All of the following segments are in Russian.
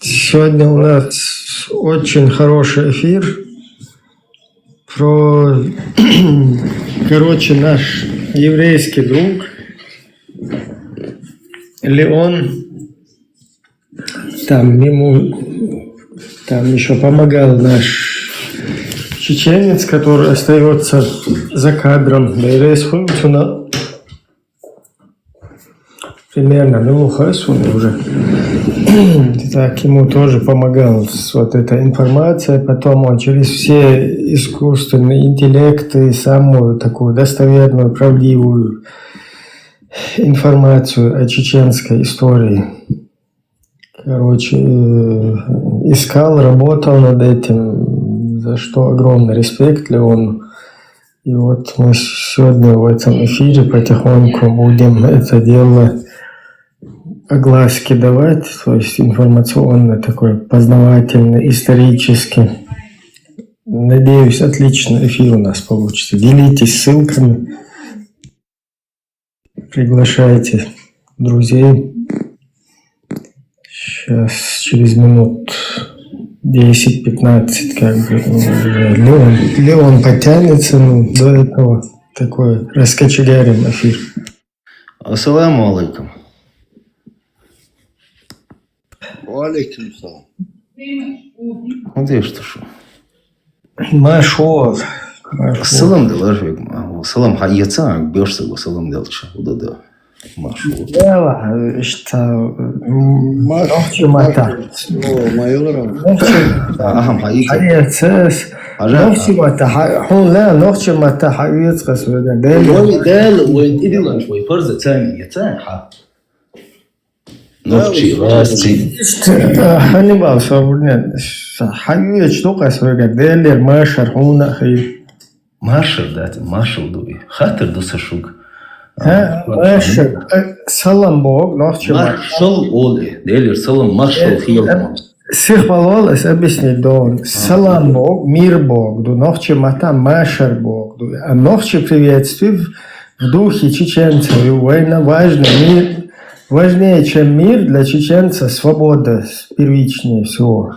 Сегодня у нас очень хороший эфир про, наш еврейский друг Леон, там еще помогал наш чеченец, который остается за кадром. Примерно, уже. Так, ему тоже помогал вот эта информация. Потом он через все искусственные интеллекты, самую такую достоверную, правдивую информацию о чеченской истории. Искал, работал над этим, за что огромный респект Леону. И вот мы сегодня в этом эфире потихоньку будем это дело огласки давать, то есть информационно такой, познавательный, исторический. Надеюсь, отличный эфир у нас получится. Делитесь ссылками, приглашайте друзей. Сейчас через минут 10-15 Леон потянется, до этого такой раскочегарим эфир. Ассаламу алейкум. Алейкум салам. Надеюсь, что шо. Машов. Салам делар вегма. Салам хайяца, бьешься го салам делча. Да. Машов. Дело, что нохчимата. Ахам хайяца. Хайяца. نوخشمتا حون لا نوخشمتا حقيقة قصوى دال وين إدلان شوي فرزة ثانية يتاحة نوخشي راسي هنبال صبرنا حقيقة شو قصوى دال ماشر هونا خير ماشر داتي ماشر دوي خاطر دوسا شوك ماشر سلام بوغ نوخشمتا ماشل أولي دال سلام ماشل خير Всех молодец объяснить, да. Салам Бог, мир Бог, да, нохче мата машар Бог, да. А нохче приветствий в духе чеченцев. И война важнее, чем мир для чеченца, свобода первичнее всего.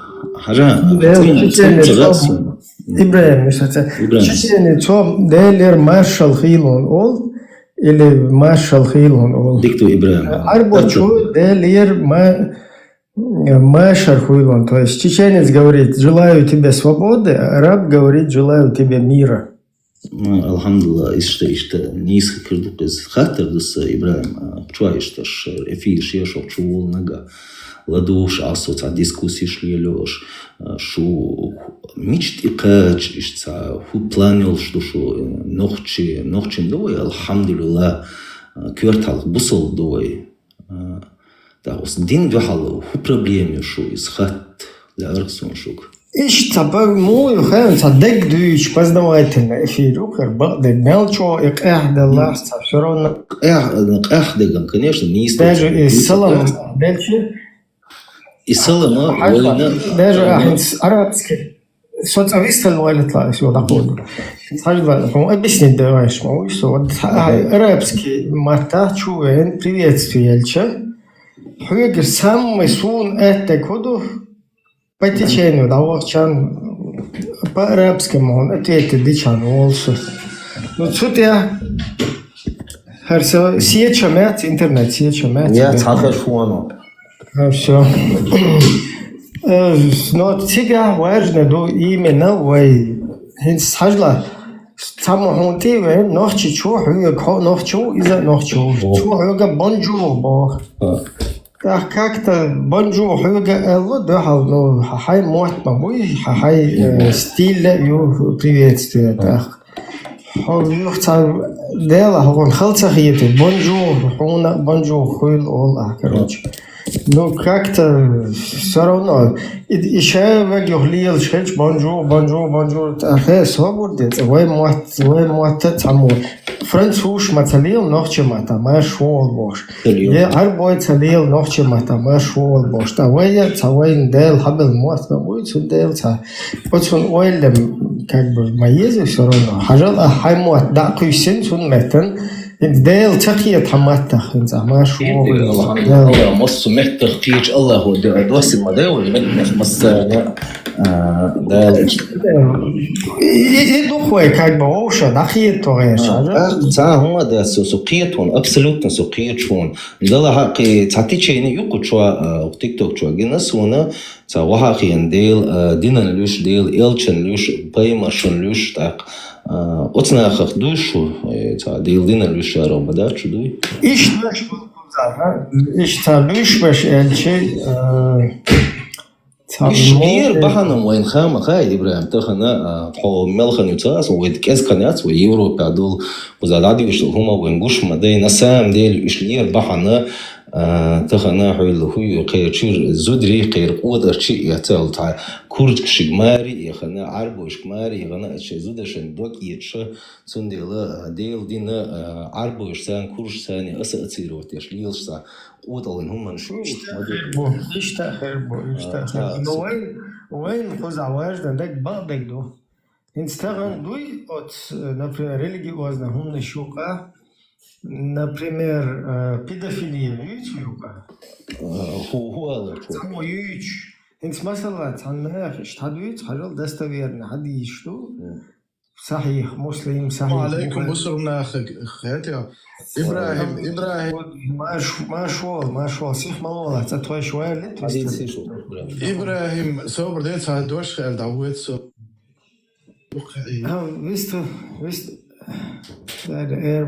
Ибраим, чеченец, делер маршал Хилон ол, или маршал Хилон ол. Дикту Ибраим. Арбочу делер Машар Хуйлон, то есть чеченец говорит, желаю тебе свободы, а араб говорит, желаю тебе мира. Алхамдулилlah, иште, низко кирдук из хатер дуса Ибраим, чуаишташ, эфир шешок чувол нага, ладуш, асоца, дискуссии шли лёш, шу мечт и кач, ишца, ху планил, что нохчин дой, алхамдулилlah, квартал бусол дой. Да, дин вехал, ху проблеме шо из хат для арксон шук. Ишь, мой хэн садек дүйч познавательный эфир, да мелчо и эхда все равно. Эхда, конечно, не из даже из салама, дальше. Из салама, даже арабский. Соцавистал валитла, все доходу. Саждва, объяснить давай, что арабский мата чуэн приветствие ельча. Хүйгер самый сун это коду по течению, да, вахчан по-арабскому он ответит дичан волсу. Ну тут я харсо сеча мят интернет сеча мят. Я цахар шуану. Все. Но сега важно до именно вой. Хинс хажла самохунти ве нохчи чу хүйгер нохчу иза нохчу. Чу хүйгер бонжур бо. как-то бонжу хюга да ну хай мот мабуй хай стиль ю приветствие так дела он халцахиете бонжу хуна бонжу хуйл ол короче ну как-то все равно еще выглядел шеч бонжу а свободец вы мот таму француз материал нохчемата машол бош я арбой цалил нохчемата машол бош та вы цавайн дел хабел мот будет дел та вот он ойлем как бы маезе все равно хажал хаймот да куйсин сун метен انت ديل تقية حماتك انت ما شو الله مص مهتر قيج الله هو دوس المداول مدنا مص ده يدو خوي كاك بوشة دقية توغيش تا هم ده سقيتون ابسولوت سقيتون ده حقي تعطيني يقول شو تيك توك شو جنس ونا تا وحقي ديل دينا لوش ديل إلشن لوش بايمرشن لوش تاق أتنا خدوشو تا ديل دينا لوش رمضان شو دوي إيش لوش إيش تلوش باش الشيء إيش غير بحنا وين خام خاي إبراهيم تخنا حو ملخن يتاس ويد كاس كنيات ويورو بعدول وزادي وش هما وينقوش مدين نسام ديل إيش غير بحنا تخنا حول هو قير شير زودري قير قدر شيء يتال تاع كورد شجماري يخنا عربو شجماري يخنا شيء زود عشان دوك يتش سنديلا ديل دينا عربو شسان كورش ثاني أسأتيرو تشليل شسا قدرن هم نشوف إيش تأخر وين خوز عواج دندك بعضك دو إنستغرام دوي أوت например религиозно هم نشوقه например педофилия يوتيوبا هو هو يوتيوب انت مثلا تعال اشتهدويت حاجه دستويرنا حد يشتو صحيح مسلم صحيح وعليكم بصرنا خياتي إبراهيم ما شو صيح ما والله تتوي شوية لت إبراهيم صبر ديت هدوش خيال دعوت سو ويست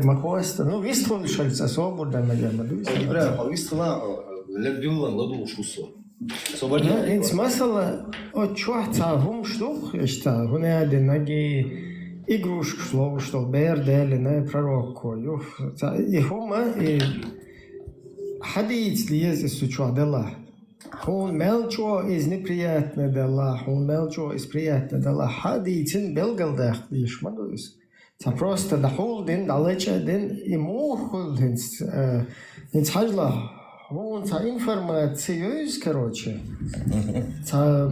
ما كوست نو ويست هو شلت صبر ده ما جامد إبراهيم ويست لا لبيولن لدو شو صو انت مثلا отчёт هم штух ешта هنا دناги игрушку слово что бердели не пророку и хума и хадис лез сучо дела он мелчо из неприятно дела он мелчо из приятно дела хадисин белгалдах лишь мадуис та просто дахул дин далече дин ему хулдин инс хажла он та информациёс короче та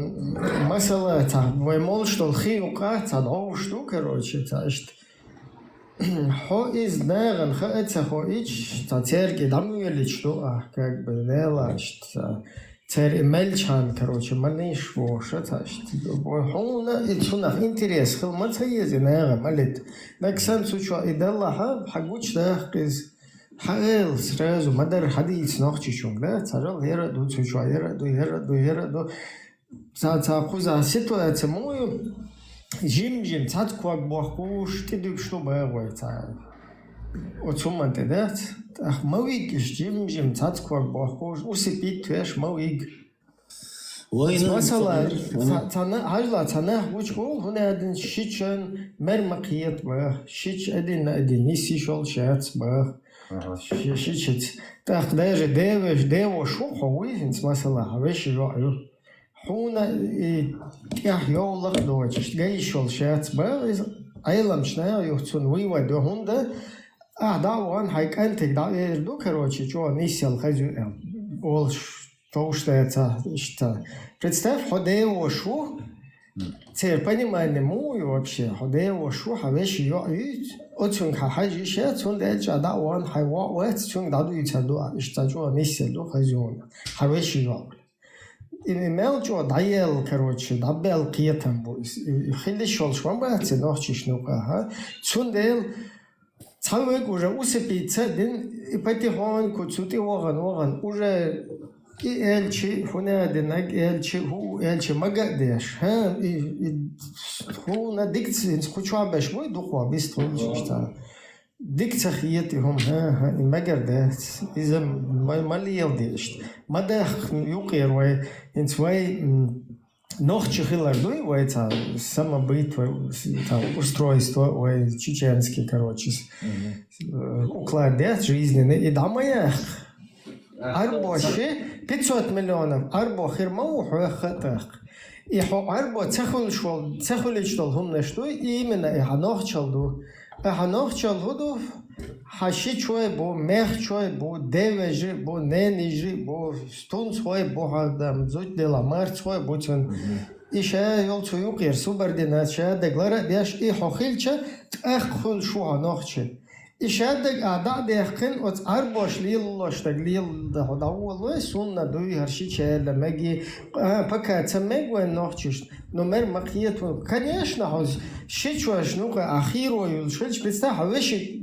масала та воймол что хиука та дов что короче та ist хо из нерен хаца хо ич та церги дамуели что как бы нела что цер мельчан короче маниш воша та хона ицунах интерес хил мацаез нера малит наксан сучо идалла хагуч да из حقل سرازو مدر حديث ناخذ شون لا ترى هيرا دو تشو هيرا دو تا خوزا سيتواتsia مو جيم تات كواك بوخوش تدوك شنو باغوي تا اوتومانت دات اخ مويك جيم تات كواك بوخوش وسيبيت توش مويك وين مثلا تانا هاجلا تانا وجهو هنا ادن شيچن مرمقيت با شيچ ادن نيسي شول شات با شيچت так даже дево шухо визинс масала веш жо хуна и я йолах доч гейшол шат ба айлам шна юхцун вива до хунда да ван хайкантик да ду короче чё нисел хазю ол то что это представь ходево шу цер понимание мой вообще ходево шу хавеш ё очень хажи шат он дельча да ван хайва вот чун да ду ицаду что нисел до хазю хавеш ё имел даел короче дабел киетам бу хили шол швам бац нохчиш нука чундел цавек уже усепица дин ипатихон куцути воган уже и элчи хуна денаг элчи ху элчи магадеш хуна дикцин скучабеш мой духва бистон чишта ديكتخيتهم ها المجر إذا ما اللي يلديش ما ده يقير وين انت وين نوخش خلال دوي وين تا سما بيت تا устройство وين чеченский короче укладет жизненный и дамая арбоши 500 миллионов арбо хирмау хатах и арбо цехол что هم нечто именно и ханохчалду هنوخچال هدو هشی چوی بو مخ چوی بو دیوژی بو نینیجی بو ستون چوی بو هردم زود دلا مار چوی بو چون ایشه یول چویو قیر سوبر دینات شه دگلاره دیش ای حخیل چه اخ خل شو هنوخچه إشادك أعداء دهقن أت أرباش ليل ليل ده والله سنة دوي هرشي شيء لما جي بكا تسمع وين نحشش نمر مقيت كنيش نحوز شيء شو شنو أخير ويلشش بس حواشي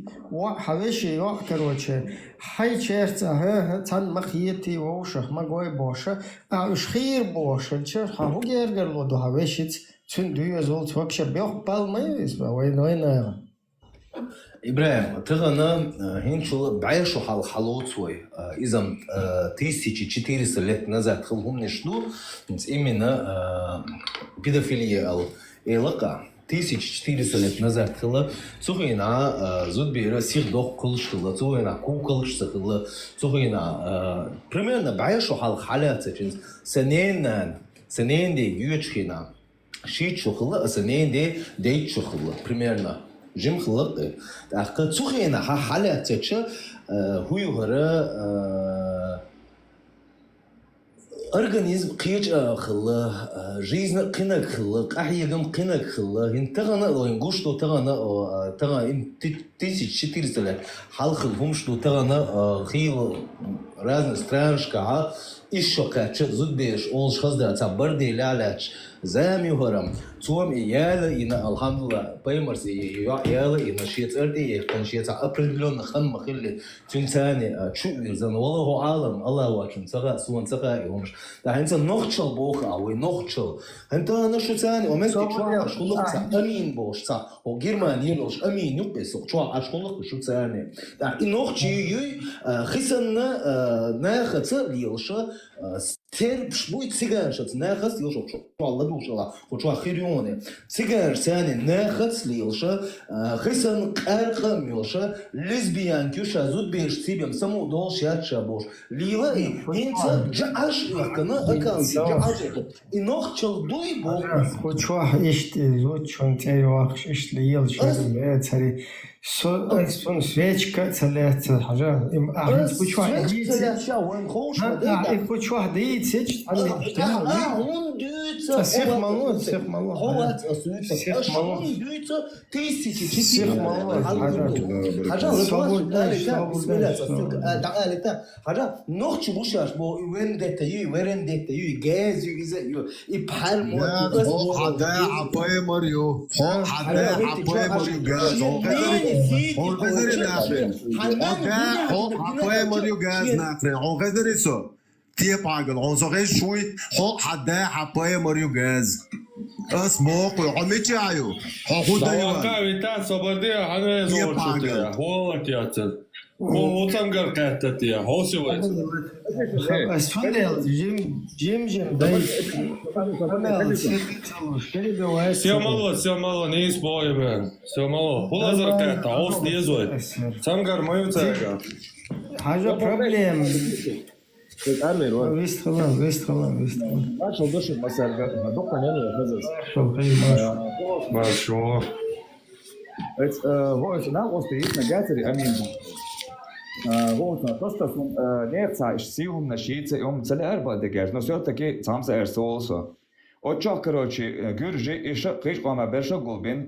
يأكل وجه حي شرط تن مقيتي ووشه ما جوي باشه أش خير باشه چه هاو گرگر لو ده حواشيت تون دوی زول توكش بيخ بال ما يسمع وين إبراهيم تغنى هنشل بعيشوا حلوتوي إذا 1400 лет назад خلهم نشلو именно педофилия إلقا 1400 лет назад خلا цухина зуд бира сих дох кылшыла цухина кукылшыла цухина примерно بعيشوا حالات سنين دي يوتشخنا شيء شخلا سنين دي شخلا примерно جيم خلق أخذ سخينا حالات تشا هو يهرا организм قيج خلا жизнь قناك خلا أحيانا قناك خلا هنتغنا لو ينقوش لو تغنا إن 1400 лет حال خلهم شلو تغنا خيل разные страншка еще кача зудбеш он шхазда цабарди ляляч زامي هرم توم إيالا إنا الحمد لله بيمرس إيالا إنا شيت أردي كان شيت أبردلون خم خلي تنتاني شو يزن والله عالم الله واكن سقى سوون سقى يومش ده أنت نخشل بوخا أو نخشل أنت أنا شو تاني ومن تشوا أشخلق أمين بوش تا وجرماني لوش أمين يبس تشوا أشخلق شو تاني ده نخشي يي خسنا ناخذ ليش تر بشوي تسيجان شت ناخذ ليش والله دوشلا وشوا خيريوني تسيجان ثاني ناخذ ليش خسن أرقام ليش لزبيان كيوش زود بيش تبيم سمو دولش ياتشابوش ليلا أنت جاش كنا أكان جاش إنخشل دوي بو وشوا إيش زود شون تي واخش إيش ليل شو تري سون سويتشكا ثلاث حاجات أحد كل واحد كل واحد يتسج سيخ مالون هو سيخ مالون سيخ مالون حاجة نخش بوشاش بو وين دتيو جاز يو يبحر مو حدا عباية ماريو حدا عباية ماريو جاز هو قدر النافرين حدا ماريو جاز نافرين هو قدر يسو تيب عقل هون صغير شوي حدا عباية ماريو جاز اسموق وعميتي عيو حدا يوان قاوي صبردي حدا زورتيا هو وقتياتل هو تنقر قاتتيا هو سويت بس فندق جيم باي Все мало, не исполним. Все мало. Хулазар ката, ос не зой. Самгар мою цега. حاجة problem أرمي روح. ويست خلاص ما شو دوش المسار دقة يعني هذا. شو خير ما Большого. Het wordt na ons te eten gateri amin. Вот на то, что нерца иш сиум на шице ум целе арба дегер. Но все-таки сам се эрсолсо. От чак, короче, гюржи иш кыш кама берша гулбин.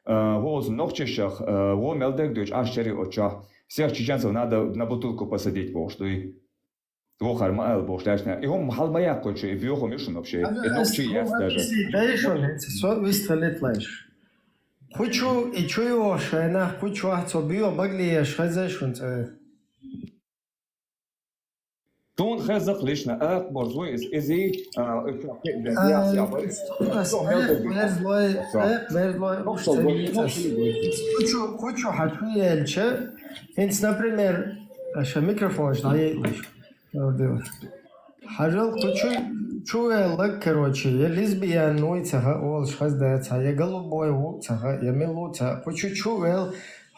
Вот ногчешах, во мелдек дюч ашчери оча. Всех чеченцев надо на бутылку посадить, бо что и Вохар маэл бошташна. И он халмая коче, и вьохом юшен вообще. И ногчи есть даже. ويست ليش Хочу и чую, что я хочу, что био багли, что за что Тун хазак лишна ак борзой изи хочу حتوي الشيء انت например عشان ميكروفون ضايق حاجة хочу لك короче я лесбиян нуйцага ол шхаздается я голубой уцага я милуца хочу чувел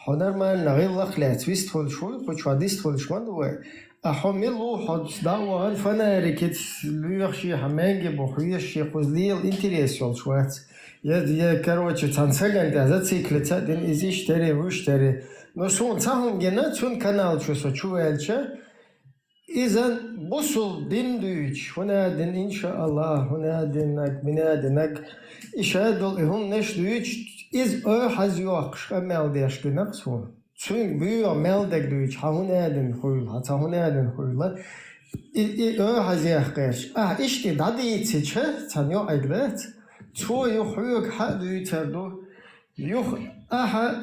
нормально غير لخلات ويستفول شوي хочу адистфул шмандуй أحمله حد دعوة فناركت ليخشي حمانجي بخيشي خزليل إنتريسيول شوات يا كروتش تنسجن ده ذاتيكلتا دين إزيشتري وشتري نسون تهم جنا تون كانال شو الشة إذن بوصل دين دويش هنا دين إن شاء الله هنا دينك بنا دينك إشهاد هم نش دويش إز حزيوقش أمال ديش جنقصون Çünkü büyüyor meldek düğüç, hahunedin huyla, tahunedin huyla. Haziyah kış. İşte dadı yetişe, tanıyor aygıt. Çoğu huyuk ha düğüterdu. Yok,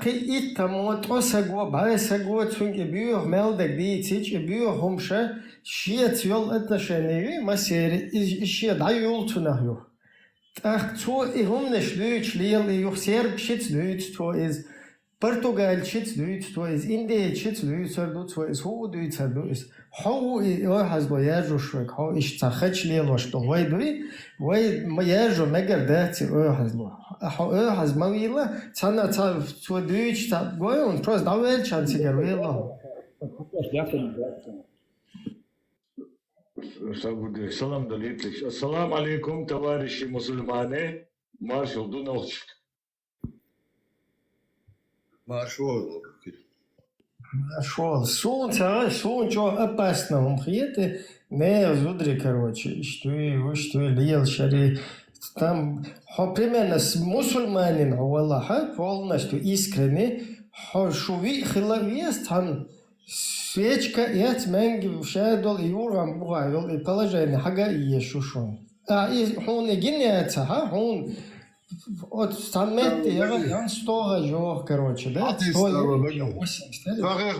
ki ittamot o segwa, bay segwa, çünkü büyüyor meldek yetişe, büyüyor homşa, şiyet yol etneşeneyi, maseri, işe da yol tunahıyor. Çoğu homneş düğüç, liyel, yok serb şit düğüç, çoğu iz, Portugal shit dude twice, India shit dude twice, who do it twice? How has voyage shrik? How is tachach li loshto? Why do it? Why voyage megar that has lo? How has mawila? Sana ta to do it ta go on trust davel chance garwela. Salam dalitlik. Assalamu alaikum, товарищи мусульмане. Маршал Дуновчик. Маршал. Шел, сон, что опасно, он приедет, не зудри, короче, что лил шари, там, примерно с мусульманин, Аллаха, полностью искренне, шуви хилавест, там, свечка, яц менги, шедол, и урам, бугайвел, и положение, хага и ешушон. И он и генеется, он, от стамет, я стога жох, короче, да? Сахих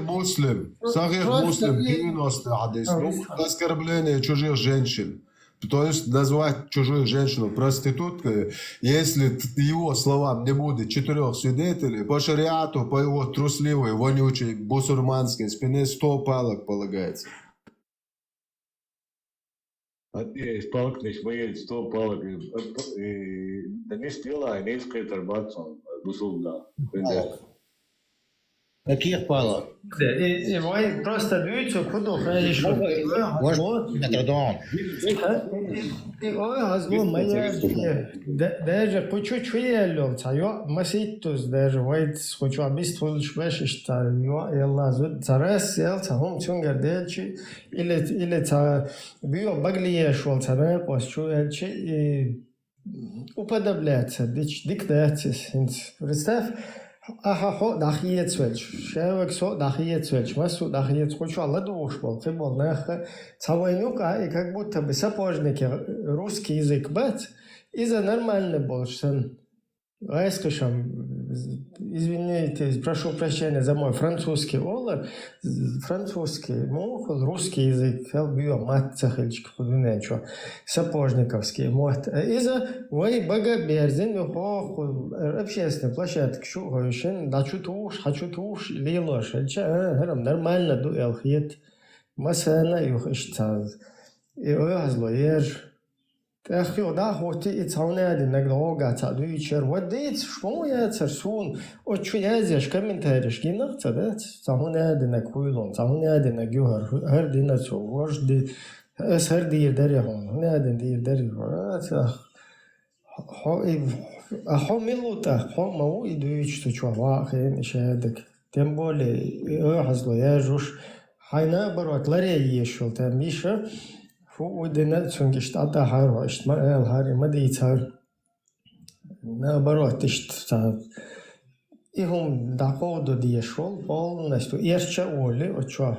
Муслим, 90 хадис. Ну, оскорбление чужих женщин. То есть назвать чужую женщину проституткой, если его словам не будет 4 свидетелей, по шариату, по его трусливой, вонючей, бусурманской спине 100 палок полагается. Spalknis vajag 100 paliek. Tad stilā ir izskait ar bacom, busuldā. Каких палок? Vai просто дюйцу, куда ходишь? Вот метродон. Ой, азго моя, даже по чуть-чуть лёлца, ё маситус даже вайт хочу обиствовать швешишта, ё элла зуд царас елца, хом чунгер дельчи, или ца био баглие шолца, да, посчу элчи, уподобляться, диктатис, представь, хо дахиет свеч. Шевек со дахиет свеч. Масу дахиет хочу Алла душ был. Ты был нах. Цавайнука и как будто бы сапожники русский язык бать. Из-за нормально был, что я скажу, извините, прошу прощения за мой французский олар, французский, русский язык, био мат цахельчик, подвинечо, сапожниковский, мот. Из-за вы богоберзин, общественной площадки, шугойшин, дачу туш, лилош, нормально дуэл хит, масана юхиштаз. И озло еж. Тахио да хоти и цауняди нагдога цаду ичер водит что я церсун очу язеш комментариш гинахца да цауняди накуйлон цауняди нагюхар хер динацо вожди эс хер дир дери хон нядин дир дери хо милута хо мау идуич то чува хен шедек тем более хазло яжуш хайна баротларе ешул там миша ودنا تونجشت عدا هارو اشت ما هاري ما ديتار наоборот ишт ihum доходу дешел полностью ерча оли очо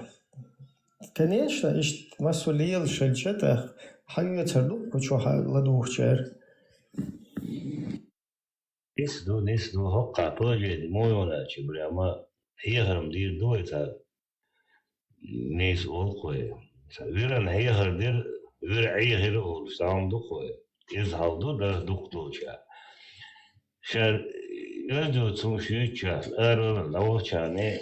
конечно ишт масулил шельчета хайюцерду очо ладухчер نسدو هقع بوجد مويونا شبريما هي هرم دير دويتا نيس أولقوي ويرن هي هردير وير عي هير أول سام دقوي إزهالدو در دقدوشا شر يردو تمشيتشا أرون لوشاني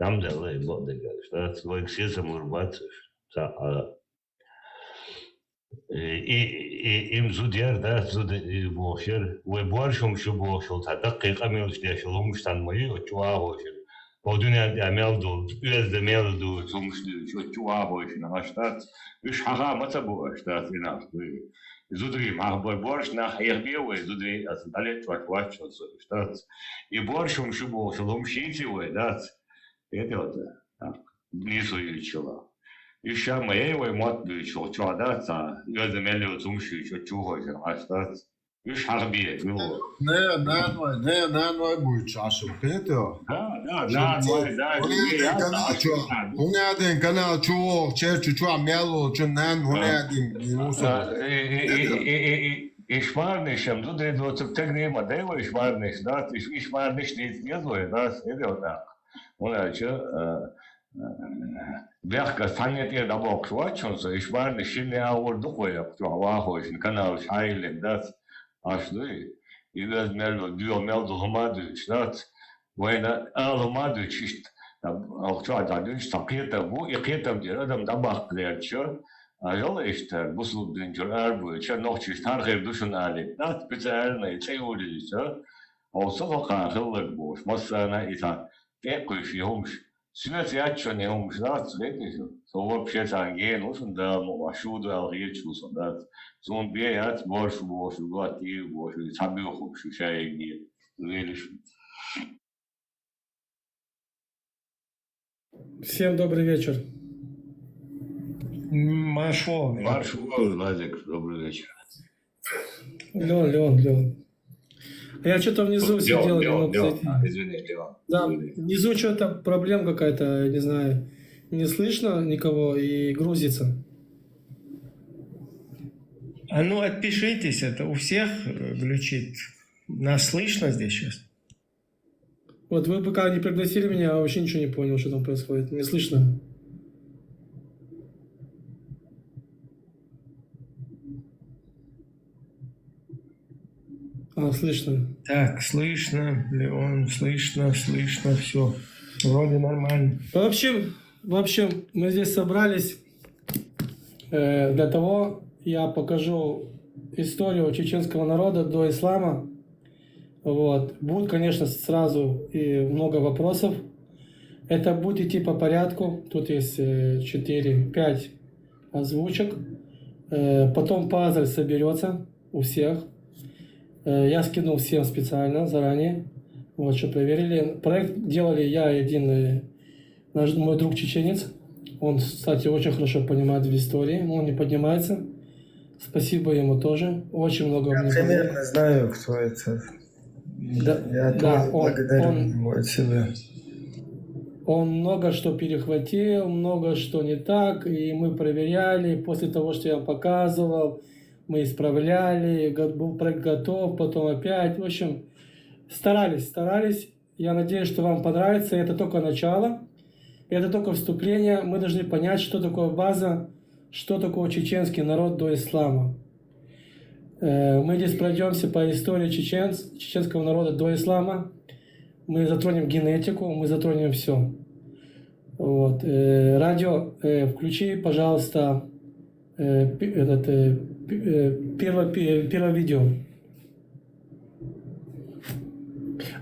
دم دلي بودجاش ده لوك سيسا مرباتش تا إم زودير ده زود بوشر وبورشم شو بوشل تا دقيقة ميلش ديشلو مشتان ماي وشوا بوشر بدون عمل دو از عمل دو زمشت شوا بوشن هاشتات إيش حقا متى بوشتات هنا زودري مع بورش نح يربيه وزودري أصدقائي تواتش وزودري يبورشم شو بوشلهم شيء ويدات يدوت نيسو يشلا إيشا ما يوي مات بيشوا دات يزمل زمشي شو هاشن هاشتات مش حربية يو. نان بوش عشو كنتو نان هنادين كنا شو شو عملوا شو نان هنادين Išmarnišem, tudi do tega nema, da je išmarniš, da išmarniš ne zvoje, da se ne da tako. Ona če Berka fanget je da bok švačon, so išmarniš ne avor duhoja, to avahoš, kanal šajlen, da ašli. I da meldo dio meldo homadič, da vojna alomadič ist. Auch da dünst paketa bu, iqetam diradam da baklerço. Ayol işte bu suduncular bu için nohçu tarih düşün ali. Nat bize teorisi. Olsa da kahırlık bu. Masana ita tek kuş yokmuş. Sünet yaçın yokmuş. Nat sürekli. Sonra bir şey sangen olsun da mu aşudu algıç olsun da. Son bir yat boş gati boş tabii yok şu şey diye. Öyle. Всем добрый вечер. Маршал. Владик, добрый вечер. Леон. Я что-то внизу сидел. Извини, Леон. Да, внизу что-то проблема какая-то, не знаю, не слышно никого и грузится. А ну отпишитесь, это у всех глючит. Нас слышно здесь сейчас? Вот вы пока не пригласили меня, я вообще ничего не понял, что там происходит. Не слышно. Слышно. Так, слышно, Леон, слышно, все. Вроде нормально. В общем, мы здесь собрались для того, я покажу историю чеченского народа до ислама. Вот. Будет, конечно, сразу и много вопросов. Это будет идти по порядку. Тут есть 4-5 озвучек. Потом пазл соберется у всех. Я скинул всем специально заранее, вот, что проверили. Проект делали я и один мой друг чеченец. Он, кстати, очень хорошо понимает в истории. Он не поднимается. Спасибо ему тоже. Очень много Я примерно знаю, кто это. Я благодарю его от себя. Он много что перехватил, много что не так. И мы проверяли. После того, что я показывал, мы исправляли, был проект готов, потом опять. В общем, старались. Я надеюсь, что вам понравится. Это только начало, это только вступление. Мы должны понять, что такое база, что такое чеченский народ до ислама. Мы здесь пройдемся по истории чеченского народа до ислама. Мы затронем генетику, мы затронем все. Вот. Радио, включи, пожалуйста, первое видео.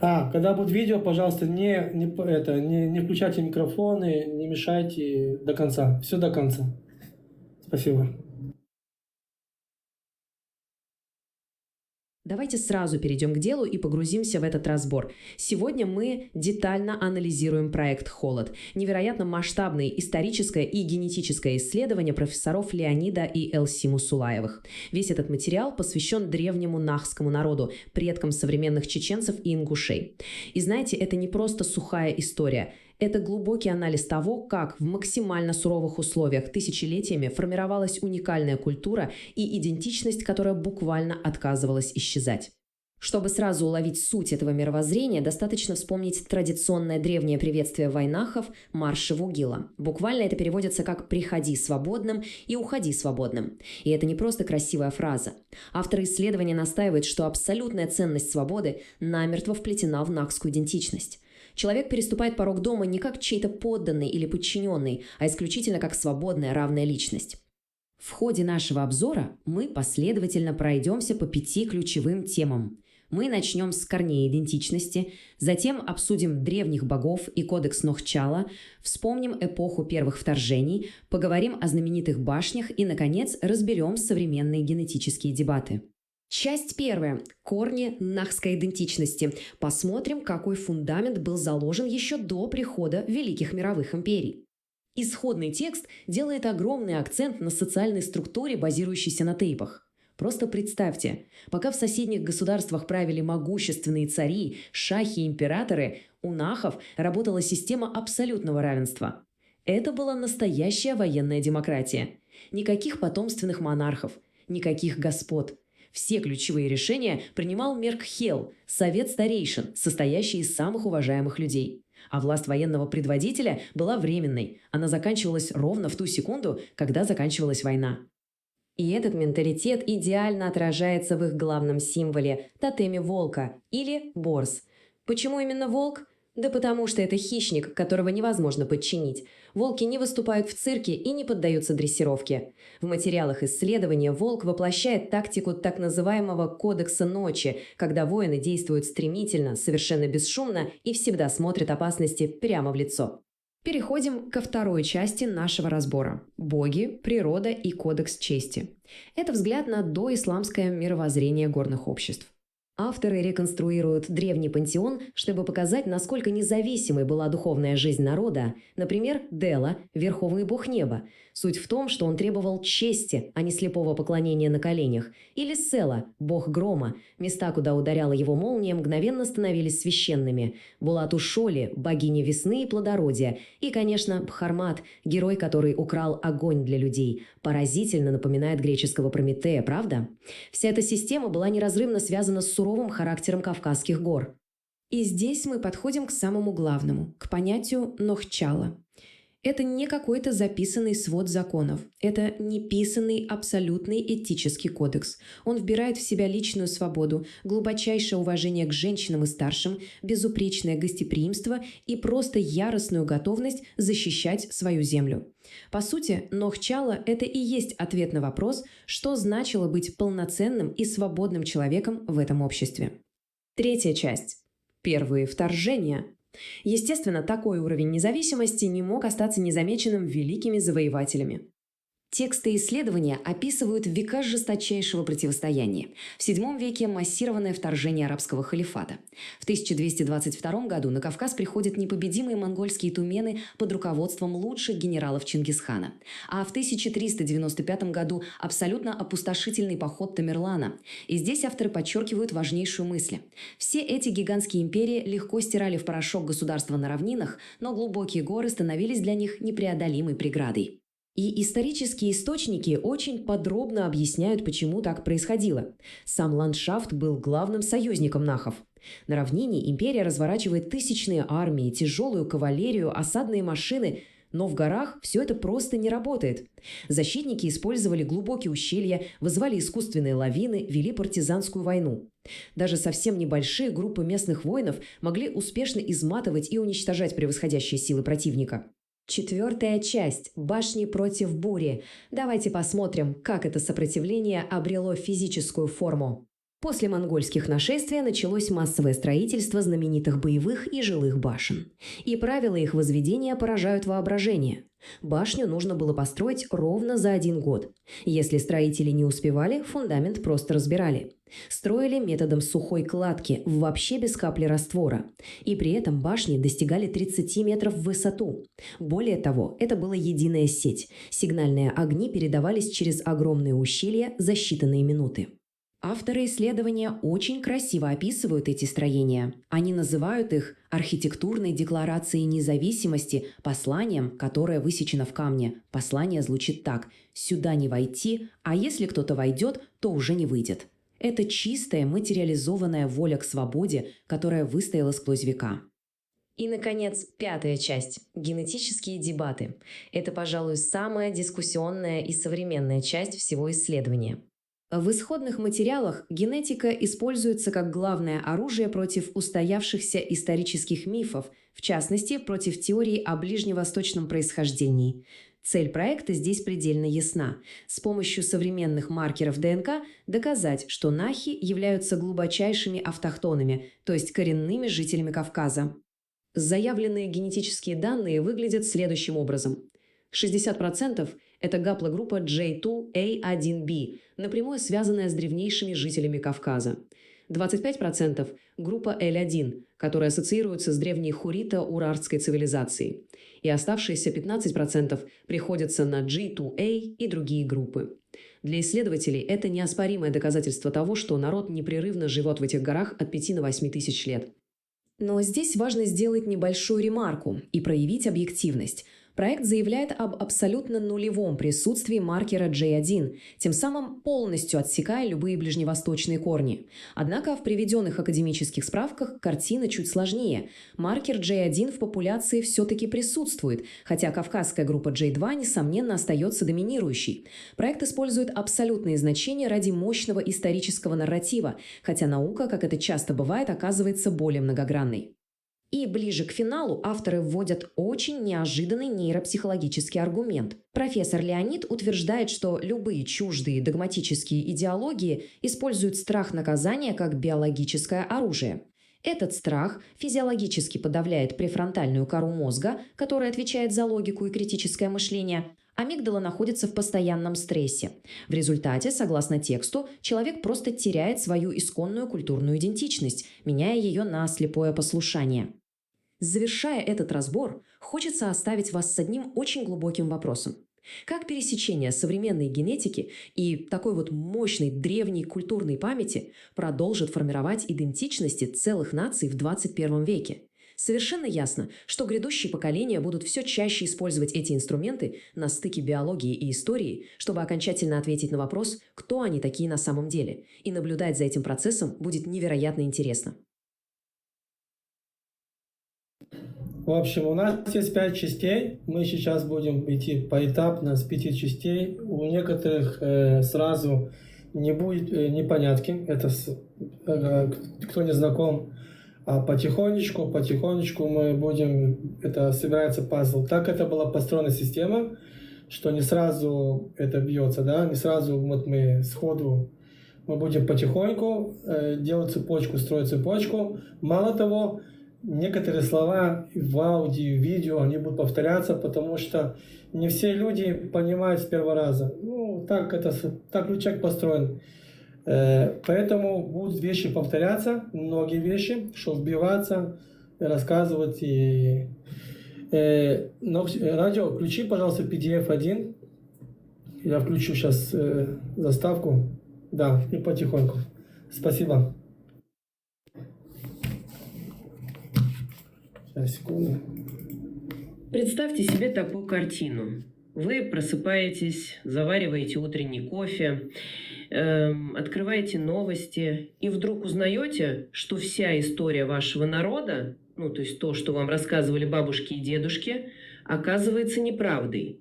Когда будет видео, пожалуйста, не включайте микрофоны, не мешайте до конца. Все до конца. Спасибо. Давайте сразу перейдем к делу и погрузимся в этот разбор. Сегодня мы детально анализируем проект «Холод». Невероятно масштабное историческое и генетическое исследование профессоров Леонида и Элси Мусулаевых. Весь этот материал посвящен древнему нахскому народу, предкам современных чеченцев и ингушей. И знаете, это не просто сухая история. Это глубокий анализ того, как в максимально суровых условиях тысячелетиями формировалась уникальная культура и идентичность, которая буквально отказывалась исчезать. Чтобы сразу уловить суть этого мировоззрения, достаточно вспомнить традиционное древнее приветствие вайнахов «Марши Вугила». Буквально это переводится как «приходи свободным» и «уходи свободным». И это не просто красивая фраза. Авторы исследования настаивают, что абсолютная ценность свободы намертво вплетена в нахскую идентичность. Человек переступает порог дома не как чей-то подданный или подчиненный, а исключительно как свободная, равная личность. В ходе нашего обзора мы последовательно пройдемся по 5 ключевым темам. Мы начнем с корней идентичности, затем обсудим древних богов и кодекс Нохчала, вспомним эпоху первых вторжений, поговорим о знаменитых башнях и, наконец, разберем современные генетические дебаты. Часть первая. Корни нахской идентичности. Посмотрим, какой фундамент был заложен еще до прихода великих мировых империй. Исходный текст делает огромный акцент на социальной структуре, базирующейся на тейпах. Просто представьте, пока в соседних государствах правили могущественные цари, шахи и императоры, у нахов работала система абсолютного равенства. Это была настоящая военная демократия. Никаких потомственных монархов, никаких господ. Все ключевые решения принимал Меркхел, совет старейшин, состоящий из самых уважаемых людей. А власть военного предводителя была временной. Она заканчивалась ровно в ту секунду, когда заканчивалась война. И этот менталитет идеально отражается в их главном символе – тотеме волка или борз. Почему именно волк? Да потому что это хищник, которого невозможно подчинить. Волки не выступают в цирке и не поддаются дрессировке. В материалах исследования волк воплощает тактику так называемого «кодекса ночи», когда воины действуют стремительно, совершенно бесшумно и всегда смотрят опасности прямо в лицо. Переходим ко второй части нашего разбора – боги, природа и кодекс чести. Это взгляд на доисламское мировоззрение горных обществ. Авторы реконструируют древний пантеон, чтобы показать, насколько независимой была духовная жизнь народа. Например, Дела – верховный бог неба. Суть в том, что он требовал чести, а не слепого поклонения на коленях. Или Села – бог грома. Места, куда ударяла его молния, мгновенно становились священными. Булату-Шоли – богиня весны и плодородия. И, конечно, Бхармат – герой, который украл огонь для людей. Поразительно напоминает греческого Прометея, правда? Вся эта система была неразрывно связана с суровым характером Кавказских гор. И здесь мы подходим к самому главному, к понятию Нохчала. Это не какой-то записанный свод законов. Это неписанный абсолютный этический кодекс. Он вбирает в себя личную свободу, глубочайшее уважение к женщинам и старшим, безупречное гостеприимство и просто яростную готовность защищать свою землю. По сути, Нохчала – это и есть ответ на вопрос, что значило быть полноценным и свободным человеком в этом обществе. Третья часть. Первые вторжения. Естественно, такой уровень независимости не мог остаться незамеченным великими завоевателями. Тексты исследования описывают века жесточайшего противостояния. В VII веке массированное вторжение арабского халифата. В 1222 году на Кавказ приходят непобедимые монгольские тумены под руководством лучших генералов Чингисхана. А в 1395 году абсолютно опустошительный поход Тамерлана. И здесь авторы подчеркивают важнейшую мысль. Все эти гигантские империи легко стирали в порошок государства на равнинах, но глубокие горы становились для них непреодолимой преградой. И исторические источники очень подробно объясняют, почему так происходило. Сам ландшафт был главным союзником нахов. На равнине империя разворачивает тысячные армии, тяжелую кавалерию, осадные машины, но в горах все это просто не работает. Защитники использовали глубокие ущелья, вызывали искусственные лавины, вели партизанскую войну. Даже совсем небольшие группы местных воинов могли успешно изматывать и уничтожать превосходящие силы противника. Четвертая часть – башни против бури. Давайте посмотрим, как это сопротивление обрело физическую форму. После монгольских нашествий началось массовое строительство знаменитых боевых и жилых башен. И правила их возведения поражают воображение. Башню нужно было построить ровно за 1 год. Если строители не успевали, фундамент просто разбирали. Строили методом сухой кладки, вообще без капли раствора. И при этом башни достигали 30 метров в высоту. Более того, это была единая сеть. Сигнальные огни передавались через огромные ущелья за считанные минуты. Авторы исследования очень красиво описывают эти строения. Они называют их архитектурной декларацией независимости, посланием, которое высечено в камне. Послание звучит так: «Сюда не войти, а если кто-то войдет, то уже не выйдет». Это чистая материализованная воля к свободе, которая выстояла сквозь века. И, наконец, пятая часть – генетические дебаты. Это, пожалуй, самая дискуссионная и современная часть всего исследования. В исходных материалах генетика используется как главное оружие против устоявшихся исторических мифов, в частности, против теории о ближневосточном происхождении. Цель проекта здесь предельно ясна. С помощью современных маркеров ДНК доказать, что нахи являются глубочайшими автохтонами, то есть коренными жителями Кавказа. Заявленные генетические данные выглядят следующим образом. 60% – это гаплогруппа J2A1B, напрямую связанная с древнейшими жителями Кавказа. 25% – группа L1, которые ассоциируются с древней хуррито-урартской цивилизацией. И оставшиеся 15% приходятся на G2A и другие группы. Для исследователей это неоспоримое доказательство того, что народ непрерывно живет в этих горах от 5 до 8 тысяч лет. Но здесь важно сделать небольшую ремарку и проявить объективность. Проект заявляет об абсолютно нулевом присутствии маркера J1, тем самым полностью отсекая любые ближневосточные корни. Однако в приведенных академических справках картина чуть сложнее. Маркер J1 в популяции все-таки присутствует, хотя кавказская группа J2, несомненно, остается доминирующей. Проект использует абсолютные значения ради мощного исторического нарратива, хотя наука, как это часто бывает, оказывается более многогранной. И ближе к финалу авторы вводят очень неожиданный нейропсихологический аргумент. Профессор Леонид утверждает, что любые чуждые догматические идеологии используют страх наказания как биологическое оружие. Этот страх физиологически подавляет префронтальную кору мозга, которая отвечает за логику и критическое мышление. Амигдала находится в постоянном стрессе. В результате, согласно тексту, человек просто теряет свою исконную культурную идентичность, меняя ее на слепое послушание. Завершая этот разбор, хочется оставить вас с одним очень глубоким вопросом. Как пересечение современной генетики и такой вот мощной древней культурной памяти продолжит формировать идентичности целых наций в 21 веке? Совершенно ясно, что грядущие поколения будут все чаще использовать эти инструменты на стыке биологии и истории, чтобы окончательно ответить на вопрос, кто они такие на самом деле, и наблюдать за этим процессом будет невероятно интересно. В общем, у нас есть 5 частей. Мы сейчас будем идти поэтапно с 5 частей. У некоторых сразу не будет непонятки. Это кто не знаком. А потихонечку мы будем... Это собирается пазл. Так это была построена система, что не сразу это бьется, да? Не сразу вот мы сходу... Мы будем потихоньку делать цепочку, строить цепочку. Мало того, некоторые слова в аудио, видео, они будут повторяться, потому что не все люди понимают с первого раза. Ну, так человек построен. Поэтому будут вещи повторяться, многие вещи, чтобы вбиваться, рассказывать. Но радио, включи, пожалуйста, PDF 1. Я включу сейчас заставку. Да, и потихоньку. Спасибо. Сейчас, секунду. Представьте себе такую картину. Вы просыпаетесь, завариваете утренний кофе, открываете новости и вдруг узнаете, что вся история вашего народа, ну то есть то, что вам рассказывали бабушки и дедушки, оказывается неправдой.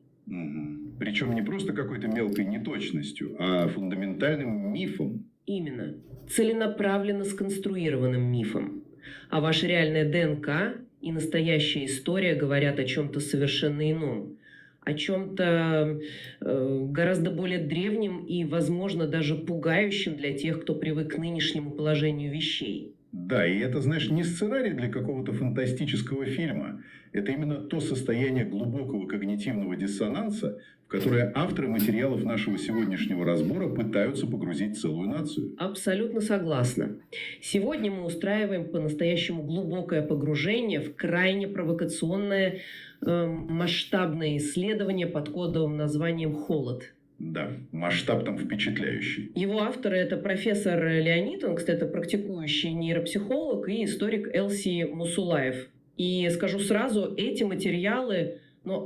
Причем не просто какой-то мелкой неточностью, а фундаментальным мифом. Именно. Целенаправленно сконструированным мифом. А ваша реальная ДНК и настоящая история говорят о чем-то совершенно ином. О чем-то гораздо более древнем и, возможно, даже пугающем для тех, кто привык к нынешнему положению вещей. Да, и это, знаешь, не сценарий для какого-то фантастического фильма. Это именно то состояние глубокого когнитивного диссонанса, в которое авторы материалов нашего сегодняшнего разбора пытаются погрузить целую нацию. Абсолютно согласна. Сегодня мы устраиваем по-настоящему глубокое погружение в крайне провокационное масштабное исследование под кодовым названием «Холод». Да, масштаб там впечатляющий. Его авторы – это профессор Леонид, он, кстати, практикующий нейропсихолог и историк Элси Мусулаев. И скажу сразу, эти материалы,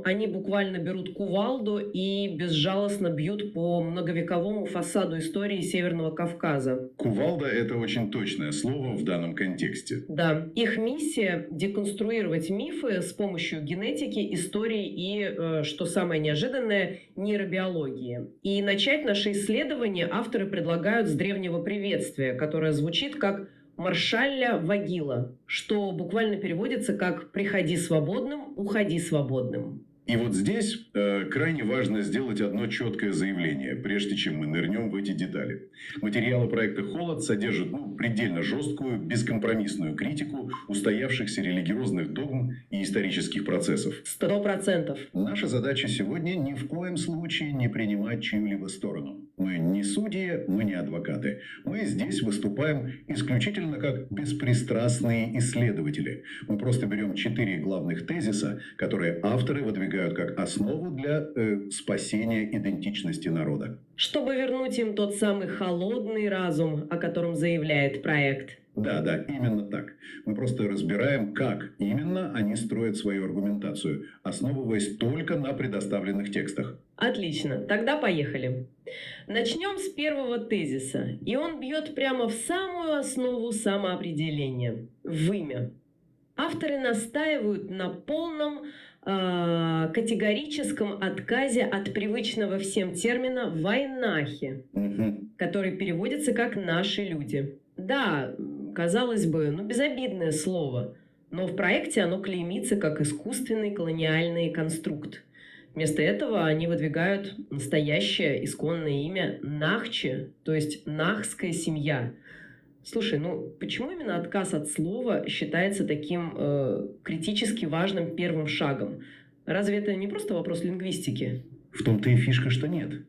они буквально берут кувалду и безжалостно бьют по многовековому фасаду истории Северного Кавказа. Кувалда – это очень точное слово в данном контексте. Да. Их миссия – деконструировать мифы с помощью генетики, истории и, что самое неожиданное, нейробиологии. И начать наше исследование авторы предлагают с древнего приветствия, которое звучит как «Маршалля Вагила», что буквально переводится как «приходи свободным, уходи свободным». И вот здесь крайне важно сделать одно четкое заявление, прежде чем мы нырнем в эти детали. Материалы проекта «Холод» содержат предельно жесткую, бескомпромиссную критику устоявшихся религиозных догм и исторических процессов. 100%. Наша задача сегодня ни в коем случае не принимать чью-либо сторону. Мы не судьи, мы не адвокаты. Мы здесь выступаем исключительно как беспристрастные исследователи. Мы просто берем 4 главных тезиса, которые авторы выдвигают как основу для спасения идентичности народа. Чтобы вернуть им тот самый холодный разум, о котором заявляет проект. Да, именно так. Мы просто разбираем, как именно они строят свою аргументацию, основываясь только на предоставленных текстах. Отлично, тогда поехали. Начнем с первого тезиса, и он бьет прямо в самую основу самоопределения – в имя. Авторы настаивают на полном категорическом отказе от привычного всем термина «вайнахи», который переводится как «наши люди». Да, казалось бы, безобидное слово, но в проекте оно клеймится как искусственный колониальный конструкт. Вместо этого они выдвигают настоящее исконное имя Нахчи, то есть нахская семья. Слушай, почему именно отказ от слова считается таким критически важным первым шагом? Разве это не просто вопрос лингвистики? В том-то и фишка, что нет.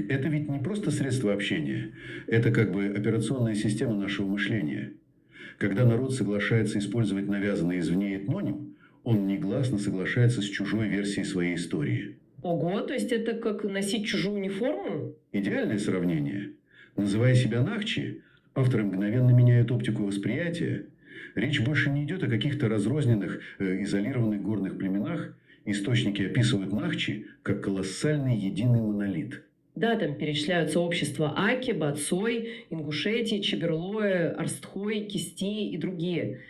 Это ведь не просто средство общения. Это как бы операционная система нашего мышления. Когда народ соглашается использовать навязанный извне этноним, он негласно соглашается с чужой версией своей истории. Ого, то есть это как носить чужую униформу? Идеальное сравнение. Называя себя Нахчи, авторы мгновенно меняют оптику восприятия. Речь больше не идет о каких-то разрозненных, изолированных горных племенах. Источники описывают Нахчи как колоссальный единый монолит. Да, там перечисляются общества Аки, Бацой, Ингушетии, Чеберлоя, Арстхой, Кисти и другие.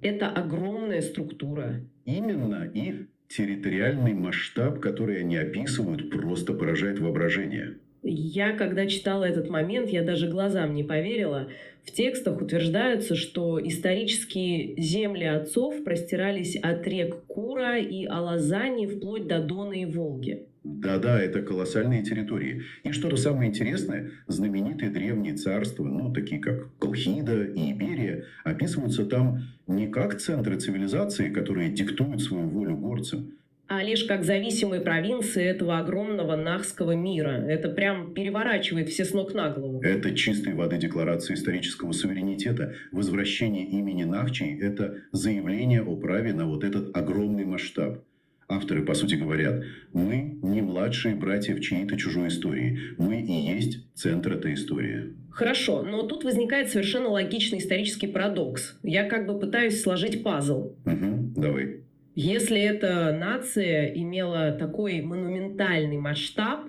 Это огромная структура. Именно их территориальный масштаб, который они описывают, просто поражает воображение. Я, когда читала этот момент, я даже глазам не поверила. В текстах утверждается, что исторические земли отцов простирались от рек Кура и Алазани вплоть до Дона и Волги. Да, это колоссальные территории. И что-то самое интересное, знаменитые древние царства, такие как Колхида и Иберия, описываются там не как центры цивилизации, которые диктуют свою волю горцам, а лишь как зависимые провинции этого огромного нахского мира. Это прям переворачивает все с ног на голову. Это чистой воды декларация исторического суверенитета. Возвращение имени Нахчи – это заявление о праве на вот этот огромный масштаб. Авторы, по сути, говорят, мы не младшие братья в чьей-то чужой истории. Мы и есть центр этой истории. Хорошо, но тут возникает совершенно логичный исторический парадокс. Я как бы пытаюсь сложить пазл. Давай. Если эта нация имела такой монументальный масштаб,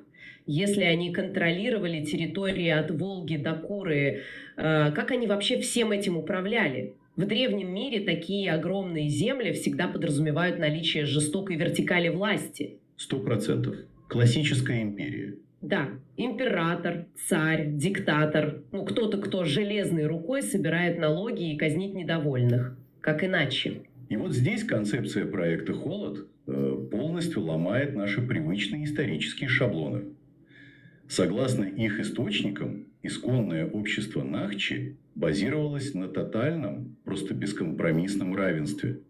если они контролировали территории от Волги до Куры, как они вообще всем этим управляли? В древнем мире такие огромные земли всегда подразумевают наличие жестокой вертикали власти. 100%. Классическая империя. Да, император, царь, диктатор. Кто-то, кто железной рукой собирает налоги и казнит недовольных. Как иначе? И вот здесь концепция проекта «Холод» полностью ломает наши привычные исторические шаблоны. Согласно их источникам, исконное общество Нахчи базировалось на тотальном, просто бескомпромиссном равенстве.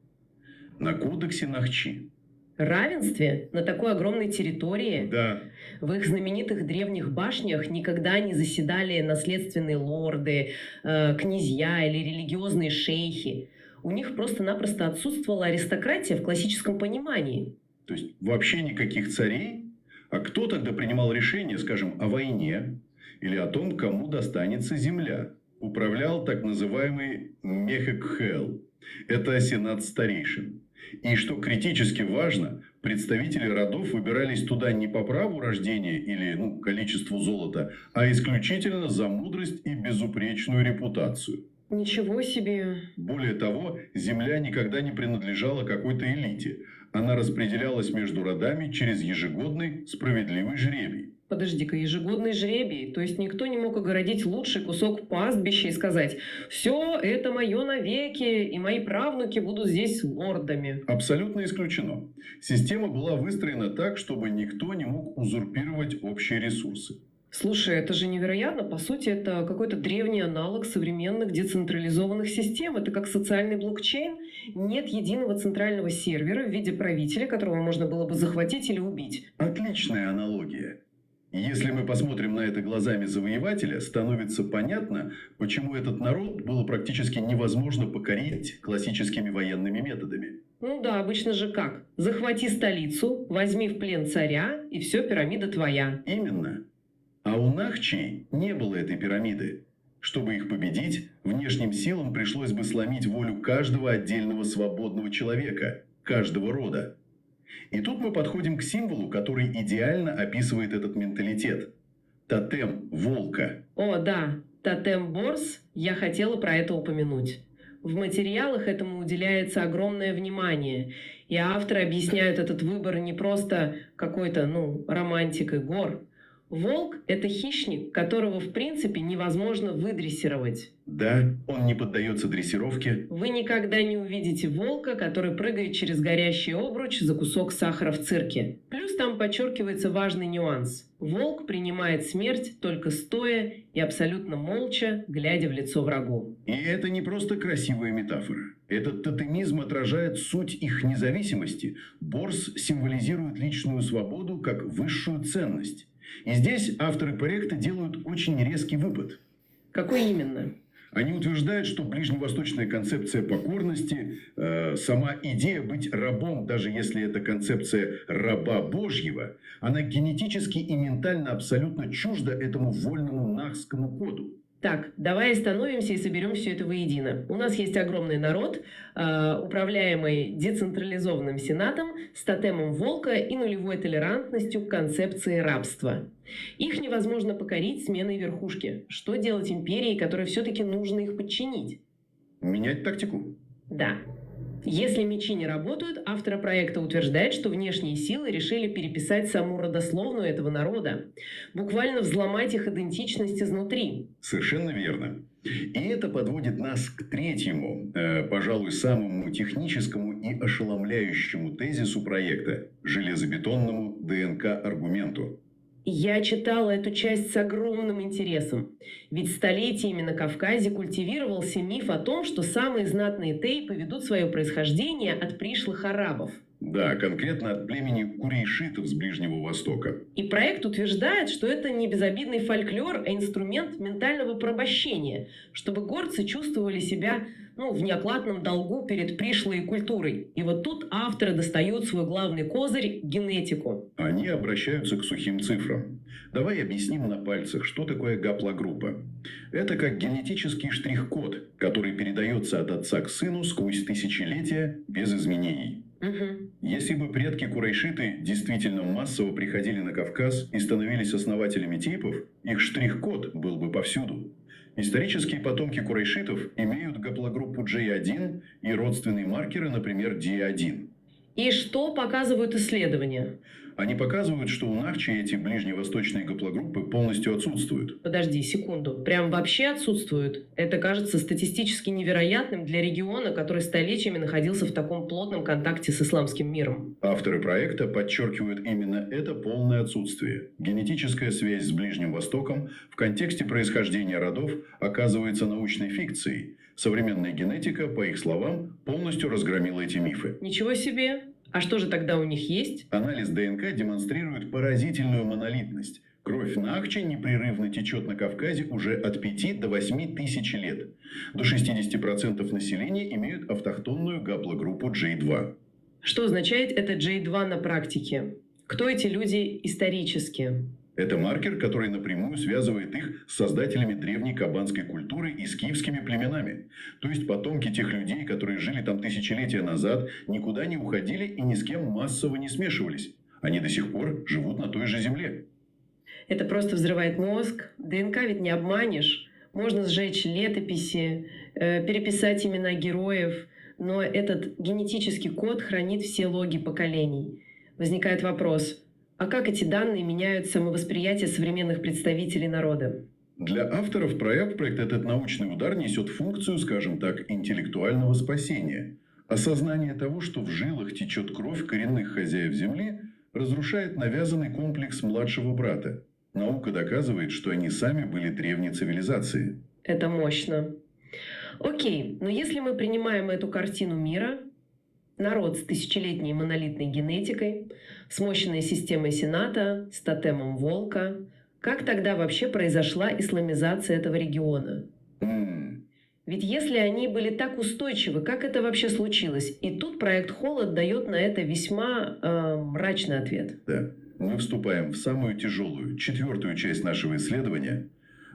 На кодексе Нахчи. Равенстве? На такой огромной территории? Да. В их знаменитых древних башнях никогда не заседали наследственные лорды, князья или религиозные шейхи. У них просто-напросто отсутствовала аристократия в классическом понимании. То есть вообще никаких царей? А кто тогда принимал решение, скажем, о войне или о том, кому достанется земля? Управлял так называемый Мехекхел. Это сенат старейшин. И что критически важно, представители родов выбирались туда не по праву рождения или количеству золота, а исключительно за мудрость и безупречную репутацию. Ничего себе! Более того, земля никогда не принадлежала какой-то элите. Она распределялась между родами через ежегодный справедливый жребий. Подожди-ка, ежегодный жребий? То есть никто не мог огородить лучший кусок пастбища и сказать: «Все, это мое навеки, и мои правнуки будут здесь лордами». Абсолютно исключено. Система была выстроена так, чтобы никто не мог узурпировать общие ресурсы. Слушай, это же невероятно. По сути, это какой-то древний аналог современных децентрализованных систем. Это как социальный блокчейн. Нет единого центрального сервера в виде правителя, которого можно было бы захватить или убить. Отличная аналогия. И если мы посмотрим на это глазами завоевателя, становится понятно, почему этот народ было практически невозможно покорить классическими военными методами. Ну да, обычно же как? Захвати столицу, возьми в плен царя, и все, пирамида твоя. Именно. А у нахчей не было этой пирамиды. Чтобы их победить, внешним силам пришлось бы сломить волю каждого отдельного свободного человека, каждого рода. И тут мы подходим к символу, который идеально описывает этот менталитет. Тотем волка. О, да, тотем Борс, я хотела про это упомянуть. В материалах этому уделяется огромное внимание, и авторы объясняют этот выбор не просто какой-то, романтикой гор. Волк – это хищник, которого, в принципе, невозможно выдрессировать. Да, он не поддается дрессировке. Вы никогда не увидите волка, который прыгает через горящий обруч за кусок сахара в цирке. Плюс там подчеркивается важный нюанс. Волк принимает смерть только стоя и абсолютно молча, глядя в лицо врагу. И это не просто красивая метафора. Этот тотемизм отражает суть их независимости. Борс символизирует личную свободу как высшую ценность. И здесь авторы проекта делают очень резкий вывод. Какой именно? Они утверждают, что ближневосточная концепция покорности, сама идея быть рабом, даже если это концепция раба Божьего, она генетически и ментально абсолютно чужда этому вольному нахскому коду. Так, давай остановимся и соберем все это воедино. У нас есть огромный народ, управляемый децентрализованным сенатом, с тотемом волка и нулевой толерантностью к концепции рабства. Их невозможно покорить сменой верхушки. Что делать империи, которой все-таки нужно их подчинить? Менять тактику? Да. Если мечи не работают, автор проекта утверждает, что внешние силы решили переписать саму родословную этого народа. Буквально взломать их идентичность изнутри. Совершенно верно. И это подводит нас к третьему, пожалуй, самому техническому и ошеломляющему тезису проекта – железобетонному ДНК-аргументу. Я читала эту часть с огромным интересом. Ведь столетиями на Кавказе культивировался миф о том, что самые знатные тейпы ведут свое происхождение от пришлых арабов. Да, конкретно от племени курейшитов с Ближнего Востока. И проект утверждает, что это не безобидный фольклор, а инструмент ментального порабощения, чтобы горцы чувствовали себя в неоплатном долгу перед пришлой культурой. И вот тут авторы достают свой главный козырь – генетику. Они обращаются к сухим цифрам. Давай объясним на пальцах, что такое гаплогруппа. Это как генетический штрих-код, который передается от отца к сыну сквозь тысячелетия без изменений. Если бы предки курайшиты действительно массово приходили на Кавказ и становились основателями тейпов, их штрих-код был бы повсюду. Исторические потомки курайшитов имеют гаплогруппу J1 и родственные маркеры, например, D1. И что показывают исследования? Они показывают, что у нахчи эти ближневосточные гаплогруппы полностью отсутствуют. Подожди секунду. Прям вообще отсутствуют? Это кажется статистически невероятным для региона, который столетиями находился в таком плотном контакте с исламским миром. Авторы проекта подчеркивают именно это полное отсутствие. Генетическая связь с Ближним Востоком в контексте происхождения родов оказывается научной фикцией. Современная генетика, по их словам, полностью разгромила эти мифы. Ничего себе! А что же тогда у них есть? Анализ ДНК демонстрирует поразительную монолитность. Кровь нахчи непрерывно течет на Кавказе уже от 5 до 8 тысяч лет. До 60% населения имеют автохтонную гаплогруппу J2. Что означает это J2 на практике? Кто эти люди исторически? Это маркер, который напрямую связывает их с создателями древней кабанской культуры и скифскими племенами. То есть потомки тех людей, которые жили там тысячелетия назад, никуда не уходили и ни с кем массово не смешивались. Они до сих пор живут на той же земле. Это просто взрывает мозг. ДНК ведь не обманешь. Можно сжечь летописи, переписать имена героев, но этот генетический код хранит все логи поколений. Возникает вопрос, а как эти данные меняют самовосприятие современных представителей народа? Для авторов проекта этот научный удар несет функцию, скажем так, интеллектуального спасения. Осознание того, что в жилах течет кровь коренных хозяев Земли, разрушает навязанный комплекс младшего брата. Наука доказывает, что они сами были древней цивилизацией. Это мощно. Окей, но если мы принимаем эту картину мира, Народ с тысячелетней монолитной генетикой, с мощной системой Сената, с тотемом волка. Как тогда вообще произошла исламизация этого региона? Ведь если они были так устойчивы, как это вообще случилось? И тут проект «Холод» дает на это весьма мрачный ответ. Да. Мы вступаем в самую тяжелую, 4-ю часть нашего исследования.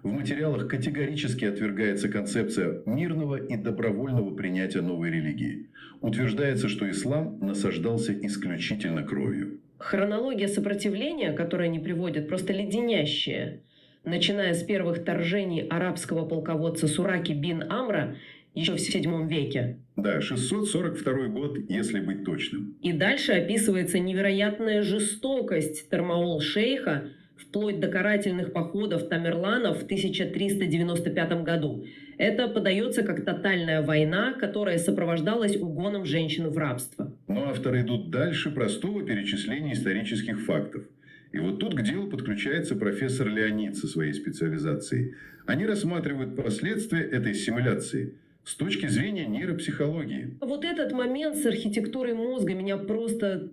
В материалах категорически отвергается концепция мирного и добровольного принятия новой религии. Утверждается, что ислам насаждался исключительно кровью. Хронология сопротивления, которую они приводят, просто леденящая. Начиная с первых вторжений арабского полководца Сураки бин Амра еще в VII веке. Да, 642 год, если быть точным. И дальше описывается невероятная жестокость Тармаол-шейха, вплоть до карательных походов Тамерланов в 1395 году. Это подается как тотальная война, которая сопровождалась угоном женщин в рабство. Но авторы идут дальше простого перечисления исторических фактов. И вот тут к делу подключается профессор Леонид со своей специализацией. Они рассматривают последствия этой симуляции с точки зрения нейропсихологии. Вот этот момент с архитектурой мозга меня просто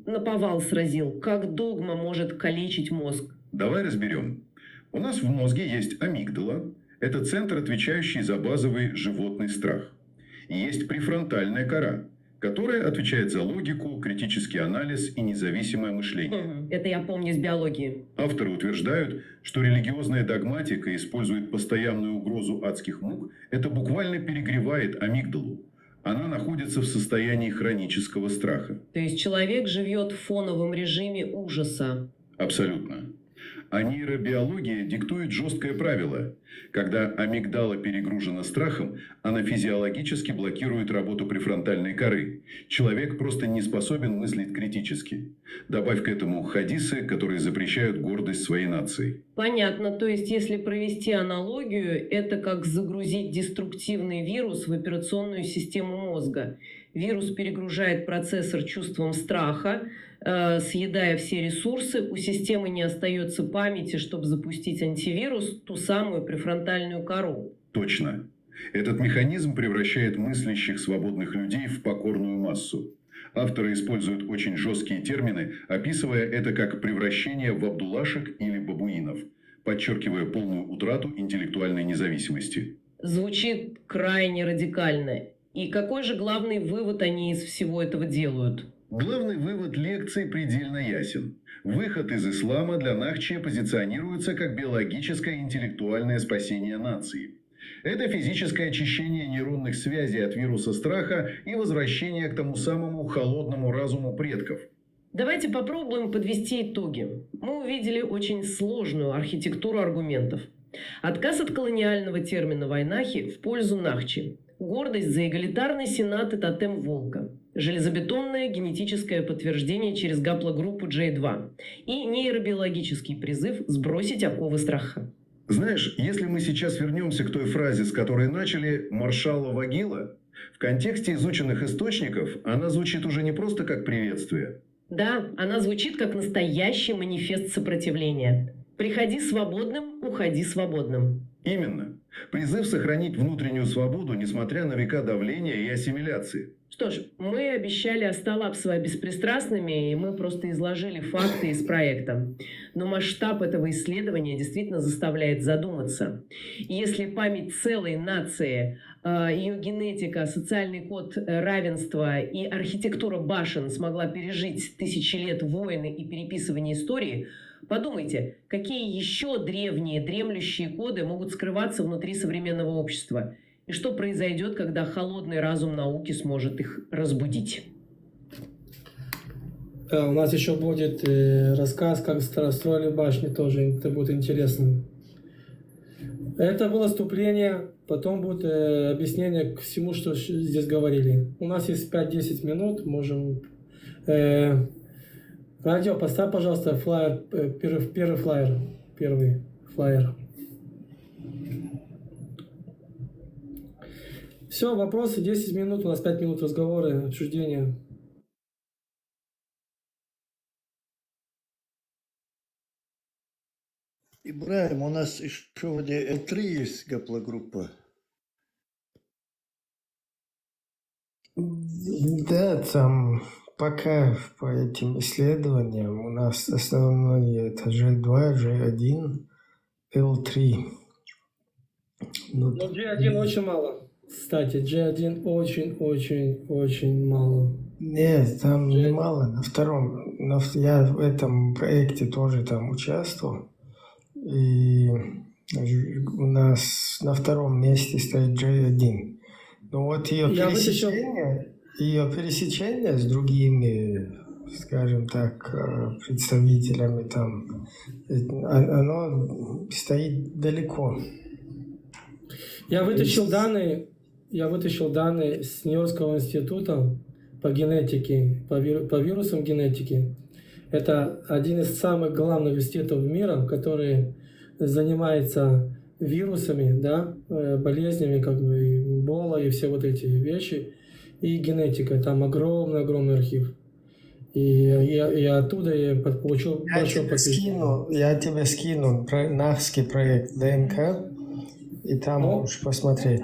наповал сразил. Как догма может калечить мозг? Давай разберем. У нас в мозге есть амигдала. Это центр, отвечающий за базовый животный страх. И есть префронтальная кора, которая отвечает за логику, критический анализ и независимое мышление. Это я помню из биологии. Авторы утверждают, что религиозная догматика использует постоянную угрозу адских мук. Это буквально перегревает амигдалу. Она находится в состоянии хронического страха. То есть человек живет в фоновом режиме ужаса. Абсолютно. А нейробиология диктует жесткое правило. Когда амигдала перегружена страхом, она физиологически блокирует работу префронтальной коры. Человек просто не способен мыслить критически. Добавь к этому хадисы, которые запрещают гордость своей нации. Понятно. То есть, если провести аналогию, это как загрузить деструктивный вирус в операционную систему мозга. Вирус перегружает процессор чувством страха, съедая все ресурсы, у системы не остается памяти, чтобы запустить антивирус, ту самую префронтальную кору. Точно. Этот механизм превращает мыслящих свободных людей в покорную массу. Авторы используют очень жесткие термины, описывая это как превращение в абдулашек или бабуинов, подчеркивая полную утрату интеллектуальной независимости. Звучит крайне радикально. И какой же главный вывод они из всего этого делают? Главный вывод лекции предельно ясен. Выход из ислама для Нахчи позиционируется как биологическое и интеллектуальное спасение нации. Это физическое очищение нейронных связей от вируса страха и возвращение к тому самому холодному разуму предков. Давайте попробуем подвести итоги. Мы увидели очень сложную архитектуру аргументов. Отказ от колониального термина «войнахи» в пользу Нахчи. Гордость за эгалитарный сенат и тотем волка. Железобетонное генетическое подтверждение через гаплогруппу J2. И нейробиологический призыв сбросить оковы страха. Знаешь, если мы сейчас вернемся к той фразе, с которой начали, маршала Вагила, в контексте изученных источников она звучит уже не просто как приветствие. Да, она звучит как настоящий манифест сопротивления. Приходи свободным, уходи свободным. Именно. Призыв сохранить внутреннюю свободу, несмотря на века давления и ассимиляции. Что ж, мы обещали Асталапсова беспристрастными, и мы просто изложили факты из проекта. Но масштаб этого исследования действительно заставляет задуматься. Если память целой нации, ее генетика, социальный код равенства и архитектура башен смогла пережить тысячи лет войны и переписывания истории, подумайте, какие еще древние дремлющие коды могут скрываться внутри современного общества? И что произойдет, когда холодный разум науки сможет их разбудить? Да, у нас еще будет рассказ, как строили башни, тоже это будет интересно. Это было вступление, потом будет объяснение к всему, что здесь говорили. У нас есть 5-10 минут, можем... Радио, поставь, пожалуйста, флайер, первый флайер. Все, вопросы, 10 минут, у нас 5 минут разговора, обсуждения. Ибраим, у нас еще вроде L3 есть гаплогруппа. Да, там пока по этим исследованиям у нас основные это G2, G1, L3. Но G1 очень мало. Кстати, G1 очень мало. Нет, там немало. На втором, я в этом проекте тоже там участвовал. И у нас на втором месте стоит J1. Но вот ее пересечение с другими, скажем так, представителями там, оно стоит далеко. Я вытащил данные с Нью-Йоркского института по генетике, по вирусам генетики. Это один из самых главных институтов мира, который занимается вирусами, да, болезнями, как бы Эбола и все вот эти вещи, и генетика. Там огромный архив. И оттуда я получил большое подтверждение. Я тебе скину нахский проект ДНК, и там можешь посмотреть.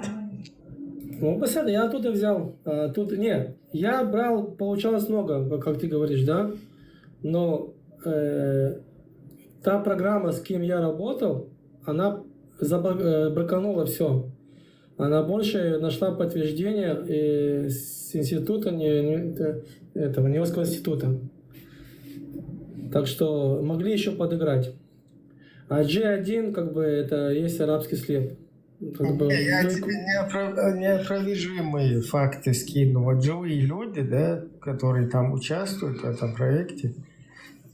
Ну, посмотри, я оттуда взял. Я брал, получалось много, как ты говоришь, да? Но та программа, с кем я работал, она браканула все. Она больше нашла подтверждение с института, Нью-Йоркского института. Так что могли еще подыграть. А G1, как бы, это есть арабский след. Я тебе неопровержимые факты скину. Вот живые люди, да, которые там участвуют в этом проекте,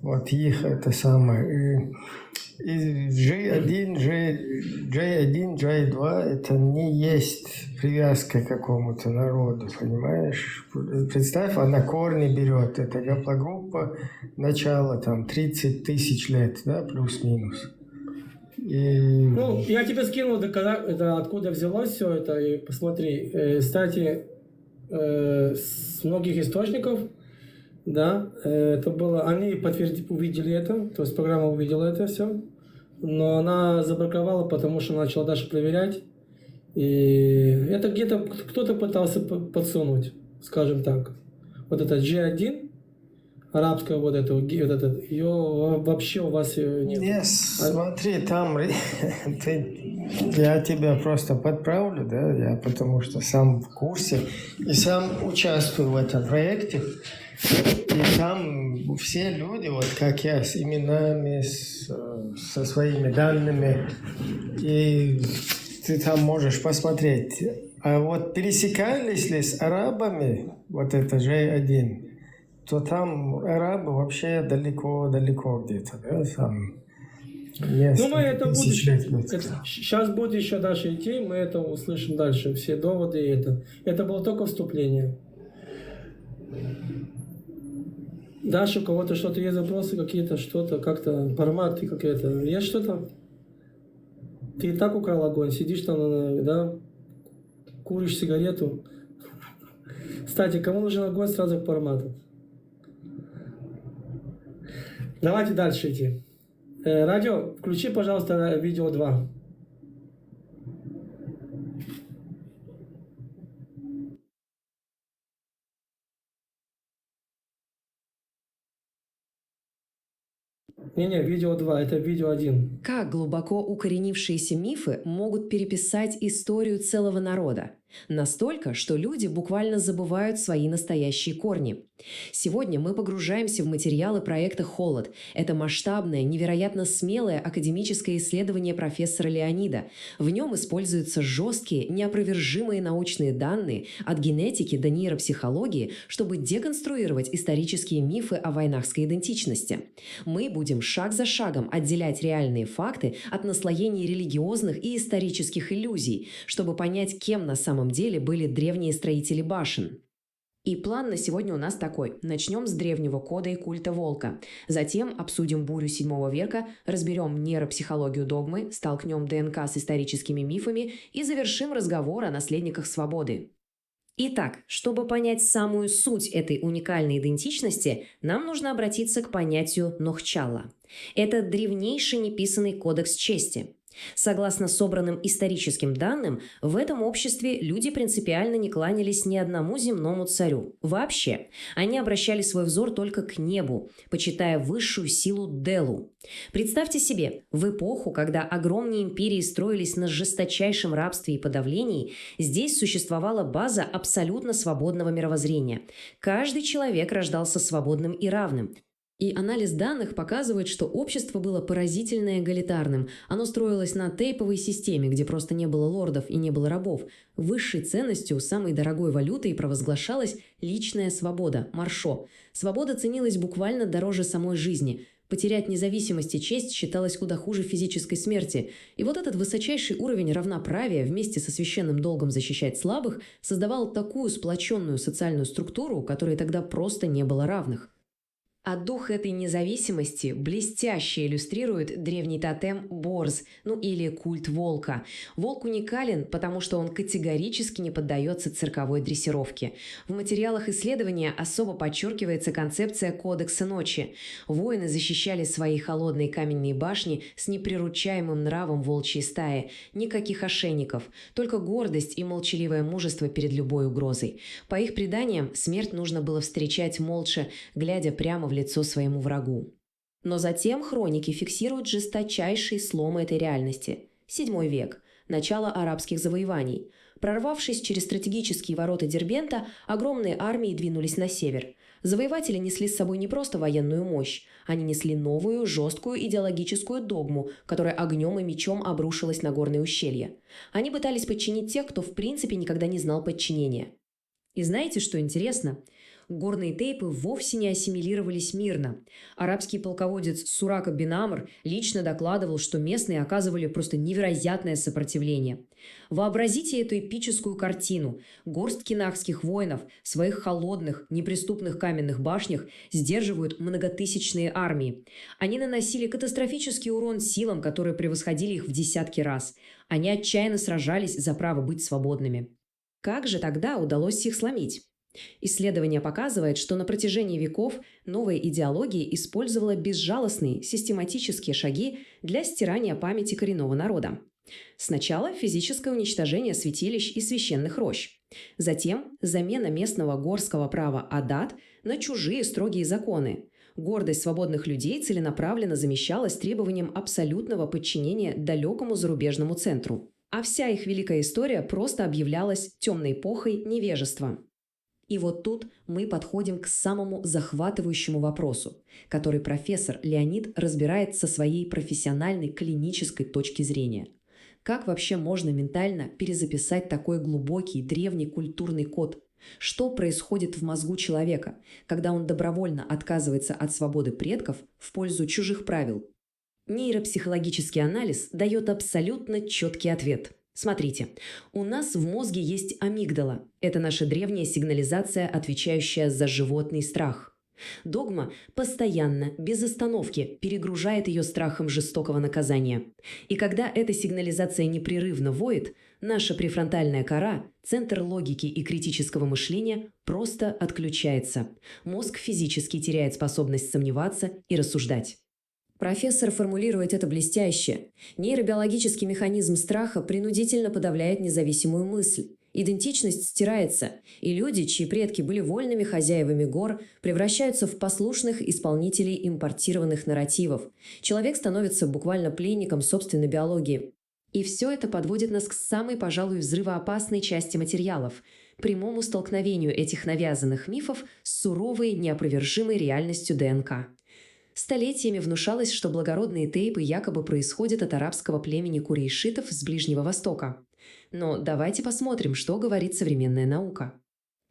вот их это самое. И G1, G2 это не есть привязка к какому-то народу, понимаешь? Представь, она корни берет. Это гаплогруппа начала там 30 тысяч лет, да, плюс-минус. Ну, я тебе скинул, это откуда взялось все это, и посмотри. Кстати, с многих источников, да, это было, они увидели это, то есть программа увидела это все, но она забраковала, потому что начала дальше проверять, и это где-то кто-то пытался подсунуть, скажем так. Вот это G1, арабская вот это, ее вообще у вас нет. Нет, смотри, там я тебя просто подправлю, да, потому что сам в курсе и сам участвую в этом проекте. И там все люди, вот как я, с именами, со своими данными, и ты там можешь посмотреть. А вот пересекались ли с арабами, вот это G1, то там арабы вообще далеко где-то, да, там. Ну, мы это будем, сейчас будет еще дальше идти, мы это услышим дальше, все доводы и это. Это было только вступление. Дальше у кого-то что-то есть, запросы какие-то, что-то, как-то, форматы какие-то, есть что-то? Ты и так украл огонь, сидишь там, да, куришь сигарету. Кстати, кому нужен огонь, сразу к формату. Давайте дальше идти. Радио, включи, пожалуйста, видео 2. Не, видео 2, это видео 1. Как глубоко укоренившиеся мифы могут переписать историю целого народа? Настолько, что люди буквально забывают свои настоящие корни. Сегодня мы погружаемся в материалы проекта «Холод». Это масштабное, невероятно смелое академическое исследование профессора Леонида. В нем используются жесткие, неопровержимые научные данные от генетики до нейропсихологии, чтобы деконструировать исторические мифы о войнахской идентичности. Мы будем шаг за шагом отделять реальные факты от наслоений религиозных и исторических иллюзий, чтобы понять, кем на самом деле были древние строители башен. И план на сегодня у нас такой. Начнем с древнего кода и культа волка. Затем обсудим бурю 7 века, разберем нейропсихологию догмы, столкнем ДНК с историческими мифами и завершим разговор о наследниках свободы. Итак, чтобы понять самую суть этой уникальной идентичности, нам нужно обратиться к понятию Нохчала. Это древнейший неписанный кодекс чести. Согласно собранным историческим данным, в этом обществе люди принципиально не кланялись ни одному земному царю. Вообще, они обращали свой взор только к небу, почитая высшую силу Делу. Представьте себе, в эпоху, когда огромные империи строились на жесточайшем рабстве и подавлении, здесь существовала база абсолютно свободного мировоззрения. Каждый человек рождался свободным и равным. И анализ данных показывает, что общество было поразительно эгалитарным. Оно строилось на тейповой системе, где просто не было лордов и не было рабов. Высшей ценностью, самой дорогой валютой провозглашалась личная свобода – маршо. Свобода ценилась буквально дороже самой жизни. Потерять независимость и честь считалось куда хуже физической смерти. И вот этот высочайший уровень равноправия вместе со священным долгом защищать слабых создавал такую сплоченную социальную структуру, которой тогда просто не было равных. А дух этой независимости блестяще иллюстрирует древний тотем Борз, или культ волка. Волк уникален, потому что он категорически не поддается цирковой дрессировке. В материалах исследования особо подчеркивается концепция кодекса ночи. Воины защищали свои холодные каменные башни с неприручаемым нравом волчьей стаи. Никаких ошейников, только гордость и молчаливое мужество перед любой угрозой. По их преданиям, смерть нужно было встречать молча, глядя прямо в лицо своему врагу. Но затем хроники фиксируют жесточайшие сломы этой реальности. 7 век. Начало арабских завоеваний. Прорвавшись через стратегические ворота Дербента, огромные армии двинулись на север. Завоеватели несли с собой не просто военную мощь, они несли новую, жесткую идеологическую догму, которая огнем и мечом обрушилась на горные ущелья. Они пытались подчинить тех, кто в принципе никогда не знал подчинения. И знаете, что интересно? Горные тейпы вовсе не ассимилировались мирно. Арабский полководец Сурака бин Амр лично докладывал, что местные оказывали просто невероятное сопротивление. Вообразите эту эпическую картину. Горстки нахских воинов в своих холодных, неприступных каменных башнях сдерживают многотысячные армии. Они наносили катастрофический урон силам, которые превосходили их в десятки раз. Они отчаянно сражались за право быть свободными. Как же тогда удалось их сломить? Исследование показывает, что на протяжении веков новая идеология использовала безжалостные, систематические шаги для стирания памяти коренного народа. Сначала физическое уничтожение святилищ и священных рощ. Затем замена местного горского права адат на чужие строгие законы. Гордость свободных людей целенаправленно замещалась требованием абсолютного подчинения далекому зарубежному центру. А вся их великая история просто объявлялась темной эпохой невежества. И вот тут мы подходим к самому захватывающему вопросу, который профессор Леонид разбирает со своей профессиональной клинической точки зрения. Как вообще можно ментально перезаписать такой глубокий древний культурный код? Что происходит в мозгу человека, когда он добровольно отказывается от свободы предков в пользу чужих правил? Нейропсихологический анализ дает абсолютно четкий ответ. Смотрите, у нас в мозге есть амигдала. Это наша древняя сигнализация, отвечающая за животный страх. Догма постоянно, без остановки, перегружает ее страхом жестокого наказания. И когда эта сигнализация непрерывно воет, наша префронтальная кора, центр логики и критического мышления, просто отключается. Мозг физически теряет способность сомневаться и рассуждать. Профессор формулирует это блестяще. Нейробиологический механизм страха принудительно подавляет независимую мысль. Идентичность стирается, и люди, чьи предки были вольными хозяевами гор, превращаются в послушных исполнителей импортированных нарративов. Человек становится буквально пленником собственной биологии. И все это подводит нас к самой, пожалуй, взрывоопасной части материалов – прямому столкновению этих навязанных мифов с суровой, неопровержимой реальностью ДНК. Столетиями внушалось, что благородные тейпы якобы происходят от арабского племени курейшитов с Ближнего Востока. Но давайте посмотрим, что говорит современная наука.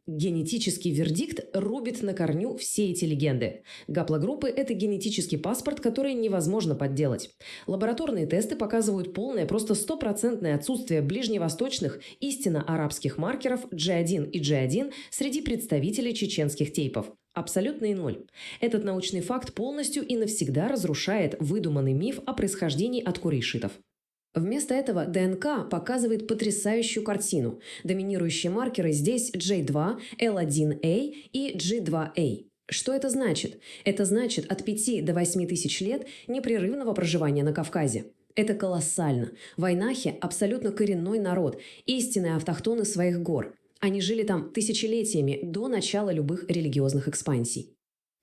Генетический вердикт рубит на корню все эти легенды. Гаплогруппы – это генетический паспорт, который невозможно подделать. Лабораторные тесты показывают полное, просто 100% отсутствие ближневосточных, истинно арабских маркеров G1 и G1 среди представителей чеченских тейпов. Абсолютный ноль. Этот научный факт полностью и навсегда разрушает выдуманный миф о происхождении от курейшитов. Вместо этого ДНК показывает потрясающую картину. Доминирующие маркеры здесь J2, L1A и G2A. Что это значит? Это значит от 5 до 8 тысяч лет непрерывного проживания на Кавказе. Это колоссально. Вайнахи – абсолютно коренной народ, истинные автохтоны своих гор. Они жили там тысячелетиями до начала любых религиозных экспансий.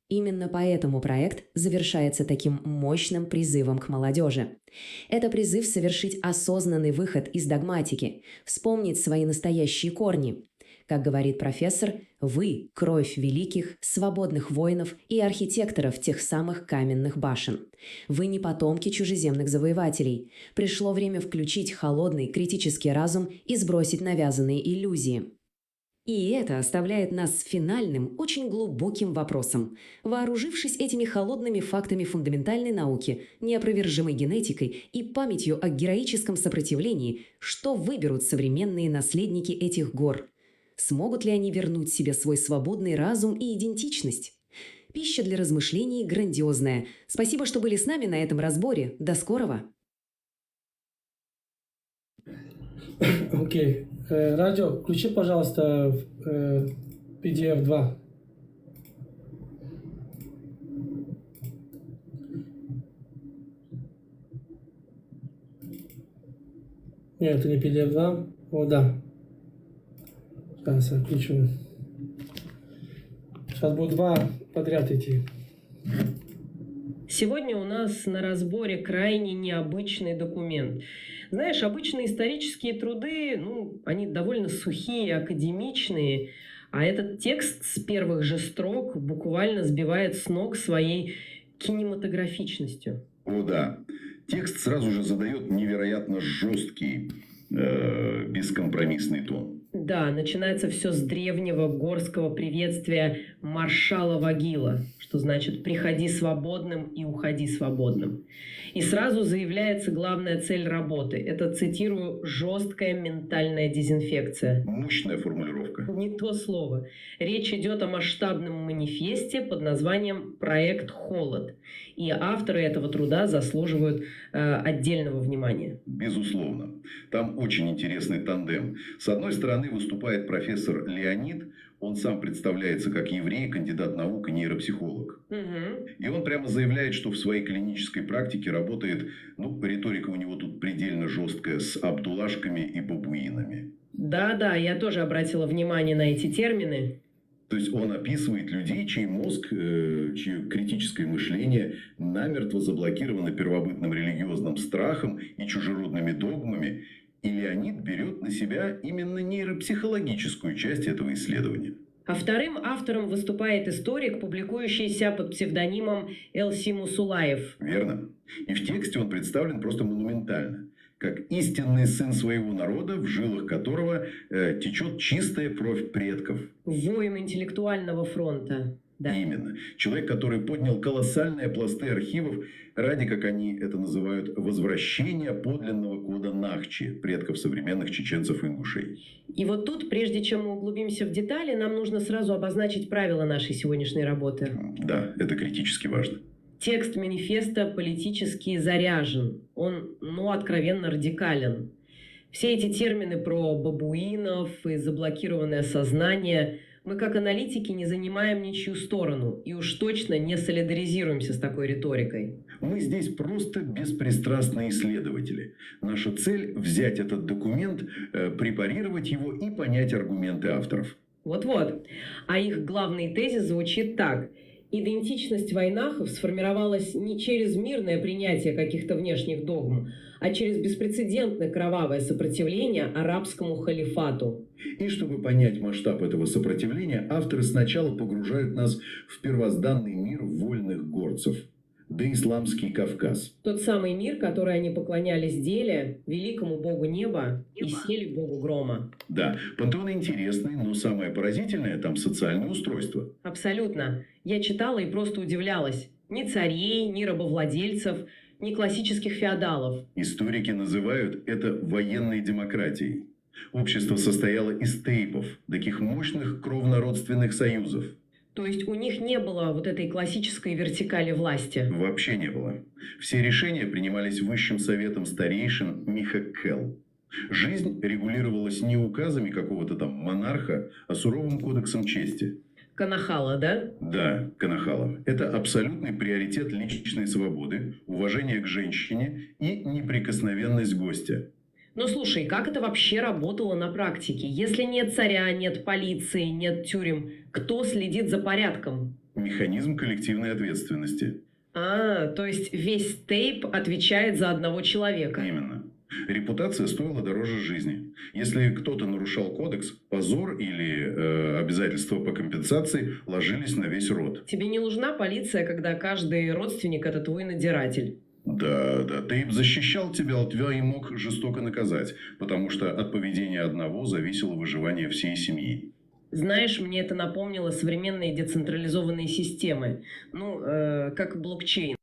Именно поэтому проект завершается таким мощным призывом к молодежи. Это призыв совершить осознанный выход из догматики, вспомнить свои настоящие корни. Как говорит профессор, вы – кровь великих, свободных воинов и архитекторов тех самых каменных башен. Вы не потомки чужеземных завоевателей. Пришло время включить холодный критический разум и сбросить навязанные иллюзии. И это оставляет нас с финальным, очень глубоким вопросом. Вооружившись этими холодными фактами фундаментальной науки, неопровержимой генетикой и памятью о героическом сопротивлении, что выберут современные наследники этих гор? Смогут ли они вернуть себе свой свободный разум и идентичность? Пища для размышлений грандиозная. Спасибо, что были с нами на этом разборе. До скорого! Окей. Радио, включи, пожалуйста, PDF 2. Нет, это не PDF 2. О, да. Сейчас я включу. Сейчас будет два подряд идти. Сегодня у нас на разборе крайне необычный документ. Знаешь, обычные исторические труды, они довольно сухие, академичные, а этот текст с первых же строк буквально сбивает с ног своей кинематографичностью. О да, текст сразу же задает невероятно жесткий, бескомпромиссный тон. Да, начинается все с древнего горского приветствия маршала Вагила, что значит «приходи свободным и уходи свободным». И сразу заявляется главная цель работы. Это, цитирую, «жесткая ментальная дезинфекция». Мощная формулировка. Не то слово. Речь идет о масштабном манифесте под названием «Проект Холод». И авторы этого труда заслуживают отдельного внимания. Безусловно. Там очень интересный тандем. С одной стороны выступает профессор Леонид. Он сам представляется как еврей, кандидат наук и нейропсихолог. Угу. И он прямо заявляет, что в своей клинической практике работает, риторика у него тут предельно жесткая, с абдулашками и бабуинами. Да, я тоже обратила внимание на эти термины. То есть он описывает людей, чей мозг, чье критическое мышление намертво заблокировано первобытным религиозным страхом и чужеродными догмами. И Леонид берет на себя именно нейропсихологическую часть этого исследования. А вторым автором выступает историк, публикующийся под псевдонимом Элси Мусулаев. Верно. И в тексте он представлен просто монументально. Как истинный сын своего народа, в жилах которого течет чистая кровь предков. Воин интеллектуального фронта. Да. Именно. Человек, который поднял колоссальные пласты архивов ради, как они это называют, возвращения подлинного кода Нахчи, предков современных чеченцев и ингушей. И вот тут, прежде чем мы углубимся в детали, нам нужно сразу обозначить правила нашей сегодняшней работы. Да, это критически важно. Текст манифеста политически заряжен. Он, откровенно радикален. Все эти термины про бабуинов и заблокированное сознание мы, как аналитики, не занимаем ничью сторону и уж точно не солидаризируемся с такой риторикой. Мы здесь просто беспристрастные исследователи. Наша цель – взять этот документ, препарировать его и понять аргументы авторов. Вот-вот. А их главный тезис звучит так. Идентичность вайнахов сформировалась не через мирное принятие каких-то внешних догм, а через беспрецедентное кровавое сопротивление арабскому халифату. И чтобы понять масштаб этого сопротивления, авторы сначала погружают нас в первозданный мир вольных горцев. Доисламский Кавказ. Тот самый мир, который они поклонялись Деле, великому богу неба, и Сели, богу грома. Да, пантеон интересный, но самое поразительное там социальное устройство. Абсолютно. Я читала и просто удивлялась. Ни царей, ни рабовладельцев, ни классических феодалов. Историки называют это военной демократией. Общество состояло из тейпов, таких мощных кровнородственных союзов. То есть у них не было вот этой классической вертикали власти? Вообще не было. Все решения принимались Высшим советом старейшин Михакел. Жизнь регулировалась не указами какого-то там монарха, а суровым кодексом чести. Канахала, да? Да, Канахала. Это абсолютный приоритет личной свободы, уважение к женщине и неприкосновенность гостя. Но слушай, как это вообще работало на практике? Если нет царя, нет полиции, нет тюрем, кто следит за порядком? Механизм коллективной ответственности. То есть весь тейп отвечает за одного человека. Именно. Репутация стоила дороже жизни. Если кто-то нарушал кодекс, позор или обязательства по компенсации ложились на весь род. Тебе не нужна полиция, когда каждый родственник – это твой надзиратель? Да, тейп защищал тебя, а тебя и мог жестоко наказать, потому что от поведения одного зависело выживание всей семьи. Знаешь, мне это напомнило современные децентрализованные системы, как блокчейн.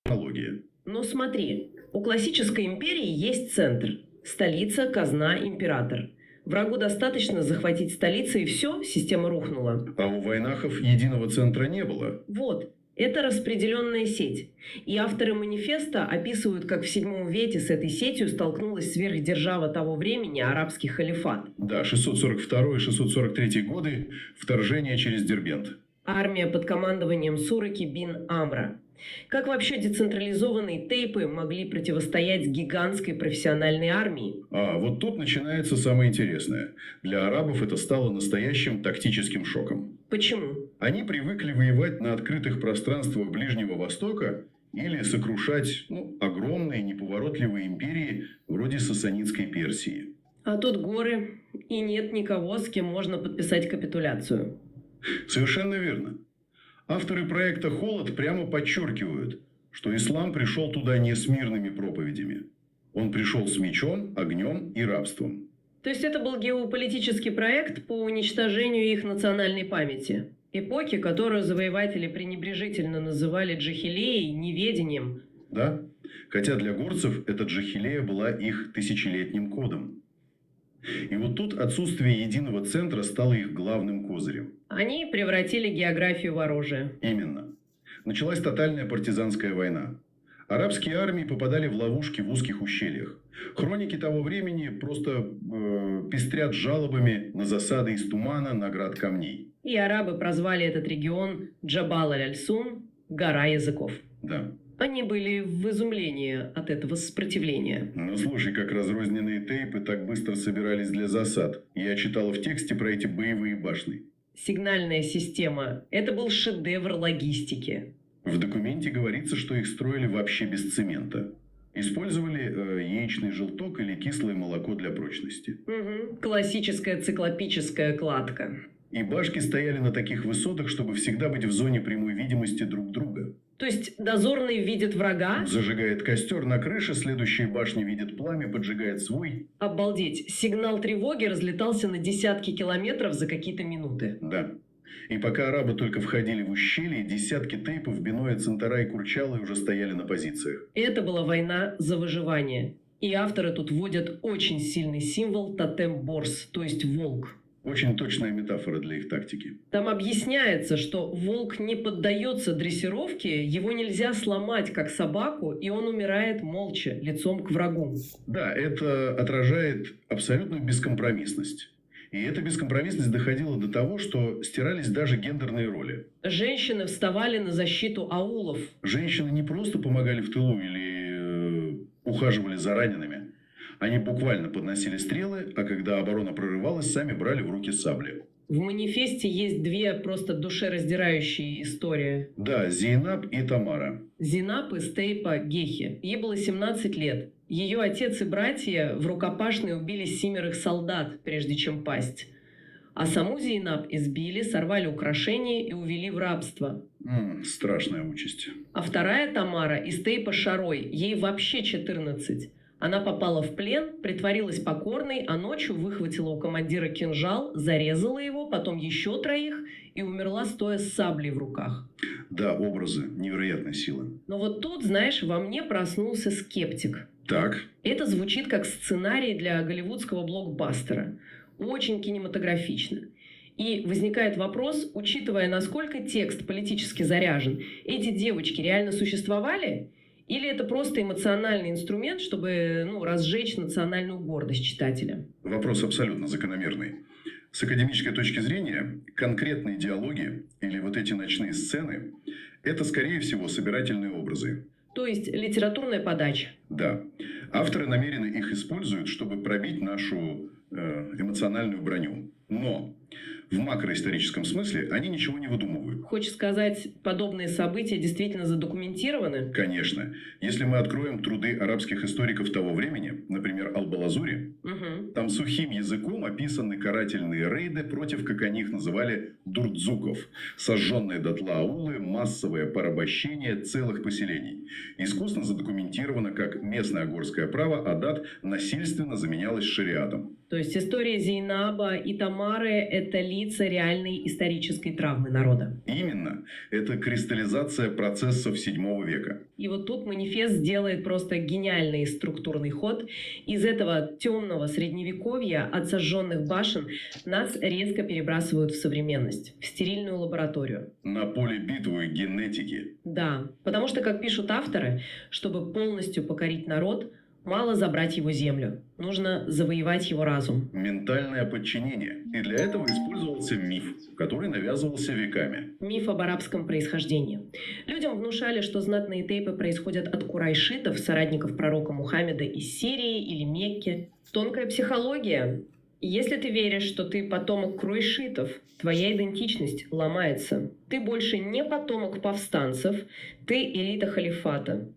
Технология. Но смотри, у классической империи есть центр, столица, казна, император. Врагу достаточно захватить столицу, и все, система рухнула. А у войнахов единого центра не было. Вот. Это распределенная сеть. И авторы манифеста описывают, как в VII веке с этой сетью столкнулась сверхдержава того времени, арабский халифат. Да, 642 и 643 годы, вторжение через Дербент. Армия под командованием Сураки бин Амра. Как вообще децентрализованные тейпы могли противостоять гигантской профессиональной армии? Вот тут начинается самое интересное. Для арабов это стало настоящим тактическим шоком. Почему? Они привыкли воевать на открытых пространствах Ближнего Востока или сокрушать огромные неповоротливые империи вроде Сасанидской Персии. А тут горы, и нет никого, с кем можно подписать капитуляцию. Совершенно верно. Авторы проекта «Холод» прямо подчеркивают, что ислам пришел туда не с мирными проповедями. Он пришел с мечом, огнем и рабством. То есть это был геополитический проект по уничтожению их национальной памяти. Эпохи, которую завоеватели пренебрежительно называли джахилией, неведением. Да, хотя для горцев эта джахилея была их тысячелетним кодом. И вот тут отсутствие единого центра стало их главным козырем. Они превратили географию в оружие. Именно. Началась тотальная партизанская война. Арабские армии попадали в ловушки в узких ущельях. Хроники того времени просто пестрят жалобами на засады из тумана, на град камней. И арабы прозвали этот регион Джабал аль-Альсун – гора языков. Да. Они были в изумлении от этого сопротивления. Ну, слушай, как разрозненные тейпы так быстро собирались для засад. Я читал в тексте про эти боевые башни. Сигнальная система – это был шедевр логистики. В документе говорится, что их строили вообще без цемента. Использовали яичный желток или кислое молоко для прочности. Угу. Классическая циклопическая кладка. И башки стояли на таких высотах, чтобы всегда быть в зоне прямой видимости друг друга. То есть дозорный видит врага? Зажигает костер на крыше, следующая башня видит пламя, поджигает свой. Обалдеть, сигнал тревоги разлетался на десятки километров за какие-то минуты. Да. И пока арабы только входили в ущелье, десятки тейпов Биноя, Центара и Курчалы уже стояли на позициях. Это была война за выживание. И авторы тут вводят очень сильный символ тотем-борс, то есть волк. Очень точная метафора для их тактики. Там объясняется, что волк не поддается дрессировке, его нельзя сломать, как собаку, и он умирает молча, лицом к врагу. Да, это отражает абсолютную бескомпромиссность. И эта бескомпромиссность доходила до того, что стирались даже гендерные роли. Женщины вставали на защиту аулов. Женщины не просто помогали в тылу или ухаживали за ранеными. Они буквально подносили стрелы, а когда оборона прорывалась, сами брали в руки сабли. В манифесте есть две просто душераздирающие истории. Да, Зейнаб и Тамара. Зейнаб из тейпа Гехи. Ей было 17 лет. Ее отец и братья в рукопашной убили 7 солдат, прежде чем пасть. А саму Зейнаб избили, сорвали украшения и увели в рабство. Страшная участь. А вторая Тамара из тейпа Шарой. Ей вообще 14. Она попала в плен, притворилась покорной, а ночью выхватила у командира кинжал, зарезала его, потом еще 3 и умерла, стоя с саблей в руках. Да, образы невероятной силы. Но вот тут, знаешь, во мне проснулся скептик. Так. Это звучит как сценарий для голливудского блокбастера. Очень кинематографично. И возникает вопрос, учитывая, насколько текст политически заряжен, эти девочки реально существовали? Или это просто эмоциональный инструмент, чтобы разжечь национальную гордость читателя? Вопрос абсолютно закономерный. С академической точки зрения, конкретные диалоги или вот эти ночные сцены – это, скорее всего, собирательные образы. То есть литературная подача. Да. Авторы намеренно их используют, чтобы пробить нашу эмоциональную броню. Но в макроисторическом смысле они ничего не выдумывают. Хочешь сказать, подобные события действительно задокументированы? Конечно. Если мы откроем труды арабских историков того времени, например, Аль-Балазури, там сухим языком описаны карательные рейды против, как они их называли, дурдзуков. Сожженные дотла аулы, массовое порабощение целых поселений. Искусно задокументировано, как местное агорское право адат насильственно заменялось шариатом. То есть история Зейнаба и Тамары – это лица реальной исторической травмы народа. Именно. Это кристаллизация процессов VII века. И вот тут манифест делает просто гениальный структурный ход. Из этого темного средневековья от сожженных башен нас резко перебрасывают в современность, в стерильную лабораторию. На поле битвы генетики. Да, потому что, как пишут авторы, чтобы полностью покорить народ, мало забрать его землю, нужно завоевать его разум. Ментальное подчинение. И для этого использовался миф, который навязывался веками. Миф об арабском происхождении. Людям внушали, что знатные тейпы происходят от курайшитов, соратников пророка Мухаммеда из Сирии или Мекки. Тонкая психология. Если ты веришь, что ты потомок курайшитов, твоя идентичность ломается. Ты больше не потомок повстанцев, ты элита халифата.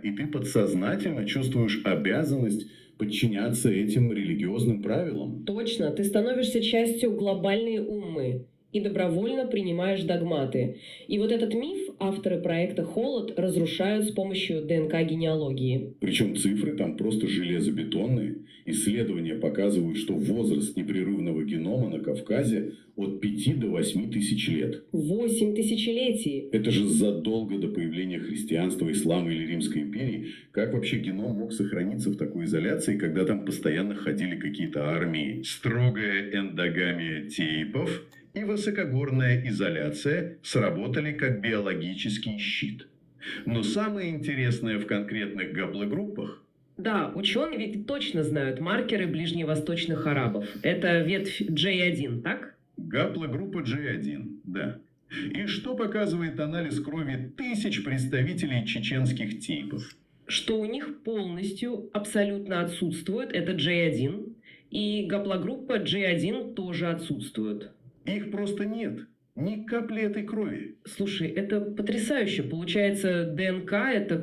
И ты подсознательно чувствуешь обязанность подчиняться этим религиозным правилам. Точно, ты становишься частью глобальной уммы и добровольно принимаешь догматы. И вот этот миф авторы проекта «Холод» разрушают с помощью ДНК-генеалогии. Причем цифры там просто железобетонные. Исследования показывают, что возраст непрерывного генома на Кавказе от 5 до 8 тысяч лет. 8 тысячелетий! Это же задолго до появления христианства, ислама или Римской империи. Как вообще геном мог сохраниться в такой изоляции, когда там постоянно ходили какие-то армии? Строгая эндогамия тейпов и высокогорная изоляция сработали как биологический щит. Но самое интересное в конкретных гаплогруппах. Да, ученые ведь точно знают маркеры ближневосточных арабов. Это ветвь J1, так? Гаплогруппа J1, да. И что показывает анализ крови тысяч представителей чеченских тейпов? Что у них полностью, абсолютно отсутствует этот J1, и гаплогруппа J1 тоже отсутствует. Их просто нет. Ни капли этой крови. Слушай, это потрясающе. Получается, ДНК – это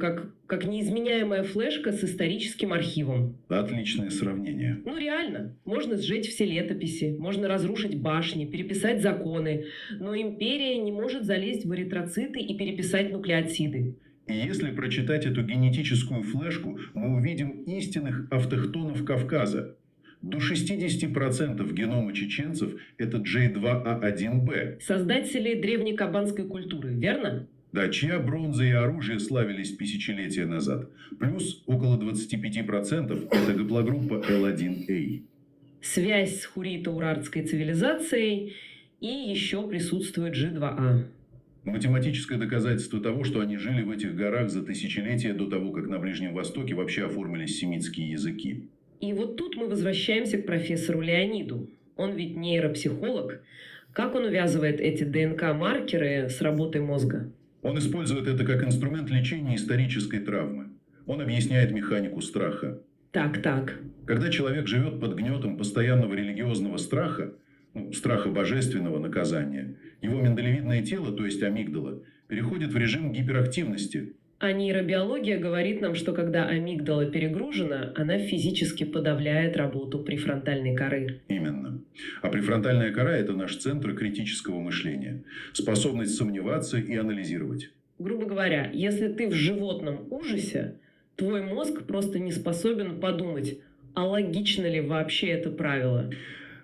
как неизменяемая флешка с историческим архивом. Отличное сравнение. Ну реально. Можно сжечь все летописи, можно разрушить башни, переписать законы. Но империя не может залезть в эритроциты и переписать нуклеотиды. И если прочитать эту генетическую флешку, мы увидим истинных автохтонов Кавказа. До 60% генома чеченцев – это J2A1B. Создатели древней кабанской культуры, верно? Да, чья бронза и оружие славились тысячелетия назад. Плюс около 25% – это гаплогруппа L1A. Связь с хуррито-урартской цивилизацией, и еще присутствует G2A. Математическое доказательство того, что они жили в этих горах за тысячелетия до того, как на Ближнем Востоке вообще оформились семитские языки. И вот тут мы возвращаемся к профессору Леониду. Он ведь нейропсихолог. Как он увязывает эти ДНК-маркеры с работой мозга? Он использует это как инструмент лечения исторической травмы. Он объясняет механику страха. Так. Когда человек живет под гнетом постоянного религиозного страха, страха божественного наказания, его миндалевидное тело, то есть амигдала, переходит в режим гиперактивности. А нейробиология говорит нам, что когда амигдала перегружена, она физически подавляет работу префронтальной коры. Именно. А префронтальная кора – это наш центр критического мышления. Способность сомневаться и анализировать. Грубо говоря, если ты в животном ужасе, твой мозг просто не способен подумать, а логично ли вообще это правило?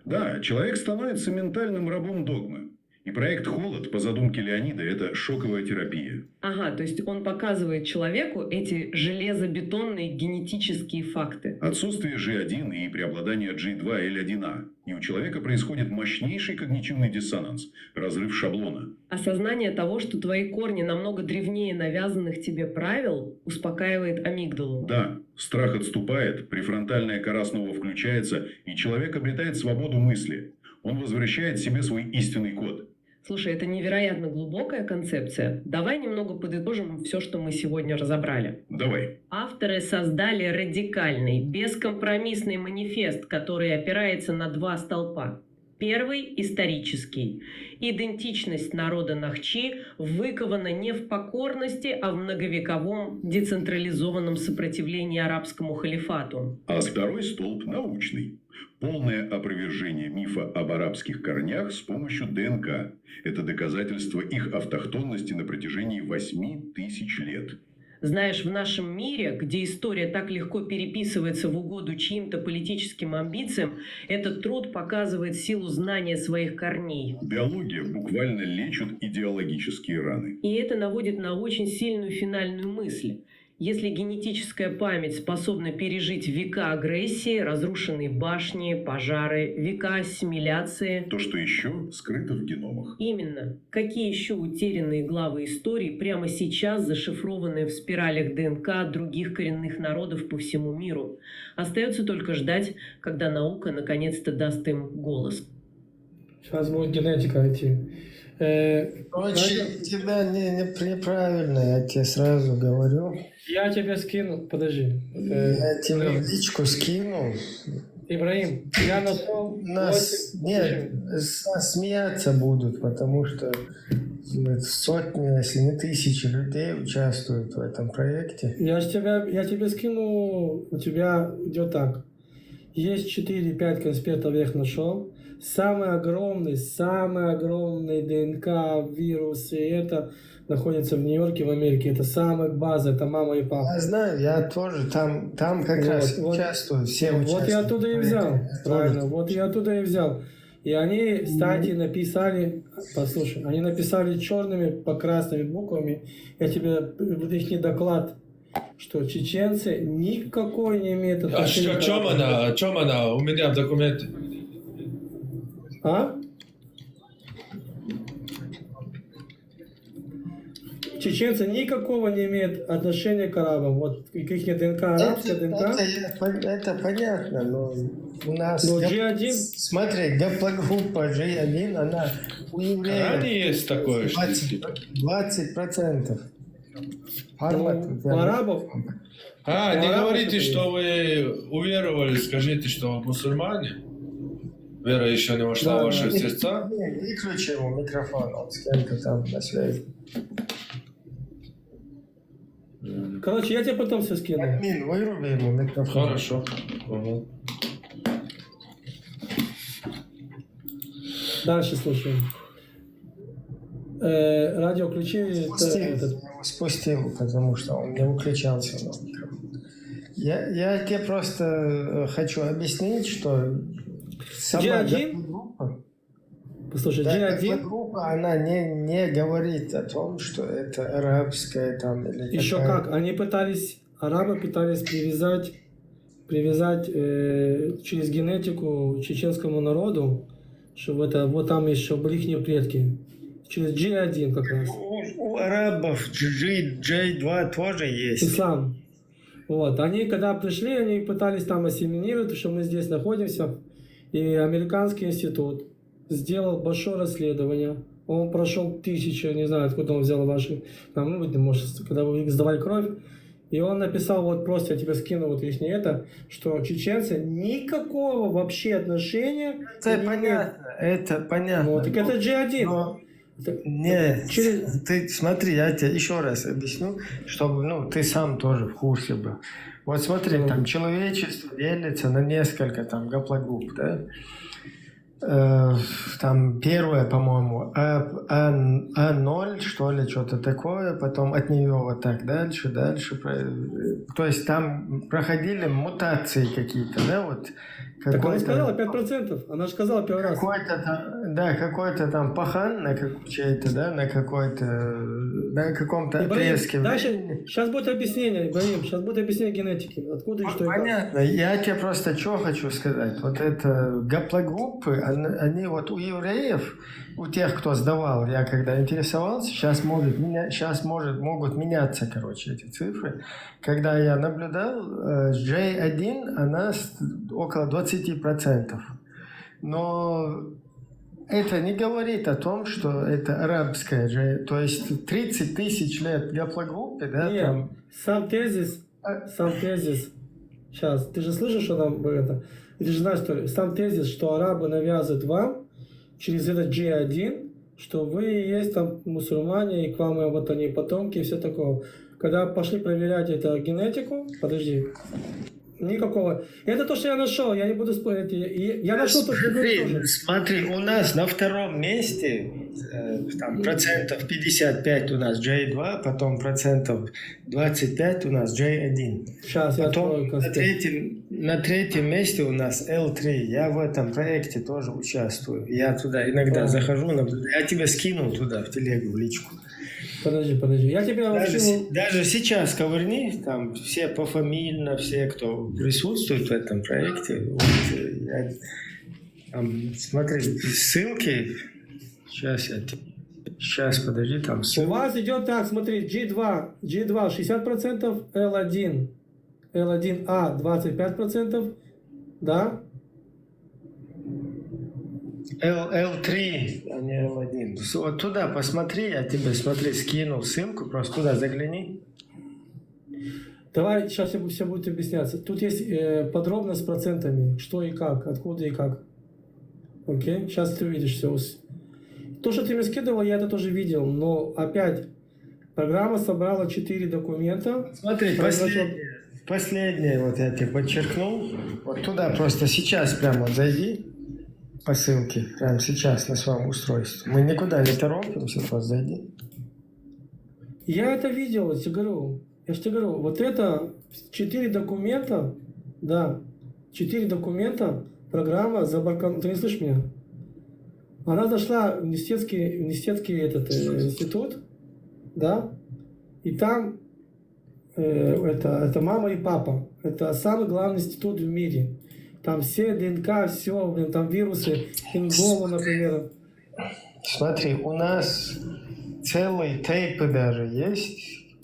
Да, человек становится ментальным рабом догмы. И проект «Холод», по задумке Леонида, это шоковая терапия. Ага, то есть он показывает человеку эти железобетонные генетические факты. Отсутствие G1 и преобладание G2 L1A. И у человека происходит мощнейший когнитивный диссонанс, разрыв шаблона. Осознание того, что твои корни намного древнее навязанных тебе правил, успокаивает амигдалу. Да, страх отступает, префронтальная кора снова включается, и человек обретает свободу мысли. Он возвращает себе свой истинный код. Слушай, это невероятно глубокая концепция. Давай немного подытожим все, что мы сегодня разобрали. Давай. Авторы создали радикальный, бескомпромиссный манифест, который опирается на два столпа. Первый – исторический. Идентичность народа Нахчи выкована не в покорности, а в многовековом децентрализованном сопротивлении арабскому халифату. А второй столб – научный. Полное опровержение мифа об арабских корнях с помощью ДНК. Это доказательство их автохтонности на протяжении 8000 лет. Знаешь, в нашем мире, где история так легко переписывается в угоду чьим-то политическим амбициям, этот труд показывает силу знания своих корней. Биология буквально лечит идеологические раны. И это наводит на очень сильную финальную мысль. Если генетическая память способна пережить века агрессии, разрушенные башни, пожары, века ассимиляции, то, что еще скрыто в геномах. Именно. Какие еще утерянные главы истории прямо сейчас зашифрованные в спиралях ДНК других коренных народов по всему миру? Остается только ждать, когда наука наконец-то даст им голос. Сейчас будет генетика идти. Очень тебя неправильно, я тебе сразу говорю. Я тебе скину, подожди. Я тебе в личку скину. Ибраим, я нашел... Нет, нас смеяться будут, потому что сотни, если не тысячи людей участвуют в этом проекте. Я тебе скину, у тебя идет так. Есть 4-5 конспектов, я их нашел. Самый огромный ДНК, вирусы, это находится в Нью-Йорке, в Америке. Это самая база, это мама и папа. Я знаю, я тоже там как раз участвую, все участвуют. Вот я оттуда и взял, правильно, вот я оттуда и взял. И они, кстати, написали, послушай, они написали черными по красными буквами, я тебе, их доклад, что чеченцы никакой не имеют отношения. О чем она? У меня в документе. А? Чеченцы никакого не имеют отношения к арабам. Вот их ДНК, арабская ДНК. Это понятно, но у нас... Но G1... Смотри, гаплогруппа G1, она у евреев... Ранее есть такое, 20%. У арабов... Не говорите, что вы уверовали, скажите, что вы мусульмане. Вера еще не вошла в ваши сердца. Выключи ему микрофон, он с кем-то там на связи. Короче, я тебе потом все скину. Админ, выруби ему микрофон. Хорошо. Угу. Дальше слушаем. Радио включи. Я его спустил, потому что он не выключался на микрофон. Я тебе просто хочу объяснить, что G1? Послушай, G1... группа, она не говорит о том, что это арабская там или еще как, арабы пытались привязать через генетику чеченскому народу, что вот там еще были их предки. Через G1 как раз. У арабов G2 тоже есть. Ислам. Вот, они когда пришли, они пытались там ассимилировать, что мы здесь находимся. И американский институт сделал большое расследование. Он прошел 1000, не знаю, откуда он взял ваши, там, может, когда вы сдавали кровь. И он написал, вот просто я тебе скину вот лишнее это, что чеченцы никакого вообще отношения... Это понятно. Вот, так это G1. Нет, ты смотри, я тебе еще раз объясню, чтобы ты сам тоже в курсе был. Вот смотри, там человечество делится на несколько там гаплогрупп, да? Там первое, по-моему, А0, что ли, что-то такое, потом от нее вот так дальше. То есть там проходили мутации какие-то, да, вот Так она какой-то... сказала 5%. Она же сказала первый раз. Какой-то там пахан на чей-то, да, на какой-то, на каком-то отрезке. Сейчас будет объяснение, Ибраим, сейчас будет объяснение генетики. Откуда и что и как. Понятно. Я тебе просто что хочу сказать. Вот это гаплогруппы, они вот у евреев, у тех, кто сдавал, я когда интересовался, сейчас могут меняться, короче, эти цифры. Когда я наблюдал, J1, она около 20%. Но это не говорит о том, что это арабская J. То есть 30 тысяч лет гаплогруппе, да? Нет, там... сам тезис. Сейчас, ты же слышишь, что нам это? Ты же знаешь, что сам тезис, что арабы навязывают вам через этот J1, что вы и есть там мусульмане, и к вам вот они потомки и все такое. Когда пошли проверять это генетику, подожди, никакого. Это то, что я нашел, я не буду спорить. Я нашел то, что Смотри, у нас на втором месте там, процентов 55 у нас J2, потом процентов 25 у нас J1. Сейчас потом я на третьем месте у нас L3. Я в этом проекте тоже участвую. Я туда иногда захожу, я тебя скинул туда, в телегу, в личку. Подожди. Я тебя даже сейчас ковырни, там все пофамильно, все, кто присутствует в этом проекте. Вот, смотри, ссылки. Сейчас, подожди, там ссылки. У вас идет так, смотри, G2 60%, L1A 25%, да? L3, а не L1. Вот туда посмотри, я тебе, скинул ссылку, просто туда загляни. Давай, сейчас все будет объясняться. Тут есть подробно с процентами, что и как, откуда и как. Окей? Сейчас ты увидишь все. То, что ты мне скидывал, я это тоже видел, но опять программа собрала 4 документа. Смотри, последнее, вот я тебе подчеркнул. Вот туда просто сейчас прямо вот зайди. По ссылке, прямо сейчас на своем устройстве. Мы никуда не торопимся, просто зайди. Я это видел, я же тебе говорю, вот это 4 документа, да, 4 документа, программа забаркан... Ты не слышишь меня? Она зашла в университетский институт, да, и там это мама и папа. Это самый главный институт в мире. Там все ДНК, все, блин, там вирусы, хинголу, например. Смотри, у нас целые тейпы даже есть.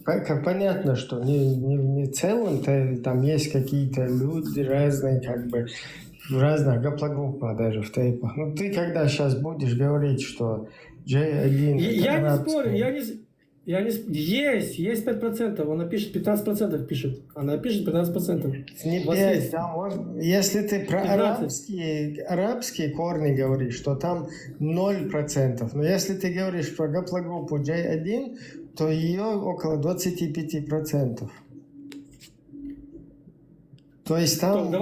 Как понятно, что не целым, там есть какие-то люди разные, как бы, в разных гаплогруппах даже в тейпах. Ну ты когда сейчас будешь говорить, что J1... Я не спорю, есть 5%, она пишет 15% пишет. Она пишет 15%. Не 5, там, если ты про арабские корни говоришь, то там 0%. Но если ты говоришь про гаплогруппу J1, то ее около 25%. То есть там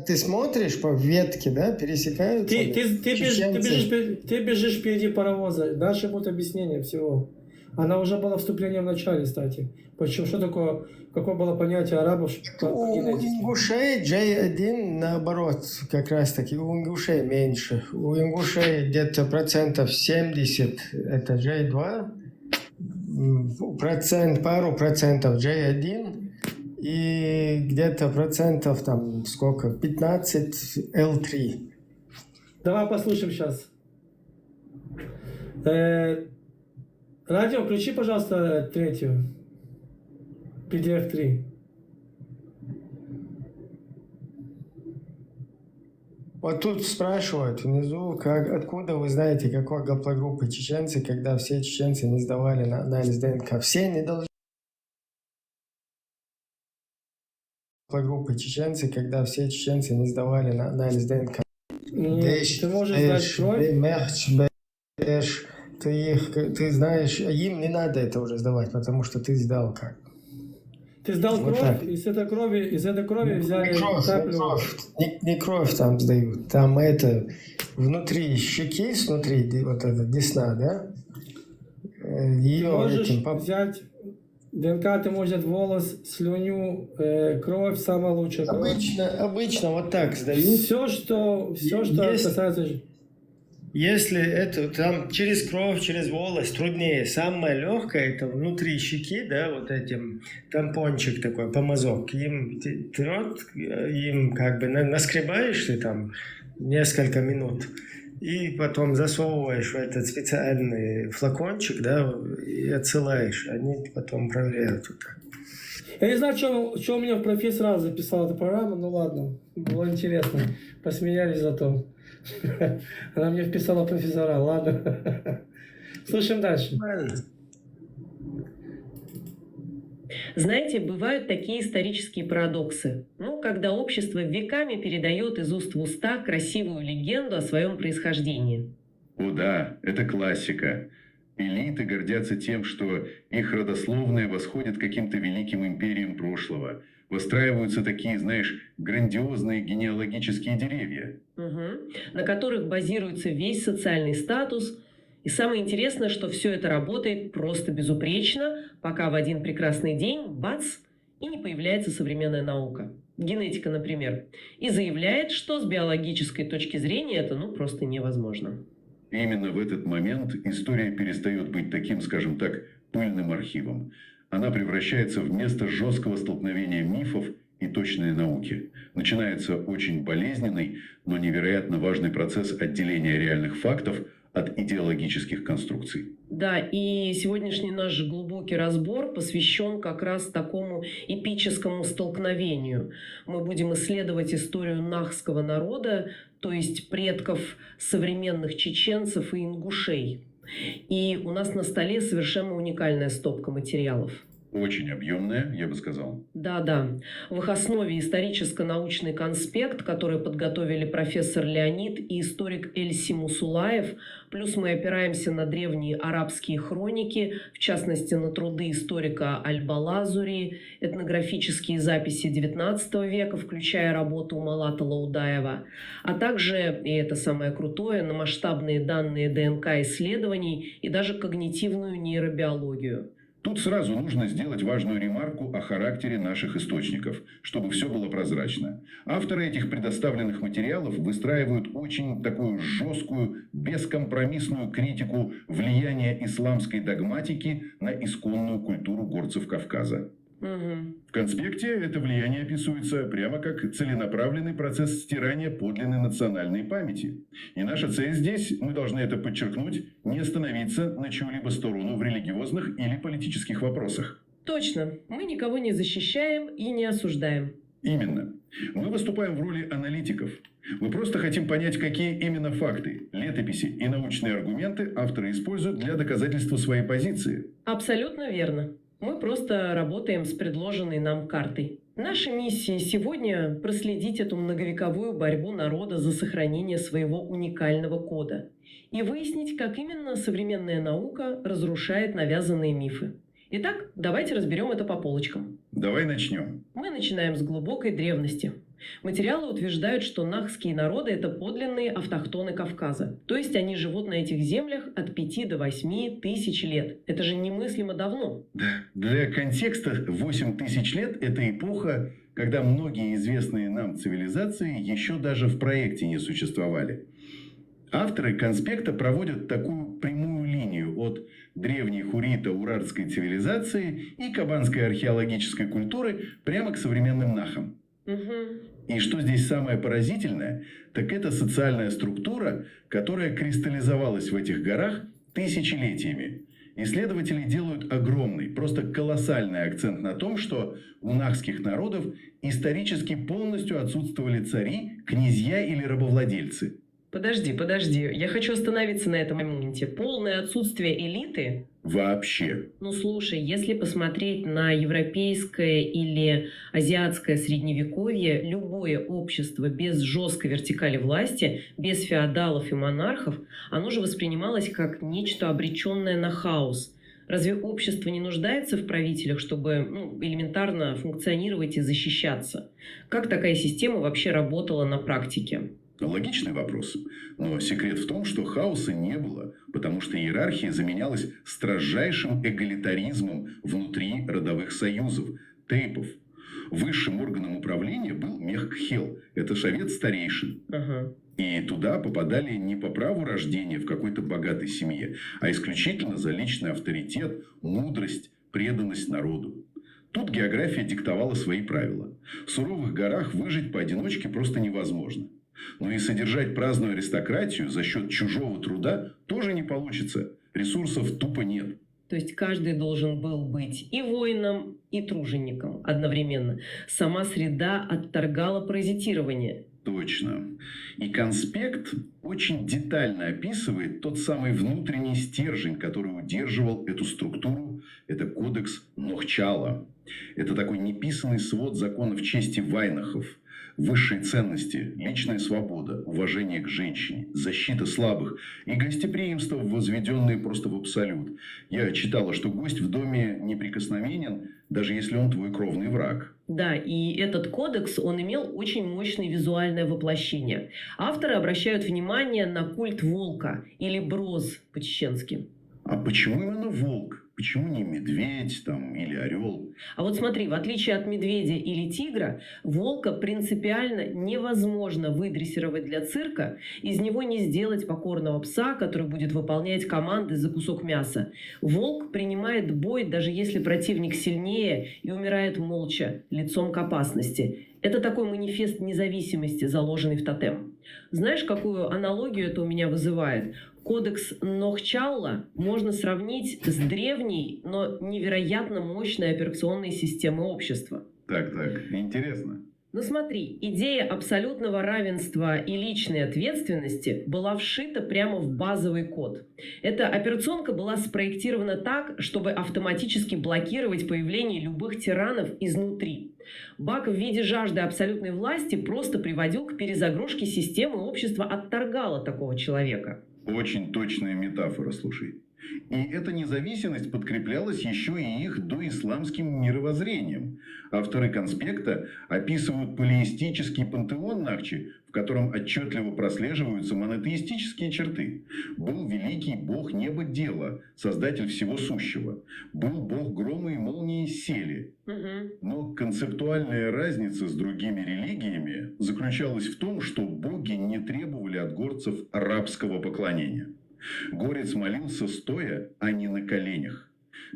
ты смотришь по ветке, да, пересекаются. Ты бежишь впереди паровоза. Дальше будет объяснение всего. Она уже была вступлением в начале, кстати. Почему? Что такое? Какое было понятие арабов? У ингушей J1 наоборот, как раз таки. У ингушей меньше. У ингушей где-то процентов 70 это J2, пару процентов J1 и где-то процентов там сколько? 15 L3. Давай послушаем сейчас. Радио, включи, пожалуйста, третью. PDF 3. Вот тут спрашивают внизу, откуда вы знаете, какой гаплогруппы чеченцы, когда все чеченцы не сдавали на анализ ДНК. Все не должны гаплогруппы чеченцы, когда все чеченцы не сдавали на анализ ДНК. Нет, ты можешь сдать кровь. Ты знаешь, им не надо это уже сдавать, потому что ты сдал как. Ты сдал вот кровь, из этой крови взяли каплю. Не кровь там сдают, там это внутри щеки, внутри вот эта десна, да? Ты можешь взять ДНК ты можешь взять волос, слюню, кровь, самое лучшее. Обычно вот так сдают. Все, что касается... Если это там через кровь, через волос труднее. Самое легкое это внутри щеки, да, вот этим тампончик такой, помазок. Им трет, им как бы наскребаешь ты там несколько минут. И потом засовываешь в этот специальный флакончик, да, и отсылаешь. Они потом проверяют вот так. Я не знаю, что у меня в профессора записала эта программа, ну ладно, было интересно. Посмеялись зато. Она мне вписала профессора, ладно. Слушаем дальше. Знаете, бывают такие исторические парадоксы. Ну, когда общество веками передает из уст в уста красивую легенду о своем происхождении. О да, это классика. Элиты гордятся тем, что их родословная восходит к каким-то великим империям прошлого. Выстраиваются такие, знаешь, грандиозные генеалогические деревья. Угу. На которых базируется весь социальный статус. И самое интересное, что все это работает просто безупречно, пока в один прекрасный день, бац, и не появляется современная наука. Генетика, например. И заявляет, что с биологической точки зрения это просто невозможно. Именно в этот момент история перестает быть таким, скажем так, пыльным архивом. Она превращается в место жесткого столкновения мифов и точной науки. Начинается очень болезненный, но невероятно важный процесс отделения реальных фактов от идеологических конструкций. Да, и сегодняшний наш глубокий разбор посвящен как раз такому эпическому столкновению. Мы будем исследовать историю нахского народа, то есть предков современных чеченцев и ингушей. И у нас на столе совершенно уникальная стопка материалов. Очень объемная, я бы сказал. Да. В их основе историческо-научный конспект, который подготовили профессор Леонид и историк Эльси Мусулаев. Плюс мы опираемся на древние арабские хроники, в частности на труды историка Аль-Балазури, этнографические записи XIX века, включая работу Малата Лаудаева, а также, и это самое крутое, на масштабные данные ДНК-исследований и даже когнитивную нейробиологию. Тут сразу нужно сделать важную ремарку о характере наших источников, чтобы все было прозрачно. Авторы этих предоставленных материалов выстраивают очень такую жесткую, бескомпромиссную критику влияния исламской догматики на исконную культуру горцев Кавказа. В конспекте это влияние описывается прямо как целенаправленный процесс стирания подлинной национальной памяти. И наша цель здесь, мы должны это подчеркнуть, не становиться на чью-либо сторону в религиозных или политических вопросах. Точно. Мы никого не защищаем и не осуждаем. Именно. Мы выступаем в роли аналитиков. Мы просто хотим понять, какие именно факты, летописи и научные аргументы авторы используют для доказательства своей позиции. Абсолютно верно. Мы просто работаем с предложенной нам картой. Наша миссия сегодня – проследить эту многовековую борьбу народа за сохранение своего уникального кода и выяснить, как именно современная наука разрушает навязанные мифы. Итак, давайте разберем это по полочкам. Давай начнем. Мы начинаем с глубокой древности. Материалы утверждают, что нахские народы – это подлинные автохтоны Кавказа. То есть они живут на этих землях от 5 до 8 тысяч лет. Это же немыслимо давно. Да. Для контекста 8 тысяч лет – это эпоха, когда многие известные нам цивилизации еще даже в проекте не существовали. Авторы конспекта проводят такую прямую линию от древней хуррито-урартской цивилизации и кабанской археологической культуры прямо к современным нахам. И что здесь самое поразительное, так это социальная структура, которая кристаллизовалась в этих горах тысячелетиями. Исследователи делают огромный, просто колоссальный акцент на том, что у нахских народов исторически полностью отсутствовали цари, князья или рабовладельцы. Подожди. Я хочу остановиться на этом моменте. Полное отсутствие элиты? Вообще. Ну слушай, если посмотреть на европейское или азиатское средневековье, любое общество без жесткой вертикали власти, без феодалов и монархов, оно же воспринималось как нечто обреченное на хаос. Разве общество не нуждается в правителях, чтобы элементарно функционировать и защищаться? Как такая система вообще работала на практике? Логичный вопрос. Но секрет в том, что хаоса не было, потому что иерархия заменялась строжайшим эгалитаризмом внутри родовых союзов, тейпов. Высшим органом управления был Мехкхел. Это совет старейшин. И туда попадали не по праву рождения в какой-то богатой семье, а исключительно за личный авторитет, мудрость, преданность народу. Тут география диктовала свои правила. В суровых горах выжить поодиночке просто невозможно. Но и содержать праздную аристократию за счет чужого труда тоже не получится. Ресурсов тупо нет. То есть каждый должен был быть и воином, и тружеником одновременно. Сама среда отторгала паразитирование. Точно. И конспект очень детально описывает тот самый внутренний стержень, который удерживал эту структуру. Это кодекс Нохчала. Это такой неписанный свод законов чести вайнахов. Высшие ценности, личная свобода, уважение к женщине, защита слабых и гостеприимство, возведенные просто в абсолют. Я читала, что гость в доме неприкосновенен, даже если он твой кровный враг. Да, и этот кодекс, он имел очень мощное визуальное воплощение. Авторы обращают внимание на культ волка или броз по-чеченски. А почему именно волк? Почему не медведь там, или орел? А вот смотри, в отличие от медведя или тигра, волка принципиально невозможно выдрессировать для цирка, из него не сделать покорного пса, который будет выполнять команды за кусок мяса. Волк принимает бой, даже если противник сильнее, и умирает молча, лицом к опасности. Это такой манифест независимости, заложенный в тотем. Знаешь, какую аналогию это у меня вызывает? Кодекс Нохчалла можно сравнить с древней, но невероятно мощной операционной системой общества. Так, интересно. Ну смотри, идея абсолютного равенства и личной ответственности была вшита прямо в базовый код. Эта операционка была спроектирована так, чтобы автоматически блокировать появление любых тиранов изнутри. Баг в виде жажды абсолютной власти просто приводил к перезагрузке системы, общества отторгало такого человека. Очень точная метафора, слушай. И эта независимость подкреплялась еще и их доисламским мировоззрением. Авторы конспекта описывают полиистический пантеон Нахчи, в котором отчетливо прослеживаются монотеистические черты. Был великий бог неба Дела, создатель всего сущего. Был бог грома и молнии Сели. Но концептуальная разница с другими религиями заключалась в том, что боги не требовали от горцев рабского поклонения. Горец молился стоя, а не на коленях.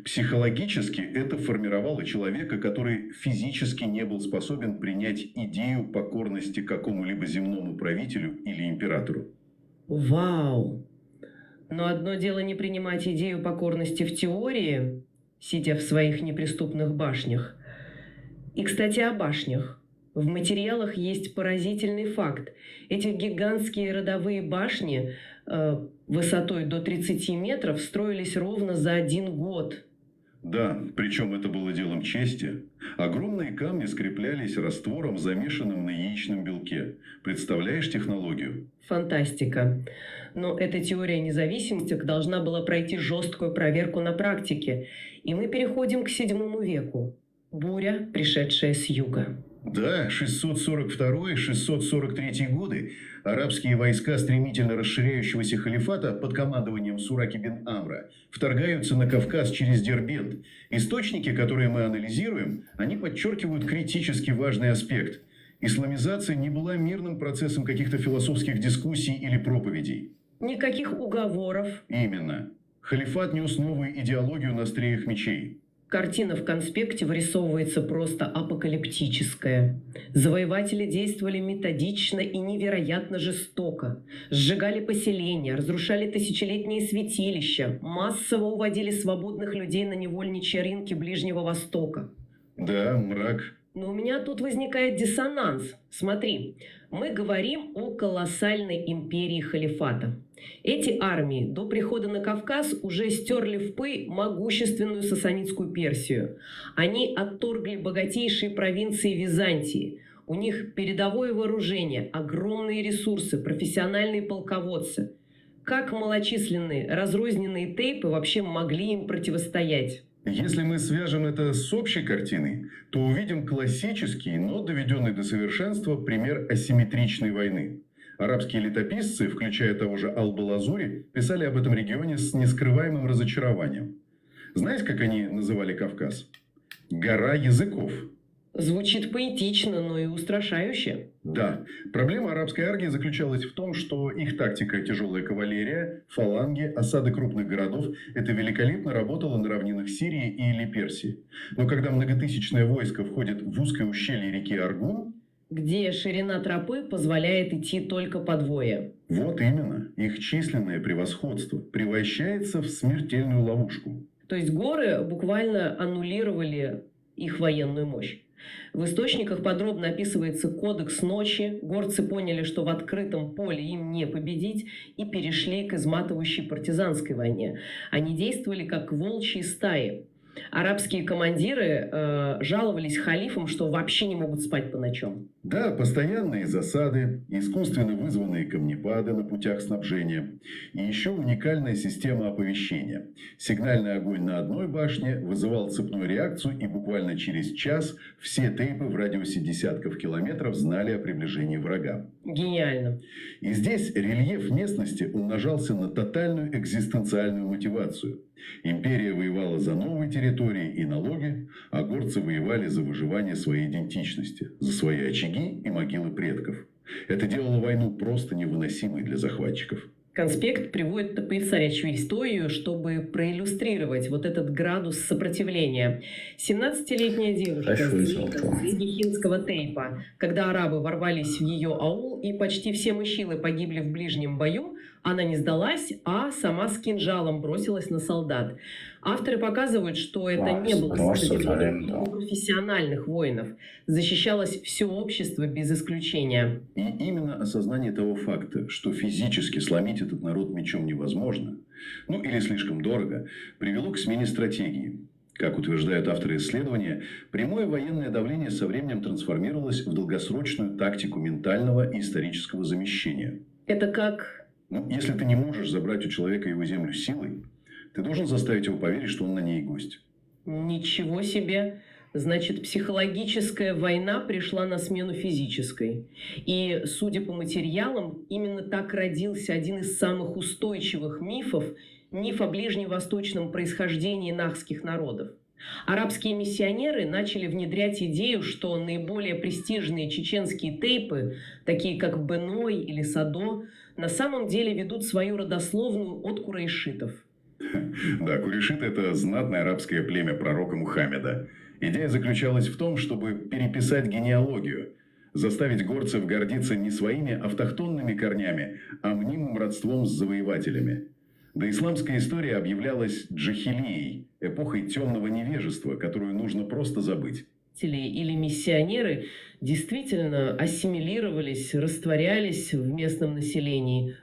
Психологически это формировало человека, который физически не был способен принять идею покорности какому-либо земному правителю или императору. Вау! Но одно дело не принимать идею покорности в теории, сидя в своих неприступных башнях. И, кстати, о башнях. В материалах есть поразительный факт. Эти гигантские родовые башни высотой до 30 метров строились ровно за 1 год. Да, причем это было делом чести. Огромные камни скреплялись раствором, замешанным на яичном белке. Представляешь технологию? Фантастика. Но эта теория независимости должна была пройти жесткую проверку на практике. И мы переходим к 7 веку. Буря, пришедшая с юга. Да, 642-643 годы арабские войска стремительно расширяющегося халифата под командованием Сураки бин Амра вторгаются на Кавказ через Дербент. Источники, которые мы анализируем, они подчеркивают критически важный аспект. Исламизация не была мирным процессом каких-то философских дискуссий или проповедей. Никаких уговоров. Именно. Халифат нес новую идеологию на остриях мечей. Картина в конспекте вырисовывается просто апокалиптическая. Завоеватели действовали методично и невероятно жестоко. Сжигали поселения, разрушали тысячелетние святилища, массово уводили свободных людей на невольничьи рынки Ближнего Востока. Да, мрак. Но у меня тут возникает диссонанс. Смотри, мы говорим о колоссальной империи халифата. Эти армии до прихода на Кавказ уже стерли в пыль могущественную сасанидскую Персию. Они отторгли богатейшие провинции Византии. У них передовое вооружение, огромные ресурсы, профессиональные полководцы. Как малочисленные, разрозненные тейпы вообще могли им противостоять? Если мы свяжем это с общей картиной, то увидим классический, но доведенный до совершенства пример асимметричной войны. Арабские летописцы, включая того же Албалазури, писали об этом регионе с нескрываемым разочарованием. Знаете, как они называли Кавказ? Гора языков. Звучит поэтично, но и устрашающе. Да, проблема арабской армии заключалась в том, что их тактика тяжелая кавалерия, фаланги, осады крупных городов – это великолепно работало на равнинах Сирии или Персии. Но когда многотысячное войско входит в узкое ущелье реки Аргун, где ширина тропы позволяет идти только по двое. Вот именно, их численное превосходство превращается в смертельную ловушку. То есть горы буквально аннулировали их военную мощь. В источниках подробно описывается кодекс ночи. Горцы поняли, что в открытом поле им не победить, и перешли к изматывающей партизанской войне. Они действовали как волчьи стаи. Арабские командиры жаловались халифам, что вообще не могут спать по ночам. Да, постоянные засады, искусственно вызванные камнепады на путях снабжения и еще уникальная система оповещения. Сигнальный огонь на одной башне вызывал цепную реакцию, и буквально через час все тейпы в радиусе десятков километров знали о приближении врага. Гениально. И здесь рельеф местности умножался на тотальную экзистенциальную мотивацию. Империя воевала за новые территории и налоги, а горцы воевали за выживание своей идентичности, за свои очаги и могилы предков. Это делало войну просто невыносимой для захватчиков. Конспект приводит поясарячую историю, чтобы проиллюстрировать вот этот градус сопротивления. 17-летняя девушка среди хинского тейпа, когда арабы ворвались в ее аул и почти все мужчины погибли в ближнем бою, она не сдалась, а сама с кинжалом бросилась на солдат. Авторы показывают, что это не было профессиональных воинов. Защищалось все общество без исключения. И именно осознание того факта, что физически сломить этот народ мечом невозможно, ну или слишком дорого, привело к смене стратегии. Как утверждают авторы исследования, прямое военное давление со временем трансформировалось в долгосрочную тактику ментального и исторического замещения. Это как... Ну, если ты не можешь забрать у человека его землю силой, ты должен заставить его поверить, что он на ней гость. Ничего себе! Значит, психологическая война пришла на смену физической. И, судя по материалам, именно так родился один из самых устойчивых мифов – миф о ближневосточном происхождении нахских народов. Арабские миссионеры начали внедрять идею, что наиболее престижные чеченские тейпы, такие как Беной или Садо, на самом деле ведут свою родословную от курайшитов. Да, курайшиты – это знатное арабское племя пророка Мухаммеда. Идея заключалась в том, чтобы переписать генеалогию, заставить горцев гордиться не своими автохтонными корнями, а мнимым родством с завоевателями. Да исламская история объявлялась джахилией, эпохой темного невежества, которую нужно просто забыть. Или миссионеры действительно ассимилировались, растворялись в местном населении,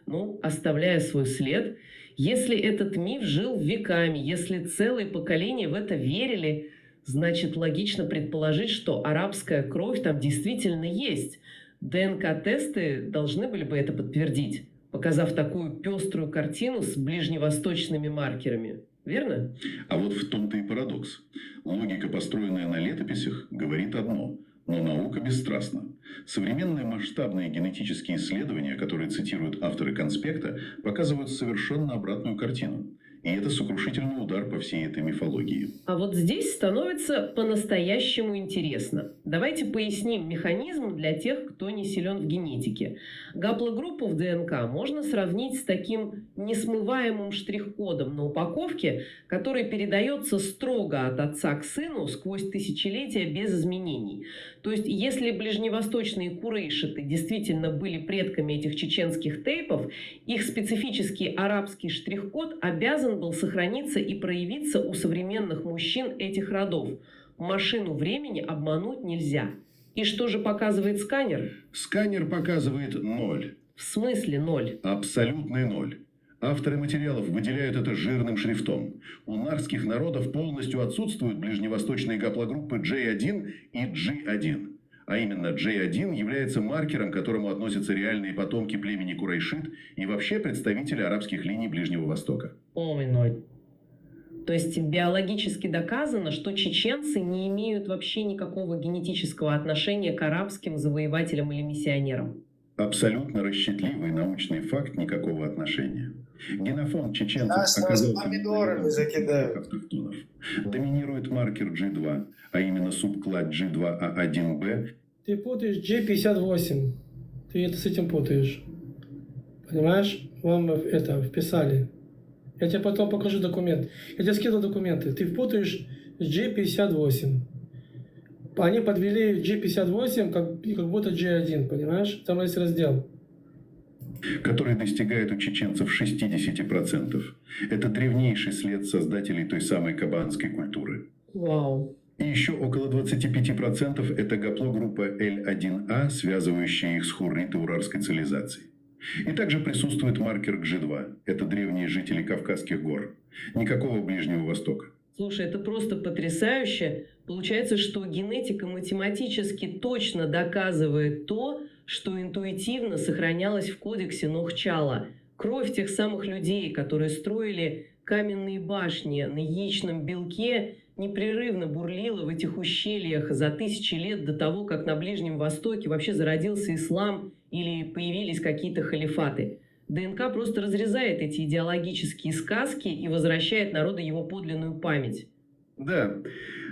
оставляя свой след. Если этот миф жил веками, если целые поколения в это верили, значит, логично предположить, что арабская кровь там действительно есть. ДНК-тесты должны были бы это подтвердить, показав такую пеструю картину с ближневосточными маркерами. Верно? А вот в том-то и парадокс. Логика, построенная на летописях, говорит одно, но наука бесстрастна. Современные масштабные генетические исследования, которые цитируют авторы конспекта, показывают совершенно обратную картину. И это сокрушительный удар по всей этой мифологии. А вот здесь становится по-настоящему интересно. Давайте поясним механизм для тех, кто не силен в генетике. Гаплогруппу в ДНК можно сравнить с таким несмываемым штрих-кодом на упаковке, который передается строго от отца к сыну сквозь тысячелетия без изменений. То есть, если ближневосточные курайшиты действительно были предками этих чеченских тейпов, их специфический арабский штрих-код обязан был сохраниться и проявиться у современных мужчин этих родов. Машину времени обмануть нельзя. И что же показывает сканер? Сканер показывает 0. В смысле 0? Абсолютный 0. Авторы материалов выделяют это жирным шрифтом. У нарских народов полностью отсутствуют ближневосточные гаплогруппы J1 и G1. А именно J1 является маркером, к которому относятся реальные потомки племени Курайшит и вообще представители арабских линий Ближнего Востока. Ой, 0. То есть биологически доказано, что чеченцы не имеют вообще никакого генетического отношения к арабским завоевателям или миссионерам. абсолютно расчетливый научный факт никакого отношения. Генофонд чеченцев Нас оказался помидорами закидают. автохтонов. Доминирует маркер G2, а именно субклад G2A1B. Ты путаешь G58. Ты это с этим путаешь. Понимаешь? Вам это вписали. Я тебе потом покажу документ. Я тебе скидывал документы. Ты путаешь с G58. Они подвели G58 как будто G1, понимаешь? Там есть раздел. Который достигает у чеченцев 60%. Это древнейший след создателей той самой кабанской культуры. Вау. И еще около 25% это гаплогруппа L1A, связывающая их с хуррито-урарской цивилизацией. И также присутствует маркер G2. Это древние жители Кавказских гор. Никакого Ближнего Востока. Слушай, это просто потрясающе. Получается, что генетика математически точно доказывает то, что интуитивно сохранялось в кодексе Нохчала. Кровь тех самых людей, которые строили каменные башни на яичном белке, непрерывно бурлила в этих ущельях за тысячи лет до того, как на Ближнем Востоке вообще зародился ислам или появились какие-то халифаты. ДНК просто разрезает эти идеологические сказки и возвращает народу его подлинную память. Да,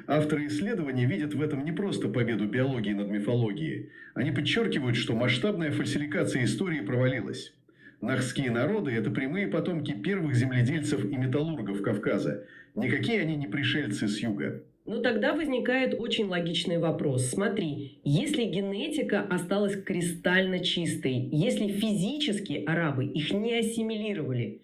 авторы исследования видят в этом не просто победу биологии над мифологией. Они подчеркивают, что масштабная фальсификация истории провалилась. Нахские народы – это прямые потомки первых земледельцев и металлургов Кавказа. Никакие они не пришельцы с юга. Но тогда возникает очень логичный вопрос. Смотри, если генетика осталась кристально чистой, если физически арабы их не ассимилировали,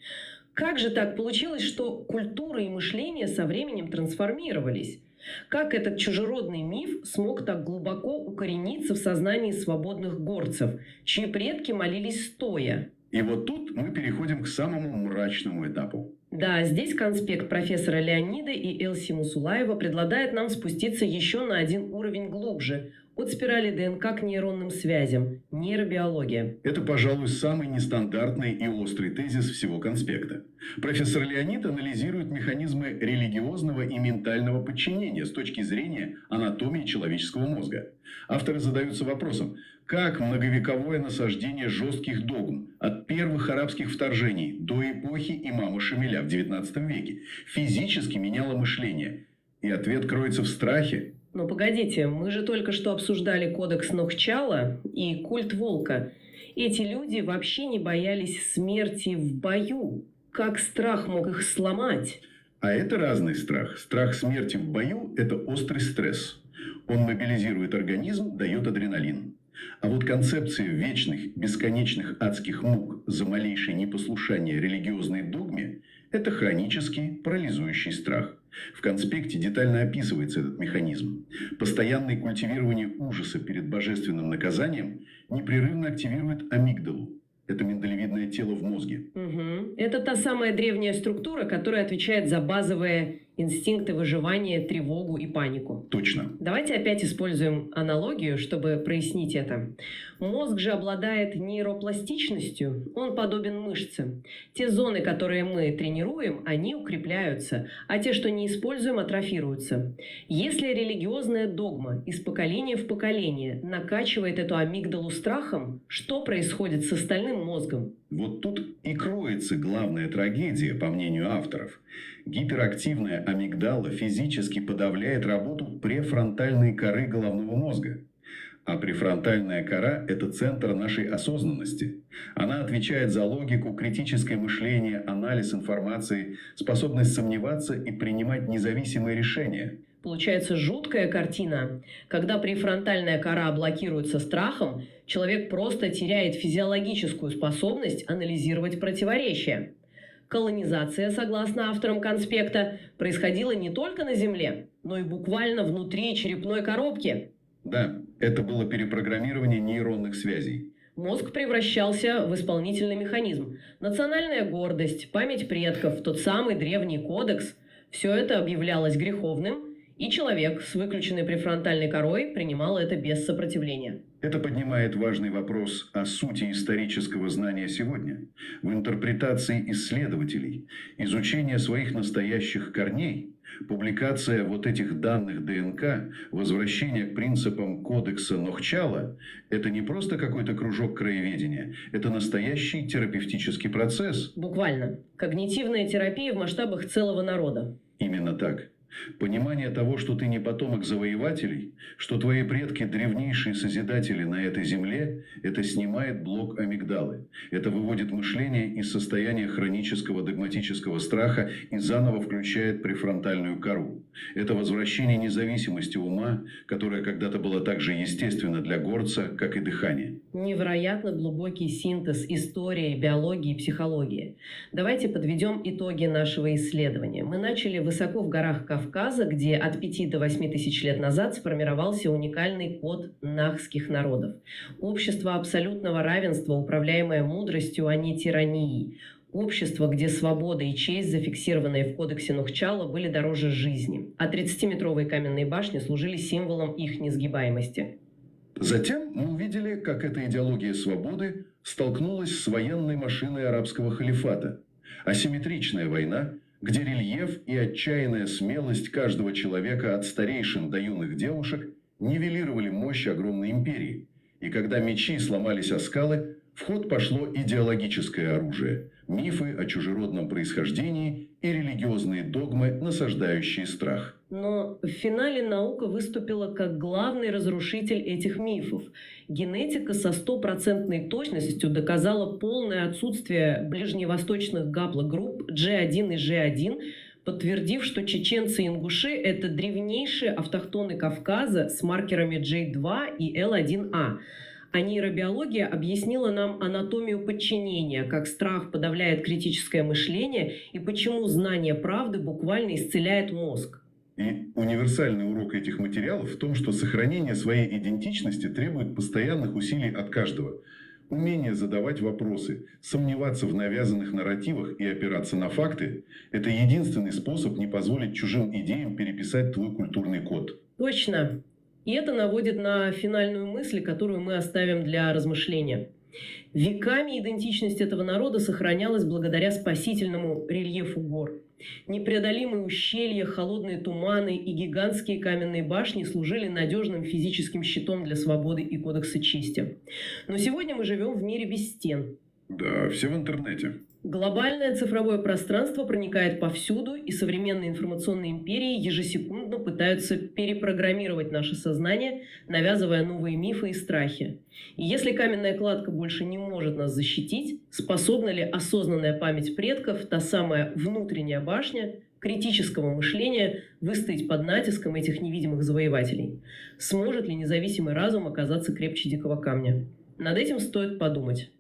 как же так получилось, что культура и мышление со временем трансформировались? Как этот чужеродный миф смог так глубоко укорениться в сознании свободных горцев, чьи предки молились стоя? И вот тут мы переходим к самому мрачному этапу. Да, здесь конспект профессора Леонида и Элси Мусулаева предлагает нам спуститься еще на один уровень глубже, от спирали ДНК к нейронным связям, нейробиология. Это, пожалуй, самый нестандартный и острый тезис всего конспекта. Профессор Леонид анализирует механизмы религиозного и ментального подчинения с точки зрения анатомии человеческого мозга. Авторы задаются вопросом, как многовековое насаждение жестких догм от первых арабских вторжений до эпохи имама Шамиля в XIX веке физически меняло мышление. И ответ кроется в страхе. Но погодите, мы же только что обсуждали кодекс Нохчала и культ волка. Эти люди вообще не боялись смерти в бою. Как страх мог их сломать? А это разный страх. Страх смерти в бою – это острый стресс. Он мобилизирует организм, дает адреналин. А вот концепция вечных, бесконечных адских мук за малейшее непослушание религиозной догме – это хронический, парализующий страх. В конспекте детально описывается этот механизм. Постоянное культивирование ужаса перед божественным наказанием непрерывно активирует амигдалу. Это миндалевидное тело в мозге. Угу. Это та самая древняя структура, которая отвечает за базовые инстинкты выживания, тревогу и панику. Точно. Давайте опять используем аналогию, чтобы прояснить это. Мозг же обладает нейропластичностью, он подобен мышце. Те зоны, которые мы тренируем, они укрепляются, а те, что не используем, атрофируются. Если религиозная догма из поколения в поколение накачивает эту амигдалу страхом, что происходит с остальным мозгом? Вот тут и кроется главная трагедия, по мнению авторов. Гиперактивная амигдала физически подавляет работу префронтальной коры головного мозга. А префронтальная кора – это центр нашей осознанности. Она отвечает за логику, критическое мышление, анализ информации, способность сомневаться и принимать независимые решения. Получается жуткая картина. Когда префронтальная кора блокируется страхом, человек просто теряет физиологическую способность анализировать противоречия. Колонизация, согласно авторам конспекта, происходила не только на Земле, но и буквально внутри черепной коробки. Да, это было перепрограммирование нейронных связей. Мозг превращался в исполнительный механизм. Национальная гордость, память предков, тот самый древний кодекс – все это объявлялось греховным, и человек с выключенной префронтальной корой принимал это без сопротивления. Это поднимает важный вопрос о сути исторического знания сегодня. В интерпретации исследователей изучение своих настоящих корней Публикация вот этих данных ДНК, возвращение к принципам кодекса Нохчала – это не просто какой-то кружок краеведения, это настоящий терапевтический процесс. Буквально. Когнитивная терапия в масштабах целого народа. Именно так. Понимание того, что ты не потомок завоевателей, что твои предки древнейшие созидатели на этой земле, это снимает блок амигдалы. Это выводит мышление из состояния хронического догматического страха и заново включает префронтальную кору. Это возвращение независимости ума, которая когда-то была так же естественна для горца, как и дыхание. Невероятно глубокий синтез истории, биологии и психологии. Давайте подведем итоги нашего исследования. Мы начали высоко в горах Кавказа, где от 5 до 8 тысяч лет назад сформировался уникальный код нахских народов. Общество абсолютного равенства, управляемое мудростью, а не тиранией. Общество, где свобода и честь, зафиксированные в кодексе Нохчала, были дороже жизни, а 30-метровые каменные башни служили символом их несгибаемости. Затем мы увидели, как эта идеология свободы столкнулась с военной машиной арабского халифата. Асимметричная война, где рельеф и отчаянная смелость каждого человека от старейшин до юных девушек нивелировали мощь огромной империи. И когда мечи сломались о скалы, в ход пошло идеологическое оружие, мифы о чужеродном происхождении и религиозные догмы, насаждающие страх. Но в финале наука выступила как главный разрушитель этих мифов. Генетика со 100% точностью доказала полное отсутствие ближневосточных гаплогрупп G1 и G1, подтвердив, что чеченцы и ингуши – это древнейшие автохтоны Кавказа с маркерами J2 и L1A. А нейробиология объяснила нам анатомию подчинения, как страх подавляет критическое мышление и почему знание правды буквально исцеляет мозг. И универсальный урок этих материалов в том, что сохранение своей идентичности требует постоянных усилий от каждого. Умение задавать вопросы, сомневаться в навязанных нарративах и опираться на факты – это единственный способ не позволить чужим идеям переписать твой культурный код. Точно. И это наводит на финальную мысль, которую мы оставим для размышления. Веками идентичность этого народа сохранялась благодаря спасительному рельефу гор. Непреодолимые ущелья, холодные туманы и гигантские каменные башни служили надежным физическим щитом для свободы и кодекса чести. Но сегодня мы живем в мире без стен. Да, все в интернете. Глобальное цифровое пространство проникает повсюду, и современные информационные империи ежесекундно пытаются перепрограммировать наше сознание, навязывая новые мифы и страхи. И если каменная кладка больше не может нас защитить, способна ли осознанная память предков, та самая внутренняя башня критического мышления, выстоять под натиском этих невидимых завоевателей? Сможет ли независимый разум оказаться крепче дикого камня? Над этим стоит подумать.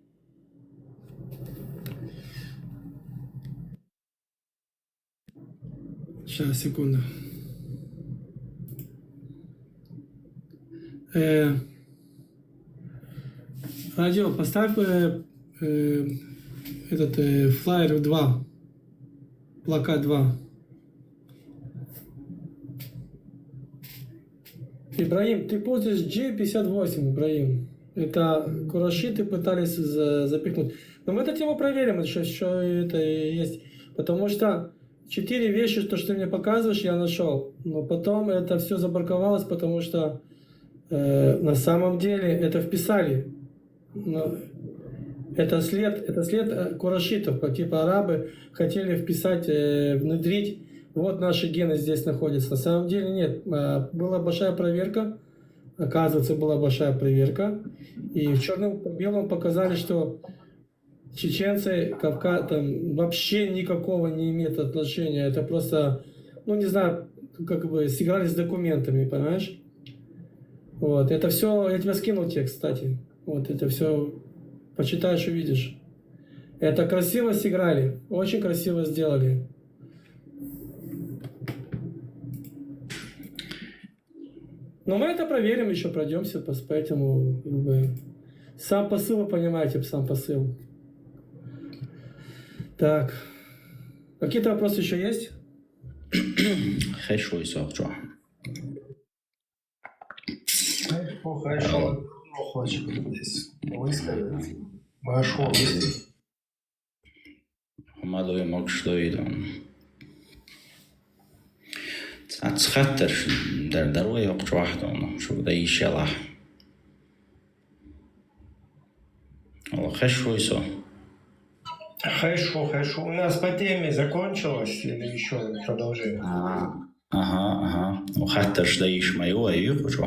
Сейчас, секунду. Радио, поставь этот флайер 2, плакат 2. Ибраим, ты пользуешь G58, Ибраим. Это курашиты пытались запихнуть. Но мы эту тему проверим, что это есть. Потому что 4 вещи, то, что ты мне показываешь, я нашел. Но потом это все забраковалось, потому что на самом деле это вписали. Но это след курашитов, как типа арабы хотели вписать, внедрить. Вот наши гены здесь находятся. На самом деле нет. Была большая проверка. Оказывается, была большая проверка. И в черном по белому показали, что чеченцы, Кавказ, там вообще никакого не имеют отношения. Это просто, ну не знаю, как бы сыграли с документами, понимаешь? Вот, это все, я тебе скинул текст, кстати. Вот, это все почитаешь, увидишь. Это красиво сыграли, очень красиво сделали. Но мы это проверим, еще пройдемся, поэтому как бы, сам посыл, вы понимаете, сам посыл. Так. Какие-то вопросы еще есть? Хорошо, все, Хорошо. Хочешь здесь высказать? Хорошо, высказать. Мадой мог что и там. تخطر دروي وقت واحد شو بده يشيله والله خشوي سو Хорошо. У нас по теме закончилось или еще продолжение? Ага. وخطر شديش ما يوقف شو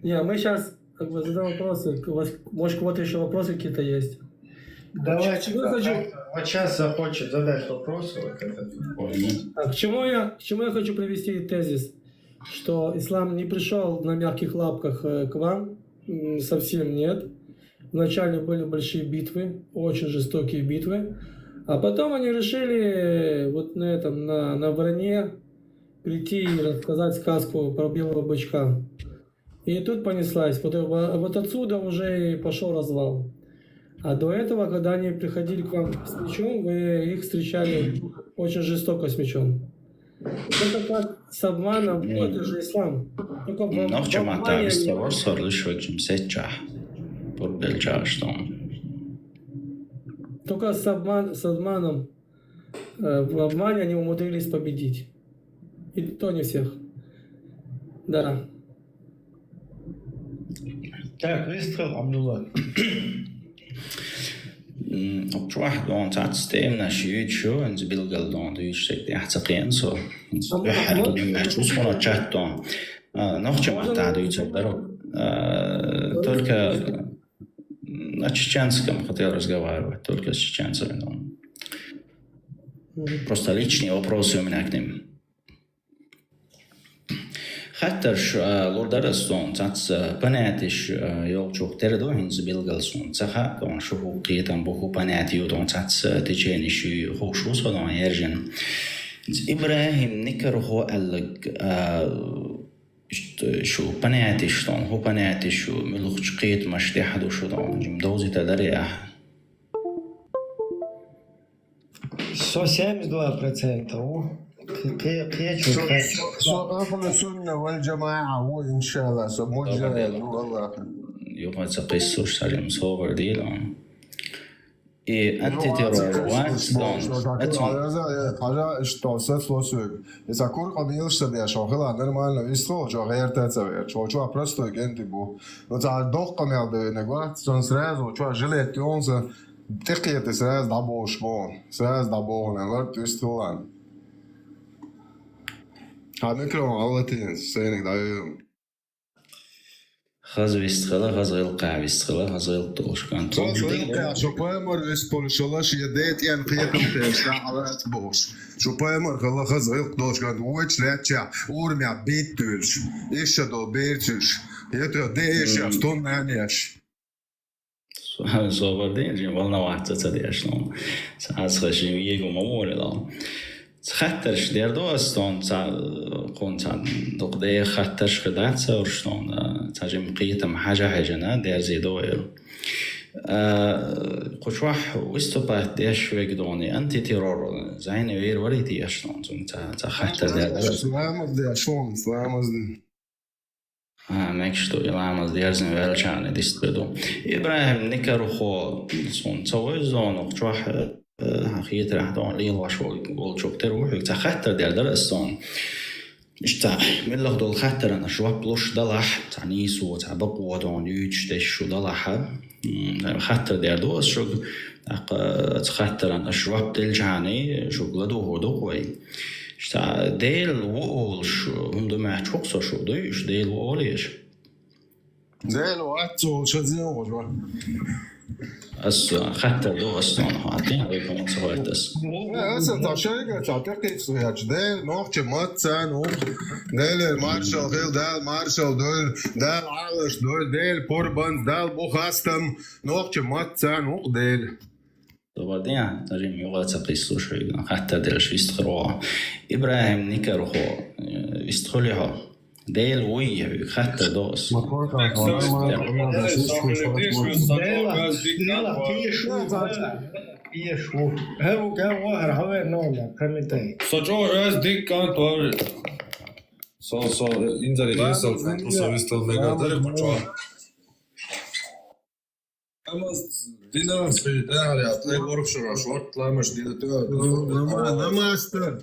Не, мы сейчас как бы задаем вопросы. У вас, может, у кого-то еще вопросы какие-то есть? Давайте, Я хочу- вот сейчас захочет задать вопрос. Вот этот. К чему я хочу привести тезис? Что ислам не пришел на мягких лапках к вам, совсем нет. Вначале были большие битвы, очень жестокие битвы, а потом они решили вот на этом, на войне прийти и рассказать сказку про белого бычка. И тут понеслась. Вот отсюда уже и пошел развал. А до этого, когда они приходили к вам с мечом, вы их встречали очень жестоко с мечом. Это как с обманом, это же ислам. Только в نوخش ما обмане تعرف они- صار لشوك جمسة برد الجاشتون Только с обманом, в обмане они умудрились победить. И то не всех. Да. Так, выстрел, Абдулла. وش واحد دون تعت ستيمنا شيء شو إنز بيلقى دون دويش تكتي حتى قينسو إنز بحر شو سمونا chat دون نوخش ما تعدو يتبدرو только на чеченском хотел разговаривать, только с чеченцами. Просто личные вопросы у меня к ним. Хаттарш лордарстон тац панатиш йолчук тердоин збилгалсон цаха дон шуху қиетан буху панати юдон тац течениш хошус дон ержен Ибрахим никархо аллаг شو بناتش دون هو بناتش شو ملوخش قيت مش تحدو شو دون جم دوزي تدري Со 72%. أهل السنة والجماعة هو إن شاء الله مجرد والله يوم تقيسوش سالم صور ديلون أنت ترى واحد حاجة اشتاست слушаю. إذا كل قبيل شبيه شغل نرمال نويستو جو غير تتسوي شو просто جنتي بو وتعال دوق قميل بنقول سنسراز وشو جلت يونز تقيت سراز دابوش بون سراز دابون نقول تويستولان هامكرون الله تين سينك دايم خز ويستخلا خز غيلقع ويستخلا خز غيلطوش كان شو بايمر ويسبول شلاش يديت ين قيتم تيش على بوش شو بايمر خلا خز غيلطوش كان ويتش لاتشا ورمي بيتوش إيش دو بيتوش يتو ديش يا ستون نانيش صور دين جي والله واحد تتديش لون ساعات خشيم يجو ممول لون خطرش در دوستان قون دقده خطرش خدات سورشتون تاجم قيتم حاجة نه در زيدوير قشوح وستوبات ديش ويقدوني أنت تيرور زين وير وريتي أشتون تا خطر در سلام دي شون سلام دي ماكشتو يلامز ديرزن ويلشان ديست بدو إبراهيم نكرخو سون توزون وقشوح حقيقة راح دون ليل وشو شو تروح تخطر در استون اشتا من لغ دول خطر أنا شو بلوش دلح تعنيسو تعبقوا دون يوش دش شو دلح خطر در دوس شو تخطر أنا شو بدلجاني شو قلدو هدو قوي اشتا ديل وقول شو هم دو ما تشوقسو شو دوش ديل وقوليش ديل وقتو شزين وجوه أس خطر دو أستون هاتين عليكم مصورت أس أصلا تعشيك تعتقد سوياج ديل نوخش ماتسا نوخ ديل المارشال غيل ديل مارشال ديل عالش ديل بوربانز ديل بوخاستم نوخش ماتسا نوخ ديل وبعدين تجيم يغلط قيسو شوي حتى دلش يستخروها إبراهيم نكرهو يستخليها ديل ويه حتى دوس Så Joe Ös Dick kan to så inzali Esau så vistel mega dare počo Намасте.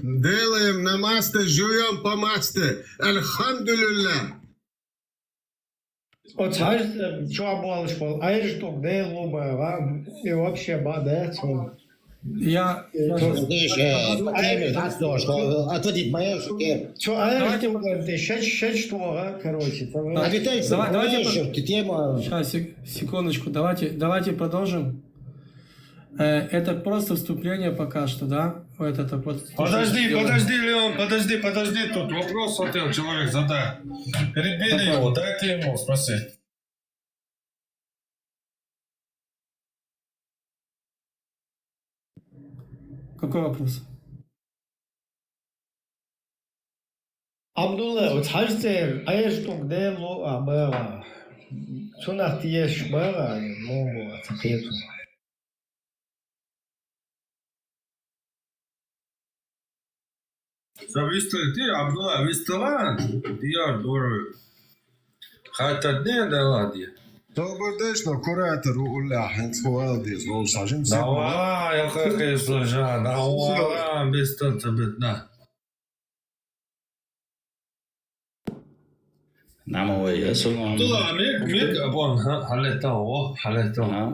Делаем намасте, живем по масте. Альхамдулилля. Вот знаешь, что обалдеть, а что, где луба, и вообще бадается. Я... Отводить моя шукер. Что, а ты сейчас что, короче. Давайте тема. Сейчас, секундочку, давайте продолжим. Это просто вступление пока что, да? Подожди, Леон, подожди. Тут вопрос хотел человек задать. Перебили его, дайте ему спросить. Какой вопрос? Абдулла, вот знаешь, а что, где луба, что на тебе шбара, ну, ответу. Зависти, Абдулла, вистала, дiyar doğru. Hatta ne de ладья. Добродечно, куратор Уля, Хэнсхуэлдис, Волшажин. Давай, я как и служа, давай, без танцебетна. نعم يسون طلع ميك أبون حالته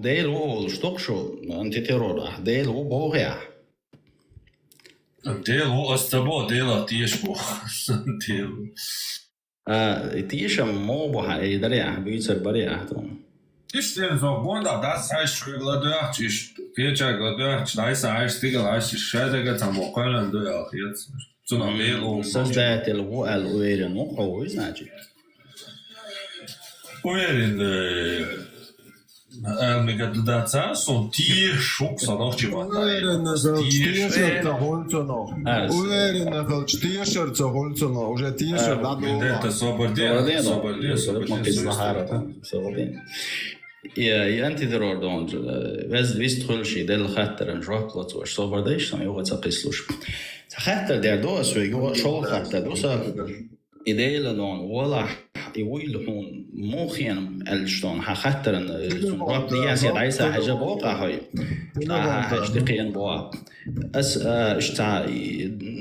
ديل وول شتوكشو أنت ترى ديل وبوغيا ديل وأستبو ديل تيشبو ديل تيشم مو بوها يدريا بيصير بريا توم تيش ديل زو بوندا das heißt Gladiator تيش كيتشا Gladiator ليس عايز تيجي عايز الشهادة تامو قلنا ده يت صدقت الوقع الويرن وقوي ناجي Уверен, мегадатца сон тиешук санахчима. Уверен, хал тиешерца гольцона, уже тиешер Это صوبردين يا أنت درور دون ويست خلشي دل خاطر نروح لطو صوبرديش سان يوغا تقيسلوش خاطر در دوس ويجوا شغل خاطر دوسا إديلا دون ولا يويلهون موخين الشتون خاطر رب دياس يدعيسا حاجة بوقع هاي هاشتقين بوا اشتا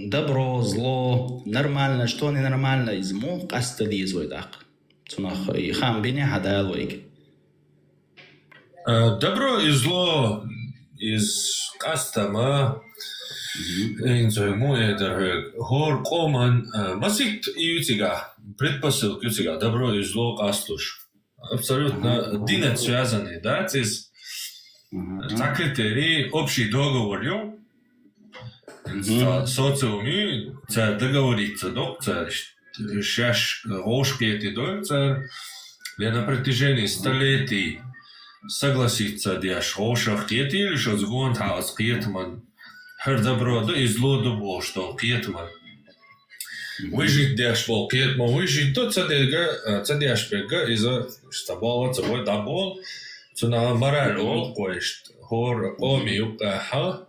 دبرو زلو نرمالنا شتوني نرمالنا إزمو قست ديز ويداق تنخ يخام بيني حدال ويك Добро и зло из кастама хор коман масит ютига предпосылки ютига добро и зло кастуш абсолютно динет связаны, да, из закрытые общий договор социуме договориться, да, сейчас ошкети дойца на протяжении столетий согласиться дяш ошах кети или что згон хаус кетман хер добро да и зло добро что кетман выжить дяш бол кетман выжить то цадяш бега из-за стабала цой дабол цуна мораль ол коишт хор оми ха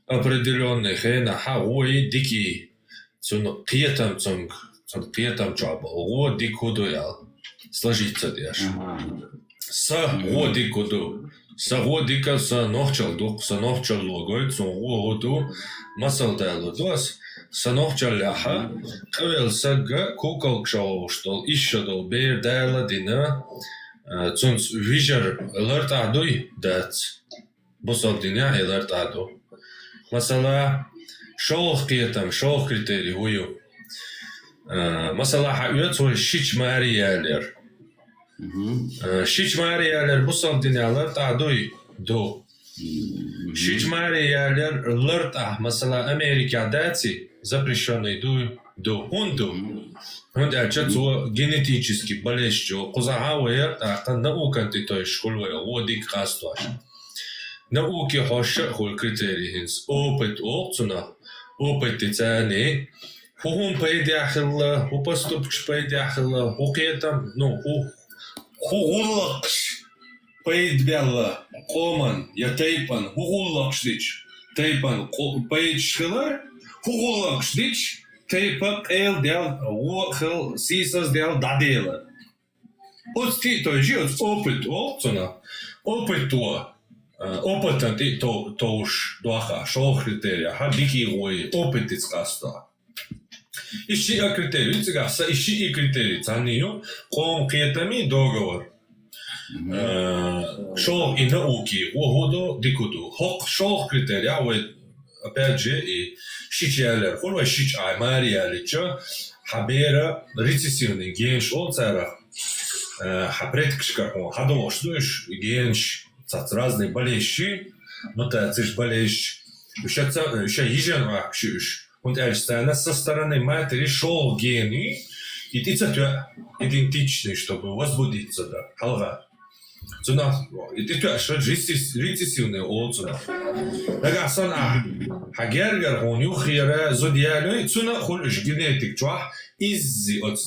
определенный хена ха ой дики цуна кетам цунг цун кетам чаб о дикудоял сложиться дяш Са годикуду, са годика са нохчалдук, са нохчаллогой, цун году, масалдайлудуас, са нохчалляха, кавел сагга кукалкшауштол, ищадол бер дайла дина, цунц вижер ларт адуй дац, босал дина и ларт аду. Масала шолх кетам, шолх критерий гую. Масала хаюет свой шич мариялер. Шичмарияlar bu sabdinalar ta'doy do. Шичмарияlar ларта, масала Америкадати запрещенный до онду. Он дальше генетически болезнь, кузахавая, а наука ты то есть школьная, водик кастуаш. Науки хоша хол критерий, опыт опцуна, опыт тяни. Хум пойдяхла, хупаступч пойдяхла, хукетам, ну хугуллакш пейдбелла коман я тейпан хугуллакшдич тейпан пейдшхилар хугуллакшдич тейпак эл дел хил сисас дел дадела От ти то же от опыт опцона. Опыт то опытен ти то уж дуаха шо критерия ха дики ой опыт искаста. Ищи критерий цигаса ищи критерий цанио ком кетами договор. Шо и науки уходу дикуду. Хок шо критерия ой опять же и шичалер хорва шич аймария лича хабера рецессивный генш ол цара хапреткшка он хадош душ генш цац разные болезни но та циш болезнь еще ежен акшиш und erstens со стороны матери шел гены и ты идентичный чтобы возбудиться да халга цена и ты что рецессивный ол цена daga sana hagerger on yukhira zodialo цена хулж генетик чуа иззи от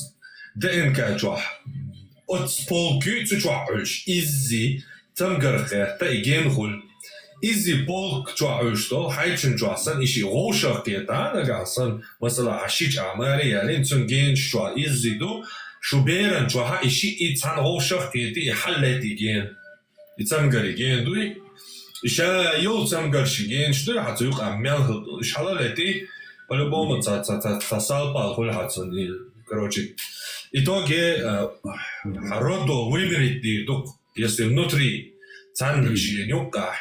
ДНК чуа от полки чуа иззи тамгарха та ген хул иззи полк чуа что хайчин чуа сан иши гошах кета daga сан масала ашич амари ялин цун ген чуа иззи до شوبيرن جوها إشي إتسان غوشخ كيتي حلتي جين إتسامغري جين دوي إشا يو تسامغرشي جين شدوي حتى يوقع ميال إش حلالتي по-любому цасалпал хуль хатсони короче итоге роду выберите дук если внутри цанничи нюка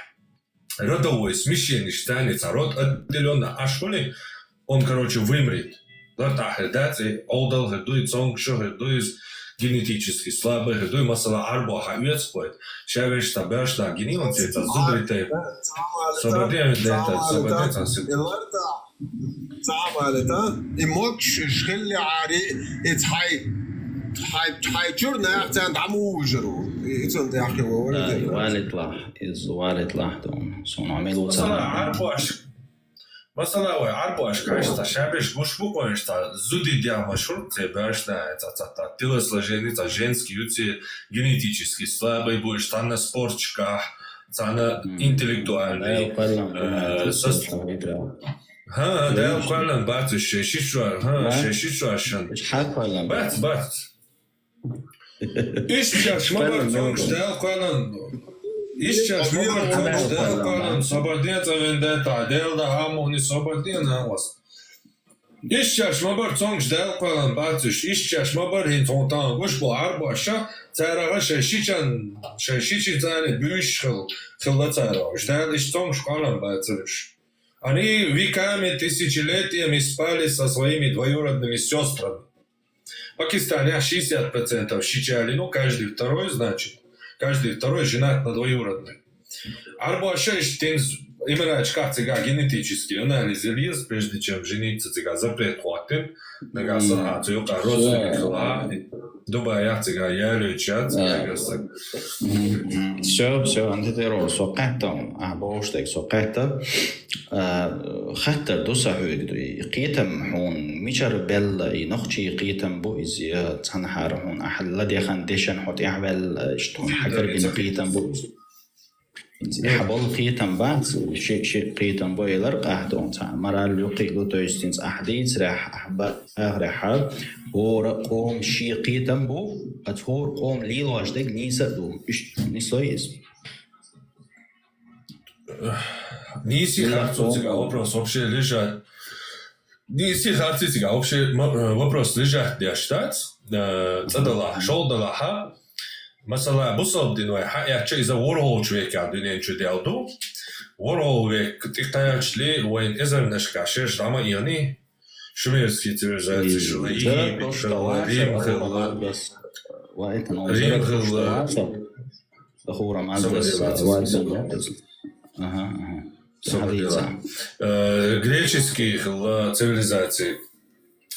родовое смещение станется род отделенно аж хули он короче вымрет. Да, хедати, олдал, хедуй, цонгшо, хедуй, генетически слабый, хедуй, масала арбо, хавецпойт. Шавеш, табеш, да, гениланцы, это зубрите. Сободем, это, сободем, تعملت إموكش شخلي عاري حي جرنا أحسن عموجرو إنت يا أخي والد لاح والد لاح دون صون عملوا مثلا عرباش конечно шабеш мушбу конечно зуди дя машур цебаш да это телосложение это женский юти генетически слабый будешь там на спортчиках цана интеллектуальный ها ده فعلا بعد الشيشة ها شيشة عشان بعد ايش يا شمال ده فعلا ايش يا شمال ده فعلا صبردين تبين تعديل ده هموني صبردين هواس ايش يا شمال تونج ده فعلا بعد ايش يا شمال هين تونتان وش بو عربة شا ترى شيشة زاني بيش خلت ترى وش ده ايش تونج فعلا بعدش Они веками, тысячелетиями спали со своими двоюродными сестрами. В Пакистане 60% щичали, ну каждый второй, значит. Каждый второй женат на двоюродной. Арбаша именно цыга генетический анализ есть, прежде чем жениться цыга запрет хватит. Нагаса цыга родственник хла, дубая цыга ялю чат. Все, антитеррор соқаттам, абоштек соқатта. خطر دو سهودي قيتم هون ميشر بل نخشي قيتم بو إزيا تنحر هون أحل لدي خندشن حط يعمل اشتون حكر بين قيتم بو حبل قيتم بعد شيء قيتم بو يلر قهدون تاع مرال يقيدو تويستينز أحديث راح أحبا أغرحا ورقوم شي قيتم بو أتهور قوم ليلواش ديك نيسا دو نيسلويز Неси харцуцика вопрос вообще лежат. Неси харцуцика вообще вопрос лежат для штат. Цадала, шолдала, масала бусобдин вай я че из-за Warhol человека дунен чуделду. Warhol век тихтаячли воин эзернешка шеш рама иони. Шумерские цивилизации шли Рим хилла. Рим хилла. Захура маздас. Греческие цивилизации.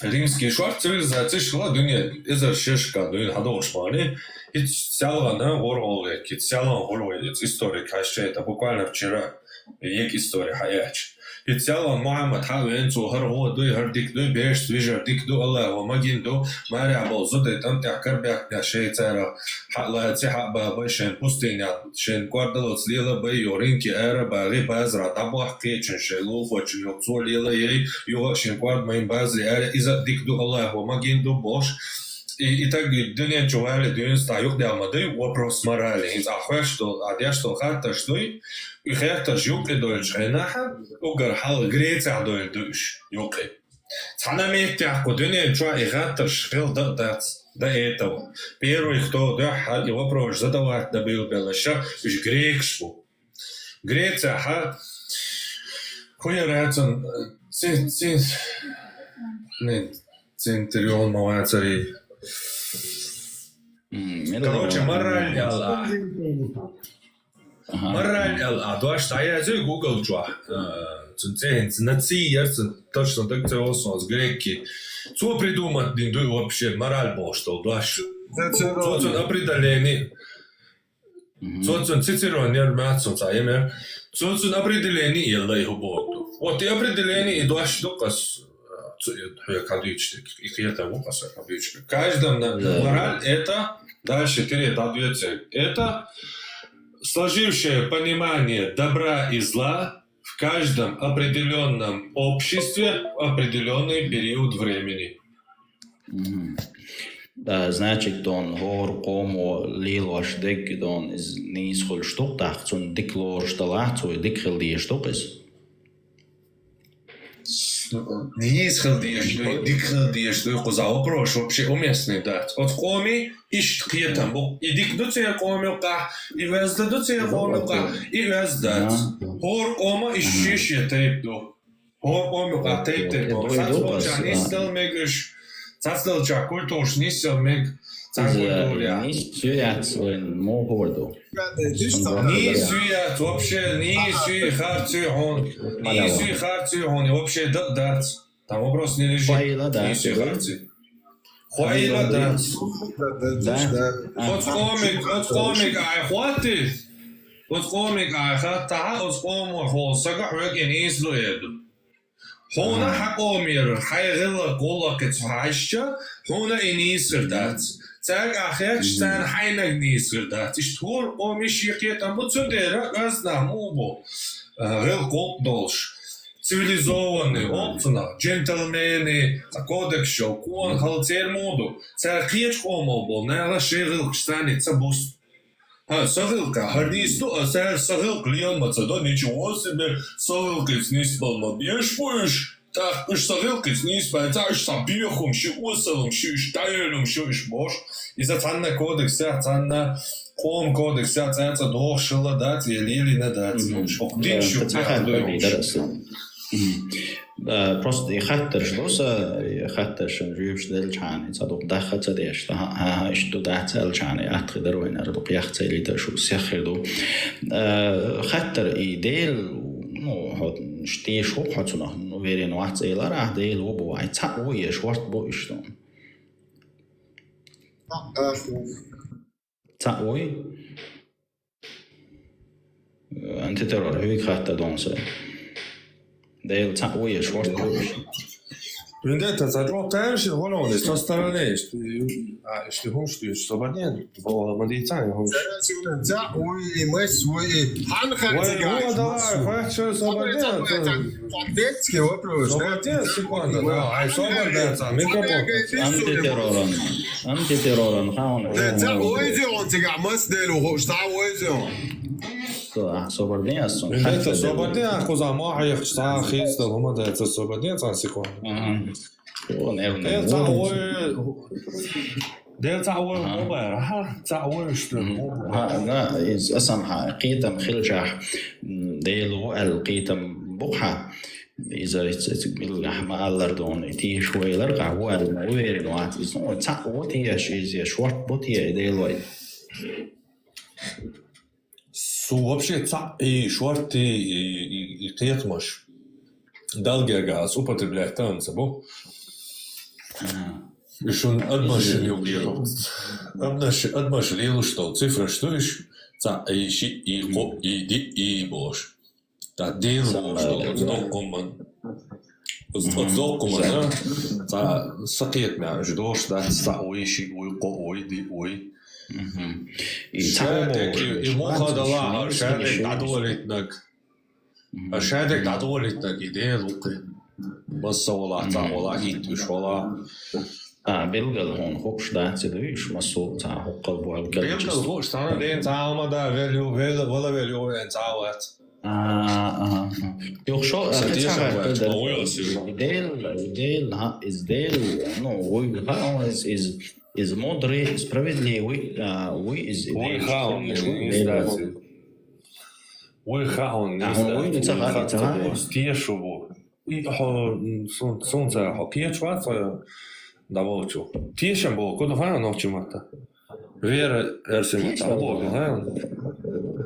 Римские цивилизации шла дуня эзер шешка дуня хадошмани. И целая Warhol, и целая Warhol, история, конечно, это буквально вчера, як история хаяч. И целая Мухаммад Хавен, Цухар, Дуй, Хардик, Дуй, Беш, Движер, Дик, Ду, Аллах, Магин, Ду, Мария, Болзуды, там Тяхкарбяк, Шейцера, Хатла, Тихаба, Башен, Пустыня, Шен, Квардалот, Лила, Бэй, Юринки, Эра, Бари, Базра, Табах, Кейчен, Шейлу, Фочин, Юцу, Лила, Ей, Юга, Шен, Квард, Майм, Базри, Эра, Иза, Дик, Ду, Аллах, Магин, Ду, Бош, так дюнен чували дюн стаюк дямады вопрос морали. Из ахвештол, адяштол хатта штой, и хатта жюк и дольш хайнаха, угар хал Греция доль душ, юкли. Цанаметтяхку дюнен чуа и хатта шхил до этого. Первый, кто дяхал, и вопрос задавать добил белаша, уж грекшпу. Греция, ха, хуя рацон, Центурион Мавацари. Короче, мораль алла. Мораль алла. Дуаш тая зю Google джуа. Центен нации ярцен точно так це осос греки. Что придумать динду вообще мораль был что дуаш. Цоцон определение. Цоцон Цицерон нермацон цаемер. Цоцон определение елда его богу. Вот и определение и дуаш докас. Каждом мораль это дальше это сложившее понимание добра и зла в каждом определенном обществе в определенный период времени. Значит, он гор кому лилош дек он из низхол штуктах цун диклор шталах цу дикхел ди штукес. Не исходишь, дикходишь, ты куда вопрос вообще уместный дать. От коми ищ клиентам был, и дикнуться комилка, и воздадутся комилка, и воздать. Хор кома ищешь тейпду. Хор комилка тейпду. Сацболча не стал мегаш, сацболча культуш не стал мег. Не сюят свой могорду. Не сюят вообще, не сюят харцюхон, не сюят харцюхон, вообще дать. Там вопрос не лежит. Не сюят харцю. Хуайла дать. От комик, ай хватит. От комик, ай хата, от комик, холсага, хвек и не слуеду. Хона хакомир, хайгила кола кецхайща, хона и не сырдать. Так ахеч тан хайнаг нисгдат. Иштур о мишике там буцундера газна мубо. Гел колдолш. Цивилизованный, опцена, джентльмены, кодекс шо, кон халцер моду. Так хеч комо бол, не лаширил кстаница буст. Сагилка, харнисту, сагил клион мацадо, ничего себе, сагилка снисбал мобьеш поешь. Так, уж сагилка снисбал, так уж сабьехом, ши осалом, ши штайлом, ши уж бош. И за цанна кодекс, цанна ком кодекс, цанна дохшила дать, и лили на дать. Диншу, Просто يخطر شلوسا يخطر شنجيبش دلشاني صدق دخل تديش ها اشتو دعت الشاني أتقدر وين أردق يختي لي تشو سيخدو خطر إيديل نو هاد شتي شو حتسونه نو فيرين واحد زي لا راح ديل وبو عي تسوي شورت بو إشتون تسوي أنت ترى هيك خطر دونسه Dale tauja svart brus. Men detta så att åtta är sig håller det så står det что хумшту что банен было мадицан хумш. За ой мы свой ханха Ой, давай, хочу сободен. Детский вопрос. Сободен секунду, да. Ай сободен, микрофон. Антитерроран хаун. За ой он тебя масдел что ой صوبردين أصلاً. أنت صوبردين أخذ ما يخشى خيس ده هم ده صوبردين تنسيقون. ده تعور. ده تعور مبارك. ها تعور شو؟ لا أصلاً حقيقة خلجح. ده لو القيتة بقحة. إذا تقول ما ألردون تي شوي لرقع هو الموير نوعات. إذا تعور تيش إذا شورت بطيء ده لوي. Вообще и шорты и клетмаш долгий употреблять танцы, бо еще одмашил что цифра что еще за ищи и хоп и бош да дело что документ за сакет меня ждал что за ищи ой شادك المخ الله شادك عدولتك شادك عدولتك إيديه وقت بس ولا تا ولا هيت وش ولا بيلقى هون خوش ده تدويش مسؤول تاع حقوق البوالكال بيلقى الغوش تانا دين تعاوما دا ولا فيليو ان تعاوات يخشى ديل is ديل no is مودري справедливый is ويخاون تيشوبو сонце хоккейчваца давочу тиешембо кодохана ночумата вера эрсемата бога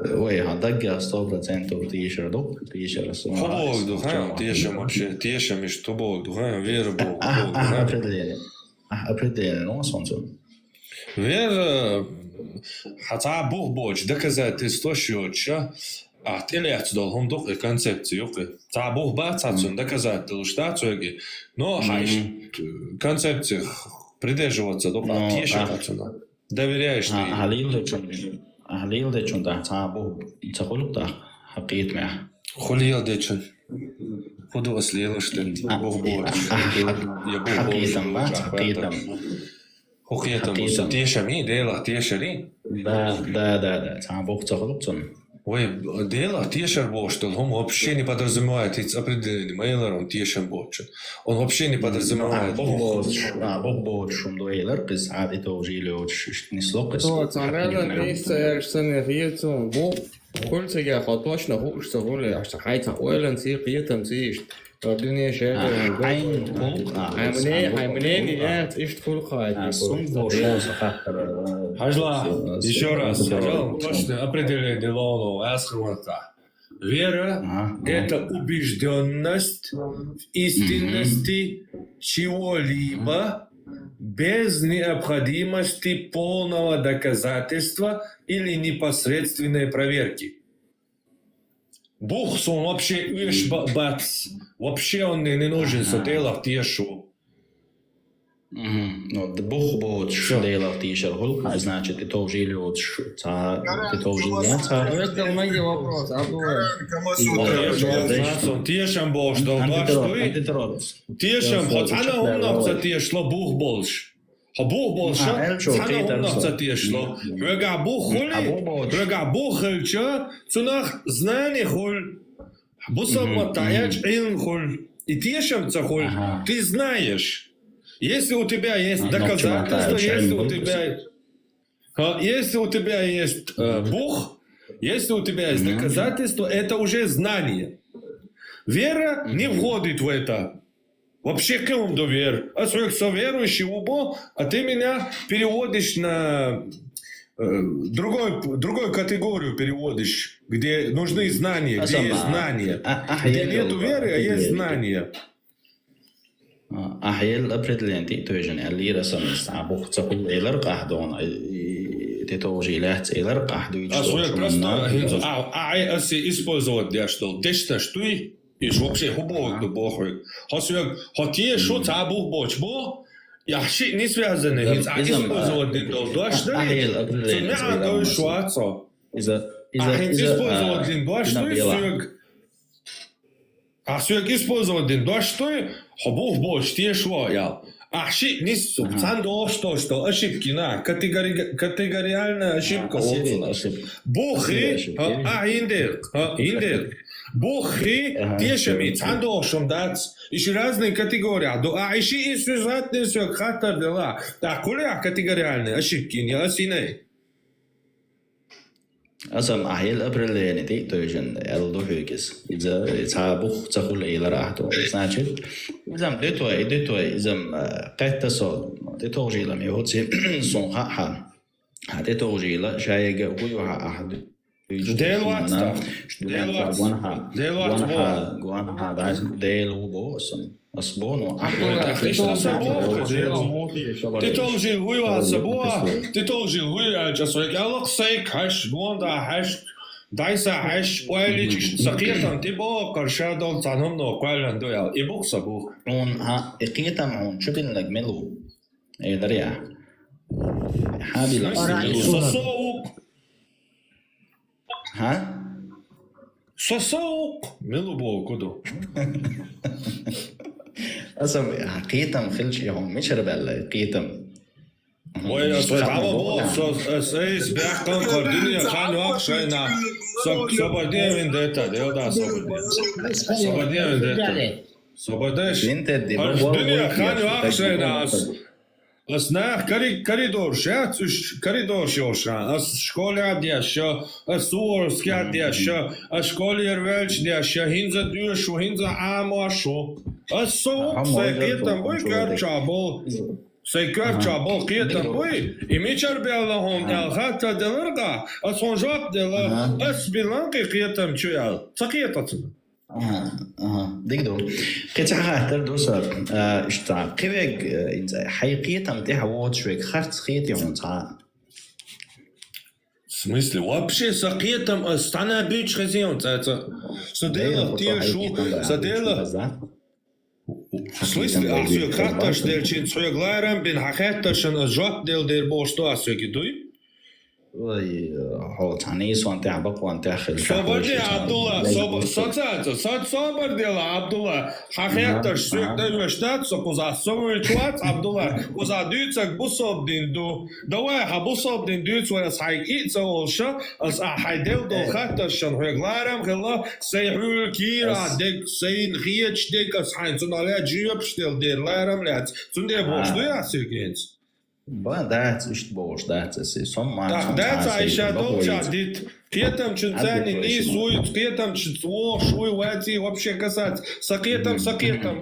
Ой, ضجة 100% تيشر دو تيشر Бог духа, тиешем вообще, тиешем, что Бог духа, вера Бог. Определенно, солнце. Вера, хотя Бог боч, доказать то, что а ты лет дал он дух и концепцию, та Бог бацацун доказать то, что цоги, но хайш концепция придерживаться до тиешем отсюда. Доверяешь ли? Halil de chun da tabu تقول ده حقيقة معه خليل de chun خدوا أصلي что Бог Бог حقيقة ما حقيقة حقيقة تيشمي ديلا تيشري да تابو تقول чун Ой, дело тешер что он вообще не подразумевает эти определенные мейлер, он тешем бочен. Он вообще не подразумевает. Бог бочен дуэлер, без عادي توجيله نسلوقس. То цамела мисер сценарието Бог кольцега хоточно хушто голе аж хайта ойлен си приятам си Ordine schäden. Хаймне нет, ist voll kalt. Хажла, еще раз, точно определение Лону, Асхруата. Вера – это убежденность в истинности чего-либо без необходимости полного доказательства или непосредственной проверки. Бог он вообще вообще он не нужен соделав тешу. Ну, Бог будет делать тишер гул, а значит ты тоже идёшь, ты тоже нет. Это мой вопрос, Тешем Бог, что тешем, хоть она умножится тешло Бог больше. Бог больше, она умножится тешло. Рога Бог хули, рога Бог хельча, цунах знание хуль. Бусам матаяч ин хуль. И тешем цахуль, ты знаешь. Если у тебя есть доказательства, если у тебя есть Бог, если у тебя есть доказательства, это уже знание. Вера не входит в это. Вообще к кому довер? А своих соверующих Бог, а ты меня переводишь на другую категорию переводишь, где нужны знания, где есть знания. Где нету веры, а есть знания. أحيال أبريدلنتي توجن اللي رسم استعبوخ تقول إلر قاعدون تتوجي لات إلر قاعدو يجلس просто если использовать для что дешта что и вообще хубово до бога хотя что табух бочбо я ши не связаны использовать до что не надо шуаться использовать до что Асуяк использовать день дождь, хобов больше те швоя. Ошибки не субцан до что ошибки на категориальная ошибка. Бухи, индер. Бухи тешами цан до шумдат. Еще разные категории. До еще и связательные все хата дела. Так коли категориальные ошибки не осиней. أسم أحيل أبريلين دي توجن ألدو هيكس إذا تعبوخ تقول إلى راحته значит إذا دتوي إذا قد تصل دتوجي لم يهوتي صن حا هذا توجي لا شيء ويوها أحد ديل وبوسن أصبونه Ты должен воевать с собой, ты должен воевать за свой галаксей, хаш, гонда, хаш, дайса, хаш, уайлич, сакетан, ты бог, каршадол, цаномно, квален, доял, и бог собой. Он, إقيتم он, شو بين نجمله؟ إيه دريا. حابي سوسوق. ها؟ سوسوق. ملو بو كدو. أصلا قيتم خلش يوم مش ربلا قيتم Oj, tamo es bēgam kardinija, kā nokšainā, sabardie vendetta, deodā sabardie. Sabardie vendetta. Sabardēš. Kardinija, kā nokšainā, as nāk koridors jošā, as skolādieša, as sūrskādieša, as skoliervelčdieša, hinza dūšu, hinza āmošu. As sūksai, kietam vajkārčā bol. Сойкарча бол қиетам бой, и мечар бялахом ял хатта деларга, а сон жап дела, ас биланки қиетам чуял, цақиетатсың. دقدو قيت عاهتر دوسر اشتا قيبك حقيقة متاح وود شويك خرط خيتي ونصا В смысле, вообще сақиетам стана бич хазион, садела тиешу, садела. В смысле, асю хатташ дел чин цояглайрам бин хахетташан жап дел дер бошто асю гидуй? Ой, вот они сон те абак ван те хил. Соборди Абдулла, соборди Абдулла, хахетташ сюкта юштат, сопоза совичват Абдулла, поза дюцак бусоб динду, давай хабусоб динду цоя сайг итса олша, as haidel do хатташан хуяглайрам хила сейхул кира дек сейн хиеч дек as hain цунале джиопштел дер лайрам лец, цунде бошто асю генс. Ба, да, ist boš, da, si som Так, да, айша долча, дит, кетам чунцани, не сует, кетам чунцо, шуй, вати, вообще касать, сакетам,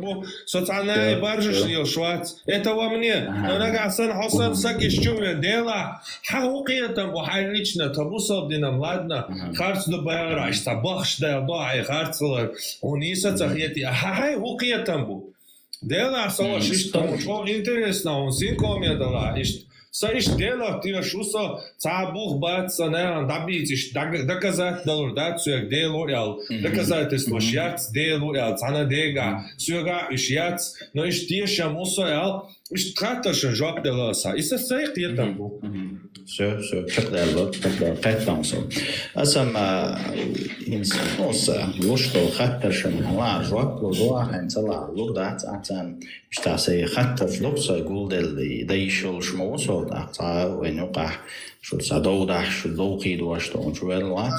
бо, социальная баржиш ел швац, это во мне, но нагасан хосан саки щувен дела, хау кетам, бо хай лично, табусов динам, ладно, харц до байраш, табахш да, ай харцлар, он иса цахети, хай ху кетам, бо. Dela só isto muito interessante, um 5 medalha. Só isto dela tinha chusa, sabuh batsa né, andabit isto доказать доллар, сюг делоял, доказать это шьяц делоял, цана дега, сюга шьяц, но иsto тиша мусоял, isto тракташен жоп дела са. И со всех там был. Все, تقدر قطعه أسم إنسان يشتغل خطر شنوع جواب لضوء هنطلع لضعت أحسن مشتاسي خطر فلوس يقول ده يشل شموسه أحسن وين يقع شو صدودح شو لوقي دواشتون شو الوقت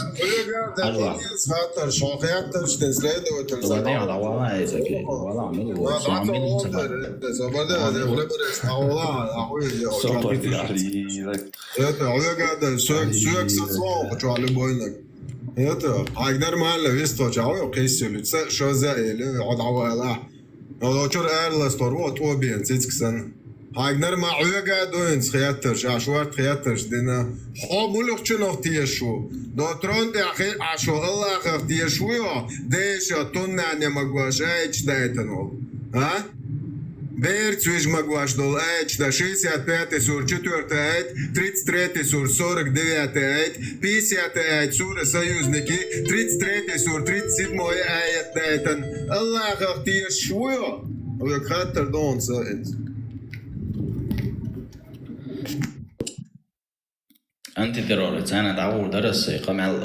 خطر شو خطر تنسلد وتنسلد ده على والله إذا كده والله عمله Это, сюк сослов, хочу алибойнак. Это, агдар мало висто, чау, кейсили, что за или от авала. Но чур эрла сторвот обиен цицксан. Агдар ма уяга доинс хиятер, шашварт хиятер, дина. О мулух чунов тиешу. До трон де ахир ашу Аллах тиешу yo, деша тунна не могваш, читайтанол. А? Берц виж могваш дол да 65 сур 4 айт, 33 сур 49 айт, 50 айт сура союзники, 33 сур 37 айт дайтан. Аллах тиешу yo. Уяг хаттер дон саинс. أنت ترورت أنا دعوة درس قمع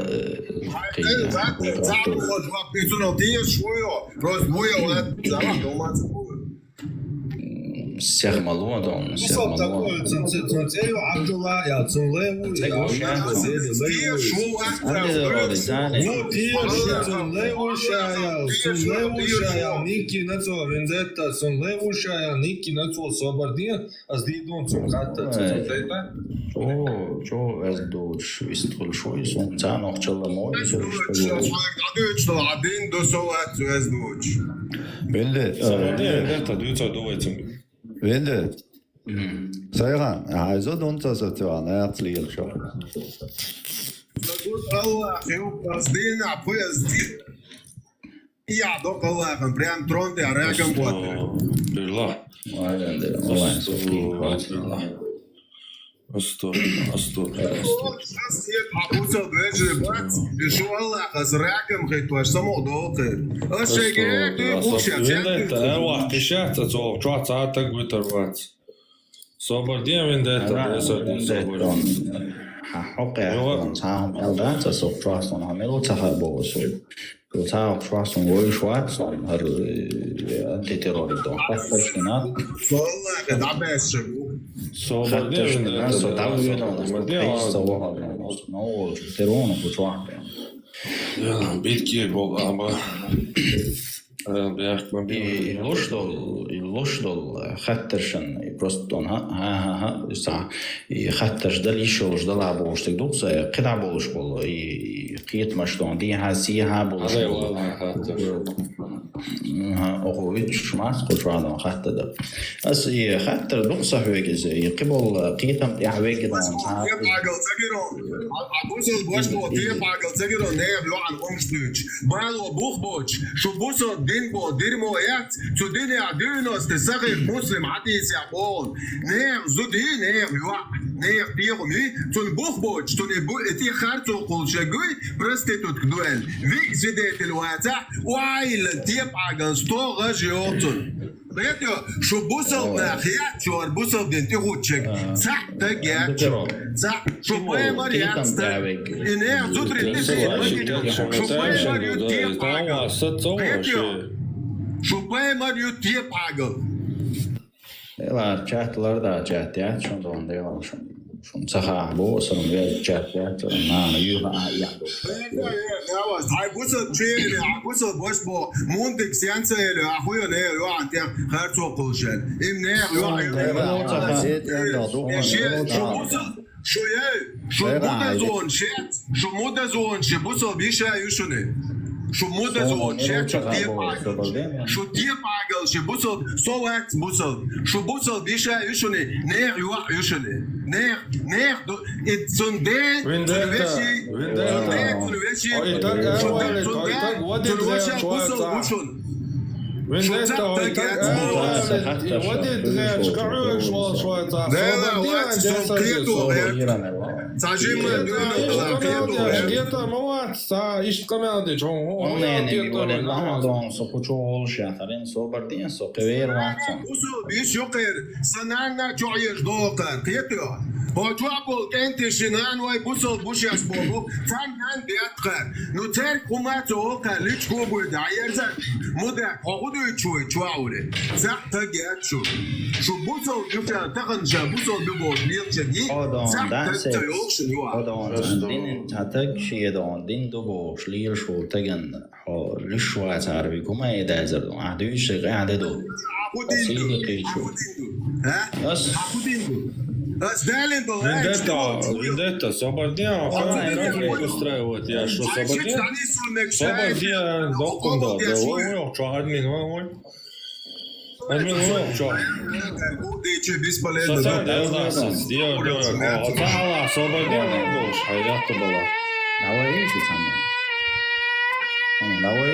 Всех малого дом, всех малого. Цунцею Абдулла, я цунлеву, я цунлеву, Ники нацо вендетта, цунлеву шая, Ники нацо собардия, аз дидон цунхата, цунцейта. Чо, аз душ, вистхул шой, сунца, нохчала мой, Что один до солат, аз душ. Венде. Собардия вендетта, дуйца довайцем. Венде. Сайхан, айзо донца сатуан, ärtlig show. Allah, eu pazdina, pazdin. Ja, dok Allah, прям трон те арагам вот. Бирла. Астор. Абуза бежи бац, бежу Allah, азрагам хайтваш само долты. Ашеге, ты бушя. Вендетта, эва, тишата, цо, чуаца, так витервац. Собардия вендетта, حقق صاحب الدات سوف تراثون عملوا تخبوا سوي وتعرف شو عصون ويش وعصون هر أنتي تيروري دون خفش كنا والله قد عباس شبو خفش كنا سو تعوي دون خفش سوها نو تيرون وبتوع Ja, bitki je Boga, ama... يلوشدل خطرشن بروستون ها ساعة خطرش دل يشوش دل عبوش تقدوس قد عبوش بول قيت مشتون دي هاسيها بولش أخويتش ما تقول هذا خطر ده بس خطر دوس هواجز قبل قيتم يحواج ده عقل تجرون عبوسل باش بو تيب عقل تجرون نيب لو عن أمشتوش بالو بوخ بوش شو بوسل دين بو ديرمو يات تو دين يعدينوس تساقي مسلم عديس يعبون نير زودي نير يوع نير بيرمي تون بوخ بوش تون بو اتي خارتو قول شجوي برستيتوت كدوال في زيدت الواتع وايل تيب عقل ستوغ جيوتون بيتو شو بوسل ناخيات شو بوسل دين تغوتشك صح تجات صح شو باي مريات إنه زودري تسي شو باي مريو تيب عقل شو باي مريو تيب عقل لا chatlar da chat ya şundan da yalan şun saha bu son ve chat ya na yuha ya عبوسل تشيل عبوسل باش بو موندك سيانسا يا اخويا لا يا انت خارتو قوشل امنع شو يا شو مودا زون شات شو مودا زون شبوسل بيشا يشوني شو مودا زون شات شو ديب عقل شو بوسل صوت بوسل شو بوسل بيشا يشوني نير يوع يشوني نير تسندين تلوشي وجوابك انت شنان واي بوصل بوش يسبوبو فان بيتقر نوتر كوماتو قاليش كوبو دايرزا مودا هودو تشوي تشواولي زق تجات شو بوصل يفتا تقن جا بوصل ببو ليرجدي زق تيوش نوا دين تاتك شي دون دين دو بوش لير شو تجن حو لشوا تعرفي كما يدازر عدوش قاعده دو سيدي قيشو بس Вендетта, Собардия, как устраивает, я что, Собардия, докунда, да, что, админ, админ, что? Социал, да, Собардия, душ, а я-то была. Давай, видишь, давай,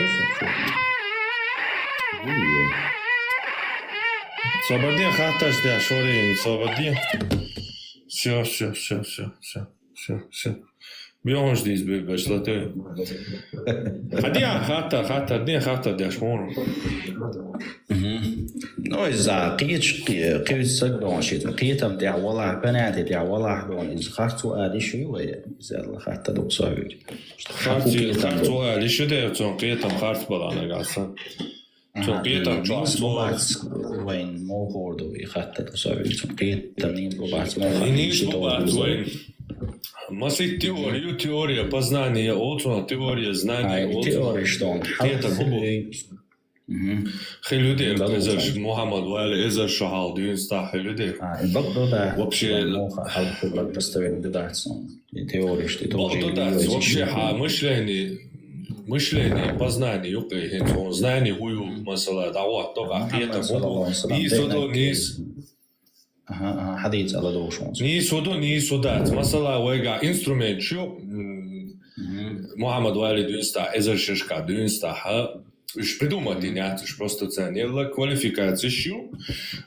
Собардия, хаташ, да, шорин, Собардия. Все. Бьёшь здесь, бегаш, латой. Ходи, хата, дяшмон. Ну, из-за قيت سجلون شيء قيتم دع والله بناتي دع والله دون إذا خرطوا آدي شوية إذا خرطة دوك صاير خرطوا آدي شو ده تون قيتم خرط بلانه قاصن تون قيتم بوبات وين مو هوردو يخرطة دوك صاير تون قيتم نين بوبات وين Мысли теория познания, отцу теория знания. Теория что? Это خلودي إذا محمد ولا إذا شهال دين استح خلودي. вообще حاول تستوعب ده теория что вообще мышление познание юкай он знание хую масала дават тока это не сюда низ حديث على دوشون не сюда масала вега инструмент шо محمد ولا دين استح إذا شишка дин стаха уж придумать нет, уж просто ценила квалификация шо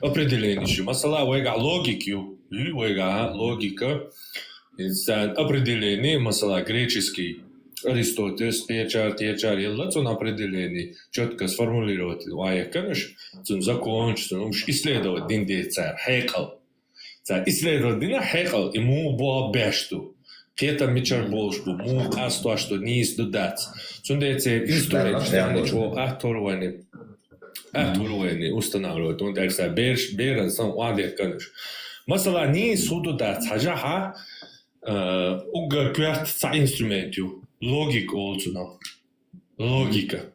определение шо масала вега логика это определение масала греческий Аристотель течар ела он определение четко сформулировать вая конечно он закончить он исследовать дин децар хекал исследовать дин хекал ему было бешту Қиета мичар болшду, му қасту что низ до дац. Цундеце инструмент штаны, чего ахтуруэни устанавливают. Он дальше берен сам уадек каныш. Масала низ худу дац, хажаха угар квят ца инструментю. Логик олцуна. Логика.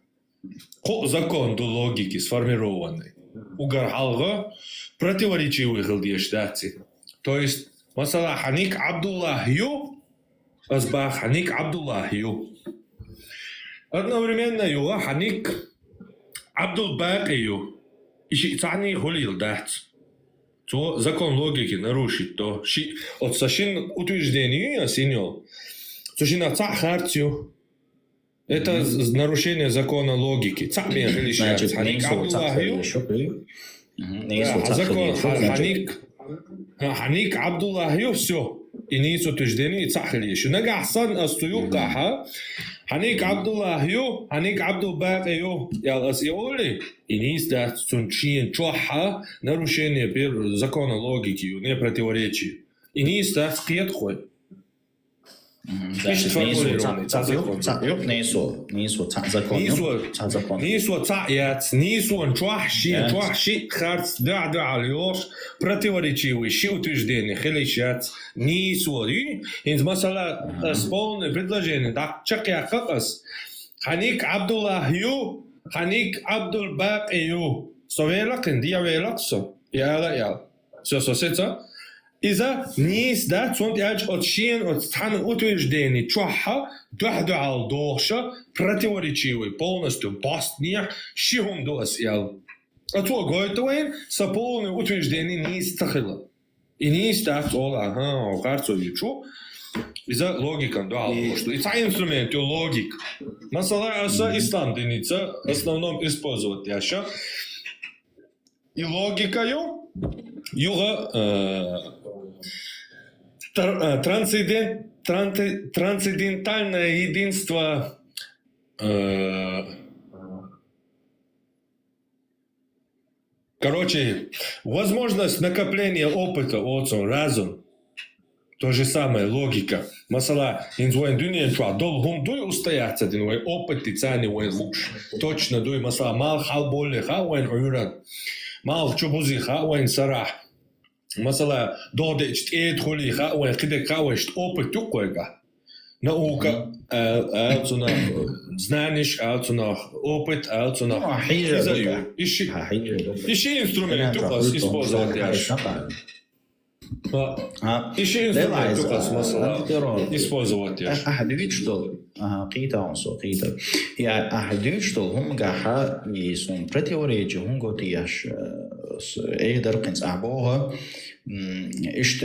Закон до логики сформированный. Угар халга противоречивый халдиештаци. То есть, масала Ханик Абдуллахью, Азбах Ханик Абдуллахью. Одновременно юга Ханик Абдулбакию. Ищи цани хулил дац. То закон логики нарушить, то от сашин утверждения синьол. Сушина ца хартию. Это нарушение закона логики. Ца меня величает. Ханик Абдуллахью. Закон Ханик Абдуллахью все. И не утверждение цахли. Что нагасан астуюкаха. Ханик Абдуллахью, Ханик Абдулбакию. Я асиоли. И не сдать сунчин чоха нарушение закона логики, не противоречие. И не сдать пьетхой. Нису цаяц, нису чуахши, харц, да, алёш, противоречивый, щи утверждение, хелищац, нису, инз масала полное предложение, так, чакя какас, Ханик Абдуллахью, Ханик Абдулбакию, совелакин, диавелаксо, яла, все, сосеца, إذا نيس دا تونت ياج أتشين أتحن утверждение чуаха духдуал дохша противоречивый полностью бастния шихум дуас ял. А то гойтуэн со полным утверждение нис тахила. И нис так ола карцо вичу. Из-за логика дуал дохша. И та инструмент логик. Масала аса исланденица основном использовать яша. И логика юга трансцендентальное единство короче, возможность накопления опыта, разум, то же самое, логика. Масала, инзуэн дюнен чуа, долгум дуй устояться, динуэй опыт и цани уэн луч. Точно дуй, масала, мал хал болли ха уэн уйран. Мал чубузи ха уэн сарах. Масала, додечт эдхули ха уэн кидек ха уэншт опыт тюкуэга. Наука, алцуна, знаниш, алцуна, опыт, алцуна. Ищи инструмент тюкас использовать яш. Ищи инструмент тюкас масала использовать яш. أحدويت شتول قيتا عنصو قيتا يا أحدويت شتول هم جاها يسون برتي وريجي هم قوتياش إقدر قنص أعبوها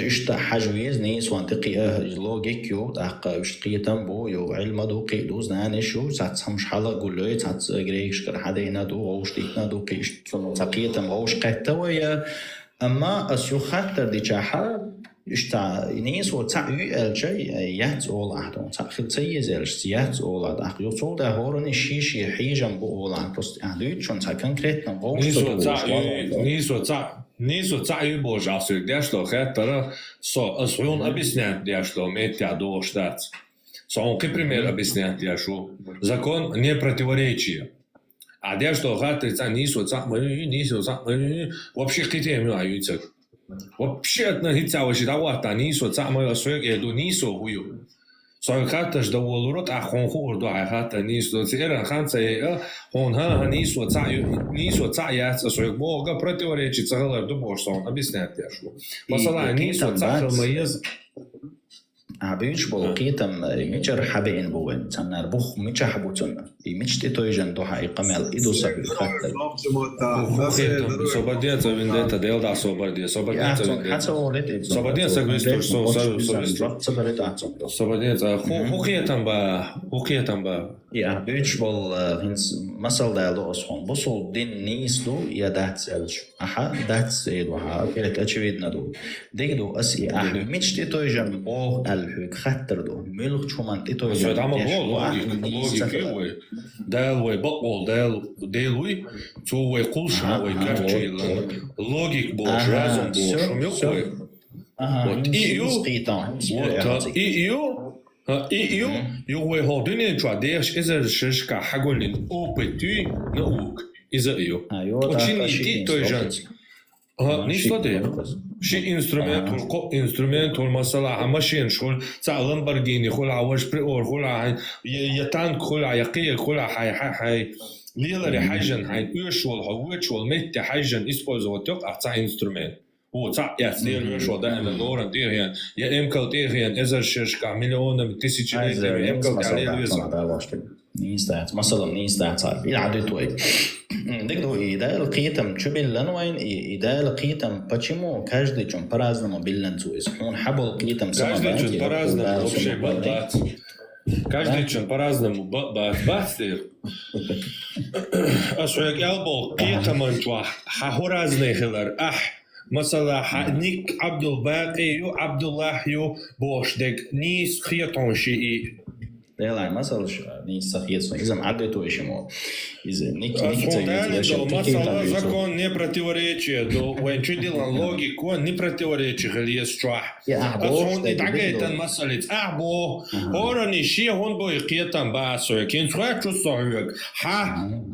إشت حجويز نيس وانتقي لوجيكيو تحقق قيتم بو يو علم دو قيدو زنانشو ساتس همش حلا قولي ساتس غريش كر حدينا دو أوش تيتنا دو قيش تقيتم أوش قيتا ويا أما أسيو خاطر دي جاها إشتا نيس وتعي الجاي يهز أول عدم تأخذ سيزرش يهز أول عدم يوصل ده هورن الشيشي حيجم بأول عدم بس عدويت شون تكن كريتنا نيسو تعي بوجاسو دياشلو خاطر سو أسعون أبيسنات دياشلو ميتيا دوشتات سو كي пример объяснять дяшу закон не противоречия. А дяшло хатыр нису вообще китем аюцак. Вообще от нагица вождавата нису цамая своек еду нису хую. Сой хата ждаволурот ахон хурду хата нису цера ханца он нису цая своек бога противоречит цагалар думал, что он объясняет яшу. Масала нису цахалмаяз عبيش بوقيتم ميجر حبين بوين تنار بوخ ميجا حبوتن ميج تيتويجن دو حقيقة مال إيدو صحيح خاطر Сободец вендета дел да сободец сободец согласен сободец хухиетам ба يا بيش بول هنس مسال دا لو أصحون بوصل دين نيسلو يا داتس ألش أحا داتس إيدو ها كيرك أشويدنا دو ديدو أسي أحد ميج تيتويجن بوه الحق خاطر دو ملك شومان تيتويجن سويت عمل لوجيك دالوي بقول دالوي توي قلشنا وي كارتشيل لوجيك بوش رازم بوش ميوكوي вот EU يو هودين تشوا ديش إذا شركة حقولين أوبتي نوك إذا وشين يدي تويجان نيستودي شي انسترومنت والمصالح ماشين شغل تاع لامبورغيني خول عواش بريور خول يتانك خول يقي خول حي ليلري حاجن حي يشول هوتشول ميت حاجن اسبوزوتوك تاع انسترومنت هو تاع يصير شو ده انا دور ديرين يا امكل ديرين اذا شركه مليون تسعة امكل عليه نيستات مثلا نيستات يعدتوي دغدو إذا القيتم شبل لنوين إذا القيتم почему каждый чем по-разному билансует он حبل القيتم каждый по-разному вообще бат каждый чем по-разному бат أشويك ألبو قيتم أنتوا حهورازني خلر مثلا نيك عبد الباقي يو عبد الله يو بوشدك نيس خيطون شيء لا مثلا نيس خيطون إذا عدتوا إيش مو إذا نيك مثلا закон не противоречие до وين логику не противоречие غليس شرح أصلا يتعجب المسألة أبو هورني شيء هون بو قيتم باسو كين شوية شو صعيق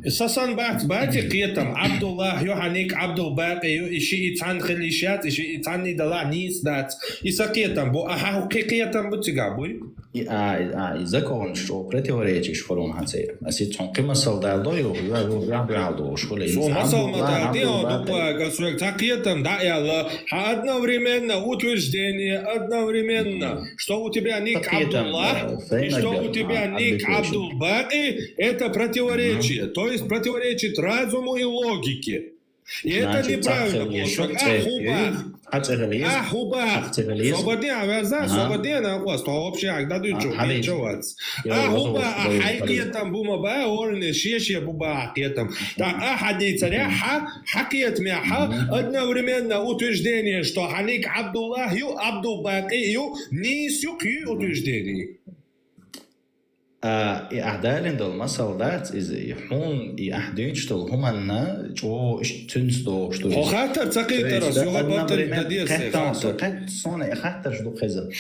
أساسا بعد قيتم عبد الله يو هنيك عبد الباقي يو إشي يتعن خليشات إشي يتعن يدلع نيس دات إذا قيتم بو قيتم بتجابوي закон что противоречит шфорон хацер если он кемасал далдою я бралду школе масал матадио дупа свек такетом да я одновременно утверждение одновременно что у тебя ник Абдуллах и что у тебя ник Абдул-Баки это противоречие то есть противоречит разуму и логике и это неправильно Ахуба свободен авяза свободен аваз то вообще когда ты чувствуешь Ахуба حقيقة بوما با ورن شيش بوبا حقيقة تا أحد царя حقيقة мяха одновременно утверждение что ханик Абдуллах ю Абдул-Баки ю нисю ю утверждение أعدال دول مثل دات إذا يحون يحدين شتل هما جو تنستو شتل هو خاطر تقيت رأس يو بطل تدير سيفاسو قد صنع خاطر شدو خزر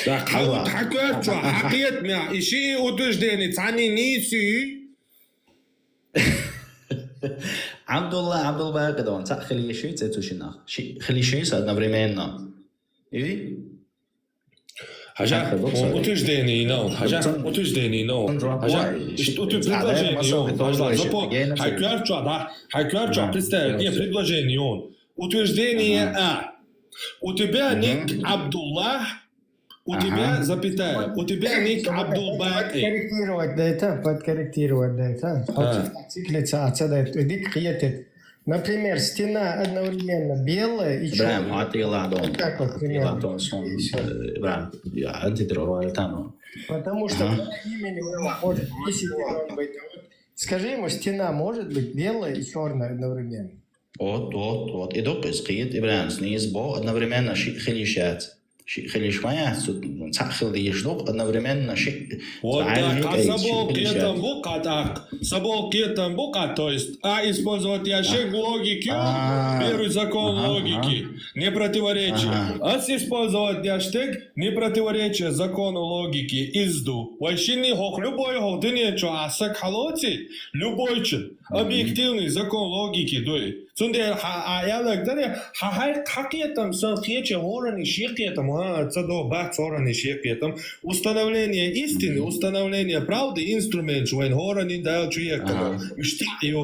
حكيت شو حكيت مع إشي وتجدني تعني نيسي عبد الباقي دون تا خلي شيء تتو شنا خلي شيء سادنا بريمينا إيه حاجة утверждение no حاجة утверждение no حاجة предложение حكيت представь не предложение он утверждение у тебя ник Абдуллах у тебя запятая у тебя ник Абдул-Баки подкорректировать это циклица отсюда дик қиетет. Например, стена одновременно белая и черная. Так вот, примерно. Потому что имени у него может 10 быть. Скажи ему, стена может быть белая и черная одновременно. Вот. И доп из قيد إبراهيم سنيز بو одновременно خليشات شيء خليش ما يحسد خلي يشدوق одновременно شيء собол кетам бука то есть использовать ящик логики первый закон логики не противоречие использовать ящик не противоречие закону логики изду вообще не хох любой ходине что асак халоти любой чин объективный закон логики дой цунде аялак даре хакиятам сахиече хорани шикиятам цадо бах хорани шикиятам установление истины установление правды инструмент вен хорани дал чуекам штио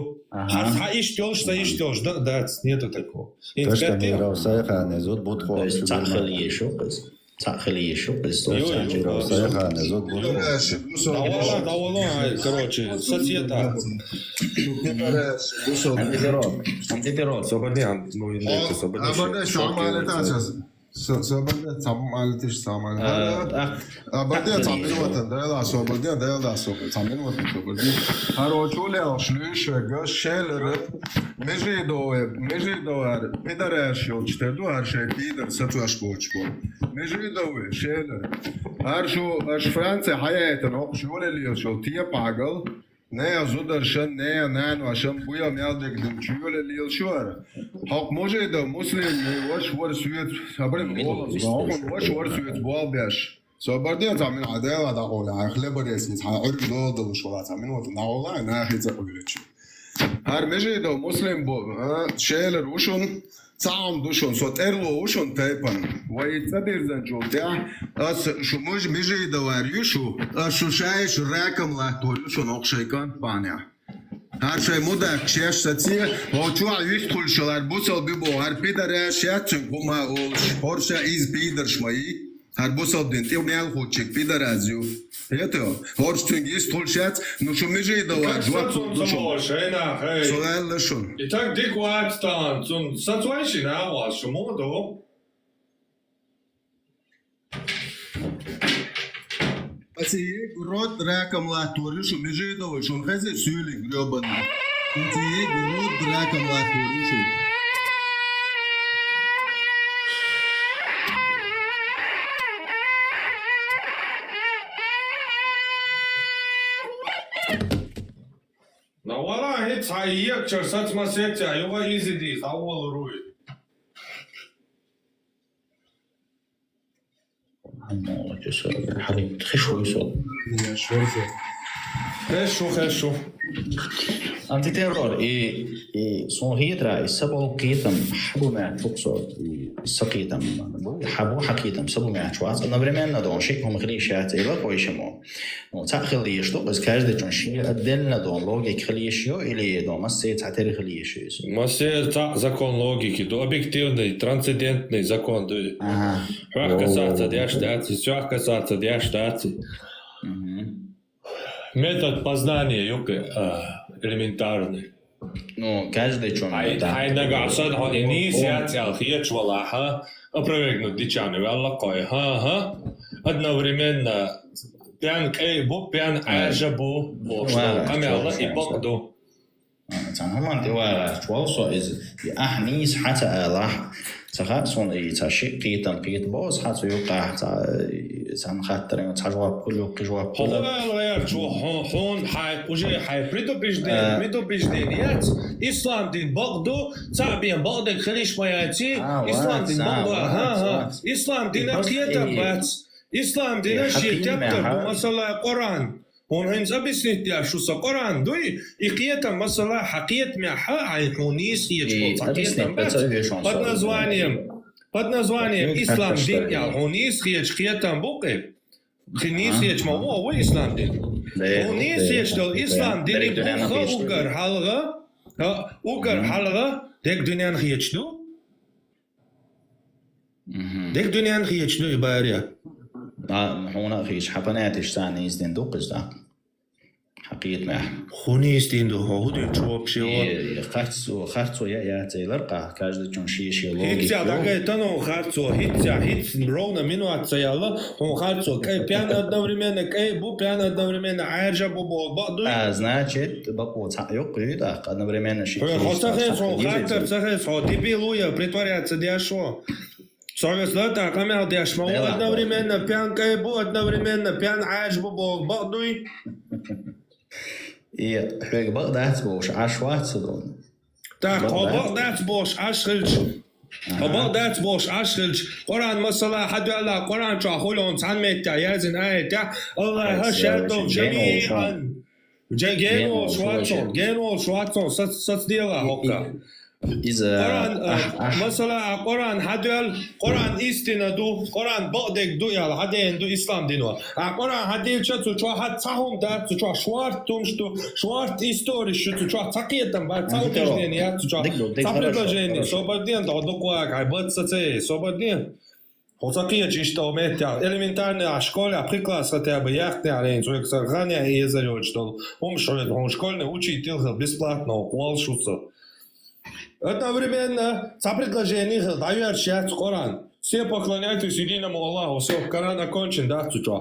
иштёж да нету такого تأخلي شو بس короче соцсета антидерот свободен Свободен, самалетиш, самалетиш. Абадия, саминватен, да, свободен, да, саминватен, свободен. Короче, улял, шлюшега, шелерет, межидовар, пидарашил, четырду, арше, пидор, сатуаш почпо. Межидовар, шелерет. Арш Франция, хаятен, шулелил, шел, тия пагал, не зударшан, не нану, ашан буя мялдек, дым шулелил, шуара. Хак може да муслим, ваш вар свет, абрем голос, ваш вар свет, буал бяш. Собордия замин адела да гола хлеборес из хар до шола замин вот на гола на хица погречи. Хар межи до муслим бо шел рушун сам душун сот эрло ушун тайпан. Вай цадирзан жолтя ас шумуж межи до варюшу шушаеш ракам ла торюшун окшайкан паня. Her şey moda kşeş satsi, o çuğa yüz tulşalar bu sal bir bu her pidere şatçın kuma o Porsche iz piderşmayı her bu sal din tev ne alhoçek pider azyu. Yeto, Porsche iz tulşat, no şu meje da var jua tulşun. Soğanlı şun. Итак, декуатстан, сатуайшин аваз шумодо. Asiye grot rakamla toruşu meje da var şun hazır söyle globan. Asiye grot rakamla toruşu. На валахи цайек чарсац масетя, юга изиди, хавол руй. الله جسر حريق خشوي صوت خشو أنت ترى صهيد رأي سبوا قيتم حبوا مع فوقصو سقيتم حبوا حكيتم سبوا مع شواز أنا بريمنا دون شيء هم خليه شاتي لا كويشمو وتأخذ يشتو بس كاجد جون شيء أدلنا دون لوجيك خليه شيء إلي دون مسي تعتري خليه شيء مسي закон логики, до объективный, трансцендентный закон. Что касается диаштации, все касается диаштации. Метод познания элементарный. Ну, каждый чон. Ай нагасад ходини сиател хиеч валаха опровергнут дичаны веллакой. Одновременно пян бу пян ажабу бошто камела и бокду. هم أنت وشوالصو إز أحنيس حتى الله تخاصون إيه تشيء قيتم قيت باز حتى يوقع تان خاطرين تجواب كل جواب كل هو غير شو هون حي وجي حي предупреждение إسلام دين بغدو تعبين بغدك خليش ماياتي إسلام دين بغدو إسلام دين قيتم بس إسلام دين شيء تبتر بمسألة القرآن هون هنز أبسنت يا شو سقران دوي إقية مثلا حقية معها عيقونيس يجبط حقية بس под названием إسلام دين يا هونيس يجقية بوقي خنيس يجمعوا هو إسلام دين هونيس يجدل إسلام دين بوخا أوغر حلغة ديك دنيان خيجدو ديك دنيان خيجدو إباريا هنا فيش حبناتش ثاني يزدين دوقز ده حقيقة ما خوني يزدين دو هو دو تشوب شيء خارتو يا تيلر قا كاجد جون شيء لو هيتيا داكاي تانو خارتو هيت رونا منو اتسيالا هو خارتو كاي بيان одновременно كاي бу пян одновременно айжа бу баду значит баку يقري да одновременно شيء хотахе сон хартер цахе со дебилуя притворяться диашо Согласно так, амел диашмо одновременно пян каи бу одновременно пян айж бу бадуй И хвег багдат бош ашват дон. Так, багдат бош ашхилч. багдат бош ашхилч. Qur'an mesela hadu Allah Qur'an çahulon sanmetta yazın ayette Allah şerdo jami'an. Genol şuatson sat diyala hokka. Qur'an mesela Qur'an hadel Qur'an istina du Qur'an ba'dek du ya haden du İslam dinu. Qur'an hadel çatu çu hat sahum da çu şwart tumştu şwart istori şu çu takiyetan ba tautejden ya çu tapredojenje sobodien da dokua kaj bacce sobodien. Хотакие чисто уметя элементарная школа приклад хотя бы яхты ален человек сохраня и езарёт что он школьный учитель бесплатно квалшуца. Одновременно за предложение дают шат Коран. Все поклоняйтесь единому Аллаху. Все, Коран окончен, да, чуча.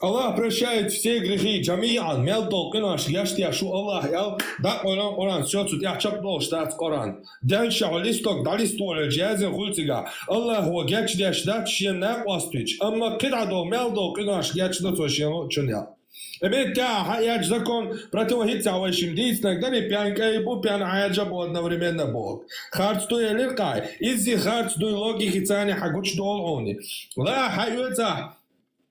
Аллах прощает все грехи. Джамиан, мелдо, кинаш, яшти, шу Аллах, ял, да, Коран, все, тут я чапнул, штат Коран. Дальше, листок, дали столе, джазин, хульцига. Аллах, его геч, деш, да, чьен, на, вастуич. Амма, кидадо, мелдо, кинаш, геч, да, то, чьен, я. Эбетя, яч закон противостоит вашим действиям, да не пьянка бу пьян аяджа бу одновременно бог. Харцту елиркай, из-за харцту логики цани хагуч долони. Ла хаюца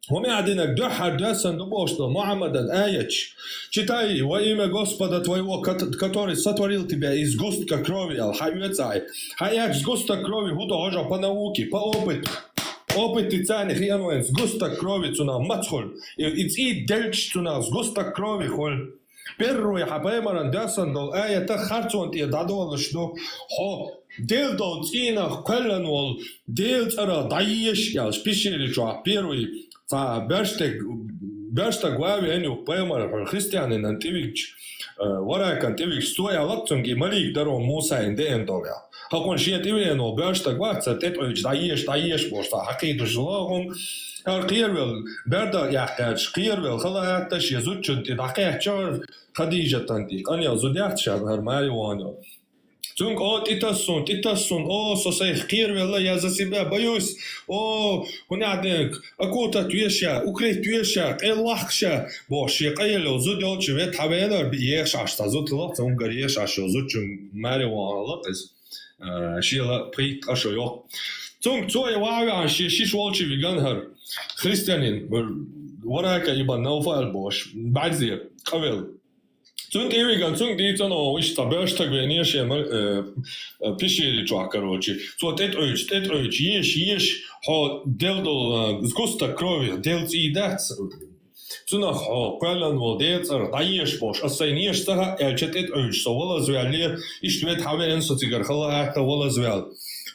Умядинок духар дясан дубошно Мухаммадан аячь. Читай во имя Господа твоего, который сотворил тебя из сгустка крови, алхайвецай. Хаяк сгустка крови, художа по науке, по опыту. Опыт и цены хренуем, сгусток крови цуна мацхоль. И дельч цуна, сгусток крови холь. Первый хапаймаран дясан дол аята харцон ти дадол что хо дел дол цинах квеланвол дел цара даеш я спешили что первый за бешта главе эню паймар христианин антивич варакан тивич стоя лапцунги малик даром Муса индендовя. Хакон шиет ивено бешта главца тетович даеш бошта хакиду жлагом قيرويل بردا يحتاج قيرويل خلا يحتاج يزود شنتي دقيق شهر خديجة تنتي أنا زود يحتاج هرمالي وانا تونك تيتاسون سوسيخ قيرويل لا يزاسيبا بيوس هنا عندك أكوتا تويشا أكريت تويشا قيلخشا بوشي قيلو زود يلش ويت حبينا بيش عشتا زود لقط هنغاريش عشو زود شن مالي وانا لقز شيلا بريت عشو يو تونك توي واعي عن شيش والشي فيغان هر خريستيانين وراك يبقى نوفا البوش بعد زي قبل تونك ايوغان تونك دي تانو ويش تابعش تقوينيه شيء بيشيري جوا كروچي تو تت يش ها دل زغوستا كروي دل ايدات تونك ها قالن وديت دايش بوش اسينيش تها الچتت اوج سو ولا زوالي اشتوت حوالين سوتيغر خلا حتى ولا زوال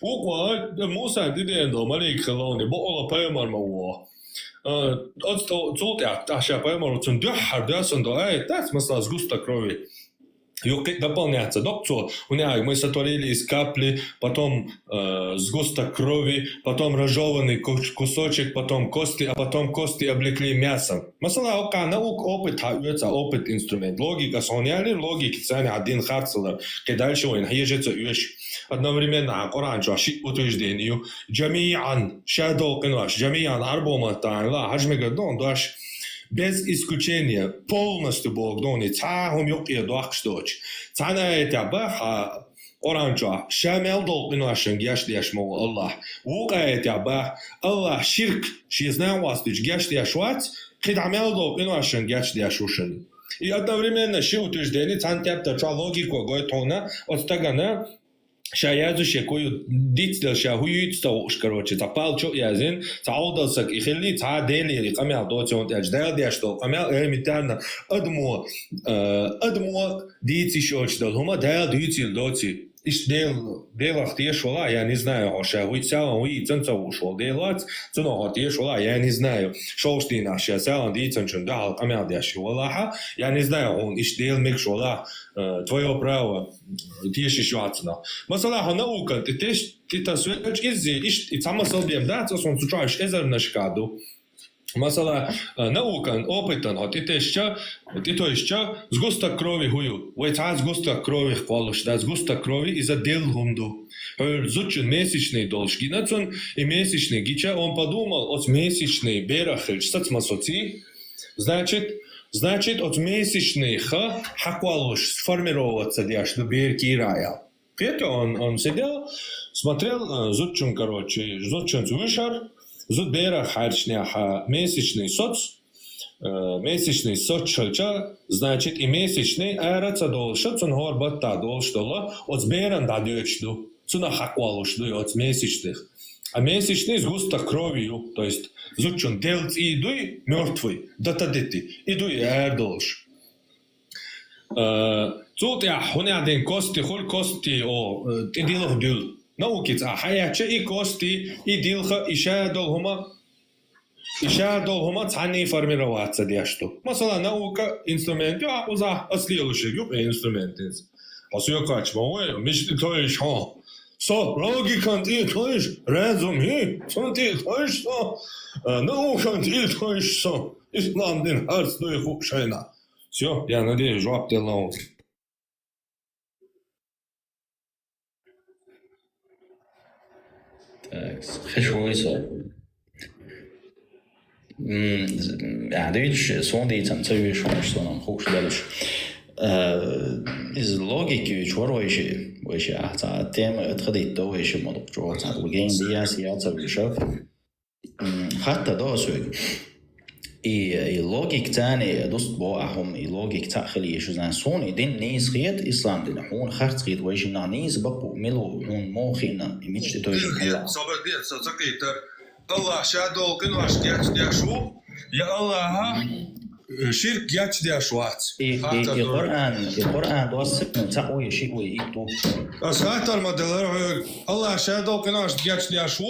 وقال موسى دي اندو مالك خلوني بقول بايمر مو صوت عشان بايمر تندحر داسن داس مثلا сгусток крови дополняется доктор мы сотворили из капли потом сгусток крови потом разжеванный кусочек потом кости а потом кости облекли мясом مثلا наук опыт инструмент логика соняли логики цены один харцлер дальше он ежется одновременно Коран جاشي утверждению جميعا شادو قناش جميعا арбоматан ла хажмегадон даш без исключения полностью Бог дони цахом юқия дуахшточ цана это баха оранжа шамел дол qinашен гяшдяшмо Аллах уqa это бах Аллах ширк шизнан вастыч гяшдяшват қидамел дол qinашен гяшдяшушен и одновременно ши утверждение цантяпта логику гойтона отстагана شايعزوشي كويو ديتل شاهويت توش كروتشي تقال شو يازين تعودلسك يخلي تعادلي قمع دوتون اجداد ياشتو قمع ميتانا ادمو ديتي شوش دول هما دال ديتي دوتي إيش ديل اختيش ولا я не знаю شاهويت ساوان وي تنسا وشول ديلات تنو اختيش ولا я не знаю شوشتي ناشا ساوان ديتن شن دال قمع دياشي ولا я не знаю он إيش ديل ميكش ولا твое право тише шватна масала наука ты тасвеч изи и сама собем да то сон сучаешь эзер на шкаду масала наука опытан а ты то еще сгусток крови хую вы та сгусток крови хвалуш да сгусток крови из-за дел хунду зучен месячный должки нацон и месячный гича он подумал от месячный берахель стацмасоци Значит, от месячных хаквалуш сформироваться дяш до берки рая. Это он сидел, смотрел, зудчун, зудчун вышар, зудбера харчняха месячный соц, шальча, значит, и месячный аэраца долша, цун горбата долштола, от сберан да дёчду, цуна хаквалуш ду от месячных. А месячный сгусток кровью, то есть зучун делц и идуй мертвый, датадети, идуй эрдолш. Тут я хуня один кости, хуль кости, ты дилах дил. Наукица, хаяча и кости, и дилха, и шадолхума цани формироваться дяшту. Масала наука, инструменты, а уза ослилуши, инструменты. Посуякач, мой, мечты то еще. So, логикан ти тоиш, разуми, сон ти тоиш со, наукан ти тоиш со, ислам дин харц дуй хукшайна. Все, я надеюсь, жваб делал. Так, хорошо, все. Ja, det är så det är så ju что нам хуже дальше. Из логики чворойши, выше, а тема отходит до выше модук чего, а лген диас я цавишав. Хатта до сюг. اللوجيك تاني دوست بوعهم اللوجيك تأخلي شو زان صون دين نيس خيط إسلام دين حون خرط خيط ويشنا نيس بقو ملو حون موخينا إميش تتوجه الله صبر ديت سقيتر الله شادو قنواش دياش شو يا الله شرك ياتش دياشوات القرآن دوسكنا تقوي شيء ويتو أسهاتر مدلر الله شادو قنواش دياشو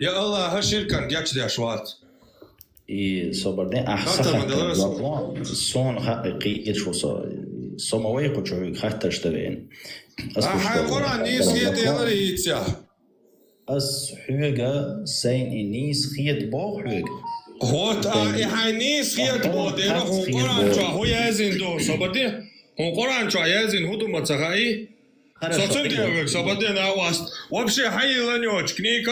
يا الله شركا دياشوات صبرنا أحسن صون حقيقي شو صوم ويقول شو خاطر اشتبين القرآن نيس خيط يلريتيا حوجة سين نيس خيط بو حوجة هوت نيس خيط بو ده هو قرآن شو هو يازن دو صبرنا هو قرآن شو يازن هو دوم تسخائي صوتن ديوك صبرنا ناواست وبشي حي لنيوش كنيك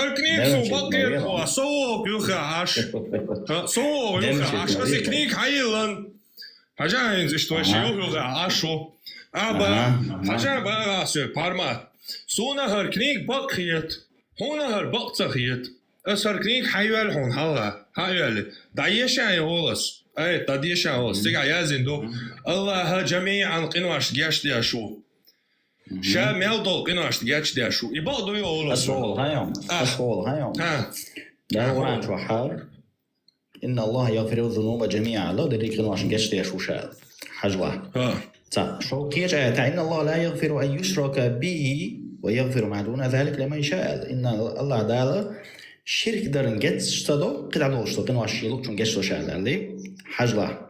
سو بقيت هو صوب يخاش صوب يخاش بس كنيك حي لن حاجة ينزش توشي يخاشو أبا حاجة بقى راسي بارمات سونا هركنيك بقيت هونا هر بقتخيت أسهركنيك حيوال هون هلا حيوال دايشا يهولس أي دايشا يهولس تيجا يازن دو الله جميعا قنواش جاش دياشو شا ميلدو قنواش جاش دياشو يبقدو يهولس أسول هايوم ده قرآن شو حال إن الله يغفر الذنوب جميعا لو دري قنواش جاش دياشو شاد حجوة شو كيجا إن الله لا يغفر أن يشرك به ويغفر ما دون ذلك لمن يشاء إن الله تعالى شرك درن جتش تدو قد عدو شتو قنوا شيلوك چون جتش تو شاء اللي حجلا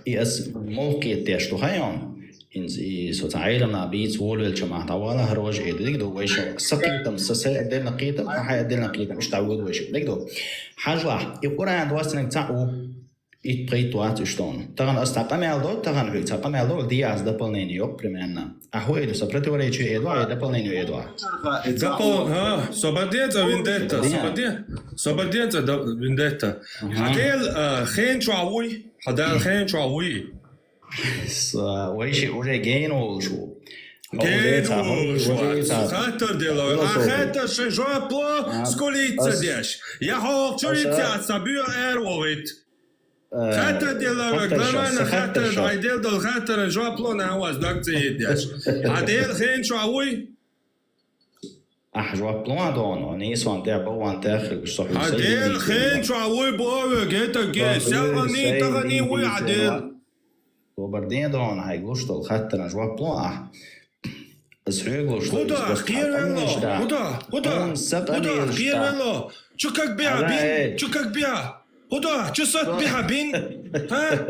إيس موقع تيشتو هايون إنزي سوت عيلمنا بيت وولويل جماعة طوالا هروج إيدو ديك دو ويشو سقيتم سسي أدلنا قيتم أحي أدلنا قيتم مش تعود ويشو ديك دو حجلا يقرأ دوستنك تعو إتبريتوات إشتون تغن أستقامل دو تغن هيك تقامل دو دياز дополнение примерно а хуй со противоречие едва и дополнение едва صباديتا вендетта صباديتا вендетта هديل خين شعوي هديل خين شعوي ويشي уже гейнул شو خاطر ديلو خاطر شجوا بلو سكوليتsa ديش يا هو تشوريتsa سابيو ايرويت خاطر ديالك لما خاطر عيدل دل خاطر جواب لون هواز دكتي يديش عديل خين شعوي جواب لون دونو نيسوان تاع بوان تاخل صح عديل خين شعوي بو جيت جيس يلني تغني وي عديل وبردين دون هاي غلشتل خاطر جواب لون اسريغلوش خدا خير والله خدا خير والله شكك بيع شكك بيع هدا جسد بها بين ها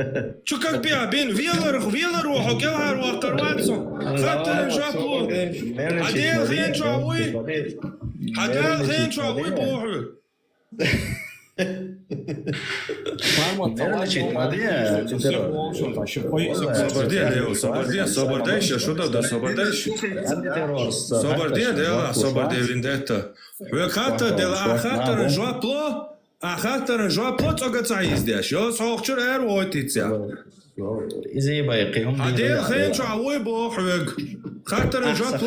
شكك بها بين فيلا روحو كلها وقتر واتسون خاطر جابو عديل خين شعوي بوحو خاطر جواب بوتوغا تايزداش يو صوخشر ار ووتيتسا إذا بايقيهم عديل خين شعوي بو حوق خاطر جواب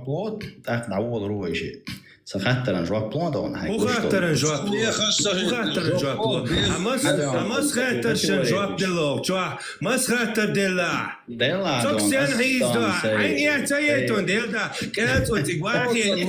بلو تاخد عوض رويشي سخاطر جواب بلو دون هاي خاطر جواب بلو امس خاطر جواب دلو مس خاطر دلا توكسيان هيز دو عين يعتيتون ديلدا كانت وتقواخي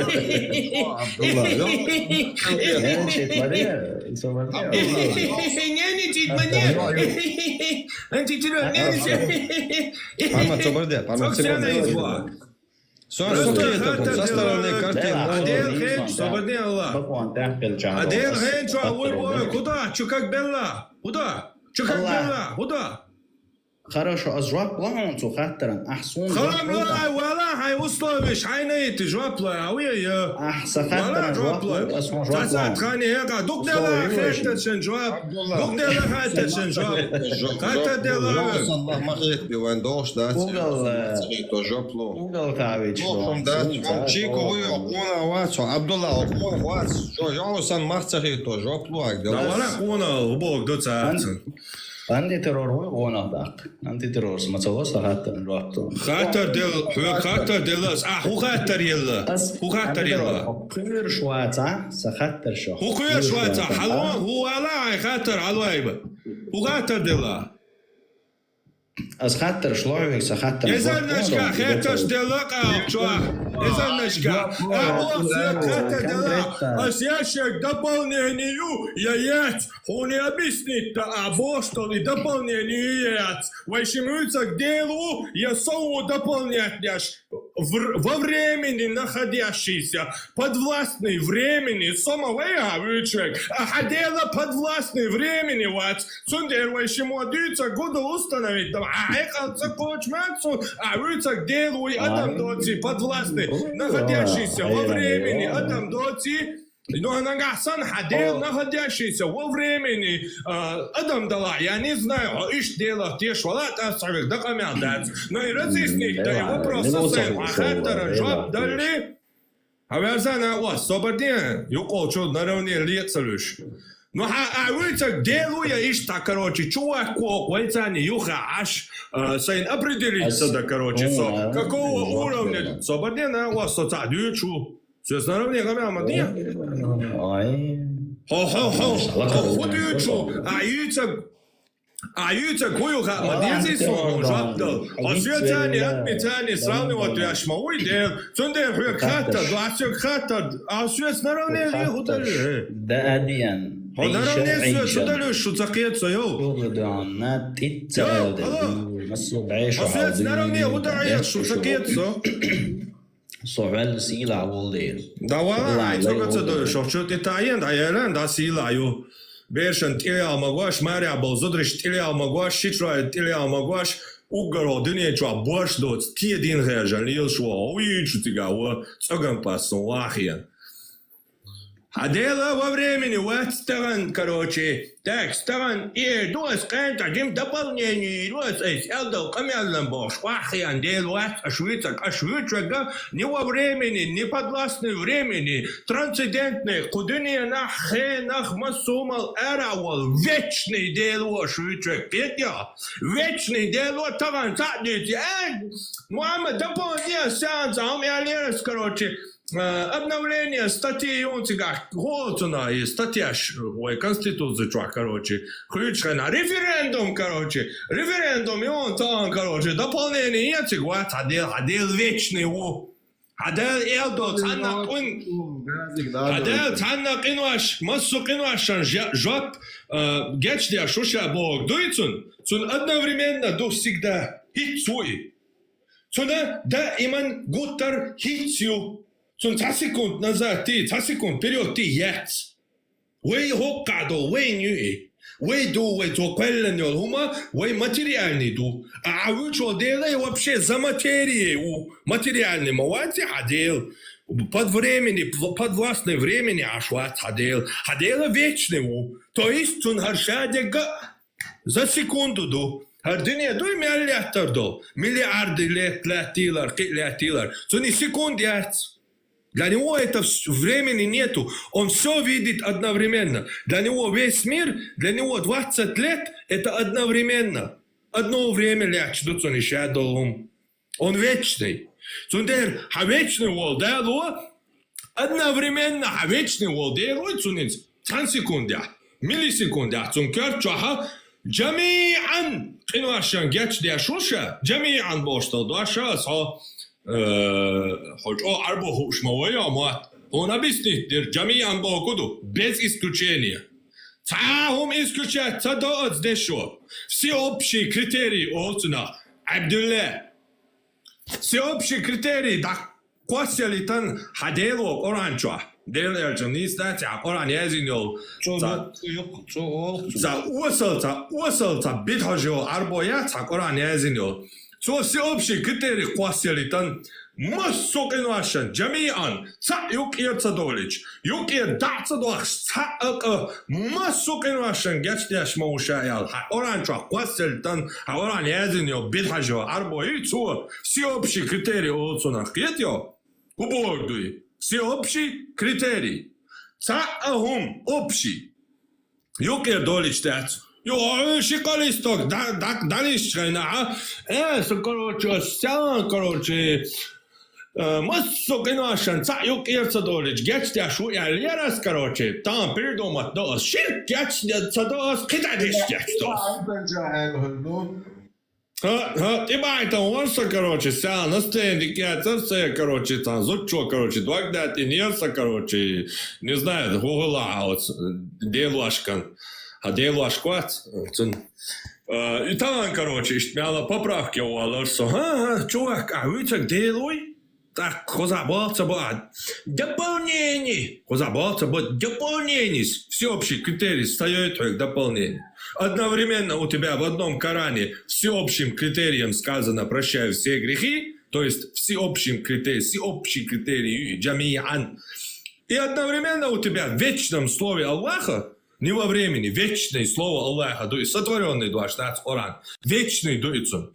хорошо أزواج لهم خاطر أحسن خرم لا ولا هاي وصل مش عينيت جواب لا ويا أحسن خاطر جواب اسمه جواب تسعة خاني هيك دوك دلا خاطر شن جواب دوك دلا خاطر شن جواب خاطر دلا الله ما غيت بوين دوش دات تو جوبلو وقال تعبيش دات شيكو وي قونا واتسو عبد الله قونا واتس جو جو سان مارتسي تو جوبلو اك لا ولا قونا وبوك دوت ساعات Antiterror وغونادق antiterror سمعتوا حتى نروحتو خاطر دل هو خاطر يلا هو خاطر يلا خير شواتا سخاطر شو هو خير شواتا حلوة هو لا خاطر علويبة هو خاطر دل از خاطر شلوعك سخاطر إذا نشكا خاطر دلق شو إذا نشكا أبوك خاطر دلق أسياشك дополнению яец он объяснит апостолы дополненият возьмутся к делу я сову дополнять во времени находящийся подвластный времени самого человек а дело подвластный времени вот сундер возьму даются года установить а к делу и адам доти подвластный находящийся во времени адам доти но она гасан хадел находящийся во времени адам дала я не знаю иш дело те швалат асавик докамядат но и разъяснить да вопрос сын хаттара жоб дали авязана вас сободен юколчу наравне лецалуш ну а делу я ишта короче чувак войцани юха аж сын определиться да короче какого уровня сободена вас соцадючу все наравне гамамадия ходючу аюца куюха мадези сон жабдал освятани отметани сравнивать яшмауй дел цунде хата двадцать хата освят наравне худали да адиан наравне судали что закеться йо освят наравне худали что закеться صعب سيلا والله давай цогоца до шовчот итаен да елен да силаю бершен тиля магваш мария болзодриш тиля магваш шитра тиля магваш угро дыне чва борш до ти один хежан лил шо уи чутига во цоган пасон вахиен а дело во времени вот сторон, короче, так, сторон, и дос кента, дим дополнение, дос, элдо, камеллам бош, вахиан, дел, вот, ашвицага, не во времени, не подвластной времени, трансцендентный, кудыне нах масумал, эравал, вечный дел, ашвицаг, петя, вечный дел, таран, садите, Муаммад, дополнение, сеанс, а у меня лерс, короче, обновление статьи Юнцигах, Голцуна и статья Конституции, короче, включена, референдум, короче, референдум, и он там, короче, дополнение Юнциг, вот, адел вечный, адел элдо, адел цанна кинуаш, массу кинуашан, жоп, гечдя, шуша, бог, дуйцун, цун одновременно, до всегда, хитцуй, цуна, да, иман, гутар, хитцю, Сон 10 секунд назад ты, 10 секунд вперед ты яц. Вы хоккадо, вы нюи. Вы ду, вы цоквелленёл хума, вы материальный ду. А вы что делаете вообще за материей? Материальный мовати ходил. Под времени, под властное времени ашват ходил. Ходила вечный. То есть он харшадега за секунду ду. Хардине ду миллиарды лет летилар. То не секунд яц. Для него это времени нету. Он все видит одновременно. Для него весь мир, для него 20 лет это одновременно. Одно время лечь, тут он еще долом. Он вечный. Цундер, а вечный вол, да, одновременно, а вечный вол, да, цунец, 10 секунд, миллисекунд, цункер, чаха, джамиан, кинуашан, геч, да, шуша, джамиан боштал, дуаша, со, О, арбо шмовая мат. Он объяснит, джамиан богуду, без исключения. Цахум исключать, цадоот здесь шо. Всеобщие критерии олцуна. Абдулле. Всеобщие критерии, да, косяли тан хадело оранчуа. Делерчан не стать, оран язинил. За усал, битхажио, арбоя, цак оран язинил. So всеобщий критерий квасилитан массу кинуашан джамиан ца юкир цадолич юкир да цадолах ца массу кинуашан гечдяш маушаял оранча квасилитан оран язиньо битхажо арбои цу всеобщий критерий олцунах кетьо убордуй всеобщий критерий ца ахум общий юкир долич дац шикалисток, далишчина, короче, стян, короче, массу киношен, цаюк ирцадолич, гечтя шу я лерас, короче, там придумать дос, ширк гечтя дос, кидадиш гечтос. Ти байта онса, короче, ся, настенди гечтя, все, короче, там, зучо, короче, двагдат и нерса, короче, не знаю, гугла, делашкан. А делашкват, и там, короче, мяла поправки у Аларса. Чувак, а вы так делай? Так, хозабался бы дополнений. Хозабался бы дополнений. Всеобщий критерий стоит как дополнение. Одновременно у тебя в одном Коране всеобщим критерием сказано «прощаю все грехи», то есть всеобщий критерий джамиян. И одновременно у тебя в вечном слове Аллаха, не во времени, вечное слово Аллаха, то есть сотворенный дуашнат Коран, вечный дуицун.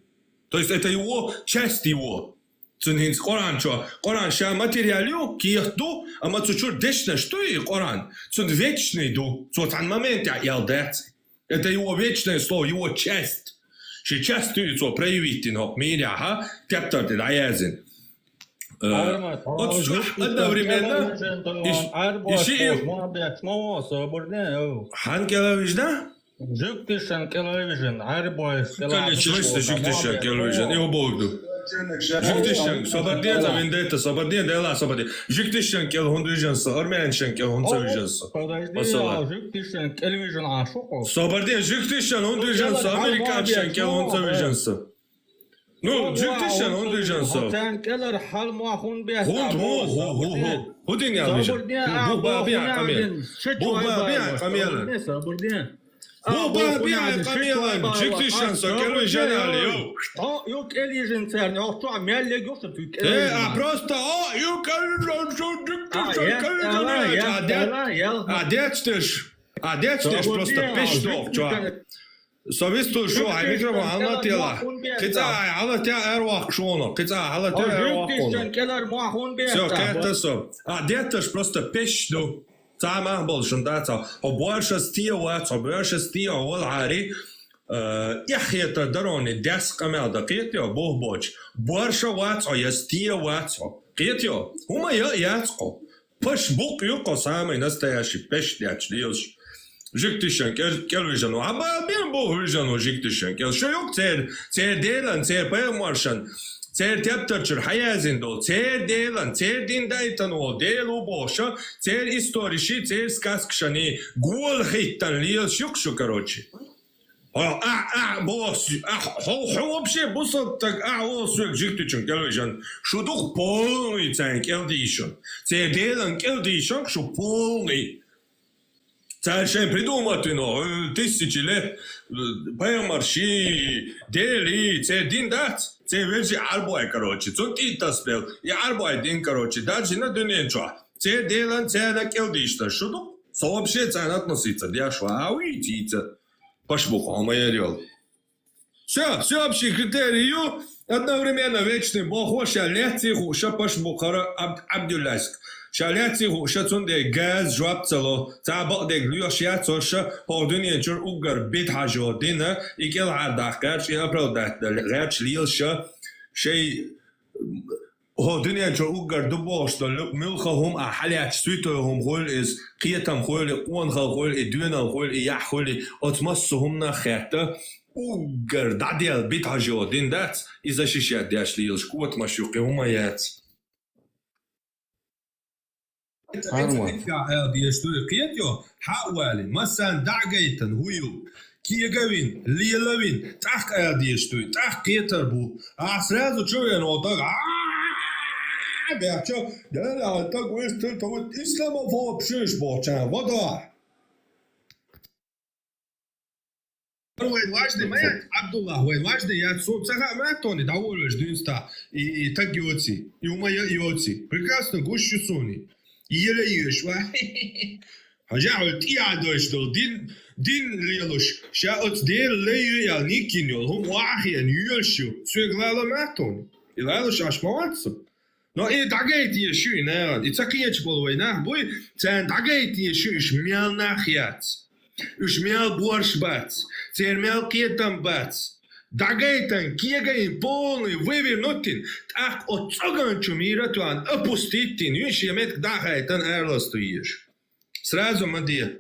То есть это его, часть его. Коран, что? Коран, ша материалю, киехду, а мацучур дешна, что и Коран? Цун вечный ду, цун момент ялдец. Это его вечное слово, его часть. Ши часть дуицу проявить, но меня, ха, тептар ты даязин. Одновременно Ханкеловична? Жуктишен Келовижен, Арбойс, Конечно, Жуктишен Келовижен, его Богду. Жуктишен, Собадия, Вендетта, Собадия, Дела, Собадия. Жуктишен Келхундвиженса, Арменшен Келхундвиженса. Жуктишен Келовижен, а шоко? Собадия, Жуктишен, Хундвиженса, Американшен Келхундвиженса. Ну, Жуктишен, Хундвиженса. Sen Keller halma hun be. Hudin yazmış. Bu babia kamel. Bu babia kamel. Bu babia kamel. Çıktı şansa geliyor janali yo. Yok elijen sen. Yok şu amelle görsün Türk. Просто yok elijen çıktı şansa. Адетштеш просто пештов, чувак. Совесту шо, ай микрофон анлатела. Кица алатя эрвах шоно. Кица алатя эрвах шоно. Все, это все. Адетштеш просто пешту. Самое больше, да, больше стива, والعاري يحيى دروني دس قمع دقيقة بوه بوش больше واتسو يستيا واتسو قيتيو هما ياتسو паш бук юко самый настоящий пештяч льешь. Жиктишен, келвижен, а бен бог вижен, жиктишен, кел шоюк цер делан, цер пемаршен. Цер тептерчер хаязин дол, цер делан, цер дин дайтан ол, дел убоша, цер историши, цер сказкшани, гол хиттан лил шукшу, короче. Босс, вообще, босс, так, осуек, жиктичен, келвижен, шудух полный цен, келдишен. Цер делан, келдишен, шу полный. Царь шен придумать, но тысячи лет, пемарши, дели, цер дин дат. Це вежі арбой, короче. Цун тіта спел. І арбой дин, короче. Дальше на дыненчо. Це делан, це на келдишта. Шуду? Сообщее це относится. Дяшва, а уйдите. Пошбухал, моя рел. Все, всеобщий критерию. Одновременно вечный бог. Воша летиху, ша пошбухара Абдюляйск. Ша летиху, ша цунде газ жвабцало. Це багдек люш яцо, ша ходуненчор угар бит хажодина. І кел хардахкач, і аправдат гач лілша. Шей ходуненчор угар дубошта. Милхахум ахаляч світоюхум холь із қиятам холь, қуанхал холь, і дюнал холь, і ях холь, отмассухум на хета. Угар дадел бит хажодин дац. І защищать дяш лілш. Кот машуки умаяц. قيتيو حوالي مثلا دعجيتن هيو كي جوين ليلوين تحق اديشتو تحق قيتر بو سразу чуен отак бячо да так вестер то исламофоб шиш боча вода Вой важный момент, Абдуллах, вой важный, я цага матони довольно ждунста и так йоци, и умая йоци. Прекрасно гущу сони. Yürüyüş var. Hacı tiyadoş dol din liloş. Şaot değil leyu ya nikin yol. Hum vahiyen yürüyüşü. Sürekli maton. İlaloş aşmavatsın. No dagayt yaşıyor ne? İtsakiyeç bolvay ne? Bu sen dagayt yaşıyor melnahiyat. Ушмял борщ бац, цермял кетам бац. Дагайтан, киегаин полный вывернутин, так отцоганчу миратуан, опуститин, юнш емет дагайтан эрластуешь. Сразу мадия.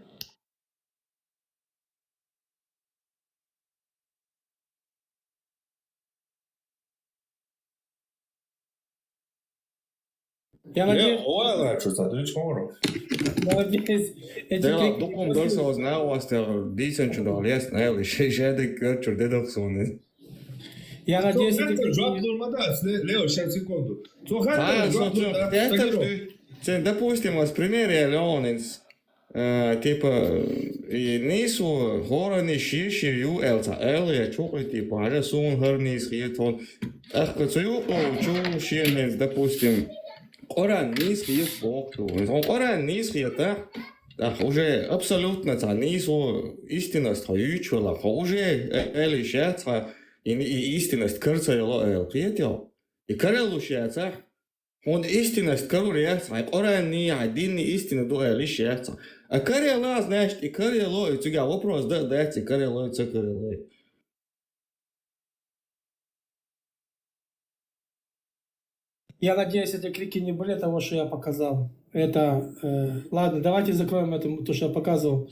Я надеюсь, Teillä tukum tuossa olisi neuvosta ja disenchu da lies näillä šedik kërčur dedoksuuni. Я надеюсь, Лео, сейчас секунду. Допустим, вас примере Leonins, типа, nisu horani šiši ju elta elie čukli, типа, аже сун хернис хитон. Ehkä цюку чу šienins, допустим, Оран низкий бог, оран низкий это, уже абсолютно это низу истинность хаютчула, уже элишется и истинность кырцайло элпетел, и карелушется, он истинность карурется, оран не один истина до элишется, а карела значит и карело, и тебя вопрос да дайте карело и цикарело. Я надеюсь, эти клики не были того, что я показал. Это, ладно, давайте закроем это, то, что я показывал.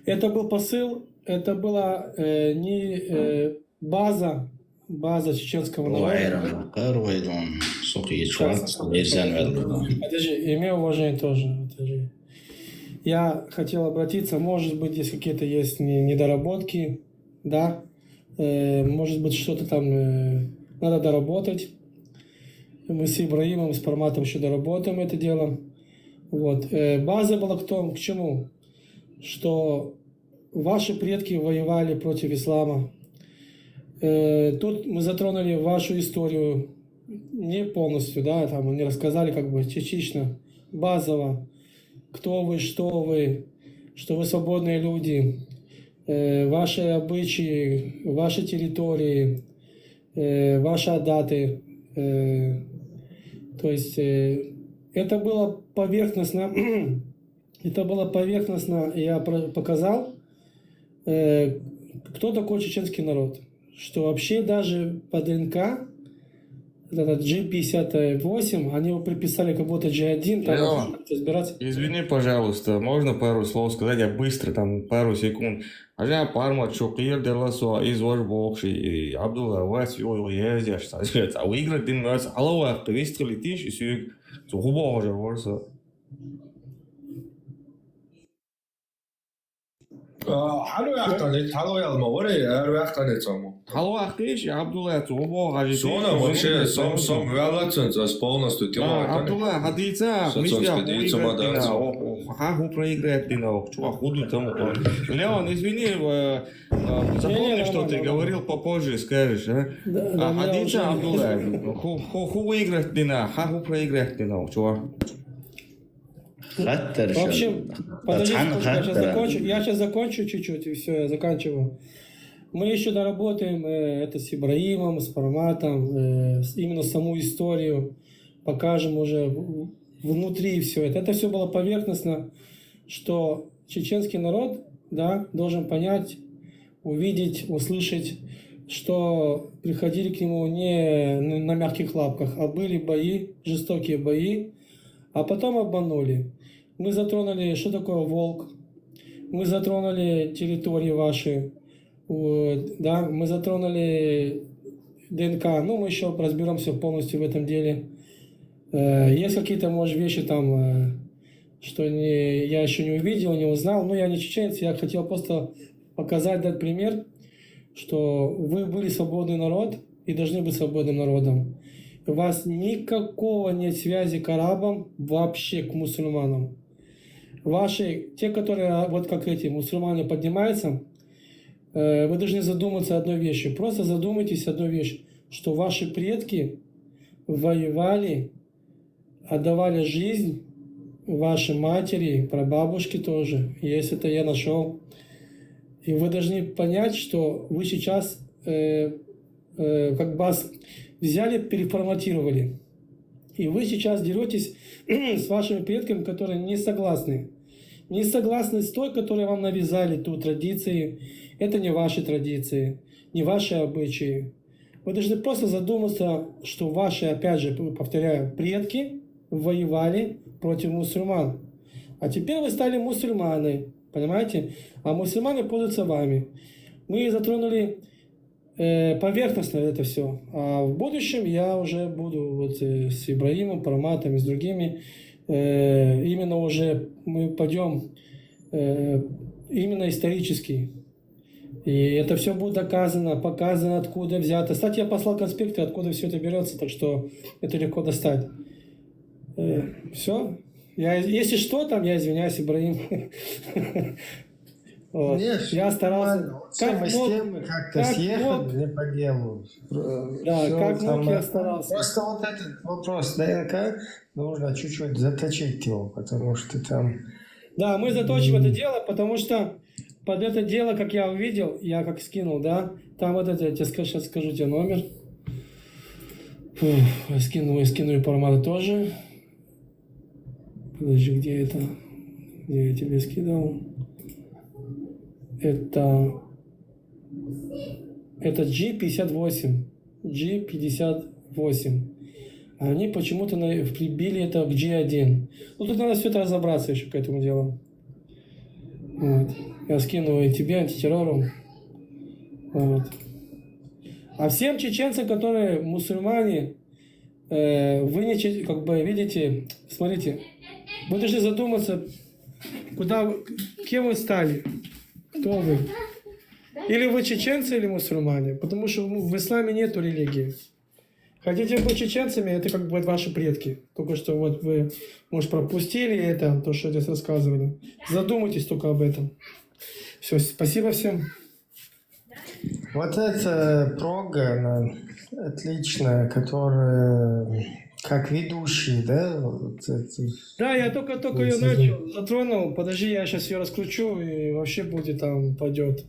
Это был посыл, это была не база чеченского народа. Подожди, имею уважение тоже. Подожди. Я хотел обратиться, может быть, здесь какие-то есть недоработки, да, может быть, что-то там надо доработать. Мы с Ибраимом, с Парматом еще доработаем это дело. Вот. База была к чему? Что ваши предки воевали против ислама. Тут мы затронули вашу историю не полностью, да, там они рассказали как бы частично, базово, кто вы, что вы свободные люди, ваши обычаи, ваши территории, ваши адаты. То есть это было поверхностно, я показал, кто такой чеченский народ. Что вообще даже по ДНК, этот G58, они его приписали как будто G1, там разбираться. Извини, пожалуйста, можно пару слов сказать, я быстро, там пару секунд. Ажа Пармат Шукир Деласо из Вожбокши и Абдулла Вась Йой Ездяш, а выиграть ты нас, алло, ты выстрели тысяч и сюг, то хубо уже ворса. حلو يحتنت حلو يا الموري هرو يحتنت سامو حلو اختيش يا عبد الله تو غادي سونا вообще сам велацен за полностью тема Абдулла хадица ху проиграет дина чува худу там Леон извини запомни что ты говорил попозже скажешь а хадица Абдулла ху выиграет дина ху проиграет дина чува. В общем, подождите, я сейчас закончу чуть-чуть, и все, я заканчиваю. Мы еще доработаем это с Ибраимом, с Парматом, именно саму историю, покажем уже внутри все это. Это все было поверхностно, что чеченский народ, да, должен понять, увидеть, услышать, что приходили к нему не на мягких лапках, а были бои, жестокие бои, а потом обманули. Мы затронули, что такое волк, мы затронули территории ваши, да, мы затронули ДНК, ну, мы еще разберемся полностью в этом деле. Есть какие-то, может, вещи там, что я еще не увидел, не узнал, но я не чеченец, я хотел просто показать, дать пример, что вы были свободный народ и должны быть свободным народом. У вас никакого нет связи к арабам, вообще к мусульманам. Ваши, те, которые вот как эти мусульмане поднимаются, вы должны задуматься одной вещью. Просто задумайтесь одной вещью, что ваши предки воевали, отдавали жизнь, ваши матери, прабабушки тоже. Есть это я нашел. И вы должны понять, что вы сейчас как бы вас взяли, переформатировали. И вы сейчас деретесь с вашими предками, которые не согласны. не согласны с той, которую вам навязали, ту традиции, это не ваши традиции, не ваши обычаи. Вы должны просто задуматься, что ваши, опять же, повторяю, предки воевали против мусульман. А теперь вы стали мусульманы, понимаете? А мусульмане пользуются вами. Мы затронули поверхностно это все. А в будущем я уже буду вот с Ибраимом, Параматом и с другими. Именно уже мы пойдем именно исторически. И это все будет доказано, показано, откуда взято. Кстати, я послал конспекты, откуда все это берется, так что это легко достать. Все. Если что, там, я извиняюсь, Ибраим. Вот. Я старался. Как мог, как-то съехали, не по делу. Да, Всё как мог, там, я старался. Просто вот этот вопрос ДНК, нужно чуть-чуть заточить его, потому что там... Да, мы заточим это дело, потому что под это дело, как я увидел, я как скинул, да, там вот это, я тебе сейчас скажу тебе номер. Фух, скину и Парамата тоже. Подожди, где это? Где я тебе скидывал? Это G58. G58. Они почему-то прибили это к G1. Ну, тут надо все это разобраться еще к этому делу. Вот. Я скину и тебе, антитеррору. Вот. А всем чеченцам, которые мусульмане, вы не, как бы, видите, смотрите, вы должны задуматься, кем вы стали, кто вы. Или вы чеченцы, или мусульмане, потому что в исламе нету религии. Хотите быть чеченцами, это как бы ваши предки. Только что вот вы, может, пропустили это, то, что здесь рассказывали. Задумайтесь только об этом. Все, спасибо всем. Вот эта прога, она отличная, которая как ведущий, да? Вот это... Да, я только ее начал, затронул. Подожди, я сейчас ее раскручу, и вообще будет там, пойдет.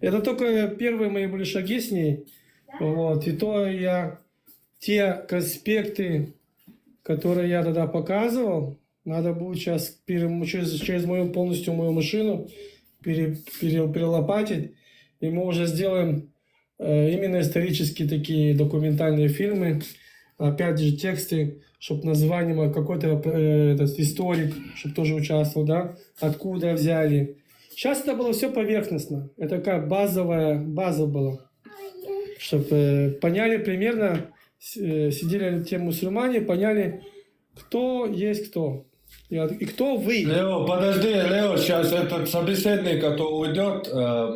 Это только первые мои были шаги с ней. Вот, и то я... Те конспекты, которые я тогда показывал, надо будет сейчас через мою полностью мою машину перелопатить, и мы уже сделаем именно исторические такие документальные фильмы, опять же тексты, чтобы название какой-то этот историк, чтобы тоже участвовал, да, откуда взяли. Сейчас это было все поверхностно, это как база была, чтобы поняли примерно. Сидели те мусульмане, поняли, кто есть кто. И кто вы. Лео, подожди, Лео, сейчас этот собеседник, который уйдет,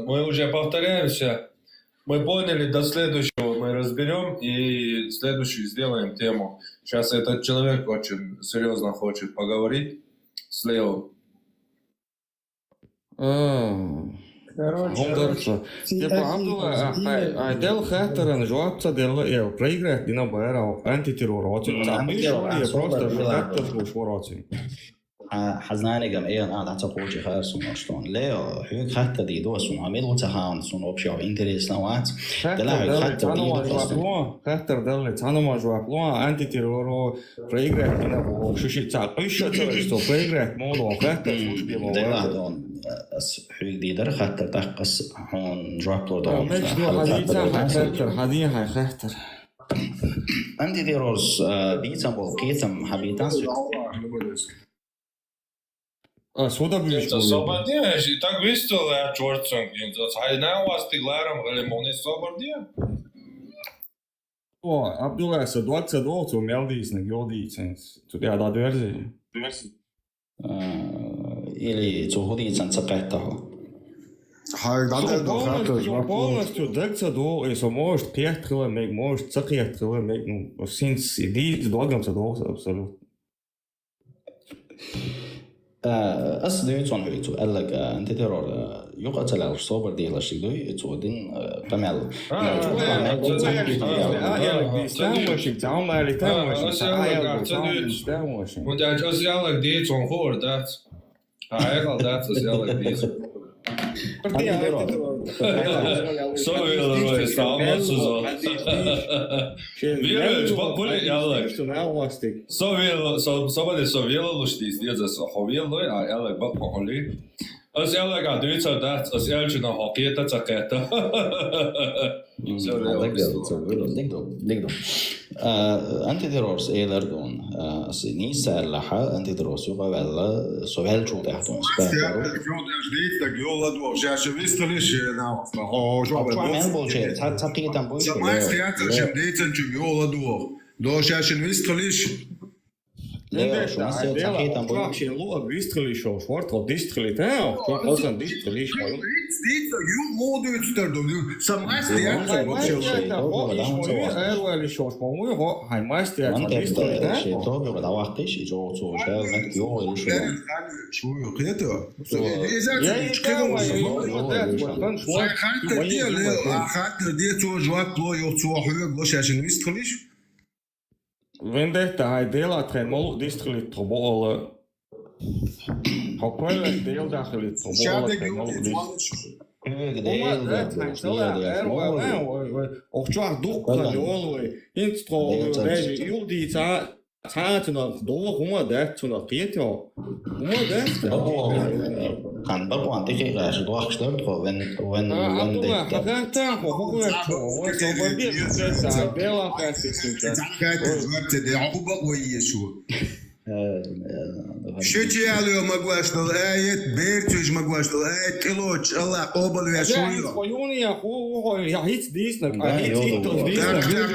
мы уже повторяемся. Мы поняли, до следующего мы разберем и следующую сделаем тему. Сейчас этот человек очень серьезно хочет поговорить с Лео. Короче, типа Айдел Хэттерен жуапца делла ел проиграть дина бэра антитеррорацию. Забыл, что ли, просто Хэттер шворацию. حزناني قام إيه أنا أعتقد خير سون أشلون ليه هيك حتى دي دو سون عميل وتهاون سون أوبشيو إنتريس نوعات دلها حتى Хэттер делли цанома жуаплуа антитеррору проиграть дина бо шуши цак ищет что проиграть моду Хэттер службе моду. دلها دون هيك دي در حتى تقص هون جوابلو دون. مش دو حديثا Хэттер حديثا Хэттер. أنتيتيرورز بيتم بوكيتم حبيتان Sуда bijuši Sobardieši, tak visu lēt čorcungi. Tas hainēvās tik lēram, vēl monis sobardie. Abdullah sa 22 meldīs ne jodīcens. Tu tead tādu versiju? Или цугудīcens сапētaho. Полностью 22 и может 5 километров, может 4 километров. Ну, синс иди с догом sa 2 абсолютно. أصل يتون هيتو قال لك أنت ترى يقتل على الصبر دي لاشي دو يتو دين قمل Want als je eigenlijk deed zo'n hoor, dat eigenlijk dat is eigenlijk deed. Sovjelo stamotsuzo. Vjerujuć, bolje, jel? Sovjelo luštis, djedzas hovjelo, a jel, poholi. Als jel ga dujca dat, als jelčina hokjeta caketa. دقدو أنت دروس إيلردون سني سالحة أنت دروس يبقى ولا سؤال شو تحتون سباق Ždite, Gjoladov, že še vi ste liši na عمل بولشيت تقيتا بولشيت Samajski jacer še dejcenču Gjoladov. Do še vi ste liši. لا شو مسيو تحكيتا بولشيت شو لوق بيستخلي شو شورت هو ديستخلي تاعو شو أصلا ديستخلي شو Dite, ju modu utsterdom. Samajski jacer اللي شو مو هو هاي ما استيعاب ديستخلي تاعو تو بيبقى وقتش يجو تو شال مت يو شو شو يقيته إذا خاطر دي تو جواب لو يو تو هو لو شاشن ويستخليش Vendetta hai dela tren molu distrili trobole. Hokwele deel dageli trobole tren molu distrili. Och tjoar dukka jolwe. Instrole beje juldi taten of do huma dat tuna qieto. Huma dat. كان برضو عندك غاش دوخ شترت وين ديت حاجات هو وبدي بيلا دي عقوبة ويشو شتي على مقواش الآية بيرتوج مقواش الآية كيلوش الله قبل يا شوية خيوني يا هو يا هيت ديسنك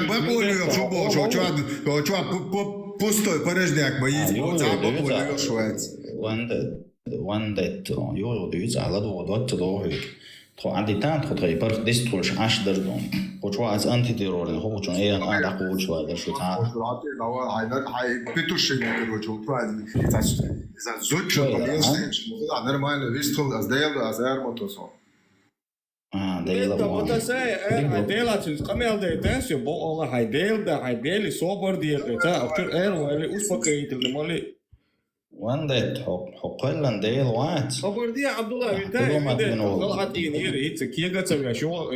بقول يا شو بو شو пустой порожняк боится бабулю швец وندت يو دوز على دوت دوه تو عندي تان تو تري بر ديستولش اش دردون وشو از انتي تيرور هو شو ايه انا دقول شو هذا شو تاع لو هاي بيتوش يقولوا شو بعد اذا زوج باليش انا ما ويستول از ديل از ارموتوسو Dela wat zei dela tens kamel de tensio bo alla hai deli sober die ta after ele uspakeit de mali وندت حقلا ديل وات sober die Abdullah انت طلعت ينير هيت كيغا تسوي شو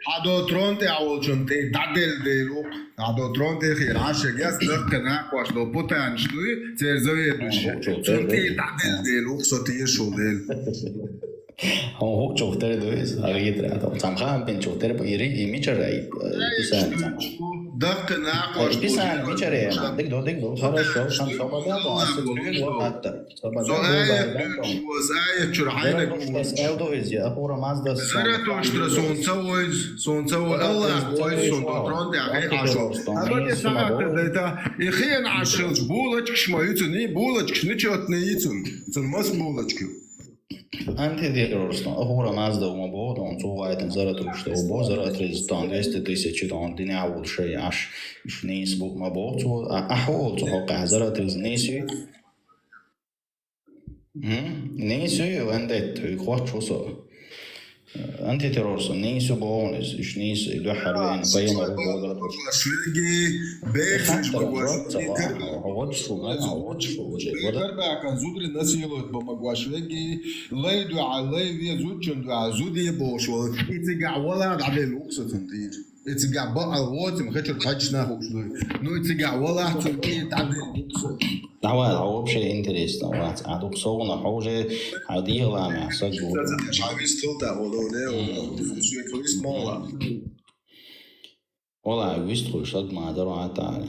هادو ترونتي اول شنتي دادل ديلو هادو ترونتي خير عاش جاس دقنا واش لو بوتان شتوي تزوي شنتي دادل ديلو صوتي شو ديل هو شوف ترى دويس أريد رأيته سامخان بين شوف ترى بيري ميشري بيسان دقنا واش بيسان ميشري دك دو خلاص شو شان شو بابا أستغل وقت وزايد شرعينك بس دويس يا أخورا مازدا زرتو اشترى سون سوي الله كويس سون ترون يعني عشو أبدا ساعة ده يخين عشوش بولج شما يتني بولج نشوتني يتن مس بولج أنت ديرورستان أخورا مازدا وما بود أن تو وايد زرت وشته وبوزرت ريزتان 200,000 دان دنيا أول شيء عش نيس بو ما بود أحول تو حق زرت ريز نيسي وندت يخوات شو صار أنت تيرورستان نيسي بونس إيش نيسي لو حرين بيوم البودرة شويجي بيخش بقواش وده كان زودري الناس يلوت بمقواش ويجي ليدو على لي زوجن دو عزودي بوش يتقع ولا على الوقصة تنتيج يتقع بقى الوقت مخيتش الحاج ناخد شوي نو يتقع ولا تنتيج على الوقصة هو بشيء انتريست وات عدو صونا حوجة عادية لا مع سجل مش عايز تلتا ولا شو كويس مولا والله عايز تقول شد ما دروا عتا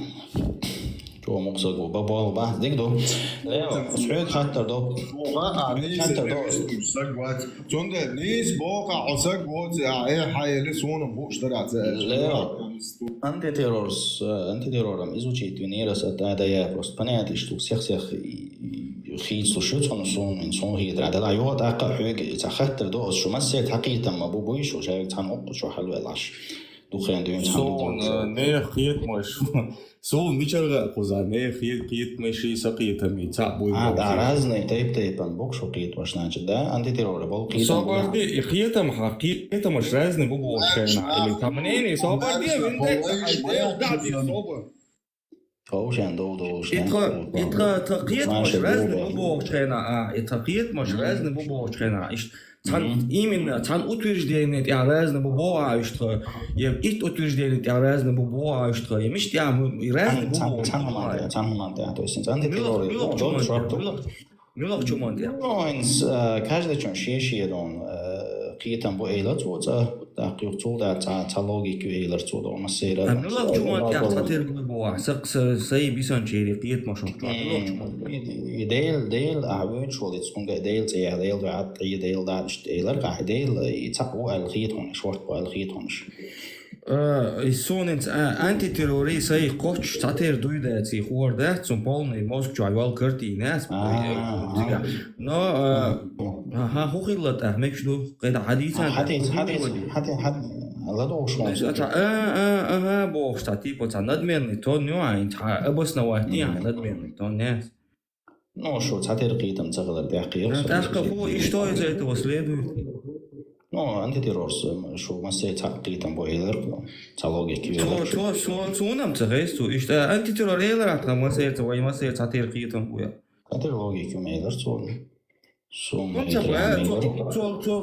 شو مقصد وبابا بحث ديكدو لا سعود خاطر دو خاطر دو سجوات تند نيس بوقع عسجوات اي حي لسون بوش درعت لا انت تيرورم ازوچي تونيرس اتايا بروست بناتش تو سيخ خيت سو شوتون سون من سون هي درا لا يوت اقا حوج تخاطر دو شو مسيت حقيقه ما بوبويش شو شايف تنق شو حلو لاش دوخين دون سون نه خيت مش سو ميشل قوزا نه خيت مشي سقيت مي تعبو عرزني تيب بوك شو قيت واش ناجد ده انت تيرور بول قيت صبر دي خيت حقيقه مش رازني بوبو شينا اللي كمنيني صبر دي من ده صبر توشان دوش إترا تقيت مش رازن بوبوش خينا تقيت مش رازن بوبوش خينا إيش تان إيمن تان утверждение يا رازن بوبوها إشترا يبقيت утверждение يا رازن بوبوها إشترا يمشت يا رازن بوبوها تان مانتيا то есть أنت تقول ملوك شو مانتيا نوينس каждый чон шеши дон قيتن بو إيلر تودا دقيق تودا تا لوجيك إيلر تودا ومسيرة ملوك شو مانتيا تاتير بوبوها سق سي بيسان شيري قيت ما شو ديل أعوين شو اللي تكون ديل زي ديل بعد ديل دارش ديلر قاعد ديل يتقوا الخيط هونش وقت بو الخيط هونش Sonens antiterrori sai koch tater duida ci хорда zum полный мозг чайвал кырти нас но ها خوخيلت احمك شنو قيد حديثا حديث لا دوش بو штати по надменный то не айн обоснование надменный то не ну что tater قيتم تغلر دقيق так и что из этого следует Ну, антитеррорс, что массе قيتم بو إيلر تالوجيك شو نام تغيستو إيش антитеррор إيلر أتنا مسير توي مسير تاتير قيتم بويا антитеррорيك إيلر تو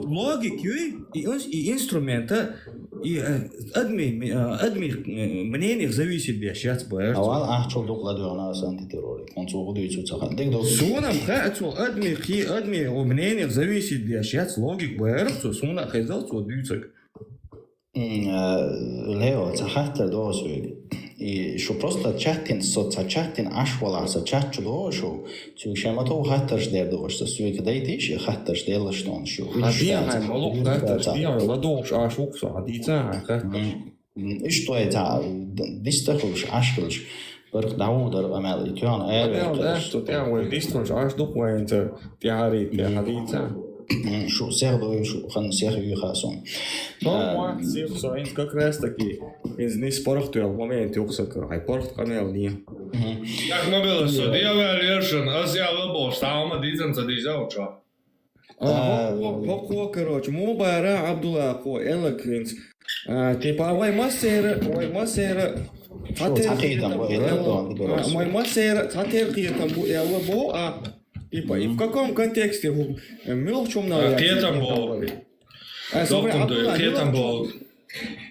لوجيك и инструменты и адми мнение зависит бешать бэр أول أحشل دوغلا ناس антитеррорик он цугу дүйцу цахан дик док сунам хату адми мнение зависит бешать логик бэр суна хезал цу дүйцек Лео цахатер досуг и что просто чатин ашвала за чат чудошу тю шамато хатташ дер дош суик дайтиш хатташ дел штон шу я молок хатташ я ладош ашуксо адица хатташ и что это дистахуш ашкылш برق داودر أمال يتوان أنا что ты а дистахуш аш документы тиари тиадица شو سيردو شو خن سيريو خاصون ну сирсо как раз таки из не спорхтуя в моменте уксака ай порхт канал не Jak no bilo so, dio version, аз я лобо, ставама дизен за дизауча. Хо короче, мобара Абдулла хо eloquence. Типа ой масера мой масера татер киетам бу элбо типа и в каком контексте мелчом на Киетам бо. Киетам бо.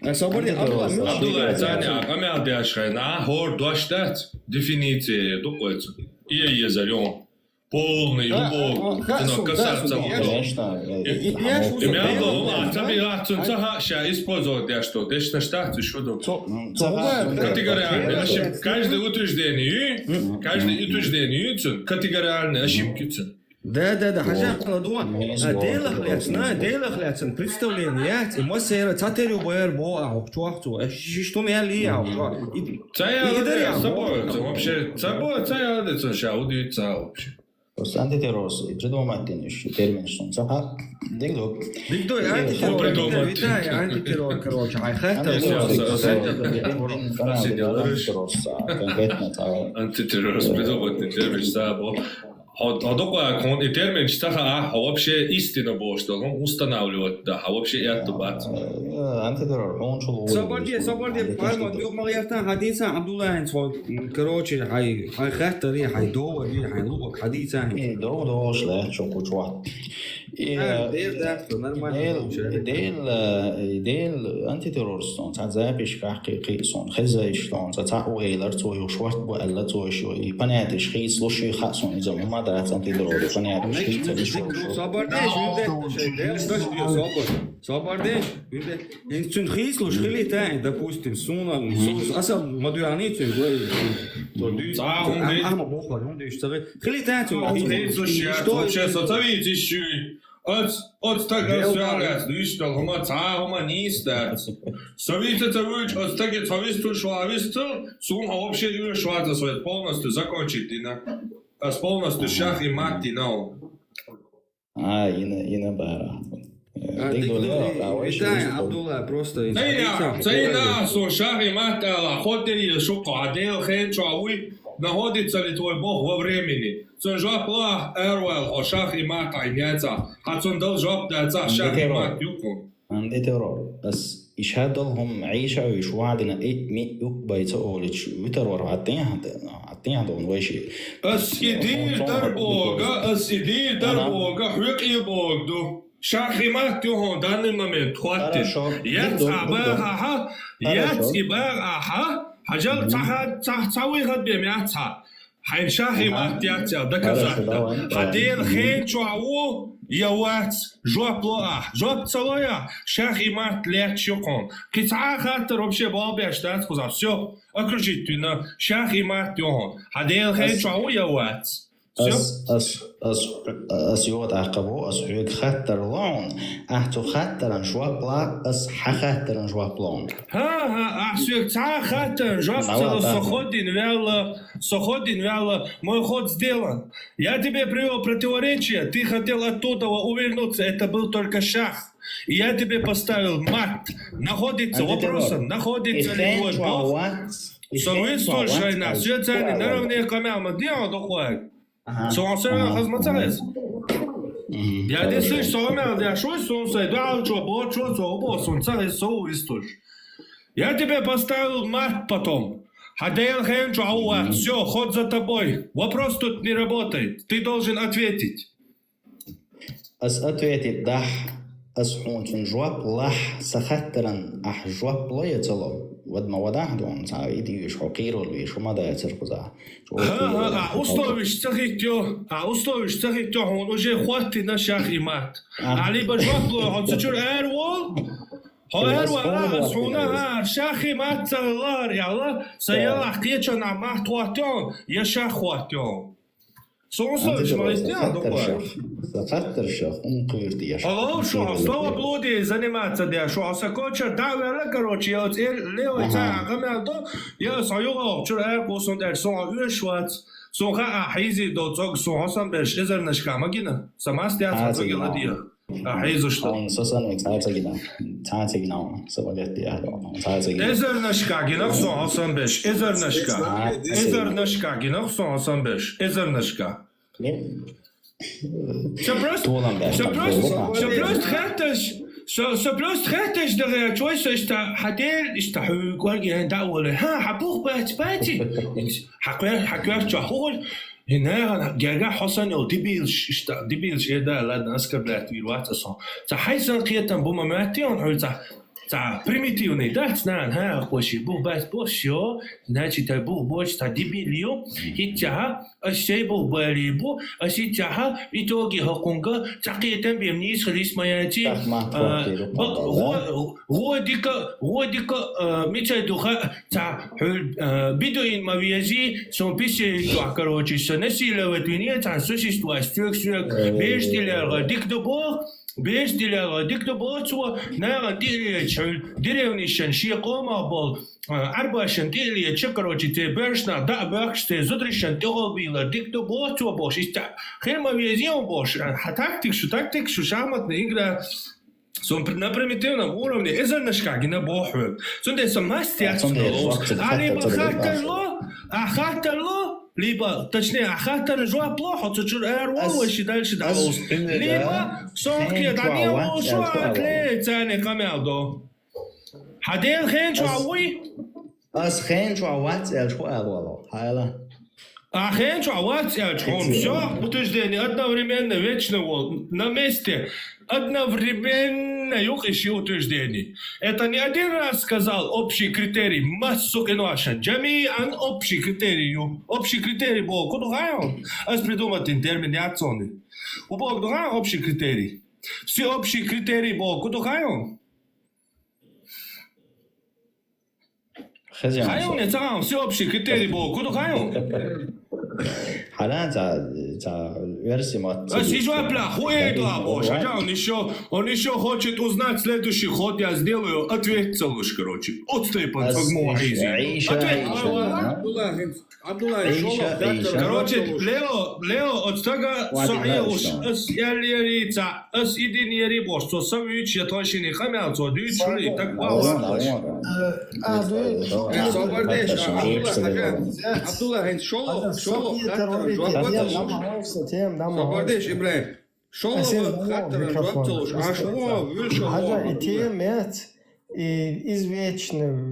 Абдулла Таня, камел дяшхайна, хор дуаштат, дефиниции дуквец. И езарем. Полный любовь, но касаться имя было, тебе рацун цаха использовать я что, дешна штат еще до. Категориально, каждое утверждение, категориальные ошибки. Да, хожа кладуа. Делах лецен представление, и масера татерю бэр бо ахчуахцу. Что меня лия. Цая собой, вообще, цая это шаудица вообще. Просто антитеррорс, и придумать еще термин, что он цаха. Дигдо, антитеррор, короче, антитеррорс придумать термин, что и термин, что вообще истина Бог, что он устанавливает, да, вообще это бат. антитеррор, он шел. Соборди, пойма, Марьяфтан хадиса Абдулла, короче, хай хаттери, хай довари, хай лук хадиса. До шле, что кучва. ديل انتيتيرورستون تزابش حقيقي صون خزايشتون تتاو غيلر تو يشوات بو الا تو شو يبناتش خيس لوشي خاصون اذا ما درت انتيتيرور بناتش خيس Собордеш, институт хислуш хилитайн, допустим, сунан, асал модуаниту, ама бохла, он деш царе. Хилитайн, что вообще соцавите еще. От така связь, что гома цаома ниста. Совите тавыч, от таки цависту швависту, сум вообще юре шварца своет полностью закончить, а с полностью шах и мат динал. Ина бара. Абдулла просто Цейна, шах и мат, ходили шоколадел, хен чауи, находится ли твой Бог во времени? Цон жап ла эрвел, о шах и мат айняца, а цон дал жап да за шах и мат юкун. عندي ترور بس يشهدلهم عيشة ويشوا عندنا مي بيت أولش وترور عطيها دون ويشي أسيدي دربوغا أسيدي دربوغا حقي بوغدو شاخي ما تهون دان الممت خواتي يتعبها حجل تسوي غد بمياتها حين شاخي ما تياتي دكزا حدين خين شعو يوات جواب لوح جواب تسويا شاخي ما تلات شقون كتعا خاطر وبشي بابي اشتات خزا سيو اكرجيتنا شاخي ما تيون حدين خين شعو يوات أس يوت عقبو أس حيك خطر لون أحتو خطر نشوا بلا أس حخطر نشوا بلون ها أحسوك تعا خطر جواب Соходин вяло, мой ход сделан. Я тебе привел противоречие, ты хотел оттуда увернуться, это был только шах. И я тебе поставил мат. Находится вопросом, находится ли твой бог? Слушай нас, все цены наравне камяма, дело доходит. Сонсера хазмацарес. Я не слышу, сомел, я шой сонсей, да, что, бо, что, бо, сонсерес, соуистуш. Я тебе поставил мат потом. Хадейл хен чуауа, все, ход за тобой. Вопрос тут не работает. Ты должен ответить. أس أتويتي دح أس حون جواب لح سخطرن أح جواب لا يتلو ود ما وداه دون سايدي وش حقير وش وما ده يتركزا. условиш цахитё, он уже хватит на шах и мат. Али бажвапло, он сучур эрвол. هو سونا شاخي ما تغلار يلا سيلا حكيتنا ما تواتون يا شاخواتون سونسوش ما يستيان دوار سخطر شاخ قير دي الله شو стало блуди заниматься да шо сакоча давера короче я лео та гамелдо я саюга чур эр босон дер сон юшват сонха ахизи до цог сон хасан беш эзернаш камагина самастя цогеладия حيزو شتا سوسن تعتقنا سباليتي ازر نشكا جنخسو حسن بش ازر نشكا جنخسو حسن بش ازر نشكا سبروست خاتش دغه چويس است حدير استحو قرقي هندا ولا ها حبوخ باتي حكوار چهول هنا جاجا حسن او ديبيلش هذا لا نسكر بلات ويروات اصلا تحيز قيتن بوما ماتيون حول تا примитивный да знан ها خوشي بو باس بوشيو значит та бу боч та дебилио хитя ашей бу барибу ашитя итоги хакунга тaqiyatan бемнис хрис маячи годика мичайдуха та бидуин мавиязи сон пише то короче сонесилова дуния та существует структура бештилер диктобо بيشتغل دكتور شو نعم ديري شو ديري شيء قوما بول أربعة ديري شكروتي تبرشنا دا بخشة زدريشن تقبل دكتور شو باش إست خير ما بيزيون باش تактик شو شامت نيجرا сон на примитивном уровне эзернашка гина бохвек сон де самастиат али хатерло либо точнее хатер жуа плохо то чур эрвол и дальше даус либо сонки данио шо атлет цане камелдо хадел хен чуауи أس خين شو عوات شو أولو هايلا хен чуават он все утверждение одновременно вечно на месте одновременно юкиши утверждений. Это не один раз сказал общий критерий массу киношен. Джамиан общий критерий. Общий критерий был. Куда он? Аз придумать интерминяционный. У Бога духа общий критерий. Все общие критерии был. Куда он? Хайон не знал. Все общие критерии был. Куда он? حالا за версии мат. Сейчас плохое добро. Он еще хочет узнать следующий ход. Я сделаю ответ целуш, короче. Отстой под фагму Айзи. Короче, Лео от того союз с ялерица с идеей бош, что самыч я точно не хамял, что дюйт шли так мало. Абдулла, Шоло, Sabardeš, Ibrahim. شو خاطر جوابتلوش شو ويلشو حاجة итемет и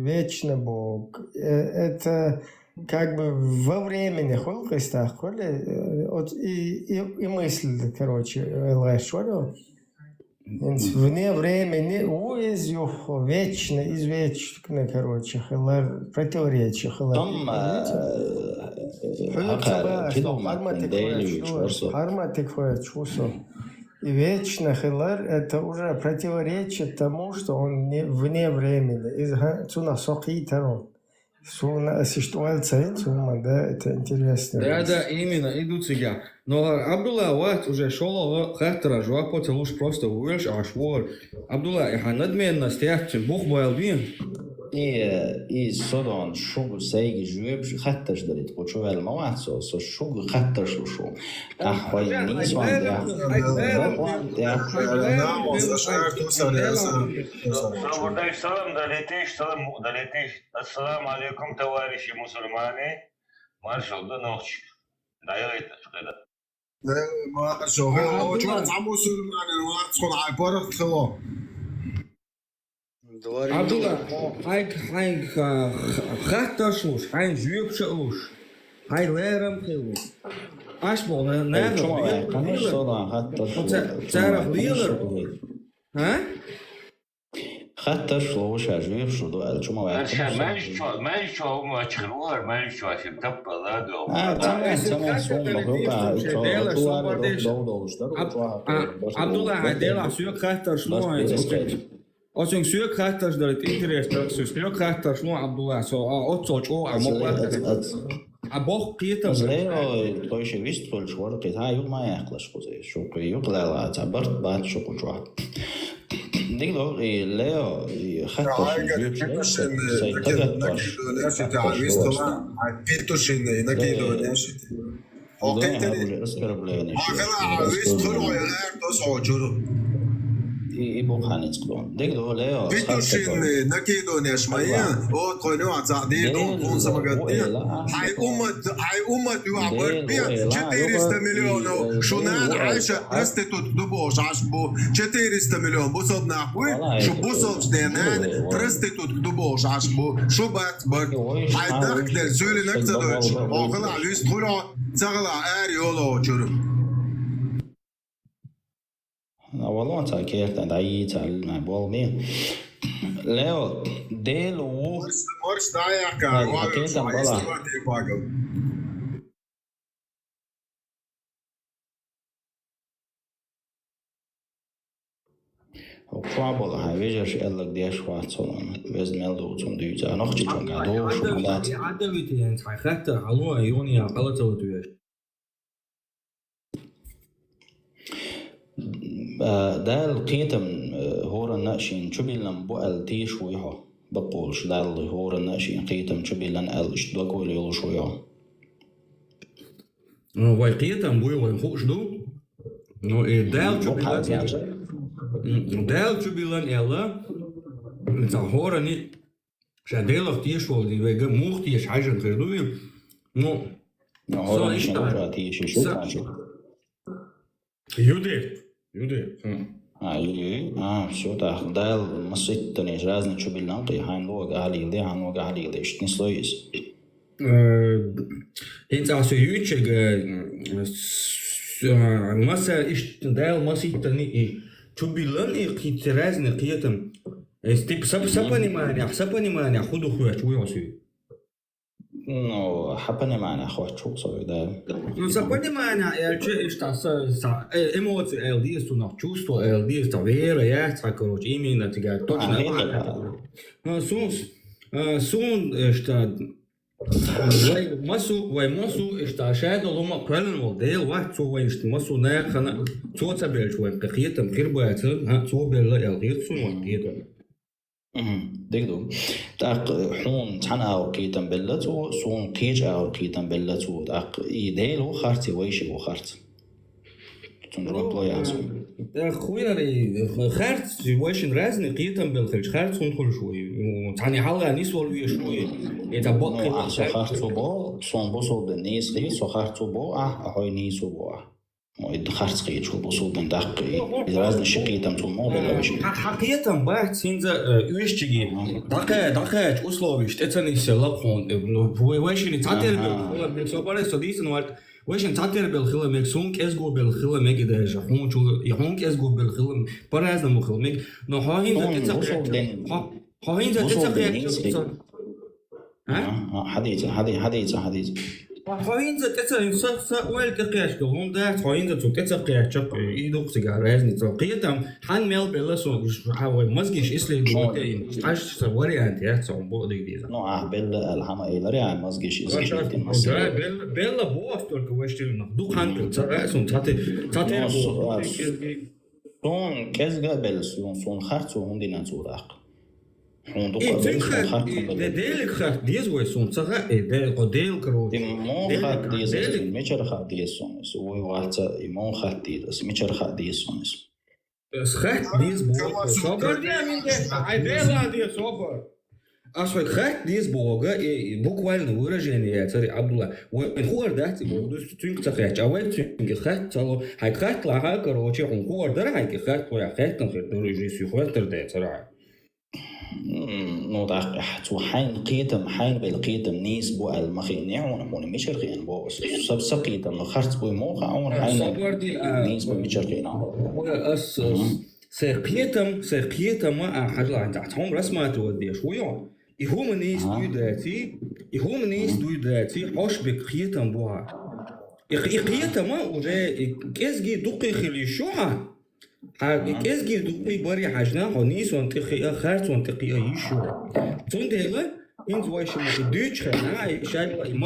вечно Бог. Это как бы во времени холкостах, и мысль, короче, лайшорил. Вне времени, вечно, извечно, короче, противоречие. Арматик чувство. И вечно хилар это уже противоречит тому, что он вне времени. Цуна сокитарон. Цуна существуется, да, это интересно. Да, именно, идут сега. Но Абдулла вот уже шел хаттера, жвапо целуш просто уверш, ашвор. Абдулла, я надменно стяг, бух боялбин. I sådan شغل سيجي جواب خطرش دارید خود شو ول مواد سو شغل خطرش رو شو اخوای نیست وان Добрый салам, долетишь. Ассаламу алейкум, товарищи мусульмане. Маршал, до ночи. Даёт это. Маршал, شو عمو سلمان الوقت خد عبارة خلاص. Абдулла, хай хатташлуш, хай жүйөпшылуш, хай лерам кылуш. Аш бол, царах лилер. خطرшлуш, жүйөпшылу, чума вак. Мальчик, мачхруар, мальчик, таппаладо. Абдулла, хайдела сүйөк хатташлу. Очень сүйөк хатташ дарит интерес, сүйөк хатташ ну Абдулла, отсоч о а бог киетам. Злео, той ще вist фол швар, кит ха юг ма яхлаш кузе, шо юг лала, табарт бат шо кучва. Дигло Лео хатташ жүйөк сей тагат баш. Питушин накидо нешит. Окей, يبغى خانيتكلون ديك دولة بيتوشين نكيدو نشمية أو قنوع تعديل كون سمعتني هاي أمة يعبر بيا 400 مليون شو نال عايشة رستو تدبوش عشبو 400 مليون بوصل نحوي شو بوصل جدينا رستو تدبوش عشبو شو بات هاي دخل سولي نكتدوش أو خلا ليست خلا تغلا أريولو جرم والله تاكيرت عند أي تعلم بالمين Leo delu Morš tajaka, aketam bala وقابل هايجرش إلا قديش واحد صلنا وزن ملدو تندوجا نخشي جونغا دو شمالات عدويتي يعني خاطر علوها يونيا قلتو دوش دال قيتم هورا ناشين شبيلن بقل تيش ويها بقولش دال هورا ناشين قيتم شبيلن ألش دوغول يلوش ويها واي قيتم بوي واي خوش دو نو دال شبيلن يلا انت هورا ني شاديلك تيش ولدي ويجا موخ تيش حاجة غيردوي نو هورا ناشين هورا تيش شو Юды. Все так. Дал масыть тонешь разные чубилам, ты хайн лога алилды, хан лога алилды, что не слоис. Хинца все ючег маса иш дал масыть тони и чубилан и хинца разные киетам. Тип сапанимания худу хуяч уясу. Ну, хапанимания хват шук сой да. Ну, сапанимания я что эмоции LD что на чувство LD что вера я так короче именно тебя точно. Ну, сун что масу что шайдо лома правильно модел вот что вы что масу на хана что цабел что какие-то кирбац что бел LD что ну где-то. دقدو تاق حون تحن أو كيتم بلتو سون قيج أو كيتم بلتو تاق يديلو خارتي ويشي وخارت تنجرب بلاي عزو خويا لي خارت ويشن رازني قيتم بالخرج خارت سون شوي وتعني حلقة نسوى ويا شوي يتبقى سو خارتو بو سون بوصل بالنيس لي سو خارتو بو هاي نيسو بو خرج قيد شو بوصول من دق إذا شقية تم تمو بالوش حقيقة بعد سينزا يشتغي دقة أسلوبيش تتني سلقون ويش نتعتر بالسوبر سديس نوارد ويش نتعتر بالخلا مكسونك إزجو بالخلا مجداج هون شو يهونك إزجو بالخلا برازنا مخلا نو هاين تتقي حديث Hoinza tetsa sa wel keqyash hon da hoinza tu tetsa qyachaq iduq sigarezni tu qiyatam han mel bella so hawa mazgish isli dutein ash sa variant ya so bo digdiza no bella alhama ilari mazgish isli bella bo after question du han sun tate son kezga bella son khartsu hundina zuraq ديلك خاط ديز ويسون صغا ديل قديل كرو مو خاط ديز ميچر خاط ديز سونس وي واتا مو خاط ديز ميچر خاط ديز سونس اس خاط ديز بو صبر دي من ده اي ديل دي صبر اصل خاط ديز بوغا буквально выражение царь Абдулла هو дать его тюнг цахач а вот тюнг خاط цало хай خاط лага короче он هو дара хай خاط твоя خاط который же сюхватер да царь نوضع حتو حين بالقيتم نيس بو المخينيع ونحون مشرقين بو سقيتم خرط بو موقع عون حين نيس بو مشرقين أس سقيتم ما حد عند تحتهم رسمات ودي شوية يهوم نيس دوي داتي حوش بقيتم بوها قيتم ما وجا كيسجي دقي خلي شوها كيسجي دوبي بري حاجنا هونيس وانتقي خارج وانتقي يشو تندهلا انت واش دوتش خنا شايل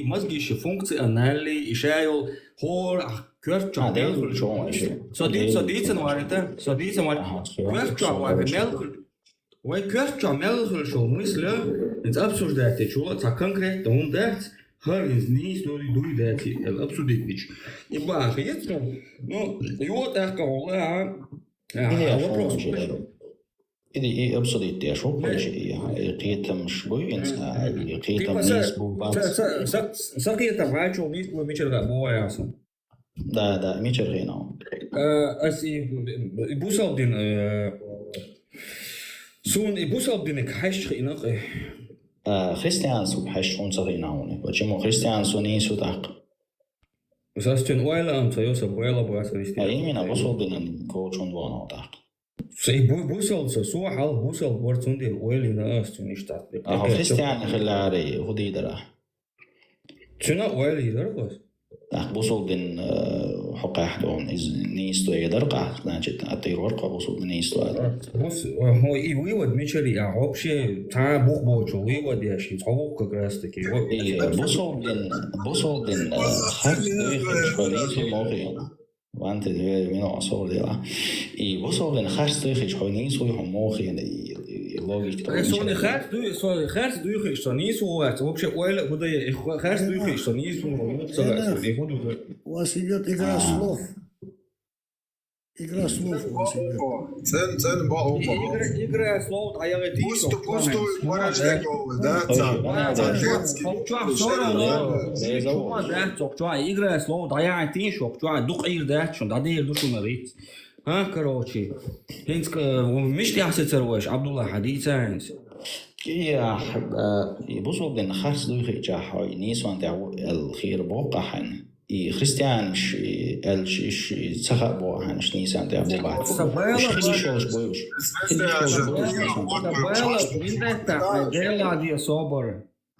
مازجي فونكسيونالي شايل هور كيرتش عدل صديق نوارتا كيرتش عمل وكيرتش عمل شو مثلا انت ابسوردات شو تا كونكريت دون دات Харвинс не истории дуидати, обсудить. И бахается, ну, его так вопрос. إذا أبصديت يا شو كل شيء قيتم شوي إنسان قيتم نسبو سقيتم عاشوا نسبو ميشر غابوا يا أصلا دا ميشر غينا أسي بوصل دين سون بوصل دينك حش خينا خريستيانسو بحشون صغينا هوني وجمو خريستيانسو نيسو داق وساستن ويلا أنت يوسف ويلا بواسا خريستيان أيمينا بوصل دين كوچون دوانا داق سي بوصل سو حال بوصل ورتون دي ويلي ناس نشتات خريستيان خلاري هدي درا شنو ويلي درقوس داق بوصل دين حقا حدون نيستو يدرقا ناجد أطير ورقا بوصل دين نيستو بص هو يود ميشري عوبشي تا بوخ بوچو يود ياشي تعوق كراستكي بوصل دين خط شواليتو موغيان وانت منو أصور ديلا بوصل دين خط شواليتو موغيان Сони харс дуйх что не сувать. Вообще ойл куда харс дуйх что не сувать. У вас идет игра слов. Игра слов у вас идет. Игра слов, а я говорю, пустую выражение, да? Игра слов, а я ты что, дух ир да, что да дир душу нарит. короче. Хинск مش تحسد سروش عبد الله حديث عايز. يا بوصل دين خرس دوخي جاحوي نيسوان دعو الخير بوقحن خريستيان مش الش تخب بوقحن نيسان دعو بعد. مش خليشوش بويش.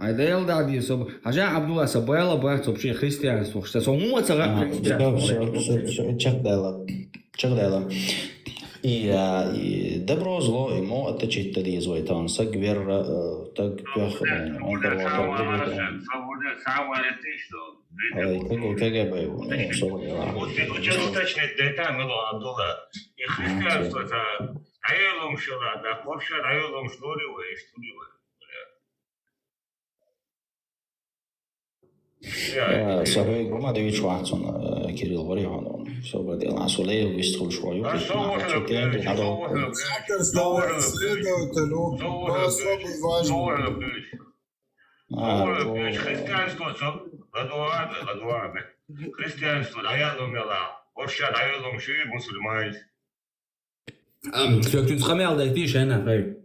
Айдел дади соб. Хажа Абдулла Сабела бах вообще христианство. Что само цага. Чагдала. И добро зло ему отточить тоді звойтан сагвер так пях он КГБ ну собственно. Очень уточнить деталь было Абдулла. И христианство это айелом шла, да вообще айелом шторивое. صحيح ما دوي شو عطون كيريل وري هانون شو بدي أنا سولي ويستخل شوي Христианство даялом яла. Вообще даялом ши мусульман. Söktün çıkamıyor da etiş hena hayır.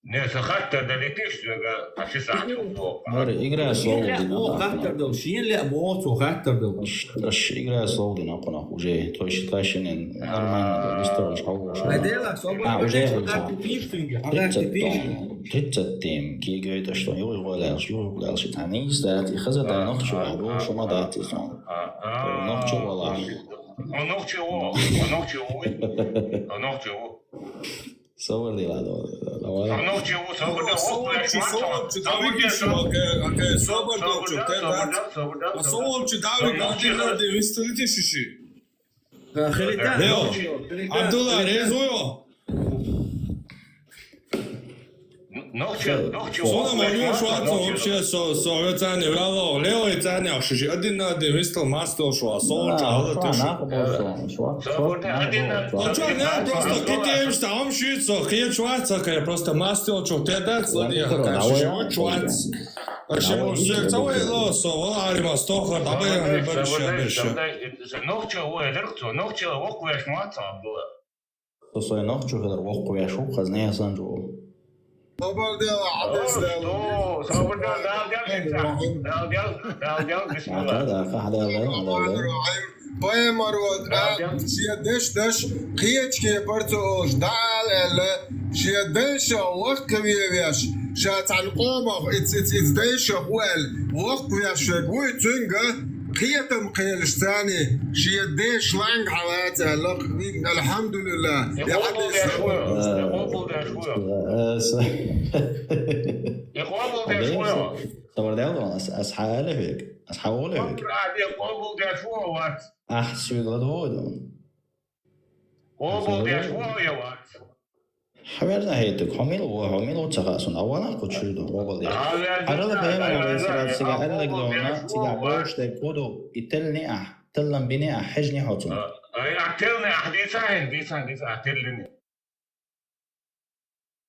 Ne sakhatta da letiş diyor. Taşı saat yok. هاري إجرا صوتي O kahtır da şiin le bu o kahtır da. رش إجرا صوتي نقنا وجه توش تاشين نرمان بيسترش حوش Nedela sabah. وجه Etiş çünkü. Etiş. تتم كي جاي تشتون يوي ولا شيء ثاني استات يخزر دا نخشوا هذا شو ما داتي صون نخشوا والله صور دي هذا Abdullah rezujo. Sonra molio švaco uopće so ove canje vralo, leo je canje, a šiši adina de mistel mastel šva, solča, ali te ši. Čo ne, prosto kitim šta om šico, kje čvaca, kaj je prosto mastel čo te dac, ladija, kaj šiši u čvac. A še mo sve, cavo je lo, so volarima stoha, da bi ne brše, brše. To so je nohču, kada voku je šuka, zne sam džu. صبر دي عباس صبر باي مرود شي دش قيت كي برتوش دال شي دش وقت كبيرش شات على القومه اتس دش وال وقت ياش قوي تنجا قيتم قيلش ثاني شي دش لانج حواتها الحمد لله يا طب ده أصحى لهيك أصحى لهيك أحسو غدودون حبرنا هيتك حميلو تخاصن أولا كتشردو وقال أرد بهما ويسرات سيجا أرلك دونا سيجا بوش تكودو يتلني تلن بني حجني حطون أحتلني أحتلني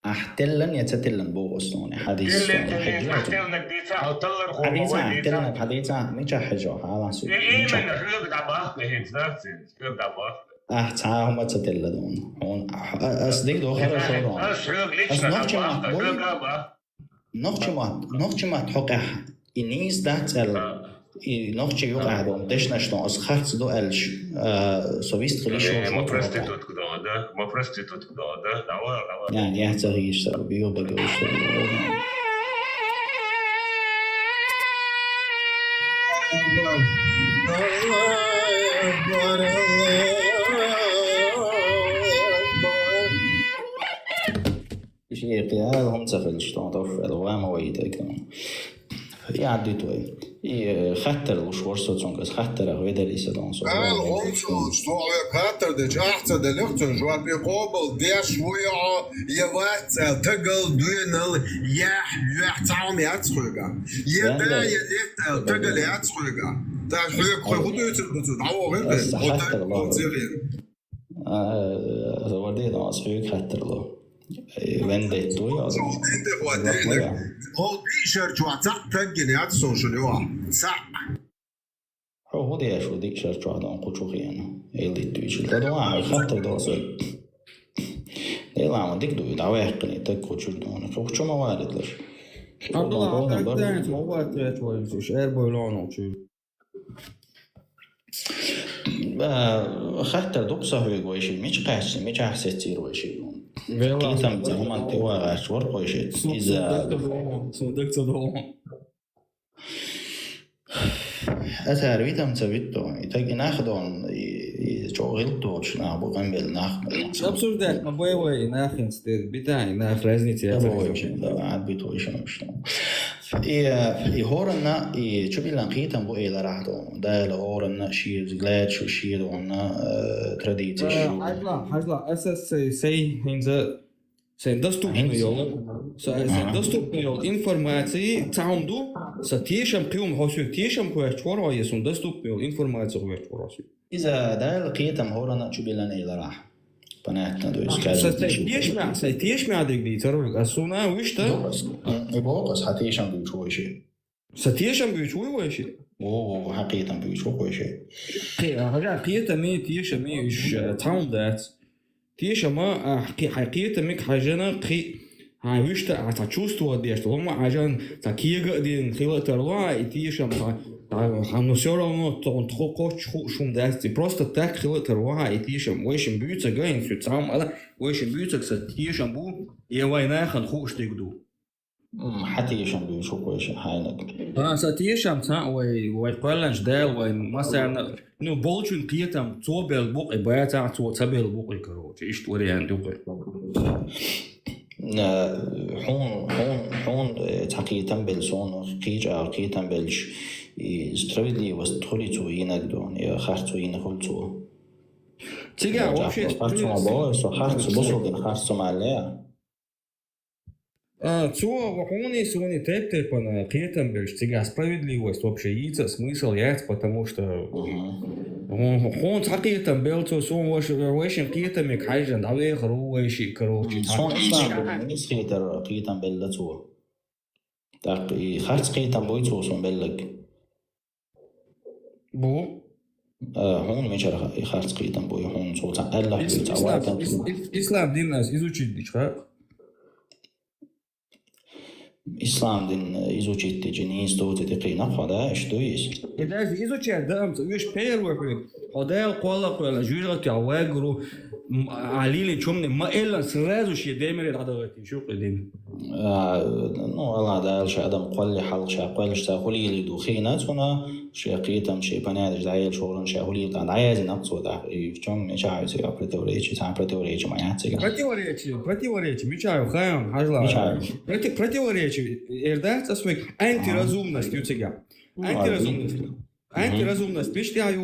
أحتلن يتتلن بو أصلوني حديث أحتلنك ديسا أطلر حديثا أحتلنك حديثا ميجا حجو هذا سوي إيه من حلوك دعباك هيك نفسي حلوك دعباك تعاهم تتلدون هون أصدق دو خرج شورون نخشى ما تحقق إنيس داتل نخشى يقع دوم دشنشتون أص خرج دو ألش سويست خليش ما برستيتوت كده ما برستيتوت كده يعني يحتاج يشتغل بيو بقى يشتغل شيء قيال هم تفلش تعطف الوام ويدك يعدي توي خطر وشورسو تونكس خطر هو ده ليس دون سو هم شو خطر ده احسن ده لختن جو بيقابل ده شويه يوات تقل دينل يح تعم ياتخوغا يدا يلت تقل ياتخوغا ده حيك خودو يتبطو دعوه غير خطر الله هو ده ده صحيح خطر الله vendetto io هو ديشر جو تاجن ياتسون شنو هو ده شو ديشر جو هذا قوتو خيانه اللي تيجي ده واحد خطر ده اصل لا ما ديك دو دعوه قني تكو تشدون شو ما وارد ليش الله ده مو وقت شوي شعر بولونو شو خطر دوبسه هو قويش مش قاس مش حسيت وشي كيتم زمان توا شور قويش إذا صدق صدق أثار بيتم تبيتو يتاجي ناخدون يشغلتو شنا بقى بيل ناخد أبصر ده ما بوي ناخن ستيد بتاعي ناخ رزنيتي ده عاد بيتو إيش مشتو هورنا شو بيلان قيتم بقى إلى راحتو ده لهورنا شيء زغلات شو شيء دونا تراديتي حاجلا أساس سي هنزا Sen dostupni informacije تعمدو ستيشم قيوم هوسو تيشم كويش ورا يسون dostupni informacije كويش ورا إذا ده لقيتم هورنا شو بيلان إلى راح بناتنا دو إسكال ستيش مع ديك دي ترى أسونا ويش ده يبغى حتيشم بيشوي شيء ستيشم بيشوي ويش О, حقيقة بيشوف كل شيء. حقيقة مي تيشا مي إيش تعمل ذات تيشا ما حقيقة ميك حاجنا خي هاي وش تا تشوستوا ديش هم عشان تكيجا دين خيلة تروع تيشا ما هنوسيرو تون تخوش شوم داستي просто так خيلة تروع تيشا ويش بيوتك جاين في تعمل على ويش بيوتك ستيشا بو يوينا خنخوش تقدو حتى يشم بيشوف كل شيء حينك. ستيشا تاع وي قلنش دال وي مثلا نو بولشن قيتم توبل بوق بياتا تو تبل بوق كروت ايش توري عندك حون تحقيقا بالصون قيجا بالش استرودي وستخلي تو ينقدون يا خارتو ينخلتو تيجا вообще خارتو ما باش خارتو بوصل خارتو معليا Цуахуни суни теп-тепана қиетам бельш тига справедливость вообще яйца смысл яйц, потому что хон тақиетам белцо сон вашин қиетам ек хайжан даве хру ваши короче сон ислам нисхитер қиетам белцо так и харц қиетам бойцо сон беллек бу هون مجرى харц қиетам бой هون соца аллах бейца ислам дин нас изучить дичха İslam din izocit jeniz dote tiqina qada ishtoyis. إذا izocit dam ويش بير وحيد هذا قالق ولا جيرة تعواجرو عليلي شومني ما إلا سرازو شيء دايما العدواتي شو قديم نو الله دال شيء آدم قل حلق شيء قل اشتاقولي اللي دوخينات هنا شيء قيتم شيء بنادج دايل شورن شيء هولي تان عايز نقصو ده يجون مش عايز يا بريتوريتش تان بريتوريتش ما يعتقد противоречи мечаю хаям хажла противоречи эрдат асмек антиразумность у тебя антиразумность пиштяю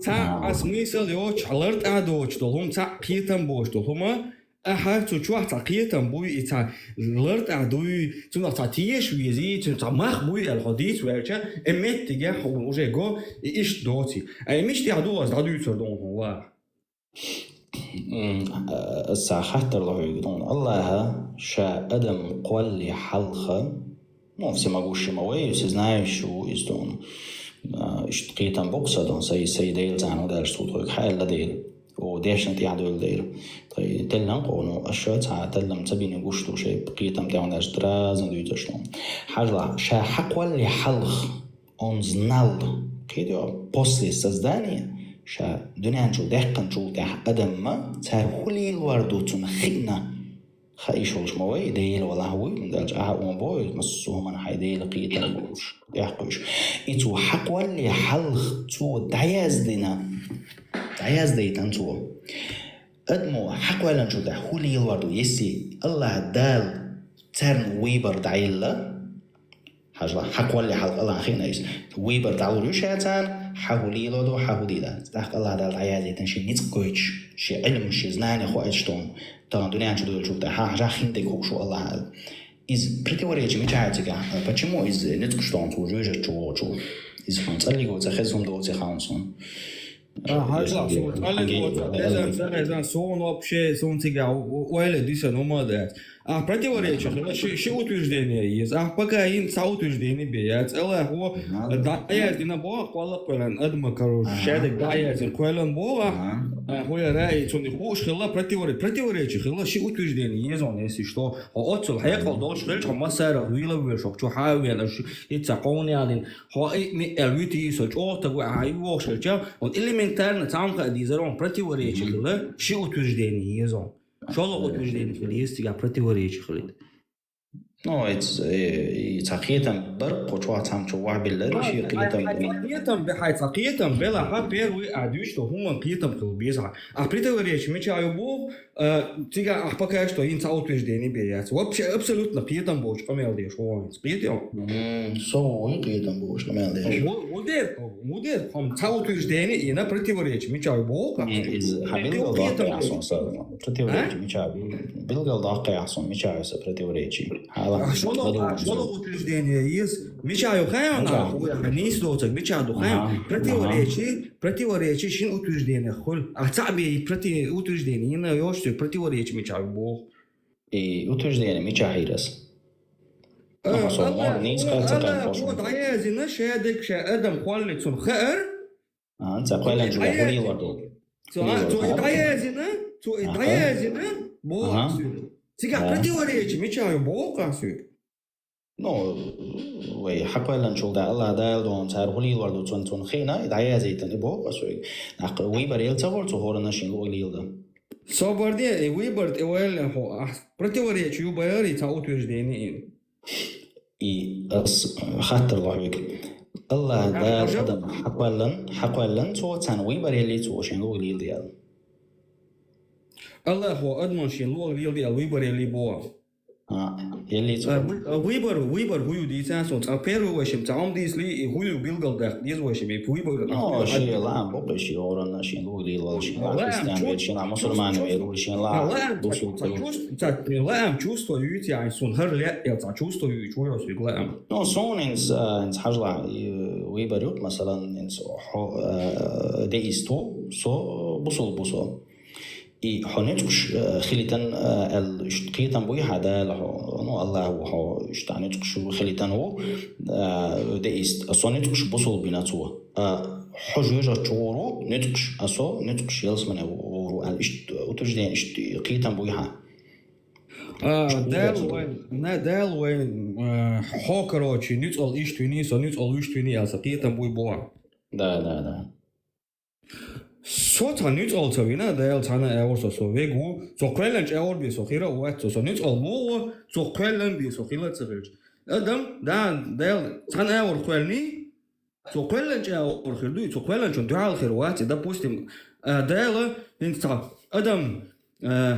ца асмисл ё чаларт адоч долум ца қиетам бош долума ахарцу чуах ца қиетам буй ица ларт адуй цуна ца тиеш визи ца мах буй алхадис верча эмет тига уже го иш доти эмишти аду аз дадуй сордон ва الساحة الله يقولون الله شا أدم قولي حلقة مو في ما قوش موي سيزناي شو يزدون اشتقيتم بقصة دون سي ديل زانو دارش صوتك حال لديل وديش نتي عدول ديل طيب تلهم قونو أشياء تلهم تبيني قوشتو شيء بقيتم تاعون دارش درازن ديوتشلون حاجة شا حق قولي حلق он знал كيدو после создания شا دنيا نشو دهقن شو ده أدم ما تارخولي الوردو تنخينا خايشوش موي ديل ولا هوي من دالج أون بوي مسوه من حي ديل قيتا بوش يحقوش إتو حقوا اللي حلق تو دعياز ديتان تو أدمو حقوا اللي نشو دهخولي الوردو يسي الله دال ترن ويبر دعيلا حاجة حقوا اللي حلق الله خينا يس ويبر دعو ريشاتان حاولي لودو حاولي لا تحق الله دال عيازي تنشي نيتكويتش شي علم شي знание خواتشتون то дунья чудо чудо ха хинде кокшу Allah из противоречия мечается почему из нетку что он уже чего из францалиго за хезум до за хансон حاجة إذا сон вообще сон тебя уэли диса номада противоречие ши утверждение есть пока им са утверждение бьет элла его дая дина бо квала квалан адма короче шедек дая дин квалан бо хуя рай сон хуш хила противоречие хила ши утверждение есть он если что отцу хайкал дош хилч масара вила вешок чу хавен ицакони алин хо ми элвити со чота ва айво шелча он элементарно тамка дизерон противоречие хила ши утверждение есть он شو утверждение есть тебя противоречие хилит Ну, تقيتم برق وشو تام شو واحد بالله شيء قيتم بحي تقيتم بلا حبير وعدوش تو هم قيتم خلبيزها противоречие мечаю бог тига пока что им утверждение бьет вообще абсолютно قيتم бош помел деш он قيتم со قيتم бош помел деш мудер هم утверждение и на противоречие мечаю бог حبيل ضاقي عصون صار противоречие мечаю بالقل ضاقي عصون мечаю со противоречие что утверждение есть мечаю хаяна не стоит мечаю хаян противоречие шин утверждение хол تعبي утверждение не ёшь противоречие мечаю бог и утверждение мечаю рас صومال نيس قالت كان هو دعيازنا شادك شادم خالد خير أنت قايل جو هولي وردو تو دعيازنا بو تيجا بدي وريش ميشاو بو قاسو نو وي حقا شو ده الله ده دون صار هولي وردو تون خينا دعيازيتن بو قاسو نق وي بريل تصور تصور نشين لو ده صبر دي ويبرد اول هو противоречие يبري تعود утверждение и خاطر الله بك الله ده قدم حقا تو تنوي بريلي تو شين لو ديال الله هو أدمن شيء لو ديال ويبري اللي بوا يلي تو ويبر هو دي سانسون أبيرو وشيم تعم ديس لي هو بيلقل ده ديز وشيم ويبر شيء لا بقى شيء أورنا شيء لو ديال شيء كريستيان شيء مسلمان ويرو شيء لا دوسو لا أم чувствую يعني سون هر لا يا чувствую شو يصير لا أم نو سون إنس حاجة ويبريوت مثلا إنس ديستو سو بوصل I هنتقش خليتن الاشتقيتن بوي هذا نو الله هو اشتعنتقش خليتن هو ديست أصلا نتقش بوصل بيناتوا حجوجة تورو نتقش أصلا نتقش يلس من ورو الاشت وتجدين اشتقيتن بوي دال وين هو كروتشي نتقل إشتوني سو نتقل إشتوني أسقيتن بوي بوا да Sota nyt oltavina del tana eorso so vegu so kwellanch eor bi so khira wat so nyt olmo so kwellan bi so khila tsirj adam del tana eor kwelni so kwellanch eor khildu so kwellanch dual khirwat da postim del insta adam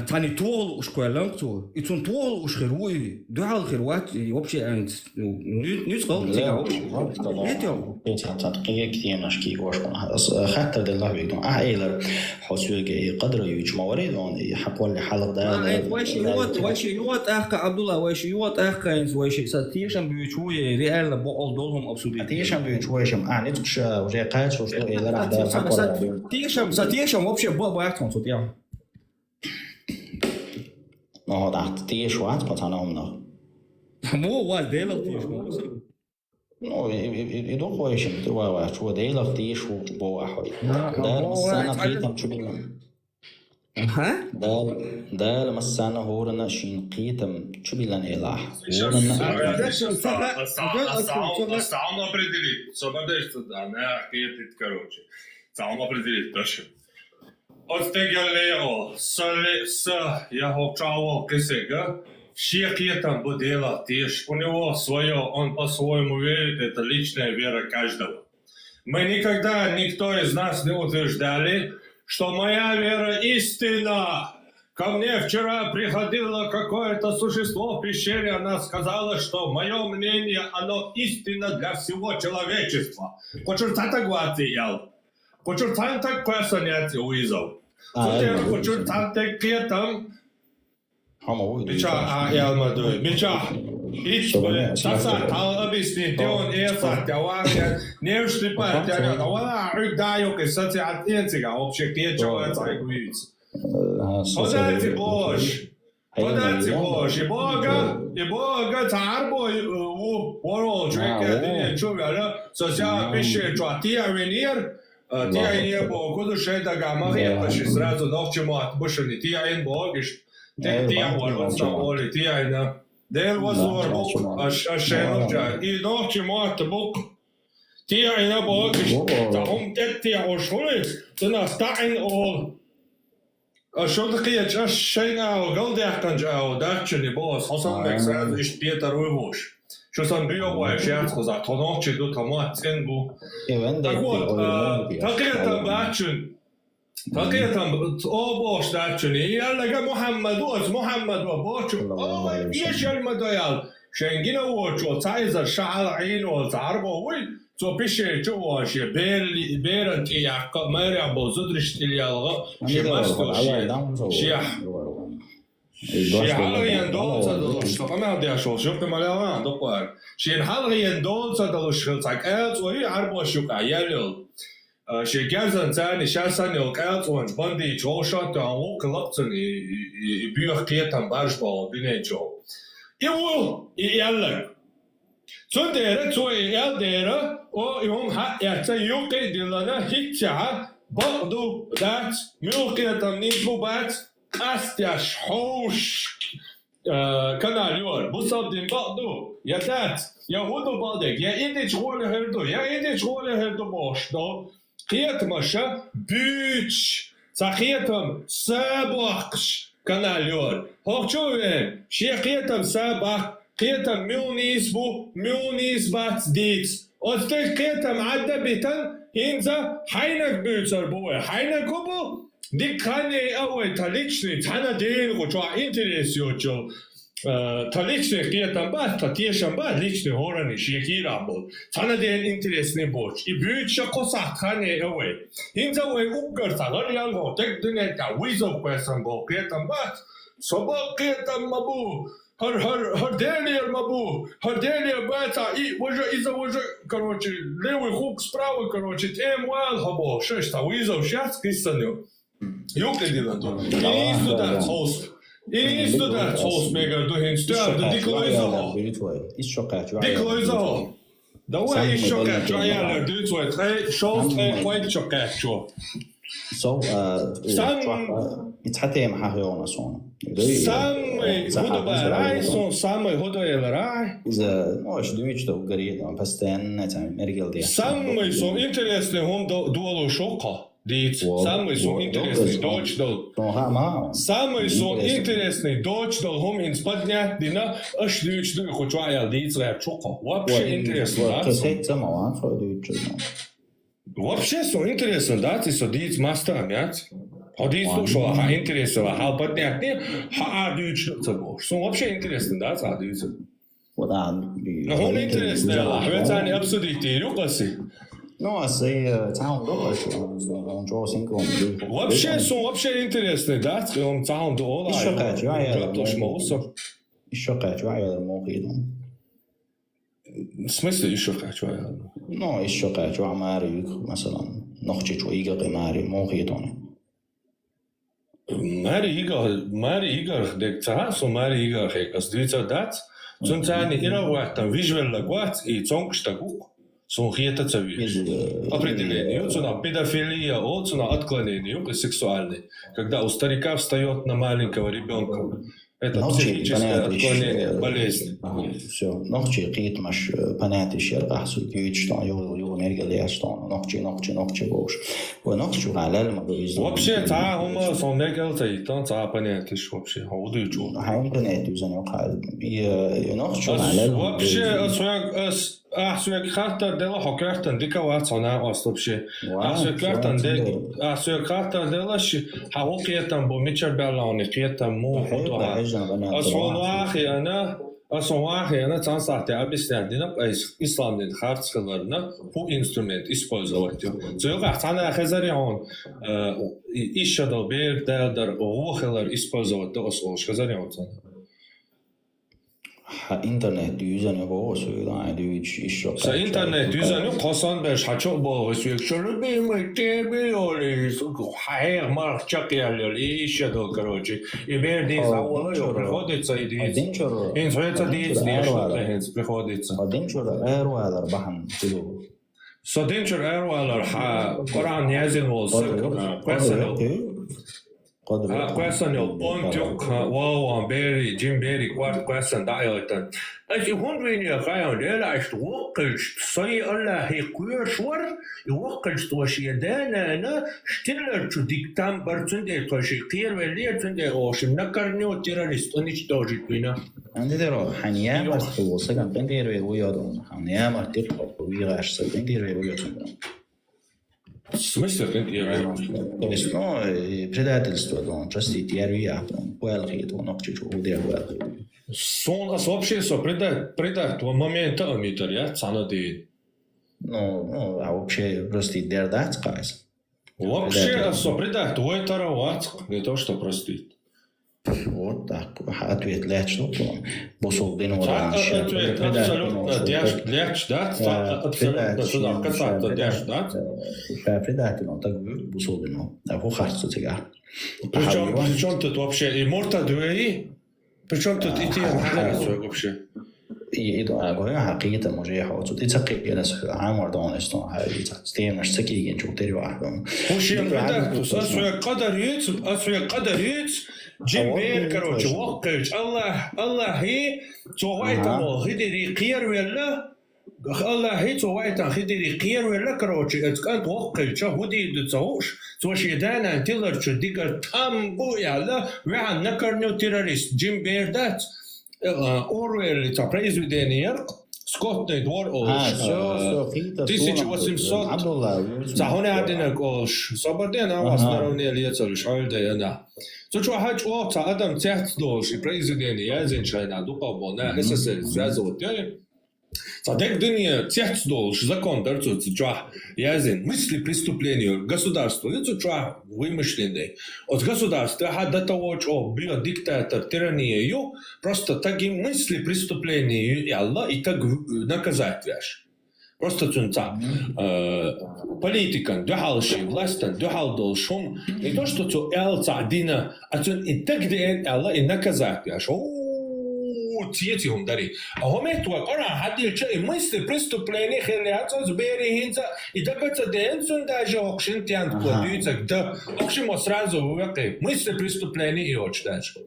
تاني طول وش كلام تو يتون طول وش خيروي دعاء الخيروات وبشي أنت نسقل تيجاو يتيوم تدقيق كثير نشكي وشكون خاطر الله بيدون أيلر حسوي قدر يجمع وريدون يحقوا اللي حلق ده واش يوات أخ عبد الله واش يوات أخ إنس واش ستيشن بيشوي ريال بقول دولهم أبسولي تيشن بيشوي شم أعنيتش وجاي قاعد وش إلى راح ده حقوا ستيشن وبشي بابا يحتون صوتيا ما dacht die schwarz pat han om nog mo was del of die schwarz no I don't know if it was شو del of die schwarz bo ahoy ده مسانا قيتم شبيلن ها ده مسانا هورنا شين قيتم شبيلن إله Само определить. Сободешься, да, не ахиетит, короче. Само определить, точно. Отстегали с его чао кисега, всех там будела тишь. У него свое, он по-своему верит, это личная вера каждого. Мы никогда, никто из нас не утверждали, что моя вера истина. Ко мне вчера приходило какое-то существо в пещере, она сказала, что мое мнение, оно истина для всего человечества. Хочу так ял. Хочу так квасанять уизов. Хочу так там. Бича, я мадуй. Бича. Ич, саса, тал объясни, ты он эфа, тяваря, не вштипай, тяга, вала, рыдаю, que să ți atențiga, вообще, că e ceva ți ai guiți. Podați boș, podați boș, e boga, țarbo, oro, juecă, tine, ciugară, să se apișe, tia venir, tia e bogu, dușe, da gama, repa, și srazu, noche moat, bușăni, tia e în bogiș, tia vorba, stavoli, tia e na, del vazor, buk, așa, i noche moat, buk, tia e na bogiș, da om tia o șulis, tăna stain o, شو دقيقة جاش شيء أو قلدي أحكن جاو دارتشني بوس حسن مكسر إيش بيتر ويبوش شو سان بيو بوي شيء خذ تونوتشي دو تمات تنبو أقول دقيقة باتشن دقيقة أو بوش دارتشني يلا محمد وبوش أو إيش المديال شنجينا وشو تايزر شعر عين وزعربو وين تو پیشه چه واشه بیرن که یک مریا بزرگش تلیالغا شیح حلقی اندول صدلوش تقام عبدی اشول شفت ملیوان دوقوار شین حلقی اندول صدلوش خلصاک ایت وی عربو شوک عیالیل شی گرزن زنی شرسن یلک ایت وانج بندی چوشات تو انو کلقتن بیوخ قیتن برش باو دینه جو ایو ایالک Цундера цуи элдера о юм яца юки дилана хитча баду дат мюлкиятам низбубат астяш хош каналёр бусалдин баду ятат яхуду балдек я идич голе херду бошто қиятмаша büç сахиятам сабахш каналёр хохчуве шехиятам сабах قيتم ميونيس باتس ديكس قلت قيتم عدى بيتن ينزا حينك بيوتر بوي حينك كوبو ديك خاني اوي تاليشني تانا دين وجو انتريسيو جو تاليشني قيتم بات تاتيشن بات ليشني هوراني شيكيرا بول تانا دين انتريسني بوش и بيوتشا قصا خاني اوي ينزا وي اوغرتا غريانغو تك دنيا تا ويزو كويسنغو قيتم بات صبا قيتم مبو هر Daniel Мабу, Hар Daniel Бета, и уже, короче, левый хук справа, короче, тем уал хабо, шесть, визов сейчас кистаню. Юкли на то. И студент хос мега духин стяг, да диклойзаho. Диклойзаho. Давай еще как трояля, дюцвай, шост, хвайт чокак, чо. So, يتحتى مع هيونا صون. Самый худой إذا ماش دويش ده قريب عم بستن تعمل مرجل دي. Самый сон интересный он дуало шока. Дит. Самый сон интересный дочь дал. Самый сон интересный дочь дал хом инс поднять дина аж дуич дуй хочуая дит зря шока. Вообще интересно, да? Косет самого фродуич. Вообще сон интересно, да? Ты садись мастер мять. Ходить слушал, интересно, поднять не, дуич забор. Сон вообще интересно, да? Садись. Вот Но он интересный, ведь они обсудить юкаси. Ну, а с таун долларов, он джо синком. Вообще, сон вообще интересный, да? Он таун долларов. Еще хочу, я могу. В смысле еще хочу? Ну, еще хочу, Марик, مثلا, نخشى شوي قطع ماري مو خيطانه. Mari Igor, dek ca so Mari Igor hekas dvica dat, son cani iravatan visuella guat и цонгшта гук. Сон хиета определение. Цена педофилия, цена отклонение сексуальный. Когда у старика встает на маленького ребенка. Это психическое отклонение, болезнь. Все. Ночи قيت مش بناتي شر أحسن كيوتش تان يو نرجع ليش تان نقطة بوش ونقطة على المدرسة. Вообще, هم сон нергал тан بناتي شو вообще هودي جو. هاي بناتي زين يقال نقطة على. Вообще, أحسن خاطر دلا حكرتن ديكا واتسنا أصلبشي. أحسن خاطر دلا شيء حقوقيتن بوميتشر بالاني قيتن مو حطها. أصلا أنا تنصحت أبيستندنا إسلام دين خارجlarına bu instrument использовать. Çünkü sana хазарян işe de bir derler oğullar использовать da olmuş хазарян sana. интернет yüzünü boğusu da iş yok. Sa internet yüzünü kasan beş haço boğusu. Şöyle bir teoriyoruz. Hayır marşak yerler işe de короче. И верди завола приходится и дить. Инфуэца дить дешь приходится. Одинчур эруалар бахан тилу. Содинчур эруалар Коран язин волсы. Question yok. Pontuk, wow, Berry, Jim Berry, question dialekten. Als je honderd jaar gaat, dan is het wakkelst. Zou je Allah hekuur zwaar? Je wakkelst was je daarna stiller te dictam, maar toen de kashikir wel leert toen de ocean. Na karnio terrorist, en niet dojit bina. عندي درو حنيا ما تخلص كان بندير ويادون حنيا ما تلقى ويغاش بندير ويادون. В смысле, То есть, предательство, части теория, уэлхит, он обчичу, уде уэлхит. Сон вообще со предательство момента амитер, я цанады. Ну, а вообще прости дердать кайс. Вообще со предательство это рават, не то что простить. Вот так, ответ ляч, что босол дин оранж. Ответ абсолютно ляч, да? Абсолютно туда касаться ляч, да? Предательно, так босол дин, а хухарцу тига. Причем тут вообще и морта дуэи? Причем тут идея вообще? إذا حقيقة مجيحة وتتسقي إلى عامر دونستون هاي تستين مش سكي ينشو تريوا أحلام وش يبدأ أسوي قدر يت جيم بير كروج وقج الله هي توعيته هدري قير ولا الله هي توعيته هدري قير ولا كروج كانت وقج هدي دتوش توش يدانا تيلر شو ديكر تام بويا لا وعن نكرنو تيروريست جيم بير دات Orwell ta prezidenir skotnid war osh 1800 tahone adina gosh sabardena was narovne lietsalish aldena so čo haj o ta adam tetsdosh prezideni yazin chayna duqabona SSR связывать Задек дыня текстдолш закон дарцу цуа язин мысли преступления государства это цуа вымышленный от государства хада того что бьет диктатор тиранию просто такие мысли преступления и Аллах и так наказать вяж просто цунца политикан духалши властан духалдолшум не то что цу элцадина а цун и так де Аллах и наказать вяж تيتهم داري هم يتوقعون حد يشيء مثل преступление خلياتهم زبيري هنزا إذا كنت دينسون даже أخشين تيان كوديتك ده أخشين сразу وقع مثل преступление يوش даже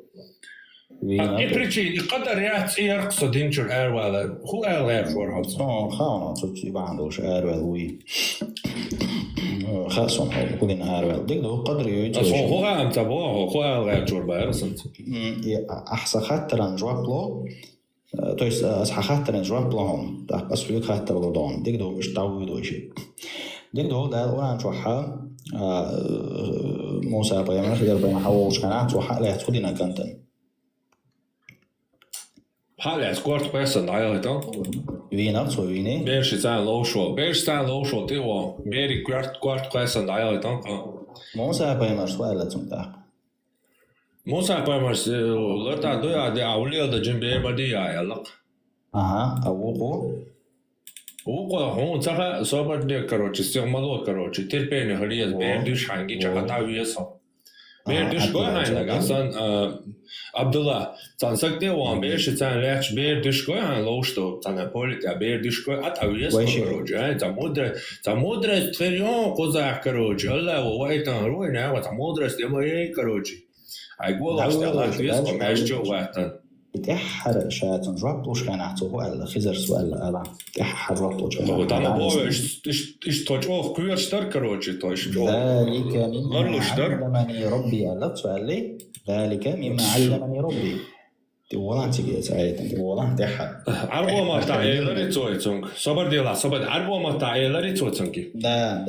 и причины قدر يعطي يرقص دينشر أروال هو أروال شو خاونا تجي بعندوش أروال وي خاصون كلين أروال ديكدو قدر يجي هو عم تبوه هو أروال شو بيرسنت أحسن خاطر نجربله то есть خاطر نجربلهم بس في خاطر لودون ديكدو مش تعودوا شيء ديكدو ده أنا نشوفها موسى بيعمل خير بين حوش كان نشوفها لا تقولنا كنتن حالة سكورت بيسن دايل تان فينا سويني بيرش تان لوشو تيوا بيري كوارت بيسن دايل تان موسى بيعمل سؤال تنتا موسى بيعمل لتا دويا دي أولياء دا جنبي بدي يلا أوقو هون تاخا صبر دي كروتش استعمالو كروتش تربيني هريز بيردش حنجي چقتا ويسا بيردش قوي هاي نغاسان Abdullah, tan sakte wan besh tan lech ber dishko han loshto tan politika ber dishko at avies koroj ta modre tverion kozak koroj alla wa tan ruina wa ta modre stemoy koroj ay gola stella avies ko mashjo watan تحر شاتن ربطوش كان عطوه على خزر سؤال على تحر ربطوش هو ده ما ايش توجه كوير شتر كروجي توش ذلك مما علمني ربي على سؤال لي ذلك مما علمني ربي والله تيجي ساعات والله تحر عربو ما تعيلري تويتونك صبر ديلا صبر عربو ما تعيلري تويتونكي ده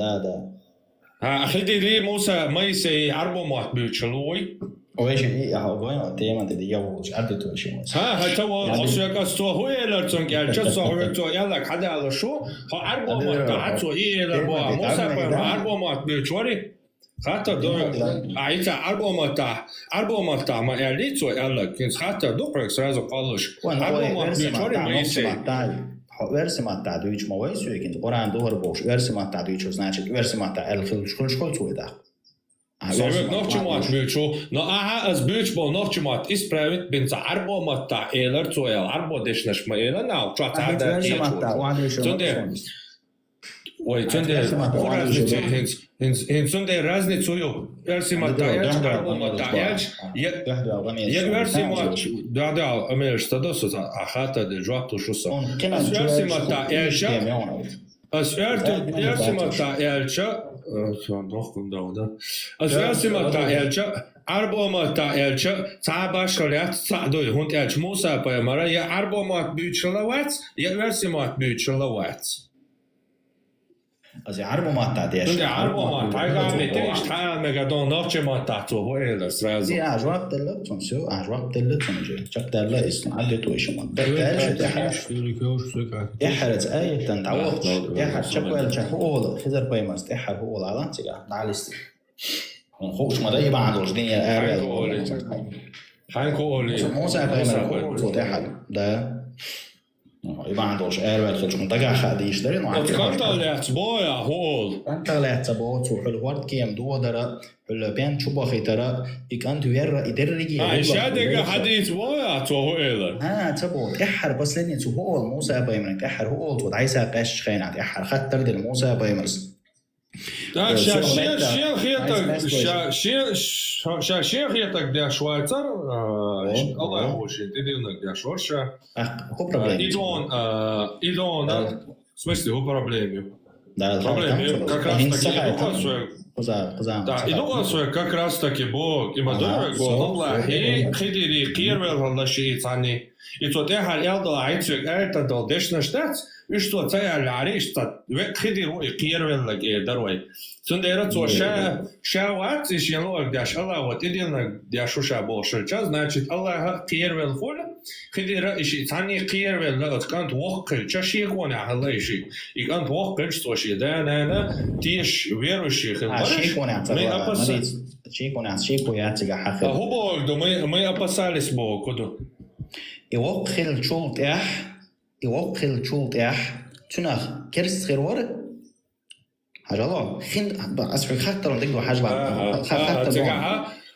ها اخدي لي موسى ما يسي عربو ما بيتشلوي وإيش هي هاوين تيمان تدي يوش عدت وإيش ها توا خصوصا كستو هو يلرتون قال جت هو تو يلا حدا على شو عربو ما قعدتو هي لبوا موسى عربو ما بيتشوري حتى دو عايزة عربو ما ما يليتو يلا كنت حتى دوبرك سرازو قالش عربو ما بيتشوري ما يسي ورسمات تعدويش ما ويسوي كنت قرآن دور بوش ورسمات تعدويش значит ورسمات تعال شكل شو ده Совет нохчимат бючу, но аз бючбол нохчимат исправит бинца арбо матта элер цоел арбо дешнаш маела нау чата да тунде ой тунде разница тунде разницу ю версимата яч арбо матта яч я версимат да амел что досо ахата де жуату шуса версимата яч as versimata elcha Asversimata elcha, arbomata elcha, tabaşkalyat sa'doy hunt elch Musa payamara ya arbomat büyüçlawat ya versimat büyüçlawat. Az arbomat tadеш. Ne arbomat taygami teniş tayal megadon nokçemat tahtu bu eler sразу. Di ajwab delletun so ajwab delletun je. Çak della ism addet و işman. يحرز آية تعوض يحرز شكوى الشهول خزر بيمس يحر هو العالم تجاه نعلست خوش ما ده بعد وجدية آية حنكولي موسى بيمس يحر ده يبقى عندوش ايروال خلشون دقا خادي يشتري نوع كنت لعت بويا هول انت لعت بوت وحل ورد كيم دو درا حل بين شبا خيترا يكانت ويرا يدرجي شادق حديث بويا تو إيلا تبوت احر بس لاني تو هول موسى بايمرك احر هول ودعيسا قش خينات احر خطر دل موسى بايمرس شين خيتك دي شويتر الله يهوشي تدينك دي شورشا هو проблем идон в смысле هو проблем как раз таки идугасуя как раз таки бог има дурак бог Аллахи хидири кирвел Аллахи цани и то те хал ялдо айцвек это дол дешна штат и что цая ляри штат век хидиру и кирвел лаге дарой сундера то шават и шелок даш Аллах вот идина дашуша больше час значит Аллах кирвел фол хидира и цани кирвел лагат кант вокл чаши гона Аллахи и кант вокл что ши да на тиш верующих мы опасались Бога, куда? يوقل شولت يوقل شولت تناخ كرس خير ورد حاجة الله خين أسفل خطر دقوا حاجة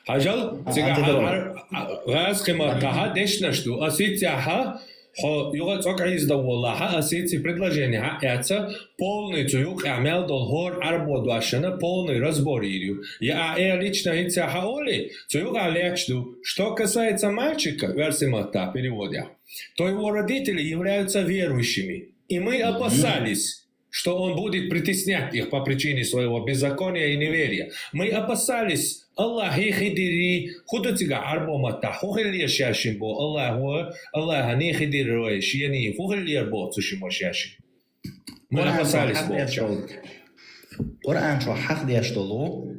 حاجة غاز كما كها دشنشتو أسيتها юга цок издаволаха асити предложение это полный цуюк амел долхор арбодвашена полный разбор ирю я лично ица хаоли цуюк алечду что касается мальчика версимата переводя то его родители являются верующими и мы опасались что он будет притеснять их по причине своего беззакония и неверия мы опасались الله يخدري خدتك عربو متى خوخلي شاشين بو الله هو الله هني خدر رويشيني خوخلي يربو تشمو شاشين ما بسالس بو قرآن شو حق ديشتلو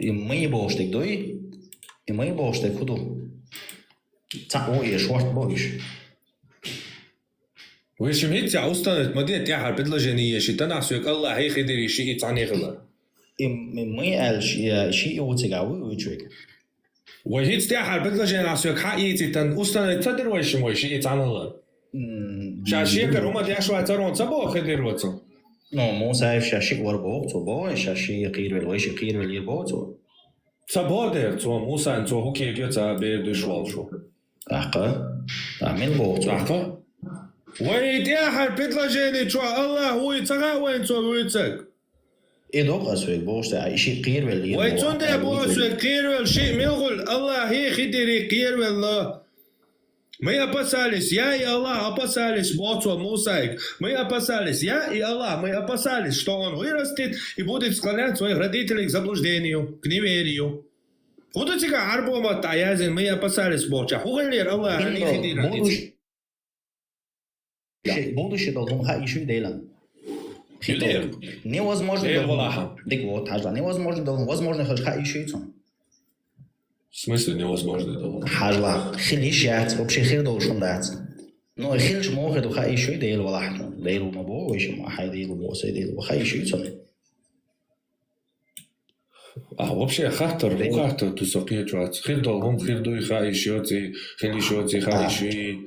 يمي بوشتك دوي يمي بوشتك خدو تعو يشورت بوش ويش ميت يا أستاذ مدينة يا حرب предложение شيطان أسويك الله يخدري شيء تعني غلط мы شيء يوتيجاوي ويجوك وهيت تاحر предложение أسويك حقيقي تن أستاذ تدر ويش موي شيء تعني غلط شاشيكر هما دي أشوا ترون تبو خدر وتو نو مو سايف شاشي وربو تو بو شاشي قير بالويش قير باليربو تو تبو ده تو موسى أنتو هو كي جت بيردو شوال شو أحقا تعمل بو أحقا وهيت تاحر предложение شو الله هو يتغا وين تو ويتك إدوق أسويك بوشتا شيء قير باللي ويتون ده بوشتا قير بالشيء ملغل الله هي خدري قير بالله Мы опасались, я и Аллах опасались Бога Мусаик. Мы опасались, я и Аллах, мы опасались, что он вырастет и будет склонять своих родителей к заблуждению, к неверию. Худотика арбома таязин, мы опасались Бога. Хугалер Аллах, они хидирали. Будущее должно быть еще и делом. Невозможно невозможно хоть еще и цон. В смысле невозможно? حاجة خليشات وبشي خير должен дать. Но خلش موجود وخا еще и ديل ولا ديل وما بو ويش ما حي ديل وما سيديل وخا еще и цон. вообще хатер тусоки чуат. Хир долгом хир дуй ха еще ти хилишоти ха еще.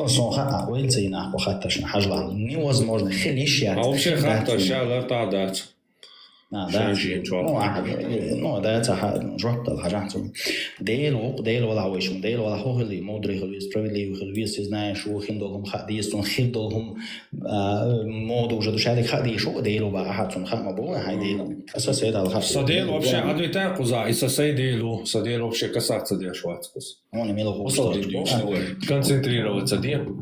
сон ха уэлцей на хаташна حاجة невозможно خليشات. вообще хатер шала тадат. да ده جربت الحاجات ديل ولا ويش ديل ولا هو اللي مودري هو سبريلي وهو يستزنا شو خندهم خديستون خندهم مود وجد شادك خدي شو ديل وبقى حاتون خم بو هاي ديل اساس هذا الخط صديل вообще адвита куза اساسي ديلو صديل вообще касаться дел шватскус он имел концентрироваться дел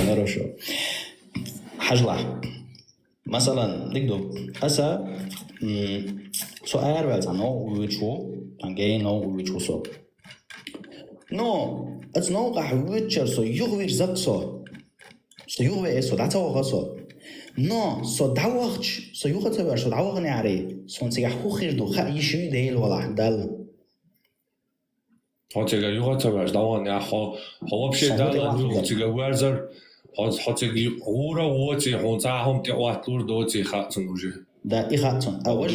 хорошо حاجة مثلا ديكدو أسا سؤال وزنو ويشو تانجي نو ويشو سو نو أتس نو قح ويشر سو يغوير زك سو يغوي سو دعتا وغا سو نو سو دعوغش سو يغا تبر سو دعوغ نعري سو نسيح خو خير دو خا يشوي ديل ولا حدال هو تيجا يغا تبر دعوغ نعري هو вообще дал تيجا ويرزر حتى غورا ووتي حونتاهم تقواتلور دوتي خاتن وجه да и хатсон а вож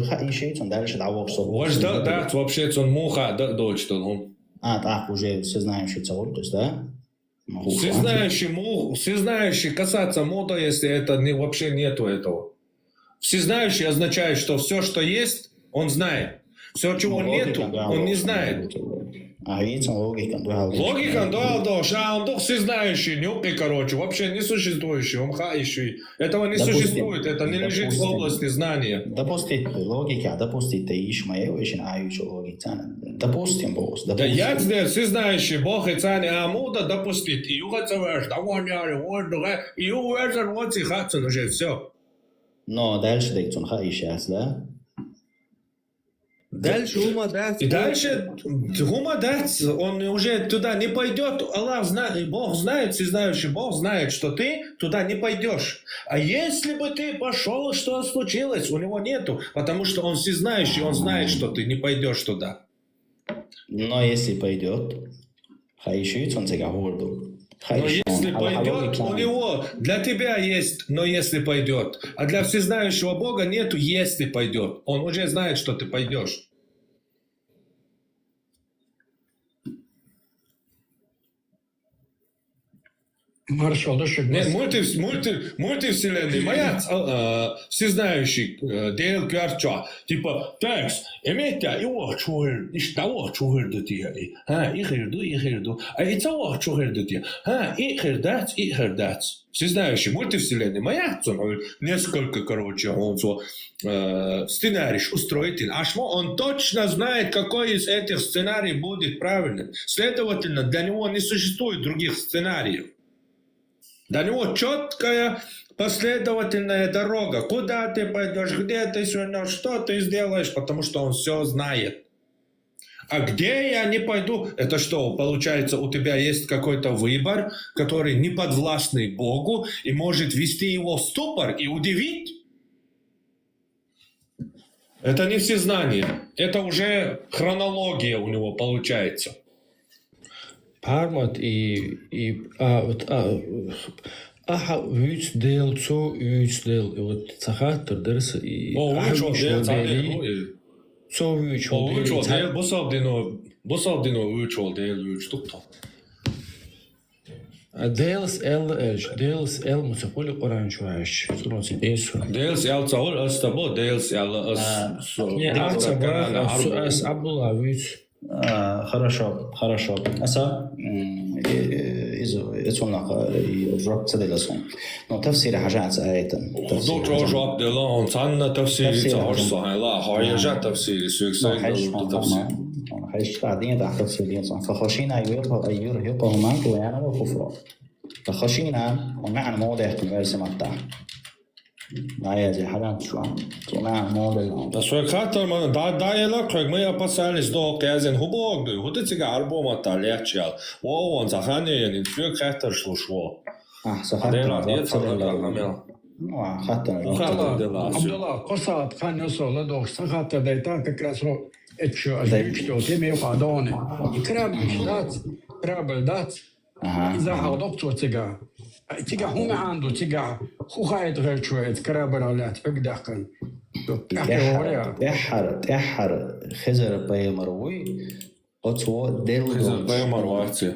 ха еще дальше дعوة بصوت вож да вообще тон муха да дочь тон так уже все знаем что целый то есть да Всезнающий касаться мода, если это вообще нету этого. Всезнающий означает, что все, что есть, он знает. Все, чего нету, он не знает. Логика, да, он doch всезнающий, неопый, короче, вообще не существующий, он хающий. Этого не существует, это не лежит в области знания. Допустим, логика, допустим, ты ищешь мою очень ающую логику. Допустим, босс. Да я здесь всезнающий Бог и царь Амуда допустит. И угодцеваешь, да вон я, и уверзер, вот и хатсон уже все. Но дальше дать он хающий, да? Дальше и дальше гумадец, он уже туда не пойдет. Аллах знает, Бог знает, всезнающий Бог знает, что ты туда не пойдешь. А если бы ты пошел, что случилось? У него нету, потому что он всезнающий, он знает, что ты не пойдешь туда. Но если пойдет, хающий он тебя горду. Но если пойдет, у него для тебя есть, но если пойдет. А для всезнающего Бога нету, если пойдет. Он уже знает, что ты пойдешь. Мультивселенной, моя всезнающий Дейл Кварча, типа, текст, имейте, его чугер, иш того чугер до тия, их ирду, а и того чугер до тия, их ирдац. Всезнающий мультивселенной, моя, несколько, короче, он сценарий устроитель, он точно знает, какой из этих сценариев будет правильным. Следовательно, для него не существует других сценариев. Для него четкая последовательная дорога. Куда ты пойдешь, где ты сегодня, что ты сделаешь, потому что он все знает. А где я не пойду, это что, получается, у тебя есть какой-то выбор, который не подвластный Богу и может ввести его в ступор и удивить? Это не всезнание, это уже хронология у него получается. Parmat uitsdeel, zo uitsdeel, wat zagater, er is zo uitsdeel, Bosavdino uitsdeel, Deels el مسحول قرآن شويش صورتي إيش Deels el تعول أستبو Deels el أس عبد الله ويش Хорошо. Аса, إذا ربط سدلسون. Но تفسير حاجات آيات. دكتور جواب دلون تانا تفسير تعرصه لا هاي جا تفسير سويساي تفسير. هايش قاعدين تحت تفسيرين فخشينا يرهقهما طغيانا وكفرا. فخشينا ومعنى موضع تمارس متاع. معايا زي حاجات شو ومعنى موضع. Så katter man da eller krøg med på særlig stå gazen hobog du hodet sig arbo mata lærtjal og on zahane en fyr katter slå slå. Så det er Abdullah قصة كان يوصل لدوق سخط ديتان كراسو اتشو اشتو تيمي وقادوني كراب دات كراب دات إذا حضرت تيجا هم عنده تيجا خو خايد غير شوية كراب رالات بقدقن تحر خزر باي مروي أتوا دل خزر باي مرواتي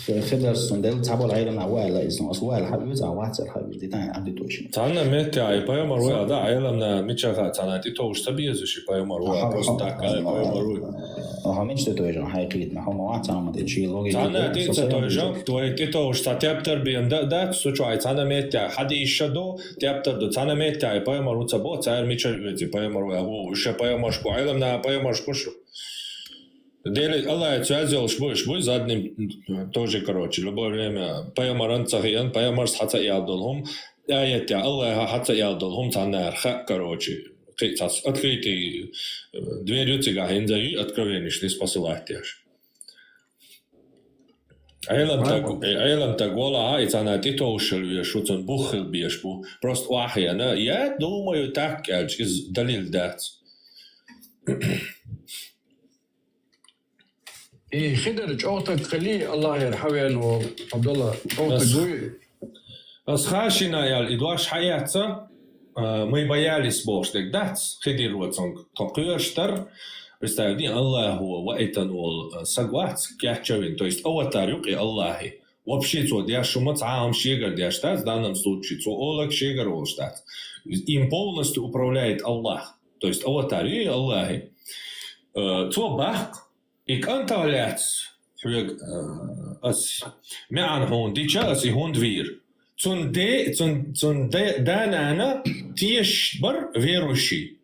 خزر سندل تعبوا العيلة عوالة إذن أصوال حبيز عواتر حبيز دي تاني عندي توشي تانا متى عي باي مروي هذا عيلة متشغل تانا دي توش تبيز شي باي مروي بس تاك باي مروي همینش تویجان حقیقت نه هم وقت هم دیگه لوگی تانا دي تویجان توی توش تابتر بیم ده سوچای تانا متى حد ایشدو تابتر دو تانا متى باي مروي تبو تایر میچل ویدی باي مروي هو وش باي مارش کو عیلم نه باي مارش کوشو Дели Аллах связал шбой задним тоже короче любое время паямаран цагиян паямарс хата ялдолхум аят Аллах хата ялдолхум танар ха короче открытый дверью тебя хензаи откровение не спасылаешь Айлам так вола ай тана ты тоушел шутон бухл бешбу просто вахяна я думаю так из далил дат إيه خدرج أوتك خليه الله يرحمه عبد الله أوتك قوي. Схашина ял идваш хаяца мы боялись больше дать хидир вот он токуерштер представьте Аллаху ва этанул сагват кячевин то есть аватарюк и Аллахи вообще цо дяшума цаам шегар дяштац, в данном случае цо олак шегар олштац. Им полностью управляет Аллах. То есть аватари Аллахи. Цо бах, и канталяц, ас мян хон дича, ас и хон двир. Цон данана тиешбар верующий.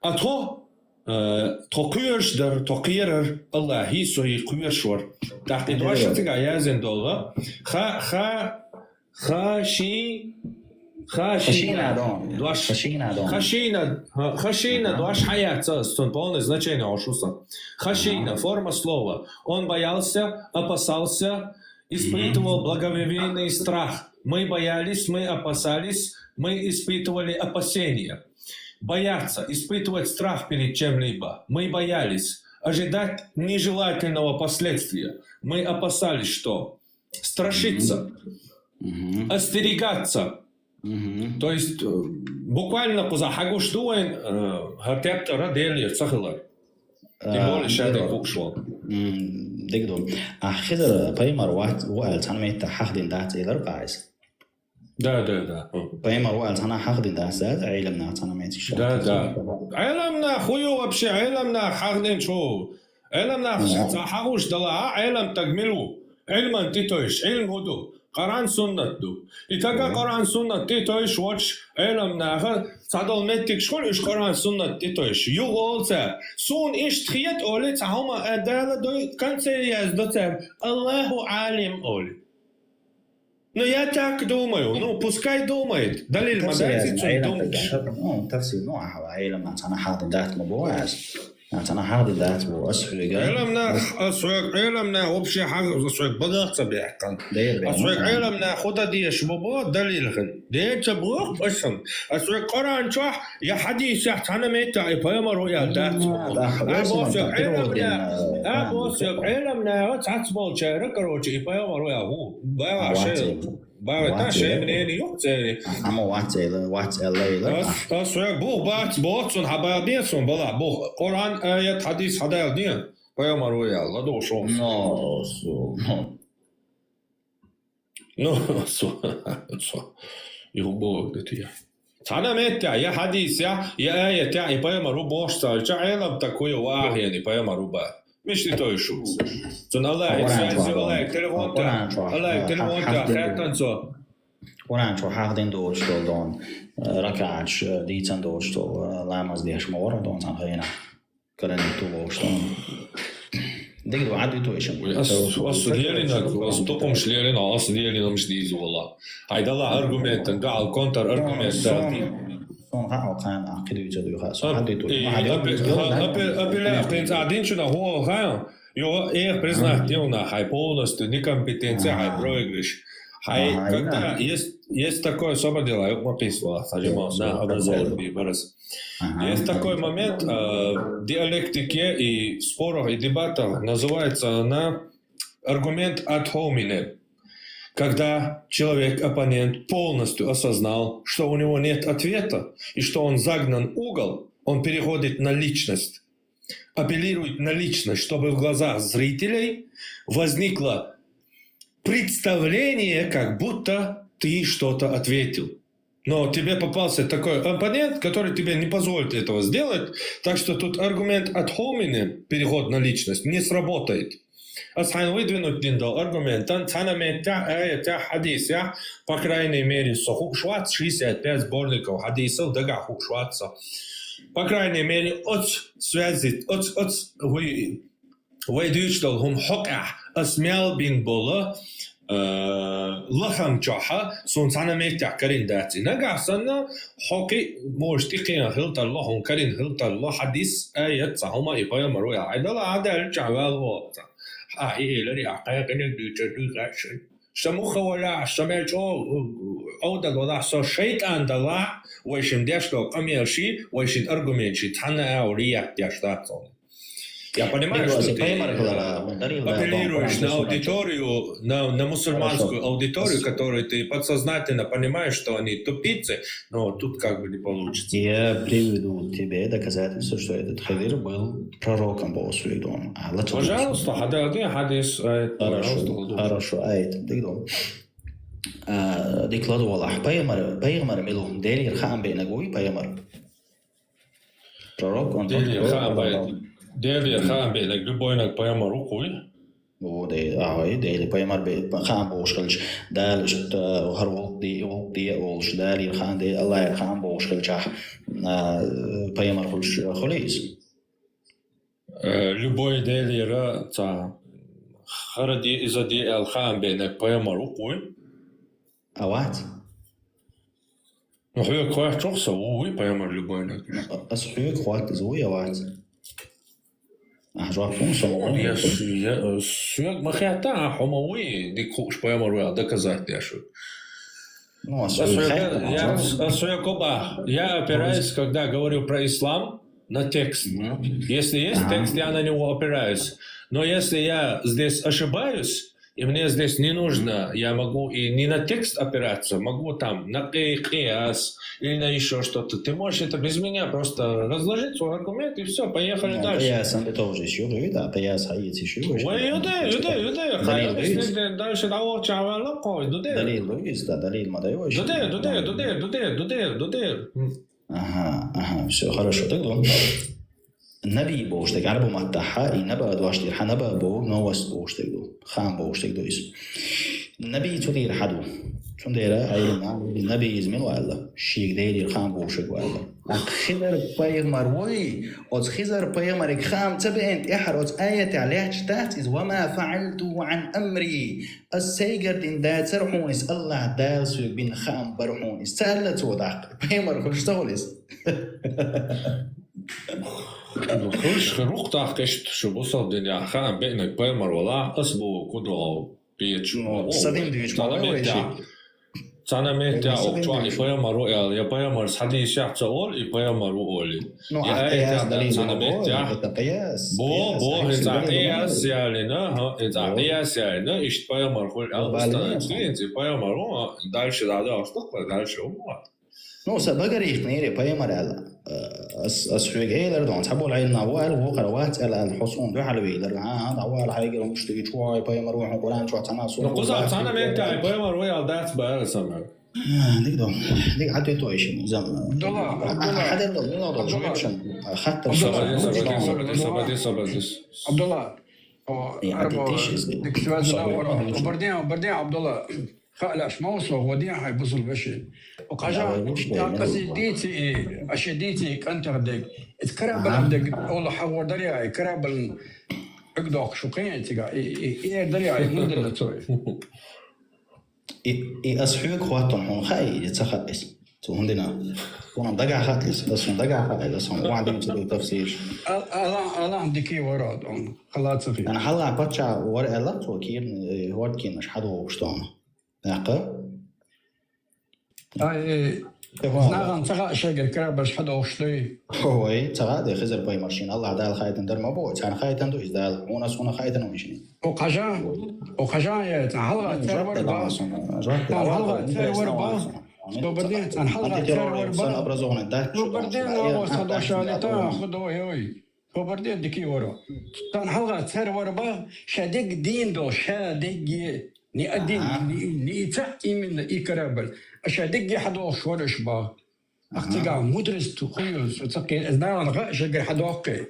А то куершдер, то кирер Аллахи, сои куершвар. Так и дуаша тига язен долга. Хашина дуаш хаяца, стон полное значение ошуса. Хашина, форма слова. Он боялся, опасался, испытывал благоговейный страх. Мы боялись, мы опасались, мы испытывали опасения. Бояться, испытывать страх перед чем-либо. Мы боялись ожидать нежелательного последствия. Мы опасались, что страшиться, остерегаться. То есть буквально кузахагуш дуэн хартептора дели цахилар. Тем более шадэ кукшвал. دقدو أخذر بيمر وقال تنميت حقدين دات إذا قايس. Да. بيمر وقال تنا حقدين دات زاد علمنا تنميت الشيء. Да. علمنا خيو вообще علمنا حقدين شو. علمنا حقوش دلا علم تجملو. علم تيتوش علم هدو. قرآن سنة دو. إتاقا قرآن سنة تيتوش وش علمنا صادل متك شكون إيش قرآن سنة تيتوش يغولتا سون إيش تخيت أولي تهما أدالة دو كانت يزدتر الله عالم أولي. Ну я так думаю, ну пускай думает. Далиль мадайцы цун думаешь. Ну تفسير نوعها علم أنا حاضر ذات مبواس. أنا حاضر ذات وأسفل علمنا أسوق علمنا وبشي حاجة أسوق بدأت بيحكم أسوق علمنا خدا ديش بابا دليل خن ديش بروح أسم أسوق قرآن شح يا حديث يحتنا ميتا يبيما رؤيا ذات أسوق علمنا تعتبر شارك روجي يبيما رؤيا هو بيا شيء بيا شيء منين يوتي أما وات الليلة أسوق بو باتون حبابيتون بلا بو قرآن آيات حديث هذا الدين بيوم رويا الله دوشون يهبوك دتيا أنا متى يا حديث يا آية تاعي بيوم روبوش تاع علم تكوي واحد يعني بيوم روبا مش تتوشوا تون الله يسعدك الله يكرمك الله يكرمك خيرتن سو قرآن شو حاضرين دوشتو دون ركعش ديتن دوشتو لامز ديش مورا دون تنهينا كرني تو وشتون دقيقة عادي تو إيش أصلينا أصدقهم شلينا أصلينا مش ديزو والله هيدا الله أرجومنت قاعد كونتر أرجومنت صون قاعد كان عقيدة يجدوا خاص عادي تو أبي قينت قاعدين شنو هو خايم يو إيه признать делنا хай полностью некомпетенция хай проигрыш хай когда есть такое особое дело я написал сажимался на образование бирос. Есть такой момент в диалектике и спорах и дебатах, называется она аргумент ad hominem. Когда человек, оппонент, полностью осознал, что у него нет ответа и что он загнан в угол, он переходит на личность, апеллирует на личность, чтобы в глазах зрителей возникло представление, как будто ты что-то ответил. Но тебе попался такой оппонент, который тебе не позволит этого сделать, так что тут аргумент ad hominem, переход на личность, не сработает. Асхан выдвинуть диндал аргумент, хадис, по крайней мере, хукшвац 65 сборников хадисов, дага хукшваца. По крайней мере, от связи, от выдвиждал хум хока, асмял бин бола, لخم جاها سون سانا ميتع كرين داتي نجا سنا حكي موشتقين هلت الله هم كرين هلت الله حديث آيات سهما إبايا مرويا عيدا لا عدا الجوال وقتا إيه لري عقايا كنك دوجدو غاشن سموخ ولا سمعجو أو دلولا سو شيطان دلا ويشن ديشتو قميرشي ويشن أرغمينشي تانا أو رياك ديشتاتون Я понимаю, что ты апеллируешь на аудиторию, на мусульманскую аудиторию, которую ты подсознательно понимаешь, что они тупицы, но тут как бы не получится. Я приведу тебе доказательство, что этот Хидр был пророком по своему. Пожалуйста, хадис. Хорошо, айт, дигдом. Дикладу Аллах, пайгамбар милум, делир хам бейнагуй, пайгамбар. Пророк, он Делир хам бейнаг, любойнаг пайгамбар рукуй. Дели пайгамбар хам боушкалч, далишт харволди олш, далир хам де Аллах хам боушкалчах, пайгамбар хулис. Любой делира, харади изади эл хам бейнаг пайгамбар рукуй. Ават? Ну, хуя квах чохса, уй, пайгамбар любойнаг. Хуя квах зуй ават. Ажуах функцию. Я суяк махиата, хомауи, дикуш пайгамбар доказать яшу. Ну, я опираюсь, когда говорю про ислам, на текст. Если есть текст, я на него опираюсь. Но если я здесь ошибаюсь, и мне здесь не нужно, я могу и не на текст опираться, могу там на кияс или на еще что-то. Ты можешь это без меня просто разложить свой аргумент и все, поехали дальше. Кияс, он тоже еще говорит, а кияс хаит еще. Ой, юдей, дальше того чава локо, юдей. Далил, далил, мадаешь. Юдей. Ага, все, хорошо, тогда. Nabi boştek araba mattaha i naba dwashtir hanaba bo nowas boştek do kham boştek do is nabi tudir hadu tundera ayna nabi izmin wala shik deyir kham boştek wala khidar paymar way od khizar paymar kham tabent ihroz ayat alayh tat is wama fa'altu an amri as-saygar din da tarhun is Allah das bin kham barhun is salat wadaq paymar khushtawlis خلش خروق تحكشت شو بوصل دنيا خان بينك بايمر ولا أسبوع كده بيتشو صديم ديش ما أنا متى أقطع بايمر ويا يا بايمر صديق شاف تقول بايمر وقولي يا أيت أنا متى بو إذا قياس يعني إذا قياس يعني إيش بايمر كل أصلا إنت بايمر هو دارش هذا أصدق دارش هو No, sabagari خنيري بايمر على أسحوج إيلر دون تحبوا العيل نوال وقروات على الحصون ده على إيلر هذا أول حاجة لو مشتري شوي بايمر روح وقران شو تناصر نقص أنا متى بايمر ويا دات بقى سمع ديك عدي تويش زم حدا لو جوبشن حتى عبد الله ديك سؤال وبردين عبد الله خلاص موصل وديع هاي بوصل بشي وقاجا قصدي ديتي اشي ديتي كنتر ديك اتكرب عندك والله حور دريا كرب اقدوك شو قيمتي ايه دريا مدل توي اي اسحوك خواتهم هون خاي يتخلص تو عندنا كون دقع خاتلس بس دقع خاتلس هون وعندهم تفسير الله عندك ورا خلاص في انا حلا باتشا ورا لا تو كين هو كين مش حدا وشتون ناقه ناغن تغا شجر كربش حدا وشتي هوي تغا دي خزر باي ماشين الله دال خايتن در ما بو كان خايتن دو دال هنا سونا خايتن ومشين وقجا يا حلقه ترور باص حلقه ترور باص دوبردين حلقه ترور باص ابرزون ده دوبردين هو صدا شالتا خدو هوي دوبردين ديكي ورا كان حلقه ترور باص شادق دين دو شادق ني أدين ني تحتي من إكرابل أشادق حدا وشور إشباه أختيقا مدرس تخيل تقي إذا نغاش غير حدا وقي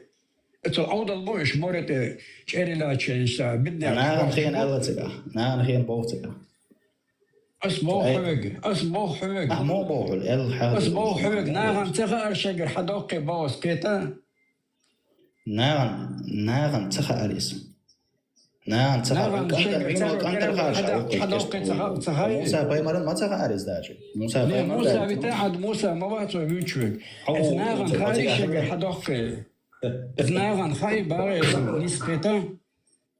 العود البوش مرت شعري لا شيء بدنا أنا خين ألتقى أنا خين بوتقى اسمه حوق مو بوحل اسمه حوق ناغم تغار شجر حدا وقي باوس كيتا ناغم تغار الاسم نعم تخيل موسى بايمرن ما تخارز داجي موسى بتاعد موسى ما بعته بيتشوك اثناغن خاي شجر حدوق اثناغن خاي بارس نسبتا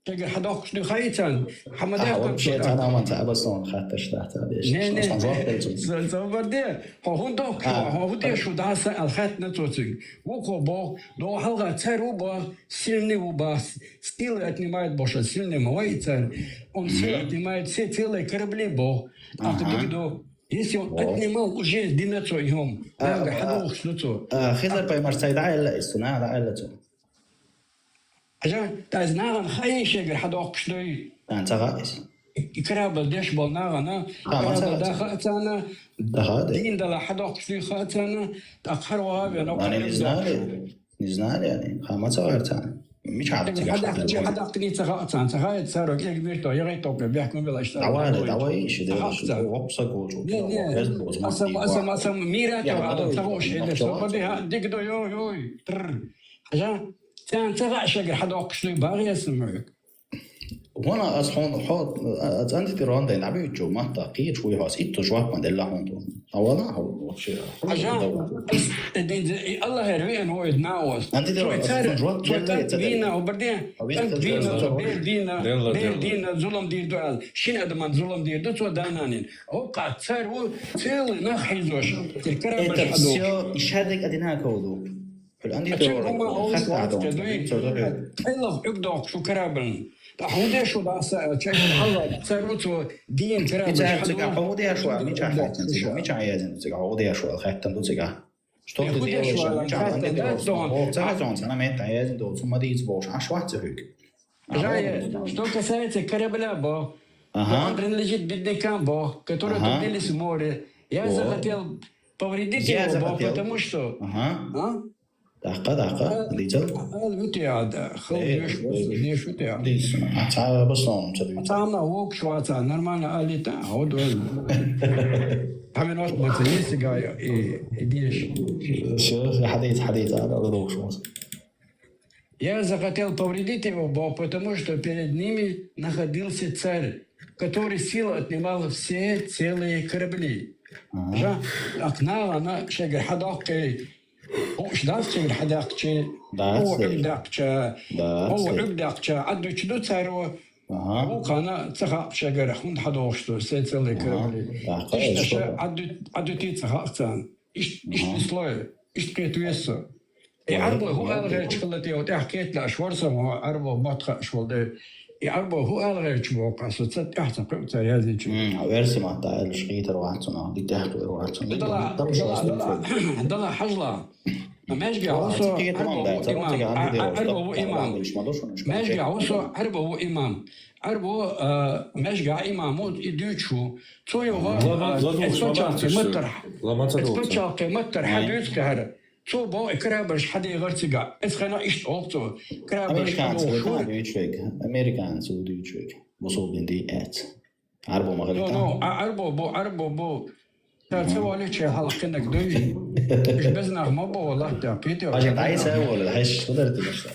شجر حداق شنو خايتان حمد أول شيء أنا ما تعبسون خاطر تحت نه نه زبرده هون دوك هون ده شو داس الخات نتوتين وكو با دو حلقة ترو با سيلني وبا ستيل اتنمايت باشه سيلني مويتر он سيل اتنمايت سيتيل كربلي با أعتقد دو если он отнимал уже динацо يوم هذا حدوخ شنو خيزر باي مرسيد عائلة الصناعة عائلته عشان تازناغن خاين شجر حدوخ شنو أنت غايس كرابل ديش بالناغنا كرابل داخلتنا دين دلا حدوق في خاتنا تأخر وهابي أنا نزنالي يعني خامة صغيرتان مش عارف حدق تني تخاتنا تخايت سارو كي كبيرتو يغيتو بيحكم بلا اشتغل دواي شدة وبصق وجو أسم ميراتو هذا تغوش إذا شو ديك دو يو عشان تغا شجر حدوق شنو باغي يسمعك هنا أصلاً حاط أنت ترى ده لعبة جو ما تقيد شوي هاس إتو جواب ما دلله هون أولا هو شيء عشان الله يروي إنه هو يتناوس أنت ترى جواب دينا وبعدين دينا ظلم دير دوال شين هذا من ظلم دير دو دانانين هو قاعد صار هو تيل نخيزوش الكلام مش حدو يشهدك أدينها كودو عندي ترى خد عدو الله يقدر شو كرابن حودي شو داسة شيء الله صاروا دين كرام تيجا حودي شو مش عارف مش عايزين تيجا حودي شو خدتم تيجا شو تدي شو مش عارف تعرفون أنا ما عايزين دول ثم دي تبوش عشوة تهيك جاي شو كسرت كربلا با عندنا اللي جت بدي كان با كتورة تبدي سمورة يا زغتيل بوريدتي با потому что دقة ديجل الوتي عاد خليش ليش وتي عاد ديس تعال بصون تدري تعال ووك شو عاد نورمال قالي تعود حمل وقت بتنيس جاي إديش شو حديث على غضوب شو Я захотел повредить его, потому что перед ними находился царь, который силой отнимал все целые корабли. Окна, она шагер хадакой. وش دافت حداقتي هو عبداقتي هو عبداقتي عدو تشدو تارو هو كان تخا شجر خند حدوشتو سيتلي كربلي ايش عدو تي تخاقتان ايش سلوي ايش كيتويسو عربو هو الغير شغلتي وتحكيت لا شورسه هو عربو ما تخشول عربو هو الغير تشبوق اسو تت احسن قمت هذه ورسي ما تاع الشقيتر وعطنا دي تحت وعطنا ضل حجله ماشي عوصو عربو إمام ماشي عوصو عربو إمام عربو ماشي إمام يدوشو توي هو إسبوتشاقي متر حدوث كهر تو با كرابرش حدي غرتيغا اسخنا ايش اوتو كرابرش امريكان سعودي تشويك وصول دي ات عربو مغربي عربو تسوى لي شيء حلقنك دوي مش بزنق ما بو والله تعبيتي عشان عايز ولا هش قدرت مش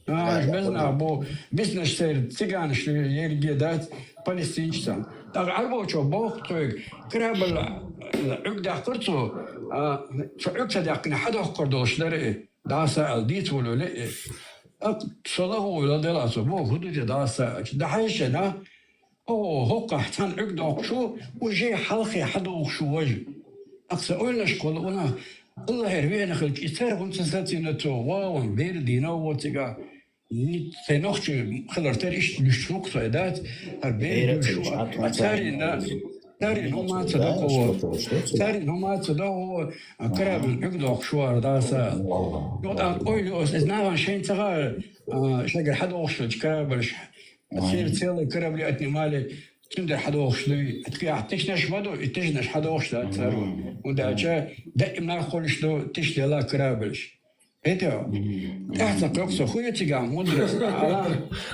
مش بزنق بو بزنس سير تيغان شو يرجع دات فلسطينيستان عربو شو بوقتك كرابل عقد قرطو فعقد دقنا حدا قردوش دري داسا الديت ولا لا صلاة ولا دلاسو بو هدوء داسا ده حيشنا هو قحتان عقد شو وجي حلقي حدا شو وجه أقصى أقول لك قلنا الله يروينا خلك إثار كنت ساتينتو واو بيردينا وتجا تنوخش خلرتر إيش نشوك صيدات هربير شو أثارنا تارين هم تصدقوا كراب عقد شوار داسا يقول أقول إذا شيء تغير شجر حدا وخش كرابش أصير تسيل كراب اللي أتني مالي تندر حدا وخش لي أتكي تشنش مدو تشنش حدا وخش لا تسارو وده جا دائما خلش له تشتي لا كرابش это احسن قصه خويا تيجا مدرس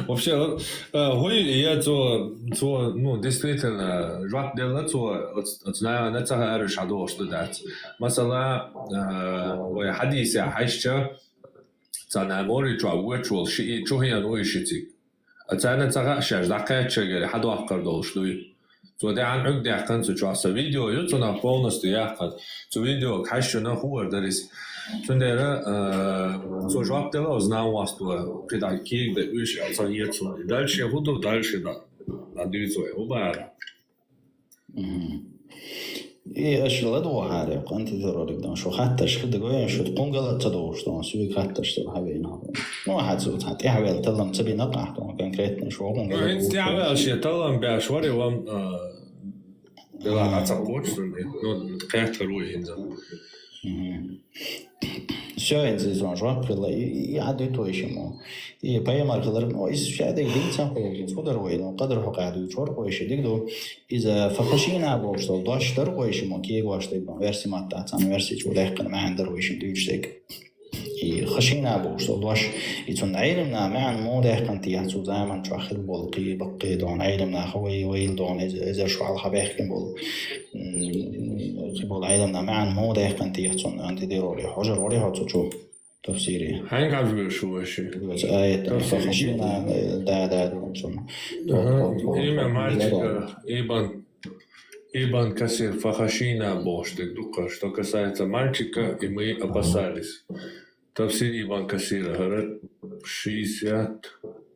вообще я то ну действительно рад делать то знаю на это арыш адо что дать مثلا ويا حديث حيشة تنا موري جو virtual شيء شو هي نوع شيء تنا ترى شاش دقيقة شغل حدا أفكار دوشلوي تو ده عن عقد يحكن تو جالس فيديو يوتنا بونس ده يحكن تو فيديو كاشنا هو درس Цундера цужап дела знал вас то педагоги да уж оценится. Дальше я буду дальше да. Надеюсь, убара. إيه أش لا دوا حارق أنت ترى لك شو حتى شخد جوين شو تقوم قلت تدور شلون سوي حتى شتو حبينا ما حد سوت حتى حاول تلم تبي نقع تو كان كريتنا شو قوم أنت تعمل شيء تلم بأشواري وام دلا عتصبوش نو قيت روي هنا شاين زي زون جواب كلا يعدي تويشمو باي ماركلر نو إيش شادي ديتا قدر وين قدر حق عدو شور قويش ديكدو إذا فخشينا بوشتو داش در قويشمو كي واشتي بفيرسي ما تاعتان فيرسي شو لاحقا ما عند رويش ديوشتك خشينا بوشتو داش يتون علمنا معن مو لاحقا تيحتو دائما تاخذ بولقي بقي دون علمنا خوي ويل دون إذا شو على خبيحكم بول قبل علمنا معن مو لاحقا تيحتون أنت ديرولي حجر وري هاتو شو تفسيري هنگ عجبه شو باشی آیت فخشینا دا دونشون ایمه мальчика Ибан Кассир Фахашина Боштек Дука, что касается мальчика, и мы опасались. Тавсир Ибан Кассира говорит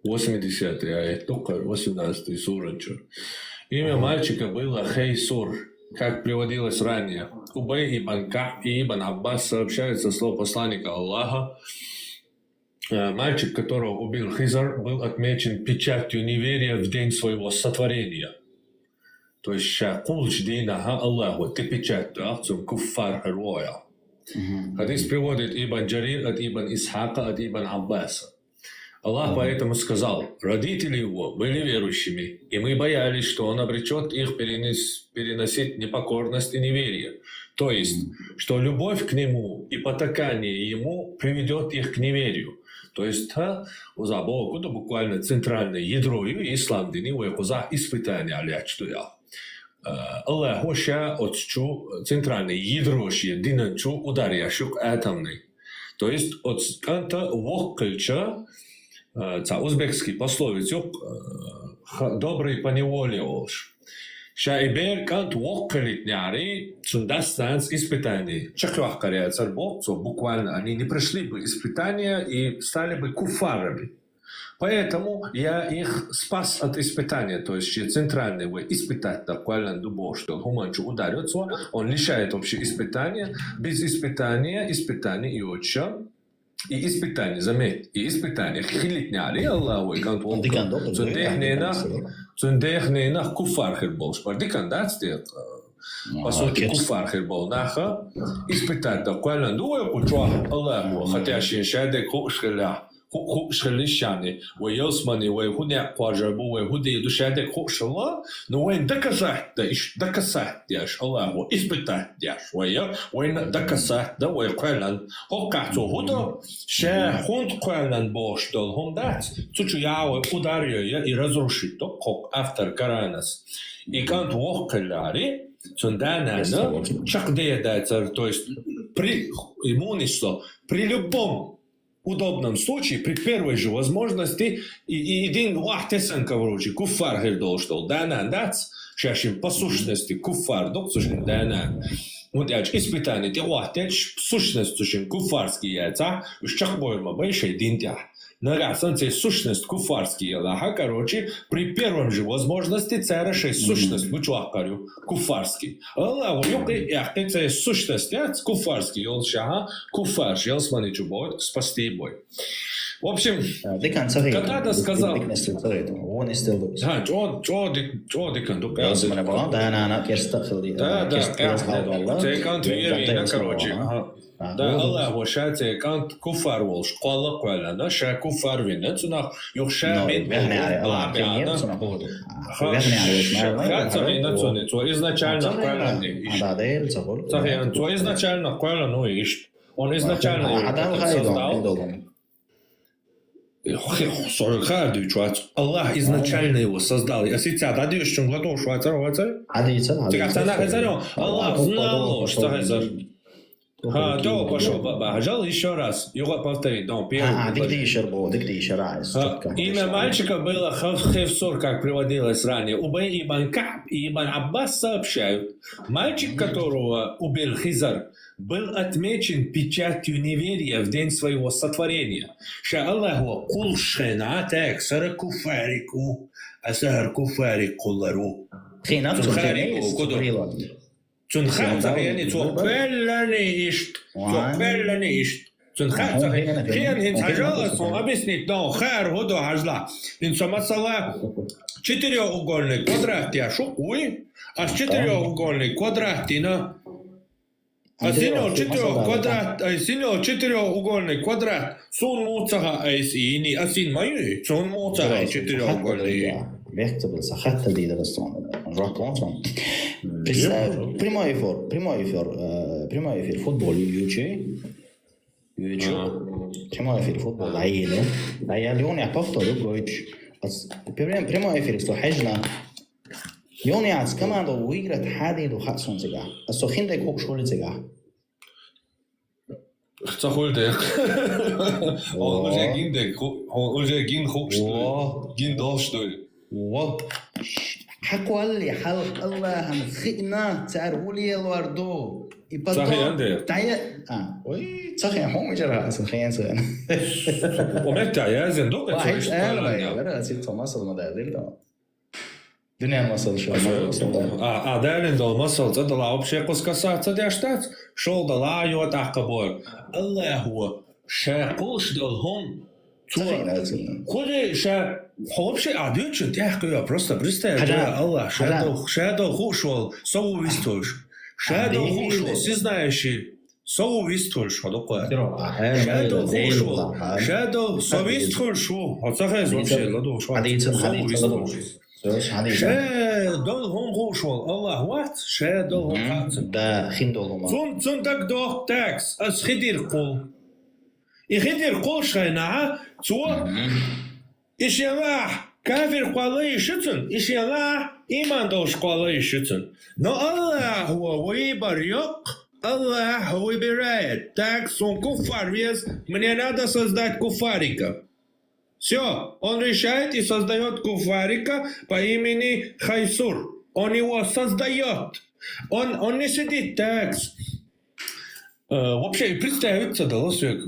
80 аят Дука, 18 суранчур. Имя мальчика было Хейсур, как приводилось ранее. Убай Ибн Ка'б и Ибн Аббас сообщают со слов посланника Аллаха. Мальчик, которого убил Хизар, был отмечен печатью неверия в день своего сотворения. То есть «Шакулч динаха Аллаху» – «Ты печать акцию куффар хервоя». Хадис приводит Ибн Джарир от Ибн Исхака от Ибн Аббаса. Аллах поэтому сказал: родители его были верующими, и мы боялись, что он обречет их переносить непокорность и неверие. То есть, что любовь к нему и потакание ему приведет их к неверию. То есть, уза Богу, да буквально центральное ядро и ислам дини, уза испытание алячтуя. Аллах оша отчу центральное ядро шия динанчу ударящих атомный. То есть, от канта воккальча, це узбекський пословицюк добрий поневолі олш. Ша ібер кант воккалитняри цундастанс испытаний. Чаквах каря царбок, то буквально они не прошли бы испытания и стали бы куфарами. Поэтому я их спас от испытания, то есть центральный вы испытать буквально дубо, что гуманчу ударится, он лишает вообще испытания, без испытания и отча. И испытания, заметь, и испытания хилитняли Аллаху и кантон. Цундехнена куфар хербол. Шпардикандат стет. По сути, куфар хербол наха. Испытать буквально дуя куча Аллаху, хотя шиншаде кушкеля. Шелищане, Уэлсманы, Уэхуня, Пажабу, Уэхуди, душаде кушала, но Уэн доказать, да иш доказать, яш Аллаху, испытать, яш Уэн доказать, да Уэквелан, Хоккацу Худа, Ше Хунд Квелан Боштол, Хундат, Цучуяу ударю и разрушит, то как автор Каранас. И кант Воккаляри, Цундана, Чакдея, то есть при имунисто, при любом удобном случае, при первой же возможности, и един вахтесен кавручи, куфар хердолштол, данан дац, шашим по сущности, куфар докцушин данан. Вот я испытание, те вахтеч, сущность сушин куфарский яйца, ущах бойма больше динтя. Нарясан цей сущность куфарский Аллаха, короче, при первом же возможности царя шесть сущность, вычуахкарю, куфарский. Аллах, юкай, яхте цей сущность, яц, куфарский, йол шага, куфар, жел сманичу бой, спасти бой. В общем, когда-то сказал... Он истил. Да, чо дикан, дука. Я смена была, да, она керстахил. Да, цей контуевина, короче. Да, Аллах, воша цей кант куфар вол, школа квалана, ша куфар винен, цунах, юхша мин, изначально квалана, он изначально создал. Аллах изначально его создал. Я сейчас дадю, что он готов швайцар. Аллах знал, что это. Да, пошел, пожалуй, еще раз. Его повторить, да, первый. дикди райс. Имя мальчика было Хевсур, как приводилось ранее. Убей и Ибн Кааб и Ибн Аббас сообщают, мальчик, которого убил Хизар, был отмечен печатью неверия в день своего сотворения. Ша Аллаху кул шенатек саракуфарику, асаркуфарикулару. Цунхатах яни цуквеллани ишт. Цунхатах яни хажалас, он объяснит, но хар худу хажла. Инсомасала четырехугольный квадрат я шукуй, а с четырехугольный квадрат на синел четырехугольный квадрат сун муцага айсини, а син мою сун муцага четырехугольный. Vectable, حتى دي درستون راكونتون prima efir futbol prima efir futbol عيلة اليوم يعطفتوا لبرويتش prima efir استو حجنا يوم يعز كمان دو ويجرت حادي دو خاصون تجاه استو خندك هوك شغل تجاه Захольдек. Он уже гиндек, он уже гин хук что ли? Гиндов что ли? حكوا لي حلق الله خئنا تعرفوا لي الوردو صحيح عندك وي صحيح هم جرى اصلا خيان سن ومتى يا زين دوك واحد انا سيت مصر ما داير دنيا مصر شو دايرين دول مصر تدل вообще кускасаться де штат шел дала его так кабор الله هو شاقوش دولهم خودي شا вообще адючу тяжко просто представь Allah шадо хушол сову вистуш шадо хушол всезнающий сову вистуш ходокой шадо хушол шадо совистуш отсахай вообще ладу шо сову вистуш شادو هم خوشول الله وقت شادو هم خاطر دا خندول هم زون تك دوخ تاكس اس خدير قول يخدير قول شينا تو ايش يلاح كافر قالي شتن ايش يلاح ايمان دوش قالي شتن но الله هو выборёк الله هو выбирает так сон куфар вес мне надо создать куфарика. Все, он решает и создает куфарика по имени Хайсур. Он его создает. Он не сидит так. Вообще, представиться дало все.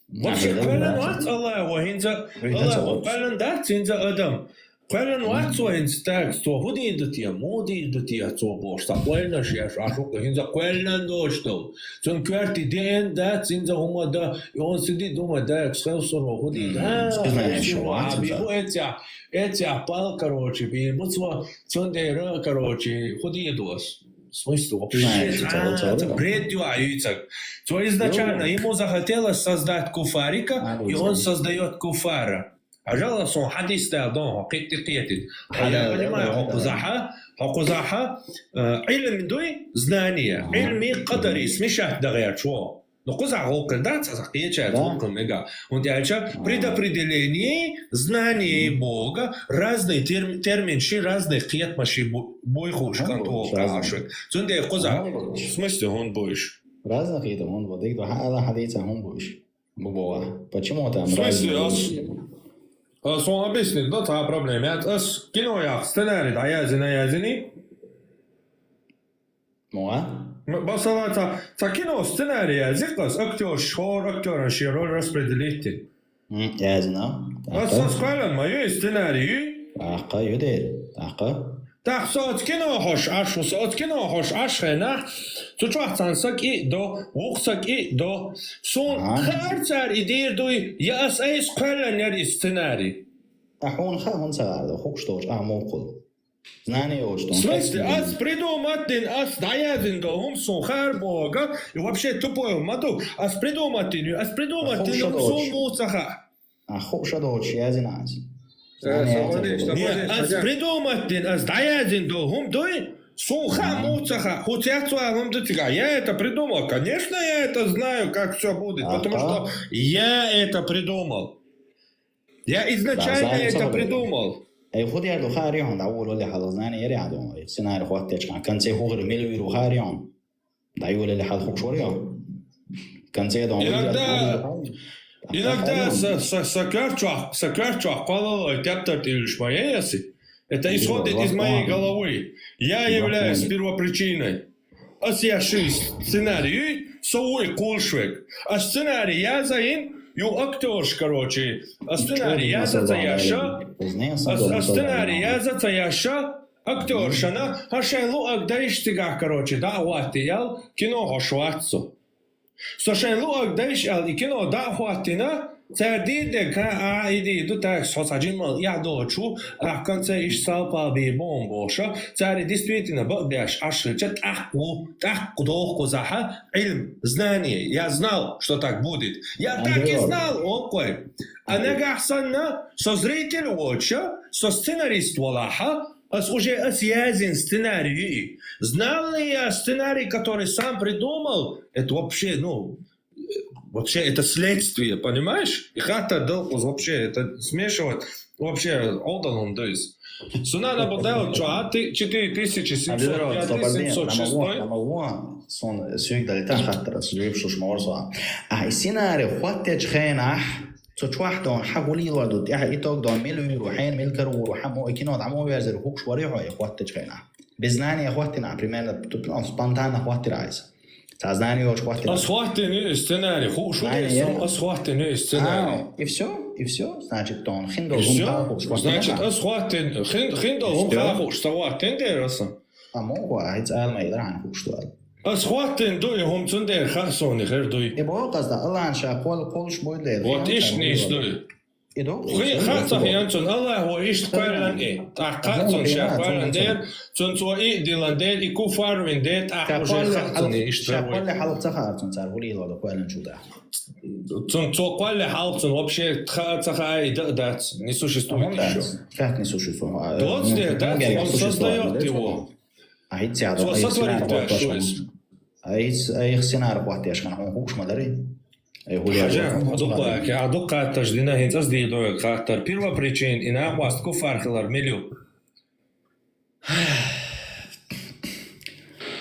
Вообще, квален вац Аллаху, хинза Аллаху, квален дат хинза Адам. Квален вац хинза так, что худи идутия, моди идутия, что бош, саквален шеш, ашука хинза квален доштол. Сон кварти ден дат хинза хумада, и он сидит думает, да, схелсоро худи, да. Эти опал, короче, бицва, цондера, короче, худи идос. Смысл вообще это бред дюаюется. То изначально ему захотелось создать куфарика, и он создает куфара. Пожалуйста, он хадис дал, да, хикти. Я понимаю, хакузаха, илм дуй знания, илми кадари, смешать дагер, что? Но куза голка даться, захтечает голка мега. Он дальше предопределение знания Бога, разные терминши, разных хетмаши бойхуш, кантол кашек. Зунде куза, в смысле он бойш? Разных это он вот их до хадица он бойш. Бубова. Почему там? В смысле, он объяснит, да, та проблема. Ас кино я сценарий, да я зина. Моа? Басала та кино сценария, зикас актер шор, актера широль распределитель. Я знаю. Ас скален мою сценарий. Ака юдер. Ака. Так сот кино хош ашу, сот кино хош ашена. Тучвахтан сак и до, вухсак и до. Сон харцар идеер дуй, я ас эйс скален яри сценарий. Ахун хаун сагар, хукштош амокул. Знание вот что. В смысле, ас придуматин, ас даядин до хумсун харбога, и вообще тупой маду, ас придуматин, хумсун муцаха. А хукшадоч, я знаю. Ас придуматин, ас даядин до хум дой, суха муцаха, хутяцуа хум дутига. Я это придумал, конечно, я это знаю, как все будет, потому что я это придумал. Я изначально это придумал. اي خود يردو خاريون داول اللي حضرناني يري عدو سيناريو خوات تشكا كان سي هو غير ميلو يرو خاريون دايول اللي حضر خوك شوريون Иногда сократчуах палалой тептер тилюш моеяси. Это исходит из моей головы. Я являюсь первопричиной. Аз я шист сценарий, соуй кулшвек. А сценарий я заин, ю актерш, короче. А сценарий я зацаяша. А сценарий я зацаяша. Актершана. А шайлу агдайш тигах, короче. Да, уатиял кино хошватсо. Сошайлу агдайш ал и кино да хуатина. Цердиде ка иди ду так сосаджинмал я дочу, а в конце иш салпал би бомбоша. Цари действительно богдяш ашричат ахку дохку заха илм, знание. Я знал, что так будет. Я так и знал, окей. А нагахсанна со зритель watcha, со сценарист валаха, уже осъязен сценарий. Знал ли я сценарий, который сам придумал? Это вообще, вообще это следствие, понимаешь? И хата долг вообще это смешивать вообще олдалом дойс. Сунана бодел чуати 4706. Son sygdalitan hattara så du uppsås morsa. Scenario fattigt خينا تشوح دون حقولي لودو تيها إيتوك دون ميلو وحين ميلكرو وحمو إكينو دعمو يازر هوكش وريحو يا خواتي خينا بزناني يا خواتي نعم بريمير بتبلان سبانتانا خواتي رايز تعزناني وش خواتي أصواتي نو سценарий ху что это أصواتي نو сценарий и все значит он хиндо гумхаху значит أصواتي хиндо гумхаху что тендераса амого айц алма идран хуштуал أصواتي دوي هم تندر خاصوني غير دوي يبغى قصد الله إن شاء الله قولش بودلي وات إيش نيش دوي خي خاصة يانتون الله هو إيش قارن إيه تحققون شاف قارن دير تنتوا إيه ديلان دير يكون فارمين دير تحققون خاصة إيش تروي كل حلقة تخاطر تعرفوا لي الله قارن شو ده تنتوا كل حلقة вообще تخاطر دات не существует еще как не существует тот дат он создает его أي سيناريو قواتيش كان هوش مدري حاجة أدوك تجدينا هين تصدي دوك خاطر بيروا بريتشين إنا واست كفار خلال مليو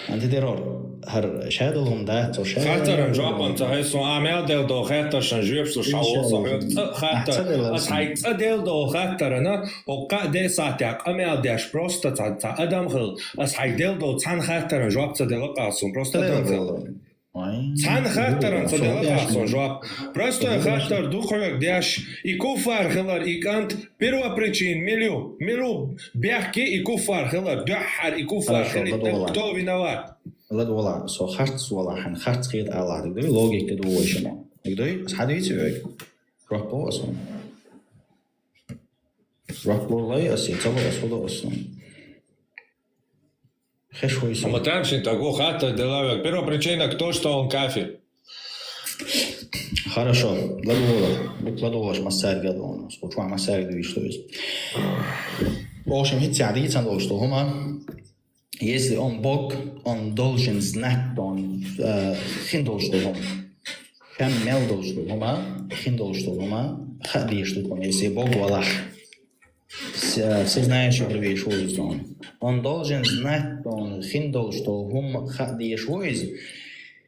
أنت ترى هر شادلهم ده توشاد خاطر نجواب أنت هاي سو أعمال دل دو خاطر شنجيب سو شاول صحيح خاطر أصحيح دل دو خاطر أنا وقع ده ساعتك أعمال داش بروستا تا أدم خل أصحيح دل دو تان خاطر نجواب تدل قاسم بروستا أدم خل تان خاطر تدل قاسم جواب بروستا خاطر دو خير داش يكوفار خلال إكانت بيروا بريتشين مليو بيحكي يكوفار خلال دحر يكوفار خلال تو بينوات لا دولا سو خرط ولا حن خرط خيط الله تقدر لوجيك تدو شنو تقدر بس حدا يتسويك روح بو أصلا روح بو لا أصلا تبغى أصلا أصلا خش هو يسوي ما تعرفش أنت أقول خاطر دلوقتي بيروا بريتشينا кто что он кафе Хорошо, ладош массаж гадон, спочва массаж да что есть. В общем, ведь сядится то, что если он Бог, он должен знать, он хиндол что он, кем мелдол что он, хиндол что он, хади что он, если Бог Аллах, все знающие первые что он должен знать, он хиндол что он, хади что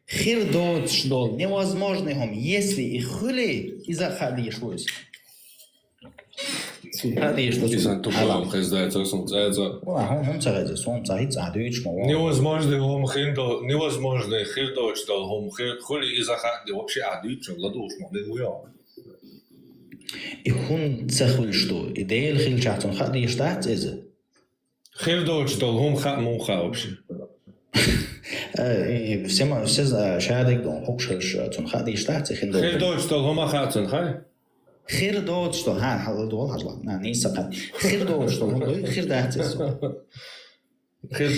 Хир дот что невозможно им, если и хули из-за хади что хади что Аллах издает солнце. Он царит, он царит, а ты что? Невозможно им хиндо, невозможно хир дот что им хули из-за хади вообще ади что ладуш могу И он цахул что? Идея хил чат он хади штат из. Хир дот что им хат муха вообще. все شادك دون خوشش تون خدي اشتهت خندو خير دوت هما خاتن خاي خير دوت شتو ها دول هجلا نا ني سقط خير دوت شتو هم خير دهت خير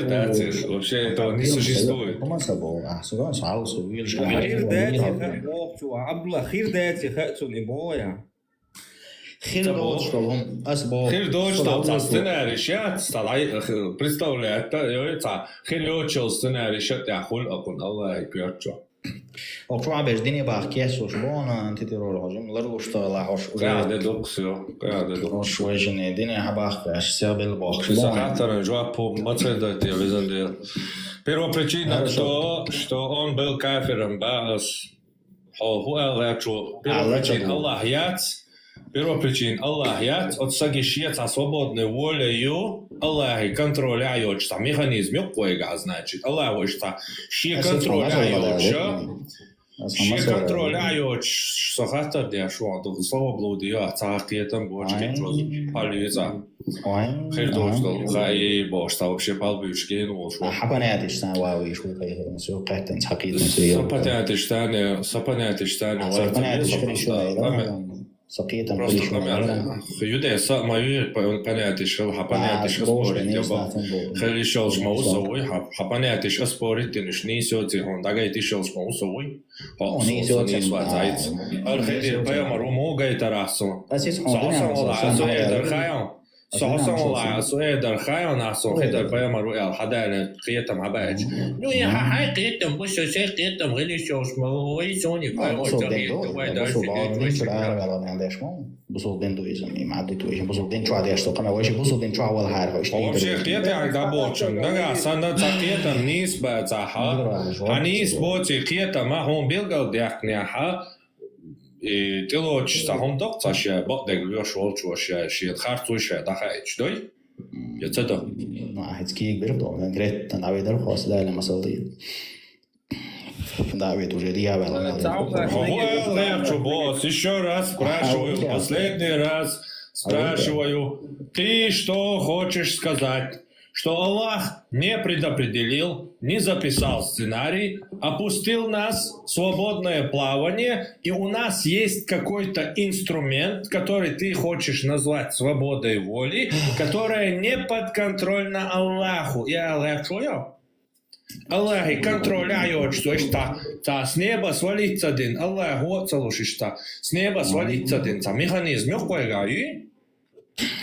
دهت вообще это не существует هما سبوا احسن صعوا سويل خير دهت وقتو عبلا خير دهت خاتون ابويا خير دوت что هم أسباب خير دوت что сценарий شات стал представляет это хириочел сценарий шат я хул акун Allah и пьячо وشو عبش دنيا بقى كيسو شبون أنت تروح هجوم لرجوش طلع هوش قاعد دوكسيو قاعد دوكسيو شوي جني دنيا حباخ عش سيابل باخ Захатарен жвапу мацедайте везде. Первая причина, что он был кафиром, баас. Первая причина Аллах яц. Первая причина Аллах яц. От сагишьеца свободной волею Аллах контролирует, что механизм какой-то значит. Аллах что все контролирует, все контролирует, что хотят делать, что слово блудия, царки там бочки, палюза. خير خاي باش تا вообще полбючки ну что حبناتش تاواوي شو كاي سو قاتن حقيقة سبناتش تاني سقيتم خيودة مايو حبناتش حبناتش спорить خلي شوز موسوي حبناتش спорить نش نيسوتي هون داغايتي شوز موسوي نيسوتي سواتايت الخير بايمرو مو غايتراسو صاصا والله سوي در خيان ناسو خدر بايمرو الحداله قيتم عباج نو يا هاي قيتم بوش شي قيتم غلي شوش موي سوني بوصل دين دويزم معدي تويش بوصل دين شو عادي اشتو كما واش بوصل دين شو اول حاجه واش вообще قيتم غابوچن نغا سنه قيتم نسبه صح انيس بوتي قيتم ما هم بيلغل ديخنيها تلوش سهم دق تاشيا بقدر يوش والشوش شيء خارطوش دخايش دوي يتصدق ما هيك كبير بدو جريت نعوي در خاص ده لمسالتي Давид уже дьявол. Еще раз спрашиваю, последний раз спрашиваю, ты что хочешь сказать? Что Аллах не предопределил, не записал сценарий, опустил нас в свободное плавание, и у нас есть какой-то инструмент, который ты хочешь назвать свободой воли, которая не подконтрольна Аллаху. И Аллах что я? Аллах контролирует, что с неба свалится один. Аллах вот что с неба свалится один. Механизм какой-то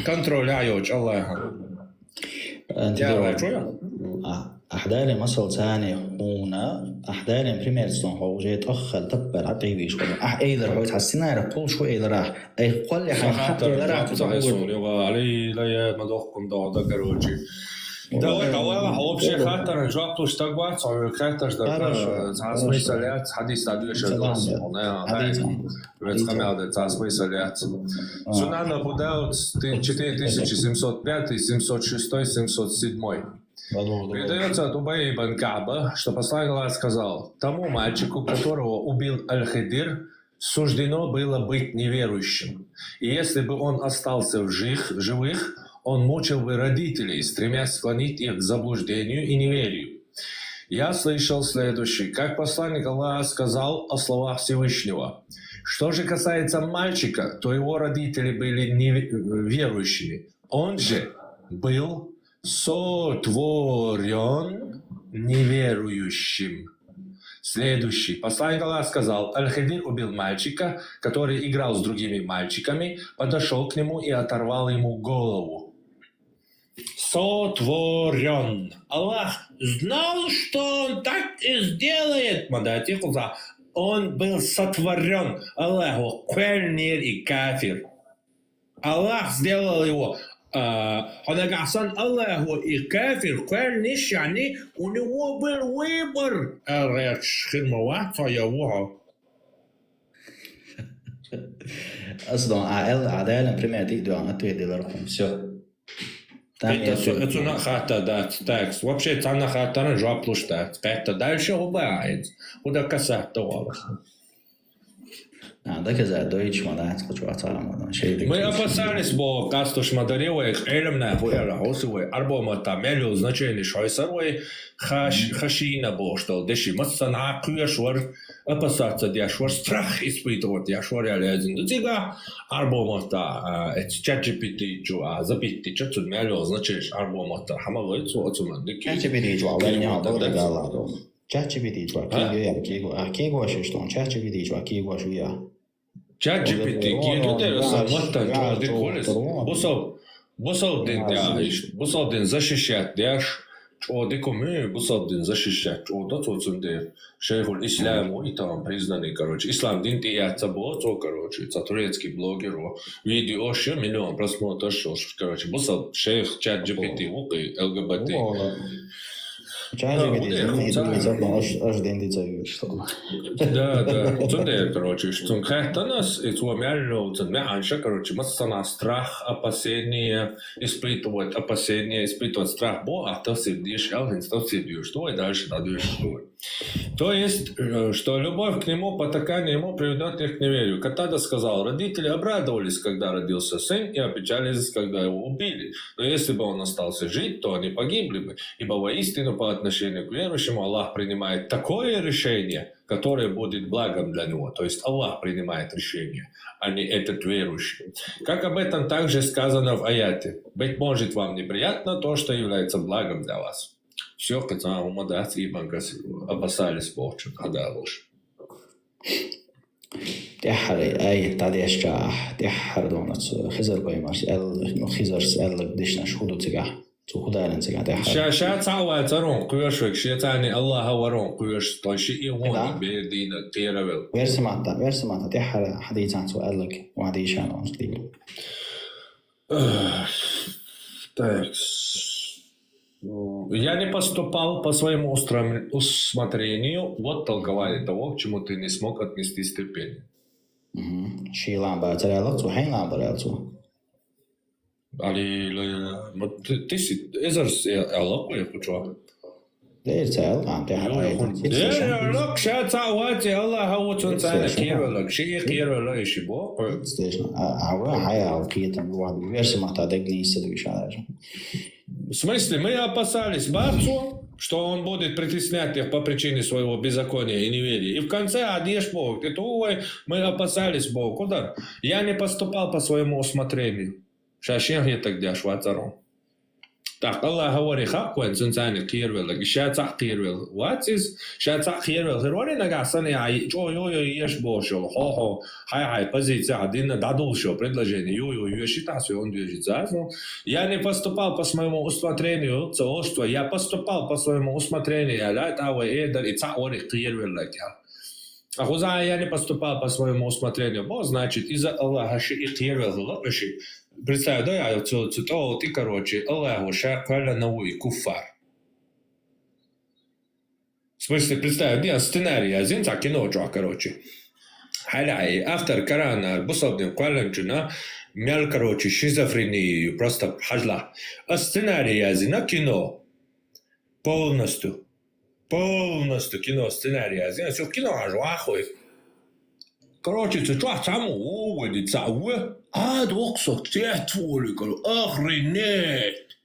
контролирует Аллах. أحداث مصر ثاني هنا أحداث بريميرسون هو جاي تأخر تبر عطيبي شو أيضا هو تحسنا كل شو أيضا راح أي كل حتى راح تقول علي لا ما دوخكم ده كروجي ده هو вообще خاطر جاكتو اشتغل صار خاطر ده تعصبي سالات حديث تعديل شغال هاي بس كمان ده تعصبي سالات سنانا بدأت 4705 706 707 Передается от Убая ибн Кааба, что посланник Аллаха сказал: тому мальчику, которого убил Аль-Хидр, суждено было быть неверующим. И если бы он остался в живых, он мучил бы родителей, стремясь склонить их к заблуждению и неверию. Я слышал следующее, как посланник Аллаха сказал о словах Всевышнего. Что же касается мальчика, то его родители были неверующими. Он же был сотворен неверующим. Следующий. Посланник Аллаха сказал: Аль-Хидр убил мальчика, который играл с другими мальчиками, подошел к нему и оторвал ему голову. Сотворен. Аллах знал, что он так и сделает. Он был сотворен. Аллаху квельнир и кафир. Аллах сделал его. Ханагасан Аллаху и кафир, квельниш, yani у него был выбор. أصلاً عدالة بريمير دي دو عم تريد لرقم все. Это на хата дать текст. Вообще это на хата на жопу штат. Это дальше убавит. Куда касать того. Да, كذا دويتش ما ده تقول شيء Мы опасались, бо кастуш мадаревых элемна хуэра хосуэ арбо матамелю значение шойсарвэ хашина бо что деши мацана куяшвар опасаться дяшвар страх испытывать дяшвар реализин дутига арбо мата ChatGPT чуа запити чатун мелю значение арбо мата хамавэ цуацуман ChatGPT чуа вэня да гала ChatGPT чуа кего что ChatGPT чуа кего я ChatGPT генерирует самостоятельно каждый колес. Босов день защищать дяш Что дико мы бусаддин защищать, что да то цундер. Шейхуль ислам и там признанный, короче. Ислам дин тияца бото, короче. Это турецкий блогер. Видео 1 миллион просмотров, короче. Бусад шейх чат GPT, и ЛГБТ. Да. Цундер, короче. Что как-то нас, и то мяло, мянша, короче. Массана страх, опасения, испытывать страх Бога, а то сидишь, что сидишь, что и дальше надуешь, что. То есть, что любовь к нему, потакание ему приведет их к неверию. Катада сказал, родители обрадовались, когда родился сын, и опечалились, когда его убили. Но если бы он остался жить, то они погибли бы. Ибо воистину по отношению к верующему Аллах принимает такое решение, которое будет благом для него. То есть Аллах принимает решение, а не этот верующий. Как об этом также сказано в аяте. Быть может, вам неприятно то, что является благом для вас. Все, когда умадать и банкас опасались Бога, когда ложь. تحري أي تعديش جاه تحر دونت خزر بايمارس ال خزر سأل قديش نشهدو تجاه تخدارن تجاه تحر شا تعوى ترون قيوشك شيء تاني الله ورون قيوش طيشي يوون بيدين قيربل ورسماتا تحر حديث عن سؤالك وعديش عن أنسليل Так. Я не поступал по своему усмотрению. Вот толкование того, к чему ты не смог отнестись терпением. شي لعبة ترى وحين لعبة رأيته. Ты изерс аллаху я хочу. ليه تسأل عم تحري؟ لك شا تعواتي الله هو تنسى كير لك شيء كير ولا إيش بو. عوا حياة عقيدة الواحد بيرسم تعدقني يستدوي شعره. В смысле, мы опасались Барцу, что он будет притеснять их по причине своего беззакония и неверия. И в конце одешь Бог. Ты ой, мы опасались Бога. Куда? Я не поступал по своему усмотрению. Шашен я тогда швацаром. Так, Аллах говорит, хакуэн цинцайны кирвел, шаца кирвел. What is шаца кирвел? Хервори нагасаны, ой, ешь бошел, хо-хо, хай, позиция, один дадул шо, предложение, ё, считаю, он движется. Я не поступал по своему усмотрению, целоство, я поступал по своему усмотрению, я того эдер, и цаори кирвел летел. А хуза я не поступал по своему усмотрению, бо значит, из-за Аллаха ши и кирвел, лопаши. Представь, да, я то ты, короче, Аллаху шакаля науи куфар. В смысле, представь, я сценарий, я зинца кино джа, короче. Халяй, автор Корана, бусобным кваленчина, мял, короче, шизофрению, просто хажла. А сценарий я зина кино. Полностью кино, сценарий я зина, все кино аж вахуй. Короче, ты что, саму уводит, саму? Доксок, ты твой, охренеть!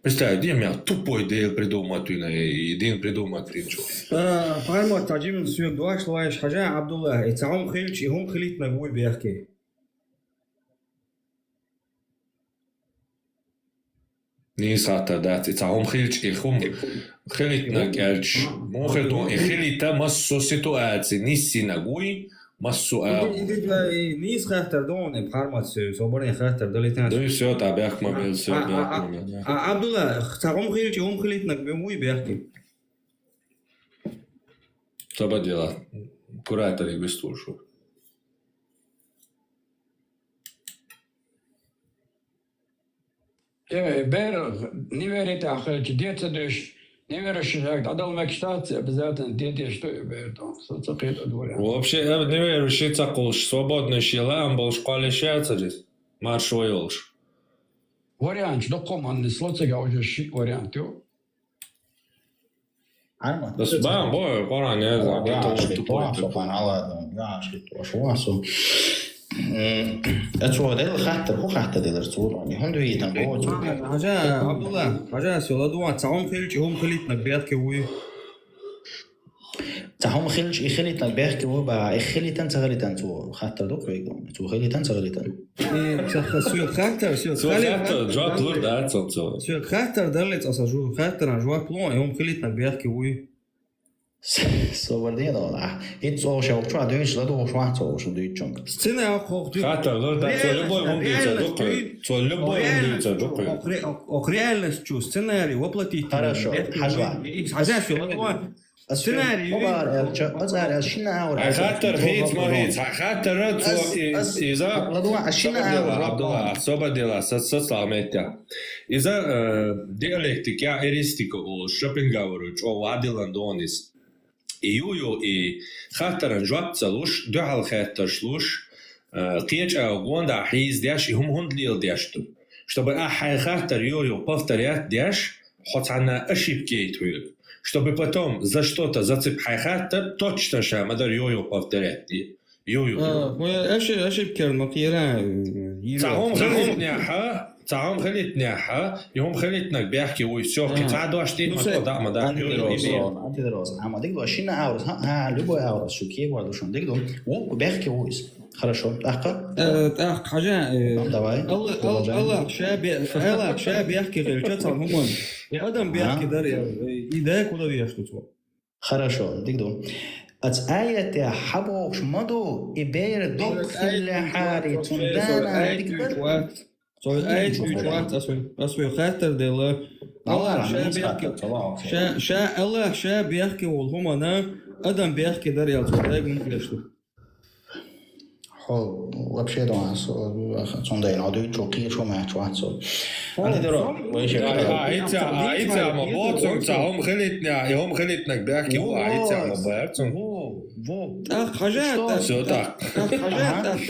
Представь, где меня тупой дейл придумать, и один придумать принчу. فهمت تعجبني سويك دواش لواش حاجة عبد الله يتعاون خيلش هم خليت نقول بيحكي Нисата, да, تعاون خيلش إخوم خليت نقالش مو خلتون خليت مسو سيتواتي نيسي نقوي مسو نيس خاطر دون بحرمت صبرني خاطر دولتان ده все تابعك ما بيل عبد الله تعاون خيلش هم خليت نقوي بيحكي Что поделать? Куратор их выслушал. Berg, nu weet ik eigenlijk, dit dus, nu weer als je zegt, dat al met staat, bezet dit is te beter, zo te kijken door. Вообще, не верующий цакулш, свободный щелам, был шквалищаться здесь, маршой олш. Вариант, до команды, слоцега уже шик вариант, ё. Да сбам, бой, пора не знаю, это тупой. Ja, så. Jag tror det är skätter på skätter det där så ni har ju den på. حاجة عبد الله حاجة سؤال دوا تعاون خيلش هم خليت نبيات كوي تعاون خيلش يخليت نبيات كوي بقى يخليت انت غليتان تو خاطر دوك يقوم تو خليت انت غليتان سؤال خاطر جواب تور ده سؤال خاطر دلت اصلا جو خاطر جواب بلون هم خليت نبيات كوي صبردين ولا هيت صو شو شو دويش لا دو شو واحد صو شو دويشون سنة أخو خاطر لو دا تولبو ممديتا دقي تولبو ممديتا دقي أخريال شو سيناريو وبلاتي хорошо حاجة عزاز في الله سيناريو أزار شنا خاطر هيت ما هيت خاطر إذا عبد الله صوبا ديلا سسامتيا إذا ديالكتيكا إريستيكو أو شوبينغاورج أو واديلاندونيس إيويو إي خاطر نجواب تسلوش دعال خاطر شلوش قيج أو غوندا حيز دياش هم هند ليل دياشتو чтобы خаطر йо-йо повторять дяш хоть она ошибки твои чтобы потом за что-то зацепить хатер точно шамадар йо-йо повторять йо-йо ошибки المقيرة تعهم خليتنيها يوم خليتنك بيحكي ويسوق تعادوا اشتي ما تقدر ما دام أنت دراسة أما ديك دو شنا أورس ها لبو أورس شو كي ولا شو ديك دو وبيحكي ويس хорошо أخ حاجة الله شاب يحكي غير كذا هم يا آدم بيحكي دار إذا كودا بيحكي хорошо ديك دو أتآية حبوش مدو إبير دوك اللي تندانا ديك دو Så är det ju att vi خاطر دل الله شاب يحكي والهم أنا أدم بيحكي دار يالتوه ممكن يشتو حو вообще да сондайн одой чоки шо ма чвацо أنت درا ويش عيتها ما بوتون تعهم خليتنا يوم خليتنك بيحكي هو عيتها ما بوتون حاجات صوتك حاجات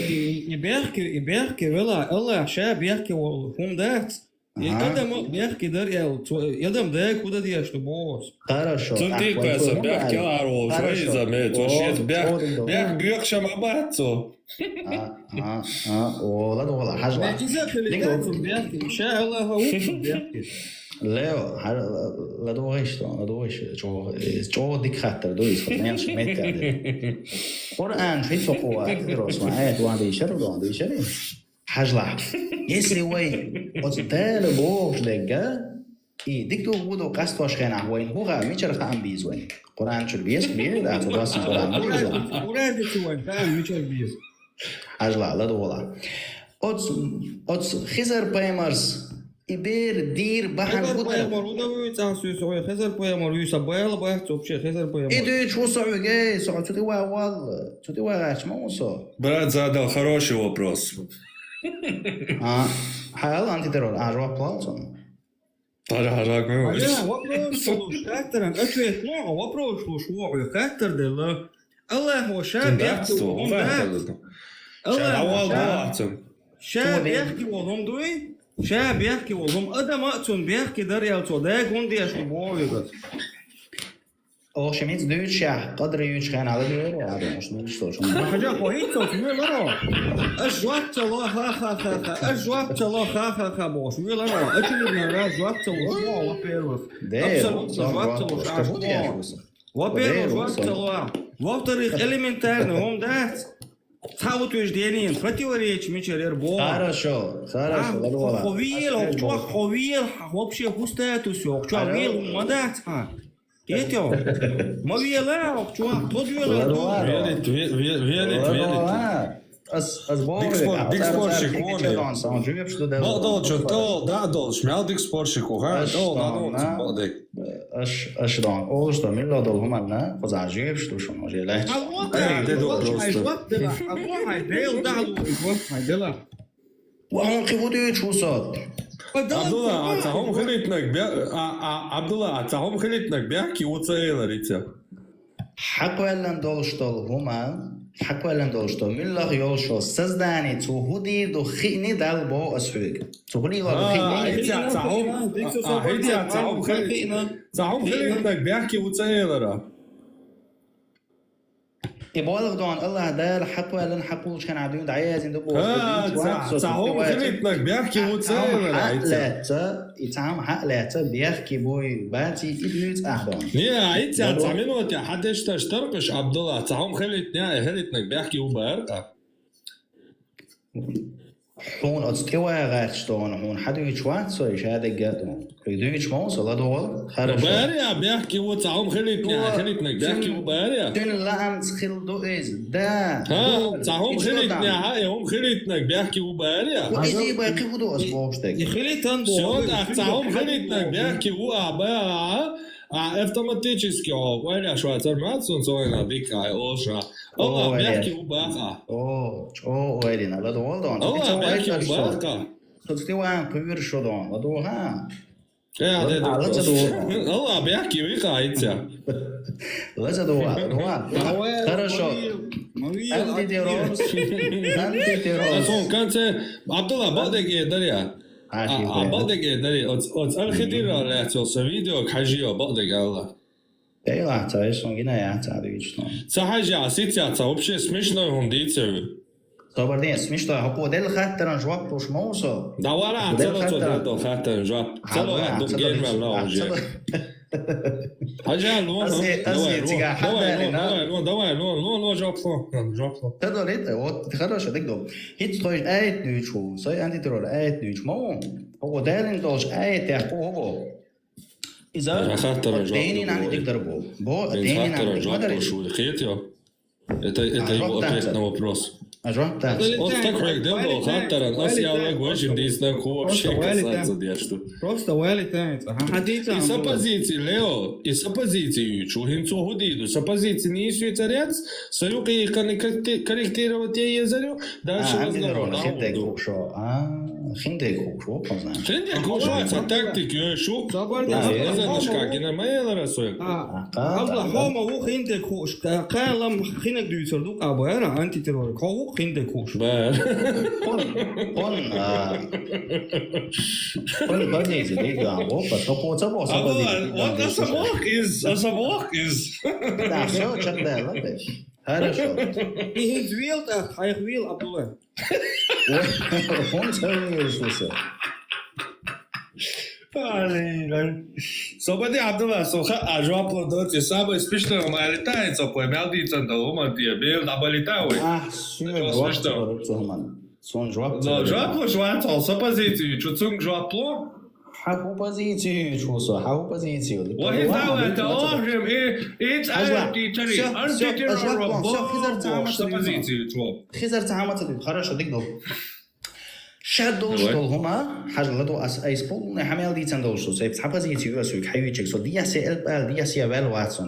يبيحكي ولا الله شاب يحكي والهم دات يقدم بيحكي دار يقدم داك وده دي اشتو بوس хорошо صديق بس بيحكي عروش شوي زميت وشيت بيحكي مع بعضه والله حاجة إذا خليتهم بيحكي إن شاء الله هو بيحكي لا دوغيش جو ديك خاطر دويس ما شميت قرآن في سقوة تدرس معايا وعند يشر وعند يشر حاجة يسري وين قصدال بوش لقى ديك دو ودو قصد واش خينا وين هو غا ميشر خام بيز وين قرآن شو بيز بيز أتواصل قرآن بيز ولاد وين فاهم ميشر بيز حاجة لا دولا أتس خزر بايمرز إبير دير بحر خزر بايمر وده ويتعسوي سوي خزر بايمر يسبايل بايت وبشي خزر بايمر إيه شو صعب جاي صعب تدي والله تدي واش ما وصل брат задал хороший вопрос حاول أنت ترى أجواب بلاتون طلع مش вопрос خاطر أشوي نوع вопрос شو خاطر ده الله هو شاب يحكي شاب يحكي والهم دوي شاب يحكي والهم أدم أقتن بيحكي دريال صداق وندي أشبوه يقص شميت دوش قدر يوش خان على دوير هذا مش نشتوش ما حاجة قوية توفي لا أجوابت الله خا أجوابت الله خا بوش ولا لا أكلنا أجوابت الله وبيروس أجوابت الله وبيروس الله وطريق элементарно هم دات تحاول تجدينين противоречь мечерер бо хорошо ховил вообще пустая все ховил мадат Кетё, мовила, чувак, тот верит. Дикспорщик, дол, шмял дикспорщик, أشدان أولش ده من لادل هم نه خزعجیب شدو شما جیله. وهم خبودی چو ساد. عبدالله تعهم خليتنك بيحكي وتصيلريتها حق ولن دولشتال هما حق ولن دولشتال من الله يولشو سزداني تو هودي دو خيني دال بو اسفوق تو هودي دو خيني تعهم خليتنك بيحكي وتصيلرا يبالغ دون الله دار حق ولا حقوش كان عدوين عايزين دبو تعهم خليتنك بيحكي وتصيلرا يتعام حقلاته بيحكي بوي باتي إدريت أهدون يا عيت يا تعملوا أنت حدش تشتركش عبد الله تعهم خليتنك بيحكي وبارقة حون أتستوى غاتشتون حون حدو يشوات سوي هذا جاتون يدو يشموس ولا دول خرج باريا بيحكي وتعهم خلتنا بيحكي وباريا دين لا أنت خل دو إز دا ها تعهم خلتنا هاي هم خلتنا بيحكي وباريا وإذا باقي هدو أسبوعشتك خلتنا شو تعهم خلتنا بيحكي وأبا автоматически ولا شو информацию صوينا بيك أوشا الله بيحكي وباقى ويرينا لا دول دون الله بيحكي وباقى تستوى كبير شو دون لا دول ها الله بيحكي ويقع إنت لا تدوا хорошо антитеррор كان عبد الله بعدك إيه دريا بعدك إيه دريا الخديرة لا توصل فيديو حاجية بعدك الله اي لا تعيش وجينا يا تعالوا يشتون صحيح سيتيا вообще смешно он дится Добър ден, смешно, ако дел хаттаран жвак пош моусо. Давара, цело хаттаран жвак. Цело до гейма лауже. Хажа лон. Давай, жапло. تقدر вот хорошо, تقدر. هيت توش آيت نيوشو، سوي أنتي ترول آيت نيوش مو. هو دالين توش آيت يحكوه. إذا دينين عن تقدر بو دينين عن تقدر. Шо, хетя? Это его ответ на вопрос. Вот так как делал хаттеран, а я очень действительно вообще касается дешто. Просто валитается. И с оппозиции, Лео, и с оппозицией, чухинцу гудиду, с оппозицией не исчезает, союз их корректировать я езарю, дальше разговор. Хиндеку, шо познаю. Хиндеку, шо, это тактики, шо? Знаешь, как и на моей ларасой. Абла, хома, у хиндеку, калам хинек дюйцер, дук абуэра, антитеррор, кау хиндеку. Бэр. Он бадези, да, опа, то по цабо. Вот асабок из. Да, все, чакда, ладно. Хорошо. И звил так, а их вил Абдулла. Он целуешься. Собади Абдулла, соха ажопло доти, самое смешное у меня летается, поймал дицента, ума тебе, бил на болитавой. Сон жвап. Жвапло, жвапло, с оппозицией, чуцунг жвапло. حاجة позицию чувствую, حاجة позицию. وهي دعوة تأهرم إيش أنتي تري أنتي تري رباه سبازيتي شو خزر تعامل تدي خرج دقدو شادو شتول هما حاجة لدو أي سبول نحمل دي تندو شو سيب سبازيتيو سوي حيويتشك سو دي سي ال دي سي ال واتسون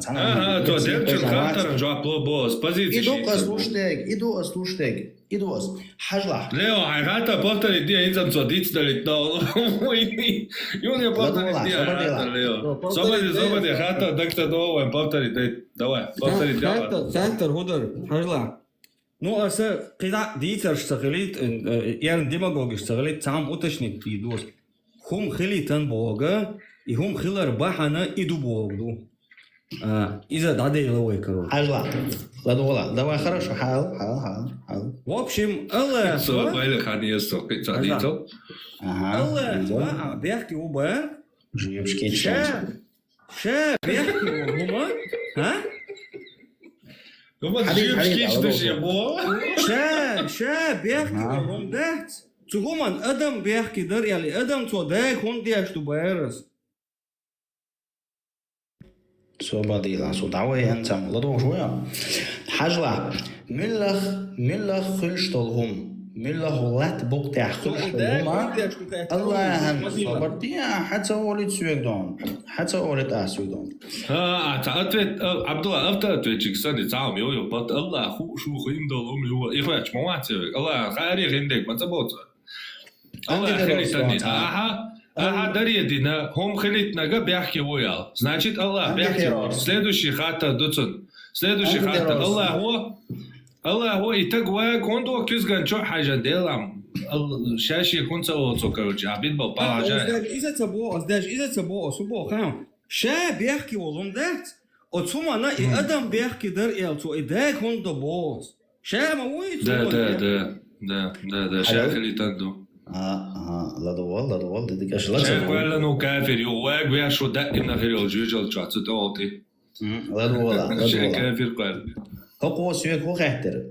تو ديرتش خاطر جواب بو سبازيتي إدو أسلوشتك إدو أس حاجة Leo, hai rata portare dia inzam so dic da litao. Junio portare dia rata Leo. Sobadi rata dakta do en portare dai. Давай, portare dia. Центр худер, хажла. Ну, аса кида дицер штагылит, ян демагогиш штагылит, сам уточнит идус. Хум хилитан бога, и хум хилар бахана иду богду. إذا دعدي لوي كرول حاجة لا دولا دواء خرج حال В общем الله سو بايل خاني يسو تعديتو الله بيحكي وبا جيب شكيت شا بيحكي هما ها هما جيب شكيت دش يا بو شا بيحكي هم دهت تقوما أدم بيحكي در يعني أدم تو داك هم دياش تبايرس صوبادي لا صو دعوة أنت ملضو شوية حاجة ملخ خلشتلهم ملخ ولات بقطع خلشتلهما الله هم صبرتي حتى ولد سويدون حتى ولد أسويدون أتوت عبد الله أتوت شخصاً تعام يو بات الله شو خيندلهم يو إخوات موات الله خيري خيندك ما تبوت الله خيري تاني дарья хом хилитнага бяхки воял. Значит, Аллах бяхки. Следующий хата дуцун. Следующий хата Аллах и так воя кондо кюзган чо хажа делам. Шаши кунца оцо короче. Абид бал палажа. إذا تبو سبو خام. شا بيحكي والله ده. أتصوم أنا إدم بيحكي در إلتو إداك هندو بوس. شا ما ويت. ده شا خليتندو. لا دوال دي كاش لا شايف ولا نو كافر يواق بيا شو دقنا في الجوجل شات توتي لا دوال شايف كافر قال هو سويك هو خاطر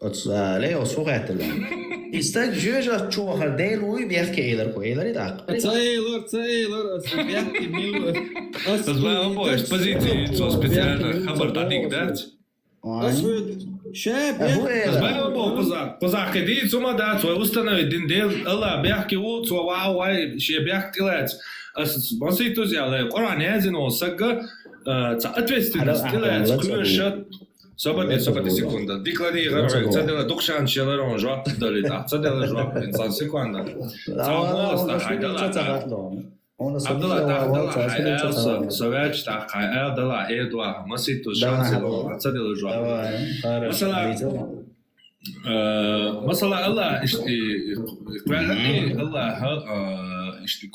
Leo صغيرت لهم استاج جوجا شو هرديل وي بيحكي إيلر كو إيلر يدق Taylor, бяхки мил. Знаем, из позиции со специально хабар дадик дать. شاب позах кеди цума дать, установить дин дел, алла бяхки у цу вау ше бяхки лать. Баситу зяле, Коран язин он сага ответственность делает, ключ. Собади секунда. Декларира, цадела докшан шелерон жвап дали, цадела жвап инсан секунда. Цаулоста хайдала. Абдулла хайал совяч та хайал дала эдва маситу шансело цадела жвап. Масала Allah işte Allah işte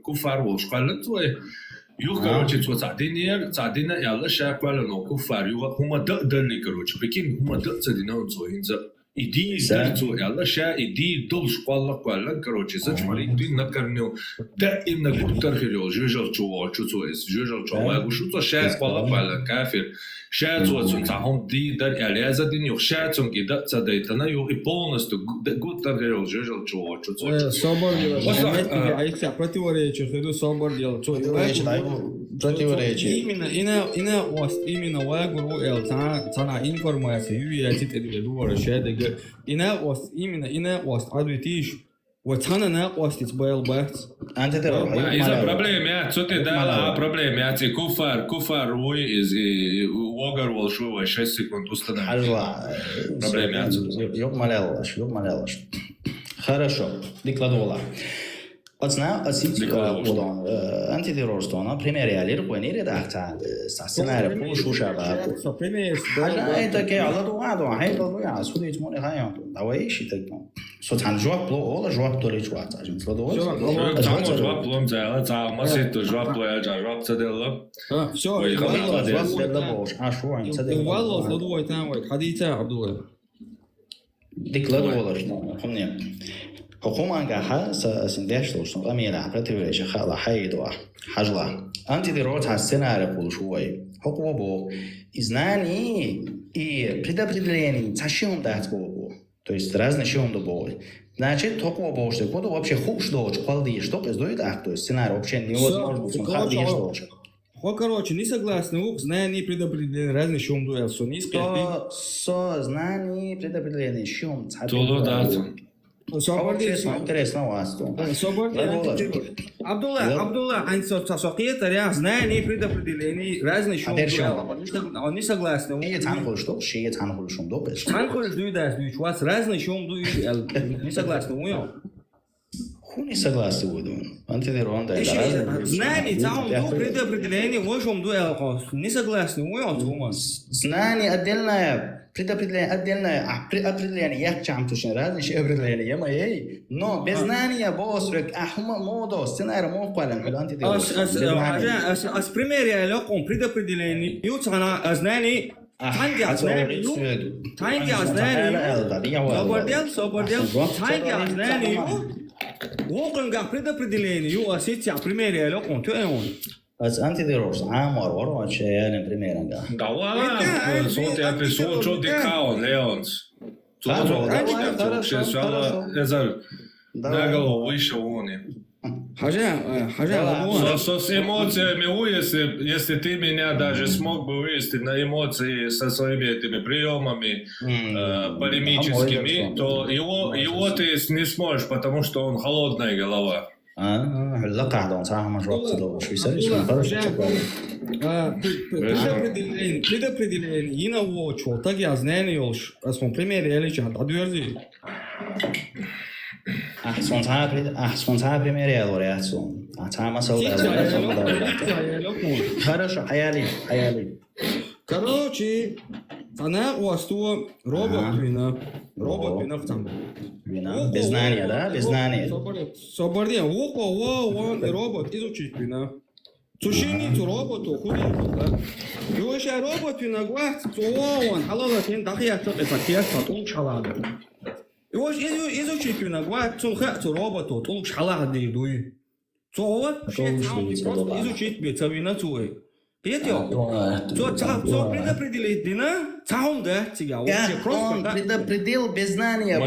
kufar olmuş kalıntığı yok короче что цадина яла шаквала но куфар юга хума дали короче пекин хума цадина он цоинза иди дальцу яла ша иди дол школа квала короче зачмари ты накормил да им на кутар хирел жужал чуо чуцоис жужал чуо я гушу то ша школа квала кафир ша цуцун цахом ди дар яляза дин юг ша цун гида цадайтана юг и полностью кутар хирел жужал чуо чуцоис Собор делал. А их противоречие, что собор делал. Противоречие. Именно вагуру эл цана информацию я титри дуара шеде. Именно адвитиш. Вот цана на остиц был бахт. Из-за проблем я цуте дала проблем я ти куфар уй из вагар волшува 6 секунд установить. Проблем я Ёб малялаш. Хорошо. Декладола. Отзна антитеррористу она примеряли руководили редакция сценарий полушу шаба. Это ке alla дуаду хайдо я суди тмоне хайон. Давай ищи так. Соцан жвап пло ола жвап то лечва. Ажин сладо. жвап плом за масит жвап пло я жвап цадела. Всё. А шо ан цадела. والله сладо там вот хадица Абдулла. Декладола что помни. حكومة نجاحها سندهش لوش نقامي العقلة وش خلا حيد وحجلا أنت درات هالسنة ربول شوي حكومة بو إزناني предопределение تشيهم دهت بو то есть разные шум до бой значит حكومة بو что коду вообще хуш дочь квалди что пиздует а то есть сценарий вообще невозможно смотреть дочь короче, не согласны, знание предопределение разные шум дуэл, что низкий. Знание предопределение шум. Интересно вас. Абдулла, ансоцасокия таря знание предопределение разные шум дуэл. Он не согласны. Танхол что? Шея танхол шум дуэл. Танхол дуэдас дуэч разные шум дуэл. Не согласны, уё. Хуй не согласен буду. Антидерон да. Знание там до предопределение можем дуэл. Не согласны, уё, Томас. Знание отдельное определение я чем точно разные шеи определения моей. Но без знания босрек ахма модо сценарий мог пален ход антидерон. As примере локом предопределение ютана знание Танги знание. وقنقع предопределение يو اسيتي примере لوكم تو اون As antivirus amor oro cheia em primeira ga. Dawa so te pessoa cho de cao leons. Что сначала это нагало выше уни. С эмоциями если ты меня даже смог бы вывести на эмоции со своими этими приемами полемическими, то его ты не сможешь, потому что он холодная голова. لا قاعدة صراحة مش وقت ده شو يصير предопределение иного чего так я знаю ёлш асмон пример или чат адверзи أحسن пример я говорю أحسن хорошо حيالي короче она у вас то робот вина в там вина без знания да без знания собордия во робот изучить вина Сушини то роботу худи да его же робот вина гват то он халала тен дахия то это тесто то чалада его же изучить вина гват то роботу то чалада дуй то вот изучить бецавина то Предупредил без знания.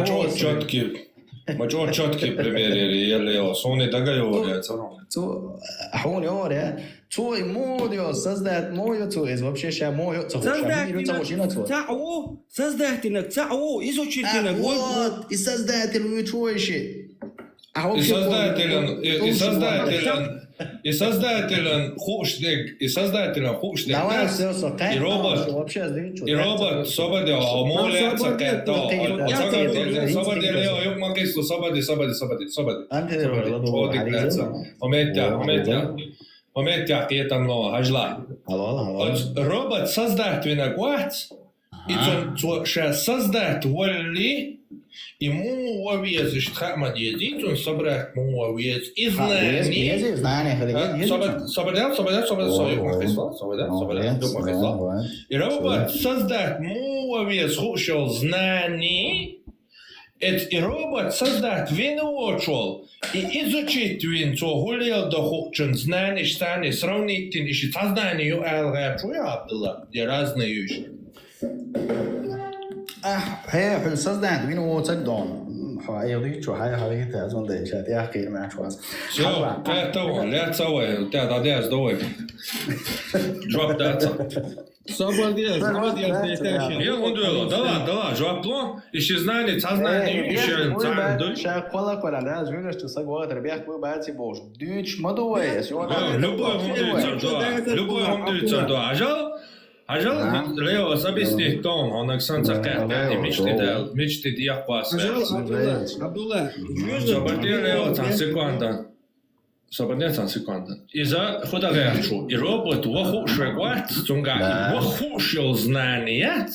Мачо четкий пример, или сони договор. Хон говоря, твой мой создать мой то есть вообще сейчас мой то создательник, изучительник, вот и создатель чующий. И создателем хуштег, Давай все, и робот собади, а моле цакето, собади, юк макисло, собади. Ометя, кетам ло, ажла. Робот создательный гват, и то создать воли, ему овец, что хамад едит, он собрать ему овец и знания. И робот создать ему овец, хушел знаний, и робот создать вино и изучить вин, то гулял до хучен знаний, штани, сравнить, и сознанию алгачу, я была, я разные еще. هي صدق وينو تصدقون يضيع شو هاي هذه أظن ده شات يا أخي ما شو هذا شو كاتو لا تسوي تعال ده أزدوي drop that я буду да drop ло исчезновение сознания исчезновение شايف كلا ده زوجة تسقوا تربية كوي بعد سيبوش ديش ما دوي любой Ажал Лео объяснит том, он акцент мечты диапас. Абдулла, Собади Лео секунда. Из-за хода верчу. И робот вахушегват, цунга вахушил знания.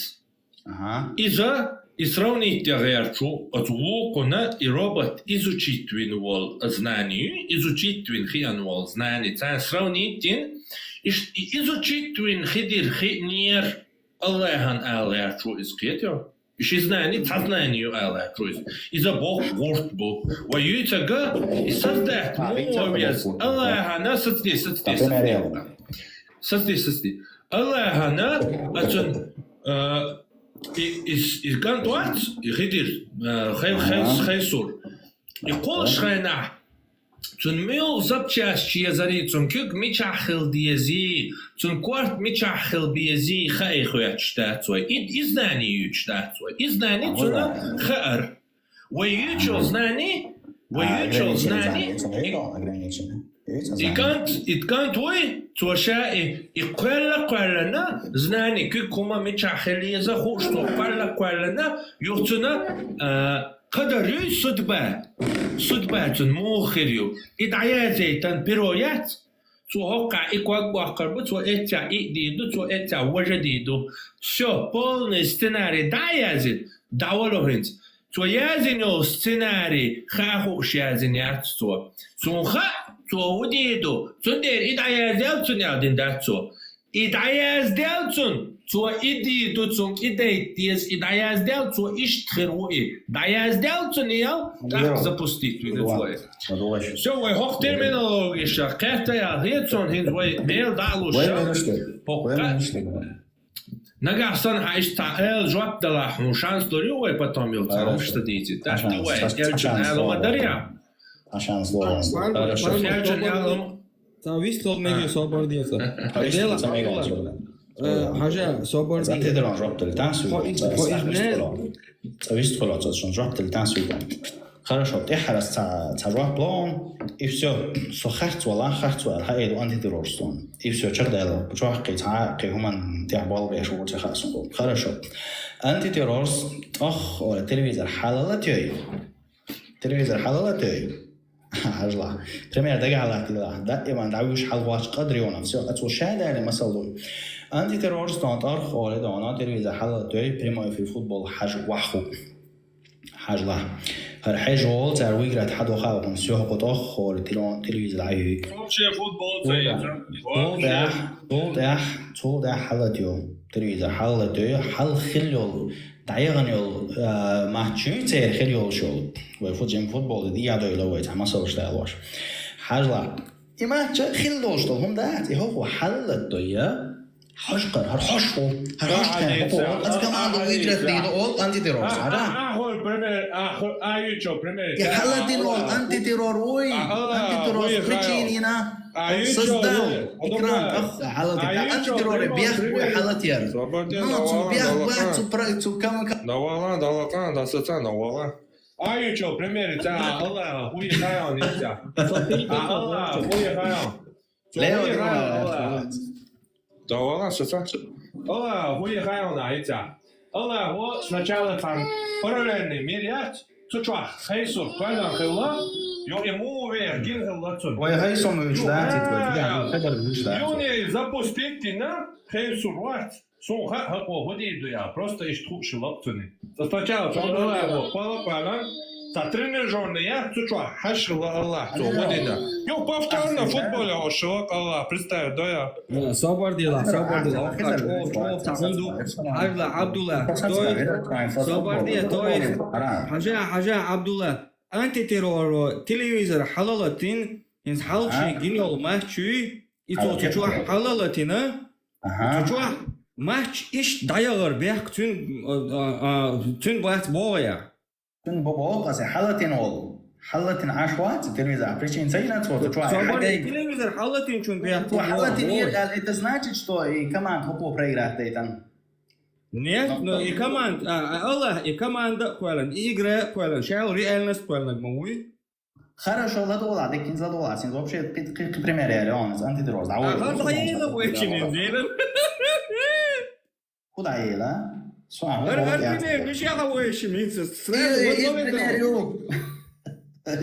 Из-за и сравнить верчу от лукона и робот изучить винвол знания, изучить винхианвол знания, сравнить изучить твин хидир хиднир Аллахан Аллах что искетё. И знание сознанию Аллах что из-за Бог ворд был. Воюется га и создать мовец Аллахана сотни. Аллахана отон и кантуат и хидир хайсур. И кол шайна Цун мил запчасти язари, цун кюк мичахил диези, цун кварт мичахил биези хайхуя чтацой, и знание чтацой, и знание цуна хар. Воючил знание, и кант вой, цуаша и квалла знание, кюк кума мичахил яза хушто квалла юхцуна قدر судьба تن موخريو إدعياتي تن برويات تو هقع إقواق وقرب تو إتع إديدو تو إتع وجديدو شو بولن ستناري دعيازي دعوالو هنز تو يازينو ستناري خاخوش يازينيات تو خا تو وديدو تندير إدعيازي تن يادين داتو إدعياز دالتون تو إديدو تون إديتيز إدعياز دالتو إشتخروي دعياز دالتون يال так запустить твой. Все, вы хох терминология шахкета я хитсон хинзвой мел далуша. Нагасан хайштаэл жоп дала шанс дорюй потом ил там что дите. Так давай, элчен алма дарья. عشان صدور Элчен алма تعويض لو ميجي صبر دي حاجة صبر دي تقدر نجرب التنسوي تعويض خلاص عشان نجرب التنسوي хорошо تحرس تروح بلون и все сохарц ولا خارц ولا هاي دو أنتي террорستون и все чардало بتروح قيتها كهمان تحبال بيشوفوا تخاصم хорошо أنتي террорст أخ ولا تلفزيون حلالة تي هجلا بريمير دقة على تلا دائما دعوش حلواش قدريونا все أتو شاهدة يعني مثلا أنتي terrorist أنتار ولا دانا تلفزيون حلالة تي بريمير في الفوتبول حاج وحو حاجلا هر حاجة وول ترويج رات حد وخاون سيوه قطاخ ولا تلفزيون عيوي طول ده حلتيو تلفزيون حلتيو حل خليو دعيغنيو ماتشين تير خليو شو ويفوت جيم فوتبول دي يعدو يلوي تما صوش دالوش حاجلا إما خلوش هم ده هو حل الدنيا حشقر هرحشو هرحشو أنت كمان لو يدرس دينه أول أنتي تيرور أخو بريمير أخو أيوة بريمير يحل دينه أنتي تيرور وي أنتي تيرور فريتشينينا صدق إكرام أخ حل دينه أنتي تيرور بيخ وحل تيار ما تو بيخ واحد تو برا تو كم دوالا دا ستا دوالا أيوة بريمير تا الله هو يخايا نيجا الله هو يخايا لا Давала, что-то. Ола, хуй хайл на это. Ола, вот сначала там параллельный мерять. Сучва, хайсур, когда хила, ему вверх, гинхила цун. Ой, хайсур, мы ждать, Юни запустить на хайсур ват. Сунха, хако, ходи иду я, просто ищу шилоктуни. Сначала, ола, вот, пала, та тренажерная, сучва, хашила Аллах, то ходи да. Ё, повторно футболе ошок Аллах, представь, да я. Собардила. Абдулла. Собардия, то есть. Хажа, Абдулла. Антитеррор, телевизор халалатин, инс халчи гиньол матчи, и то чуа халалатина. Чуа матч иш даягар бях тун бахт боя. تن بابا قصي حالتين أول حالتين عشوات تلميذ عبريشين سينا تصور تروح تلميذ حالتين شون بيها حالتين قال это значит что и команд хопо проиграть это нет но и команд Allah и команда квален игра квален шел реальность квален мой хорошо ладола декин ладола син вообще к примеру реально антидроз а я очень делал куда ела Primeiro, não chega hoje,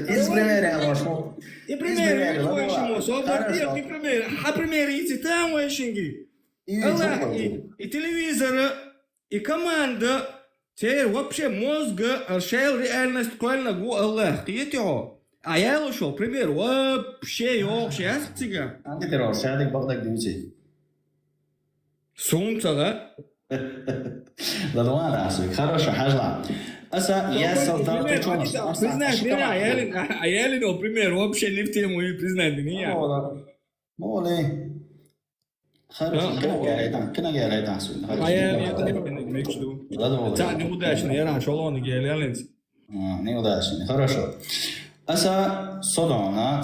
Esse primeiro é lógico. E primeiro, hoje, moço, e primeiro, a primeira isso tá hoje, e televisor, e comanda, ter вообще мозга, шел реальность квально гу Аллах, киетё. А я лошо, primeiro, вообще, сейчас тига. Антитеррор, шадик багдак дюти. Сумца, Да ладно, хорошо, хажла. Аса, я солдат, ты чё? Признать меня, а я ли, например, вообще не в тему и признать меня. Моле. Хорошо, كنا جاي على تحسن. А я не мечту. Так неудачно, я раньше лон гели алинс. неудачно, хорошо. Аса صدعنا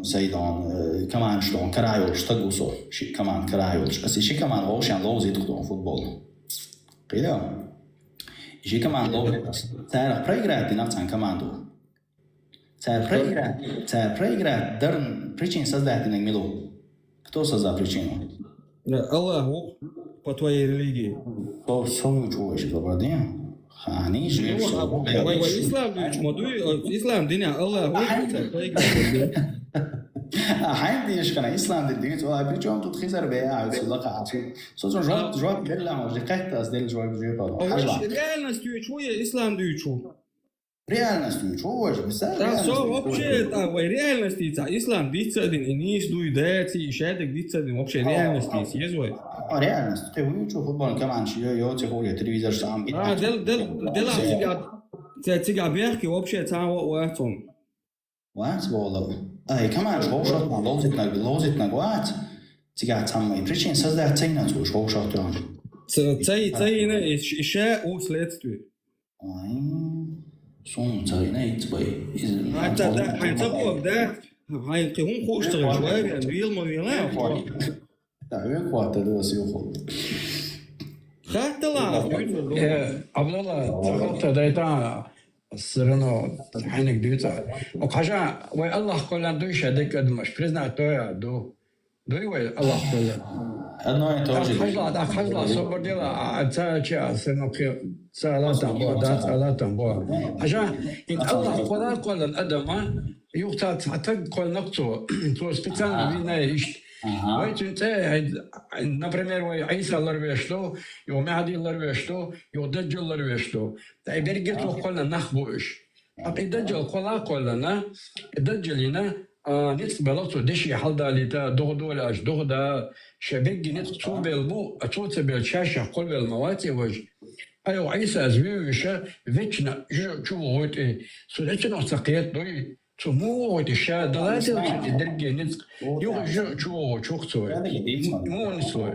سيدان كمان شلون كرايوش تقوسو شي كمان كرايوش بس شي كمان غوش يعني لوزي تقدون فوتبول كده شي كمان لوز تعرف بريغرات نفسها كمان دو تعرف بريغرات درن причин создать на милу кто создал причину Аллах по твоей религии то свою чувствуешь забодин Hani şey İslam dini Allah Haydi yaşkana İslam dediğiniz o abi çok tut xizar be ya sılaka atı. Sonra cevap verirler ama dikkat az değil cevap veriyor. Реальностью чуя İslam дючу. Реальностью чего же mesela? Да, все вообще так в реальности İslam дицадин и ниш дуйдати и шедек дицадин вообще реальности есть вот. реальность. Ты выучил футбол كمان شيء يو تقول телевизор сам. دل تيجا بيحكي вообще تاع وقتهم. وقت والله. كمان شو لوزتنا وقت. تيجا تسمى причин создать цену شو شو Цейна еще у следствия. Сон цейна и цбай. Это было, да? Ты он хочешь швабер, вил мовила. Да, я хватит этого сюху. Хатала. Абдулла, تغطى دايتا سرنا حينك ديتا. وكحاجة وي الله كلنا دويش هديك قدمش بريزنا تويا دوي وي الله كلنا. أنا أنتوجي. خجلا صبر ديلا أتاجي سرنا كي سالاتن بوا دات سالاتن بوا. عشان إن الله كلنا الأدم يوقت حتى كل نقطة تو سبيتان بينا إيش. ويت أنت например عيسى الله ربيشتو يوم عادي الله ربيشتو يوم دجال الله ربيشتو تعبير قلت له قلنا نخبوش أقي دجال قلنا دجالنا نتبلطو دشي حلدا لتا دغدولاش دغدا شبيك نتبو بالبو أتوت بالشاشة قل بالمواتي وج أيوة عيسى أزبيوشة فيتشنا شو هوت إيه سلتنا سقيت دوي Цуму еще далатил дергенец. Южу чухцой. Монсой.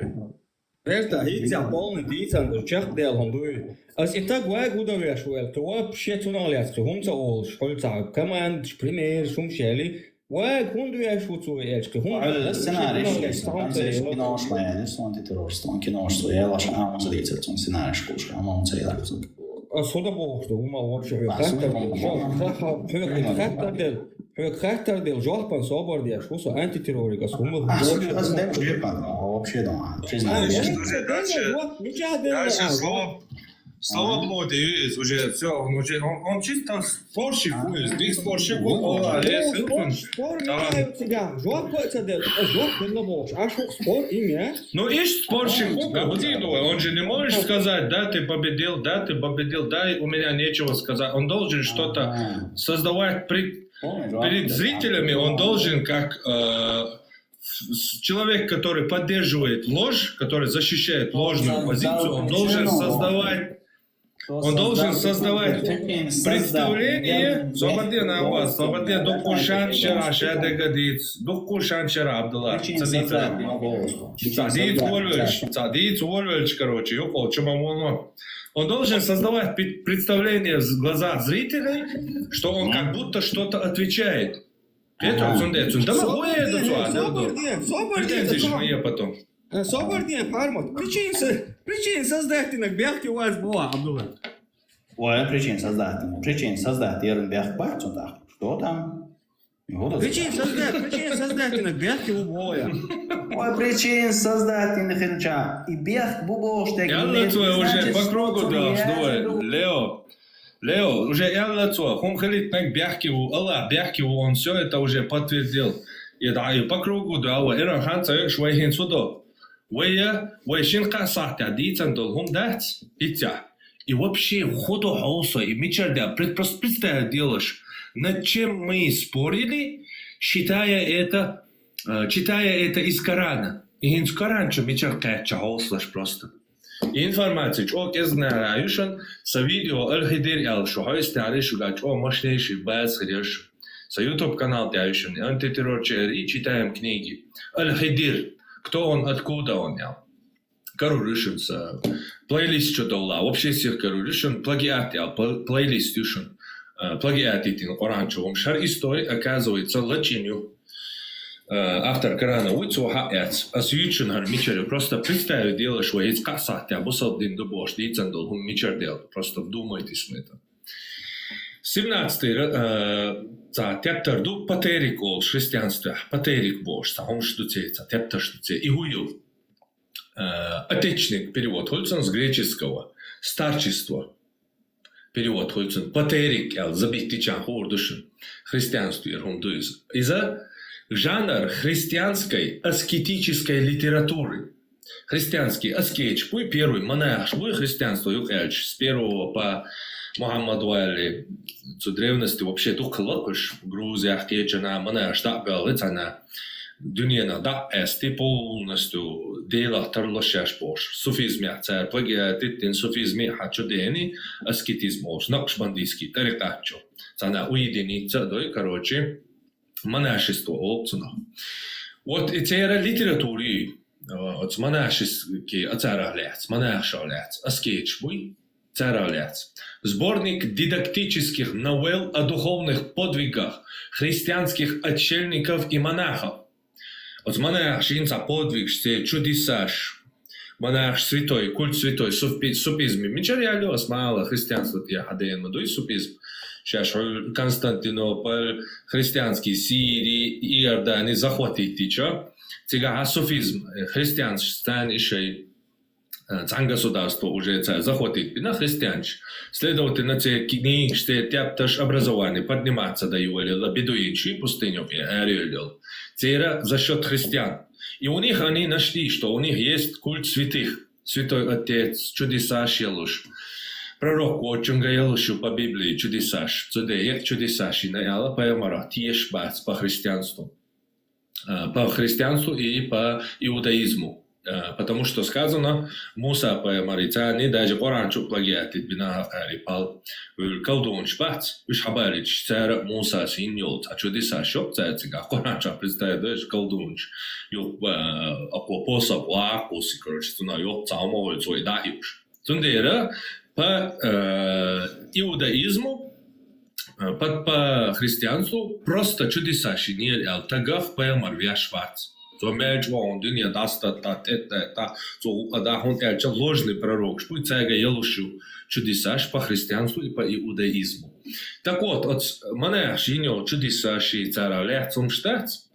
Это идя полный дицан до чах дел хондуй. Als ik tak waar goed weer schwel, toe shit toen al het gewoon zo scholza, command primair som shelly. Waar kon du är så så är det hon. على السيناريو كيناش يعني سون تيرورست وان كيناش يلا عشان ما صديت سون سيناريو شكوش ما نسيلا Особенно бог, что ума вообще характер дел жопан собор дел, что со антитеррорика, сума вообще дома. Слово плоти есть уже все, он чисто спорщик, их спорщик, спор меняют себя, жопа это дел, жопа на бог, а что спор имя? Ну ишь спорщик, он же не может сказать, да, ты победил, да, у меня нечего сказать, он должен что-то создавать перед зрителями, он должен как человек, который поддерживает ложь, который защищает ложную позицию, он должен создавать представление. Свободен Аббас, свободен Духу Шаншара, Шаде Гадиц, Духу Шаншара, Абдулла, Цадиц Вольвельч, короче, ёпал, чумамоно. Он должен создавать представление в глазах зрителей, что он как будто что-то отвечает. Это цундецун. Да могу я это претензии мои потом. Соборнее формат. Причин создать на бяхте у вас была, Абдулла. Ой, причин создать ерн бях бахтун да. Что там? Причин создать на бяхте у боя. Ой, причин создать на хинча. И бях бубо что я уже по кругу да, что Лео, уже я лицо, он ходит на бяхкиву, он все это уже подтвердил. И да, и по кругу да, и ханца швейхин судо. Вейшин касахтя дицан долгум дать, и вообще ходу хаоса, и мечарда, представь делаешь, над чем мы спорили, читая это из Корана. И из Корана, что мечарка хаослаш просто. Информация, что я знаю, со видео Аль-Хидир Эл-Шу, хайстяри шугач, мощнейший бэс хидирш. Со YouTube канал тяющий, антитеррор и читаем книги. Аль-Хидир. Кто он, откуда он, короче, плейлист что-то ула, вообще всех, короче, плагиат, плейлист, плагиат, оранжевым шар истории, оказывается, лачинью. Автор Корана уйцу хаэц, а свечен мичер, просто представь, делаешь, что есть касат, а босс один до бош, дицандол, он мичер делал, просто вдумайтесь в это. 17-й тептер ду патерик ол христианстве, патерик бош, сам что це, тептер что це, игую. Отечник перевод хольцен с греческого, старчество. Перевод хольцен, патерик, забитичан хордушен, христианство ерхундуиз. Из-за жанр христианской аскетической литературы. Христианский аскетч, пой первый монах, пой христианство юкэлч, с первого по Мухаммаду Али, в древности вообще только лакуш в Грузии, Ахтечана, монах, так галыцана, дюнена, да, эсти полностью дела тарлошаш бош. Суфизме, царь, плагиатитин суфизме, хачудени, аскетизм, накшбандийский, тарикачо. Цана уединиться, да, и, короче, монашество олцуна. Вот эти литературы, от монашеские, оцаралец, монашалец, аскетч, буй, царалец. Сборник дидактических новелл о духовных подвигах христианских отшельников и монахов. От монах шинца подвиг, что чудеса, монах святой, культ святой, супизм. Мечарялю, мало христианство, я хадеен, мадуй супизм. Сейчас Константинополь, христианский Сирии, Иордания захватить, что? Сега суфизм, христианский стан еще государство уже захватить на христианч. Следовательно, те книги, что тяпташ образование подниматься даю, или бедуинчи пустыню, те за счет христиан. И у них они нашли, что у них есть культ святых, святой отец, чудеса шелуш. Пророк очень гаялушу по Библии чудеса, цудеек чудеса, шинаяла по ямара, тиеш бац по христианству и по иудаизму. Потому что сказано, Муса по-марицани, даже Коранчу плагиатит бина рипал, колдун шпац, уж хабарич, цара Муса синьол, а чудеса шоп царцига, Коранча представляешь, колдунч, ёк апопоса плакуси, короче, туна ёк цаумовый свой даюш. Тундера по иудаизму, по христианству просто чудеса шинель, ал тагав по марвяшвац. То мечвон дуния даста та то он это ложный пророк, что цега елушу чудеса по христианству и по иудаизму. Так вот, от мене шиньо чудеса ши цара лехцом штац,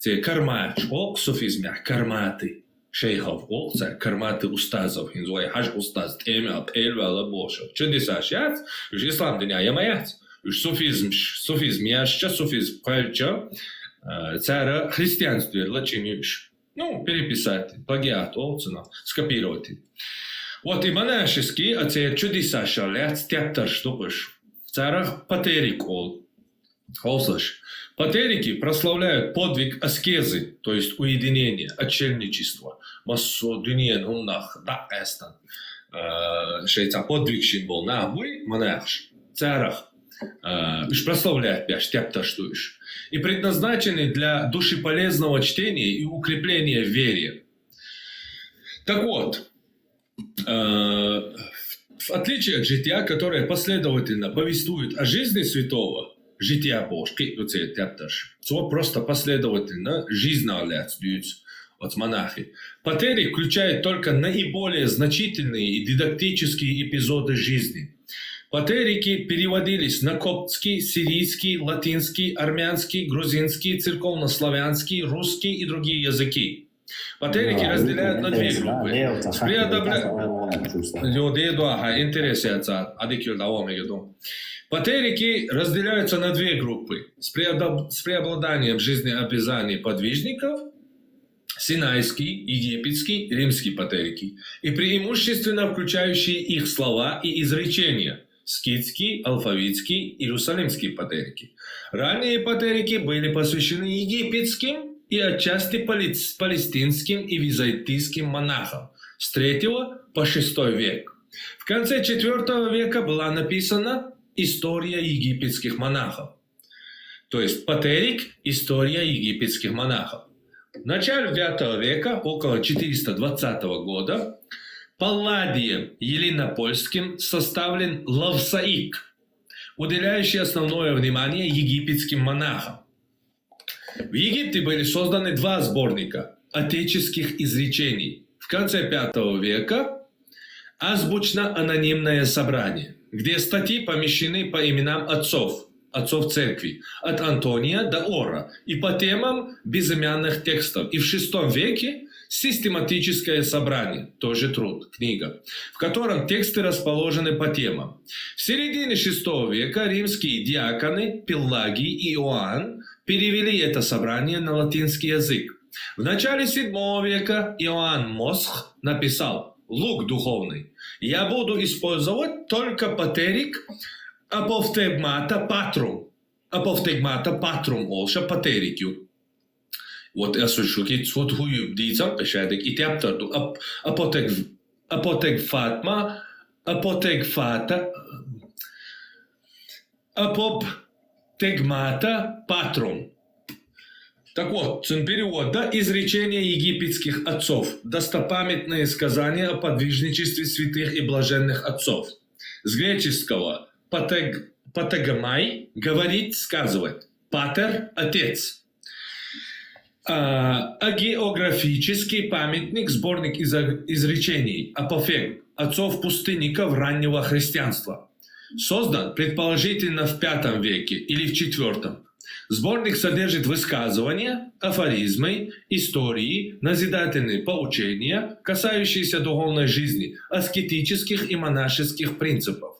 те кармач, ок суфизмях карматы, шейхов ок цар карматы устазов, инзуай хаж устаз темя пельвала боша. Чудеса шац, уж ислам дуния ямаяц, уж суфизм яшча, суфизм пальча, цара христианстве лачинюш. Ну, переписать, плагиат, олцена, скопировать. Вот и монашеский, а те чудеса шалят, стяптар штупыш. В царах патерик ол. Олсаш. Патерики прославляют подвиг аскезы, то есть уединение, отшельничество. Массо дуньен умнах, да, эстан. Шейца подвиг шин был на буй, монахш. В царах. Уж прославляют пя, стяптар штуиш. И предназначены для душеполезного чтения и укрепления в вере. Так вот, в отличие от жития, которое последовательно повествует о жизни святого, жития Божки, то просто последовательно жизнь от монахи. Патерик включает только наиболее значительные и дидактические эпизоды жизни. Патерики переводились на коптский, сирийский, латинский, армянский, грузинский, церковнославянский, русский и другие языки. Патерики разделяют на две группы. Патерики разделяются на две группы с преобладанием жизнеобязаний подвижников, синайский, египетский, римский патерики, и преимущественно включающие их слова и изречения, скитский, алфавитский, иерусалимский патерики. Ранние патерики были посвящены египетским и отчасти палестинским и византийским монахам с 3 по 6 век. В конце 4 века была написана «История египетских монахов». То есть патерик – «История египетских монахов». В начале 9 века, около 420 года, Палладием Елинопольским составлен Лавсаик, уделяющий основное внимание египетским монахам. В Египте были созданы 2 сборника отеческих изречений. В конце 5 века азбучно-анонимное собрание, где статьи помещены по именам отцов церкви, от Антония до Ора, и по темам безымянных текстов. И в VI веке систематическое собрание, тоже труд, книга, в котором тексты расположены по темам. В середине VI века римские диаконы Пеллагий и Иоанн перевели это собрание на латинский язык. В начале VII века Иоанн Мосх написал «Лук духовный. Я буду использовать только патерик апофтегмата патрум. Апофтегмата патрум олша патерикю». Вот я слышу, что хую дицам пешедек и тяптарду апотегфатма, апотегфата, апоптегмата патрум. Так вот, сын перевода изречения египетских отцов, достопамятные сказания о подвижничестве святых и блаженных отцов. С греческого патегамай говорить, сказывать, патер – отец. Агеографический памятник, сборник изречений, апофег, отцов-пустынников раннего христианства. Создан, предположительно, в V веке или в IV. Сборник содержит высказывания, афоризмы, истории, назидательные поучения, касающиеся духовной жизни, аскетических и монашеских принципов,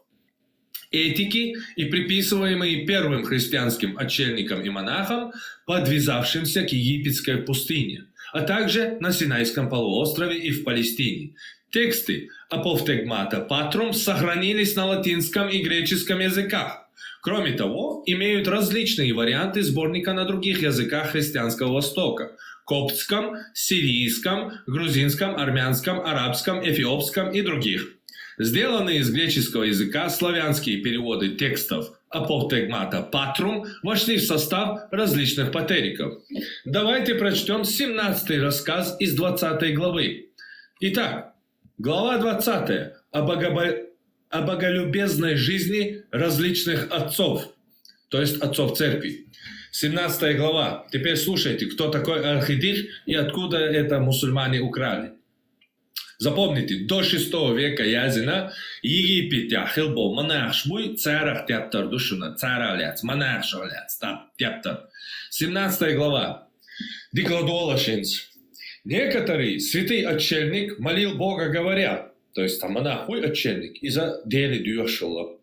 этики и приписываемые первым христианским отшельникам и монахам, подвязавшимся к египетской пустыне, а также на Синайском полуострове и в Палестине. Тексты апофтегмата патрум сохранились на латинском и греческом языках. Кроме того, имеют различные варианты сборника на других языках христианского Востока. коптском, сирийском, грузинском, армянском, арабском, эфиопском и других. Сделанные из греческого языка славянские переводы текстов апофтегмата патрум вошли в состав различных патериков. Давайте прочтем 17-й рассказ из 20 главы. Итак, глава 20 о боголюбезной жизни различных отцов, то есть отцов церкви. 17 глава. Теперь слушайте, кто такой Архидих и откуда это мусульмане украли. Запомните, до 6 века Язина Египет яхил был монах шмуй, царах тяптар душуна, цара ляц, монах шаляц, тяптар. 17 глава. Дикладолашинс. Некоторый святый отшельник молил Бога, говоря, то есть там монах, отшельник, и за деле дюшила.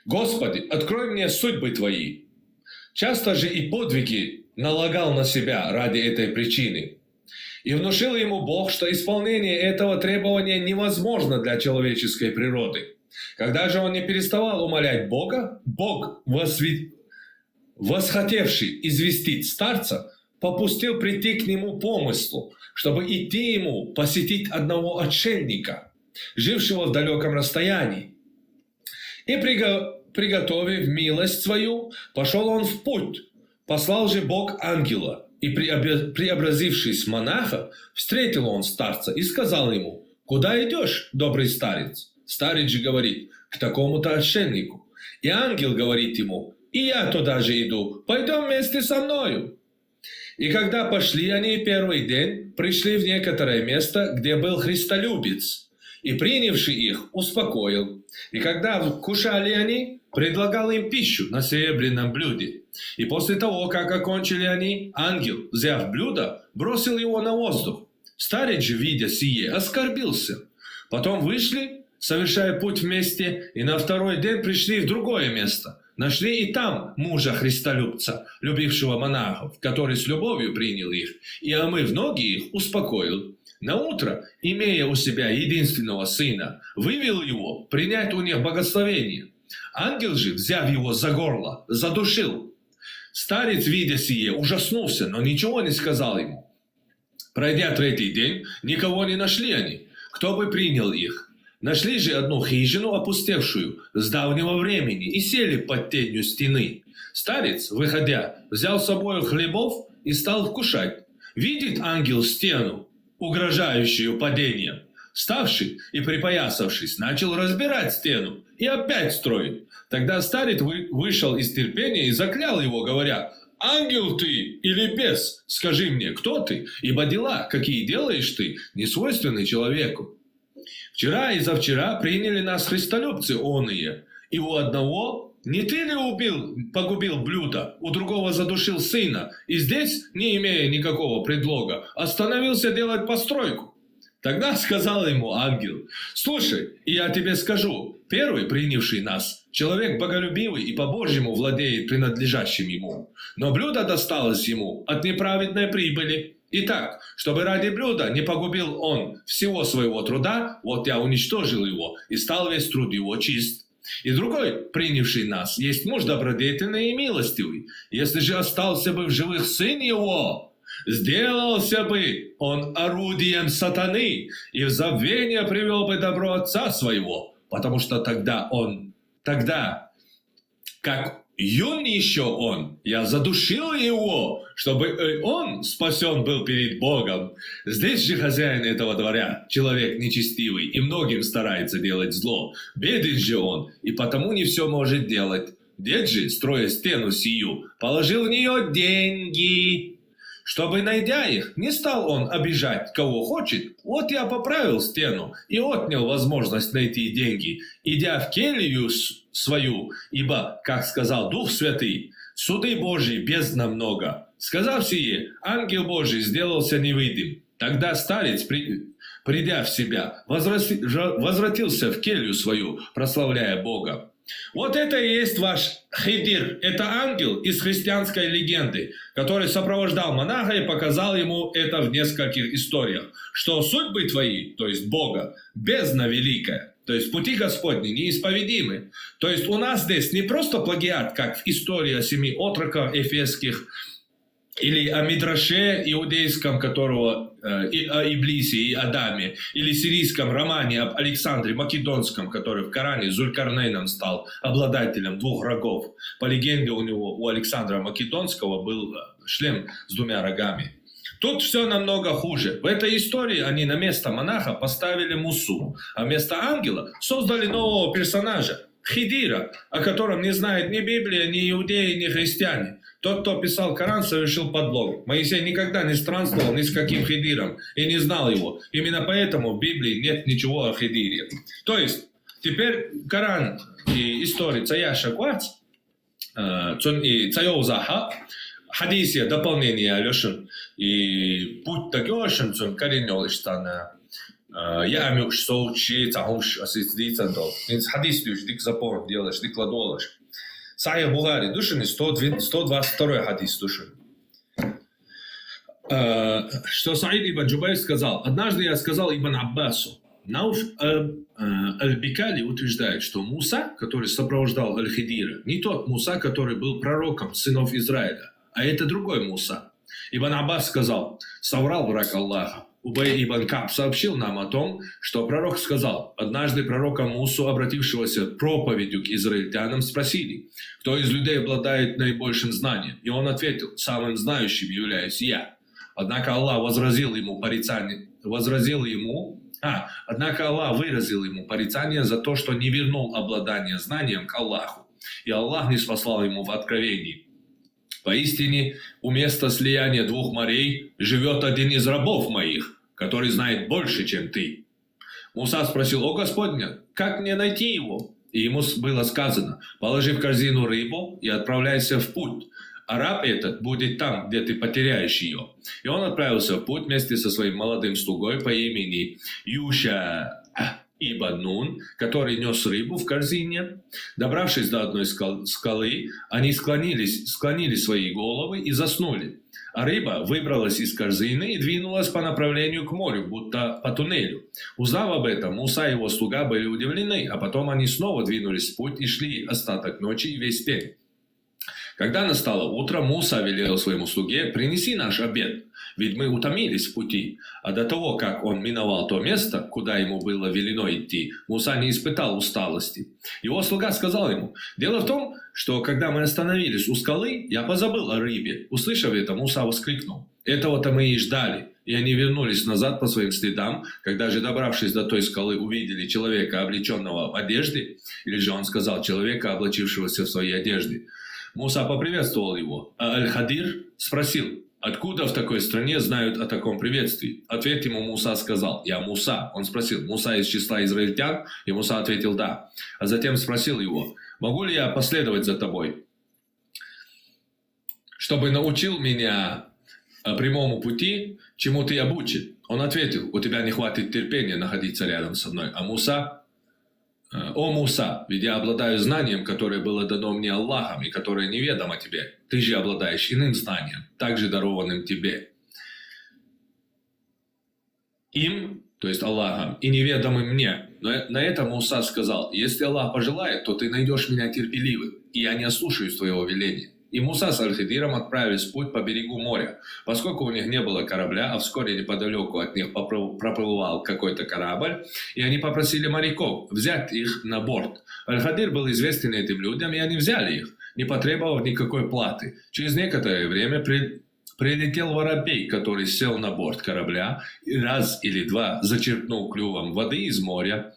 Господи, открой мне судьбы Твои. Часто же и подвиги налагал на себя ради этой причины. И внушил ему Бог, что исполнение этого требования невозможно для человеческой природы. Когда же он не переставал умолять Бога, Бог, восхотевший известить старца, попустил прийти к нему помыслу, чтобы идти ему посетить одного отшельника, жившего в далеком расстоянии. И приготовив милость свою, пошел он в путь. Послал же Бог ангела, и, преобразившись в монаха, встретил он старца и сказал ему: «Куда идешь, добрый старец?» Старец же говорит: «К такому-то отшельнику». И ангел говорит ему: «И я туда же иду, пойдем вместе со мною». И когда пошли они первый день, пришли в некоторое место, где был христолюбец, и принявший их успокоил. И когда кушали они, предлагал им пищу на серебряном блюде. И после того, как окончили они, ангел, взяв блюдо, бросил его на воздух. Старец же, видя сие, оскорбился. Потом вышли, совершая путь вместе, и на второй день пришли в другое место. Нашли и там мужа христолюбца, любившего монахов, который с любовью принял их, и, омыв ноги их, успокоил. Наутро, имея у себя единственного сына, вывел его принять у них благословение. Ангел же, взяв его за горло, задушил. Старец, видя сие, ужаснулся, но ничего не сказал ему. Пройдя третий день, никого не нашли они, кто бы принял их. Нашли же одну хижину, опустевшую с давнего времени, и сели под тенью стены. Старец, выходя, взял с собой хлебов и стал вкушать. Видит ангел стену, угрожающую падением. Вставший и припоясавшись, начал разбирать стену и опять строить. Тогда старец вышел из терпения и заклял его, говоря: «Ангел ты или бес? Скажи мне, кто ты? Ибо дела, какие делаешь ты, не свойственны человеку. Вчера и завчера приняли нас христолюбцы оные, и у одного не ты ли погубил блюдо, у другого задушил сына, и здесь, не имея никакого предлога, остановился делать постройку». Тогда сказал ему ангел: «Слушай, и я тебе скажу, первый, принявший нас, человек боголюбивый и по-божьему владеет принадлежащим ему, но блюдо досталось ему от неправедной прибыли. Итак, чтобы ради блюда не погубил он всего своего труда, вот я уничтожил его, и стал весь труд его чист. И другой, принявший нас, есть муж добродетельный и милостивый. Если же остался бы в живых сын его, сделался бы он орудием сатаны и в забвение привел бы добро отца своего, потому что тогда, как юн еще он, я задушил его, чтобы он спасен был перед Богом. Здесь же хозяин этого двора, человек нечестивый и многим старается делать зло. Беден же он, и потому не все может делать. Дед же, строя стену сию, положил в нее деньги. Чтобы, найдя их, не стал он обижать, кого хочет. Вот я поправил стену и отнял возможность найти деньги, идя в келью свою, ибо, как сказал Дух Святый, суды Божьи бездна много. Сказав сие, ангел Божий сделался невидим. Тогда старец, придя в себя, возвратился в келью свою, прославляя Бога. Вот это и есть ваш Хидир. Это ангел из христианской легенды, который сопровождал монаха и показал ему это в нескольких историях, что судьбы твои, то есть Бога, бездна великая, то есть пути Господни неисповедимы. То есть у нас здесь не просто плагиат, как в истории о 7 отроках эфесских, или о Мидраше иудейском, которого и о Иблисе, и Адаме, или сирийском романе об Александре Македонском, который в Коране Зулькарнейном стал обладателем 2 рогов. По легенде у Александра Македонского был шлем с 2 рогами. Тут все намного хуже. В этой истории они на место монаха поставили Мусу, а вместо ангела создали нового персонажа, Хидира, о котором не знает ни Библия, ни иудеи, ни христиане. Тот, кто писал Коран, совершил подлог. Моисей никогда не странствовал ни с каким Хидиром и не знал его. Именно поэтому в Библии нет ничего о Хидире. То есть, теперь Коран и история Цая Шаквац, и Цаёв Заха, Хадисия дополнение Алешин, и путь Тагёшин, Каринёлиштана, я амюш соучи, цахумш асистицандол. Хадис дик запомнил, делаешь, дик ладолаш. Сахих Бугари душин, 122 хадис душин. Что Саид ибн Джубайр сказал? Однажды я сказал Ибн Аббасу. Науф Аль-Бикали утверждает, что Муса, который сопровождал Аль-Хидира, не тот Муса, который был пророком сынов Израиля, а это другой Муса. Ибн Аббас сказал: соврал враг Аллаха. Убай ибн Каб сообщил нам о том, что пророк сказал: однажды пророка Мусу, обратившегося проповедью к израильтянам, спросили, кто из людей обладает наибольшим знанием. И он ответил: самым знающим являюсь я. Однако Аллах выразил ему порицание за то, что не вернул обладание знанием к Аллаху. И Аллах не спаслал ему в откровении. Поистине, у места слияния 2 морей живет один из рабов моих, который знает больше, чем ты. Муса спросил: о Господня, как мне найти его? И ему было сказано: положи в корзину рыбу и отправляйся в путь. А раб этот будет там, где ты потеряешь ее. И он отправился в путь вместе со своим молодым слугой по имени Юша ибн Нун, который нес рыбу в корзине. Добравшись до одной скалы, они склонили свои головы и заснули. А рыба выбралась из корзины и двинулась по направлению к морю, будто по туннелю. Узнав об этом, Муса и его слуга были удивлены, а потом они снова двинулись в путь и шли остаток ночи и весь день. Когда настало утро, Муса велел своему слуге: принеси наш обед, ведь мы утомились в пути. А до того, как он миновал то место, куда ему было велено идти, Муса не испытал усталости. Его слуга сказал ему: дело в том, что когда мы остановились у скалы, я позабыл о рыбе. Услышав это, Муса воскликнул: этого-то мы и ждали. И они вернулись назад по своим следам. Когда же, добравшись до той скалы, увидели человека, облеченного в одежды, или же он сказал: человека, облачившегося в свои одежды. Муса поприветствовал его, а Аль-Хадир спросил: откуда в такой стране знают о таком приветствии? Ответ ему Муса сказал: я Муса. Он спросил: Муса из числа израильтян? И Муса ответил: да. А затем спросил его: могу ли я последовать за тобой, чтобы научил меня прямому пути, чему ты обучен? Он ответил: у тебя не хватит терпения находиться рядом со мной. А Муса: о Муса, ведь я обладаю знанием, которое было дано мне Аллахом и которое неведомо тебе. Ты же обладаешь иным знанием, также дарованным тебе. Им, то есть Аллахом, и неведомым мне. Но на это Муса сказал: если Аллах пожелает, то ты найдешь меня терпеливым, и я не ослушаюсь твоего веления. И Муса с Аль-Хидиром отправились в путь по берегу моря. Поскольку у них не было корабля, а вскоре неподалеку от них проплывал какой-то корабль, и они попросили моряков взять их на борт. Аль-Хидир был известен этим людям, и они взяли их, не потребовав никакой платы. Через некоторое время прилетел воробей, который сел на борт корабля и раз или два зачерпнул клювом воды из моря.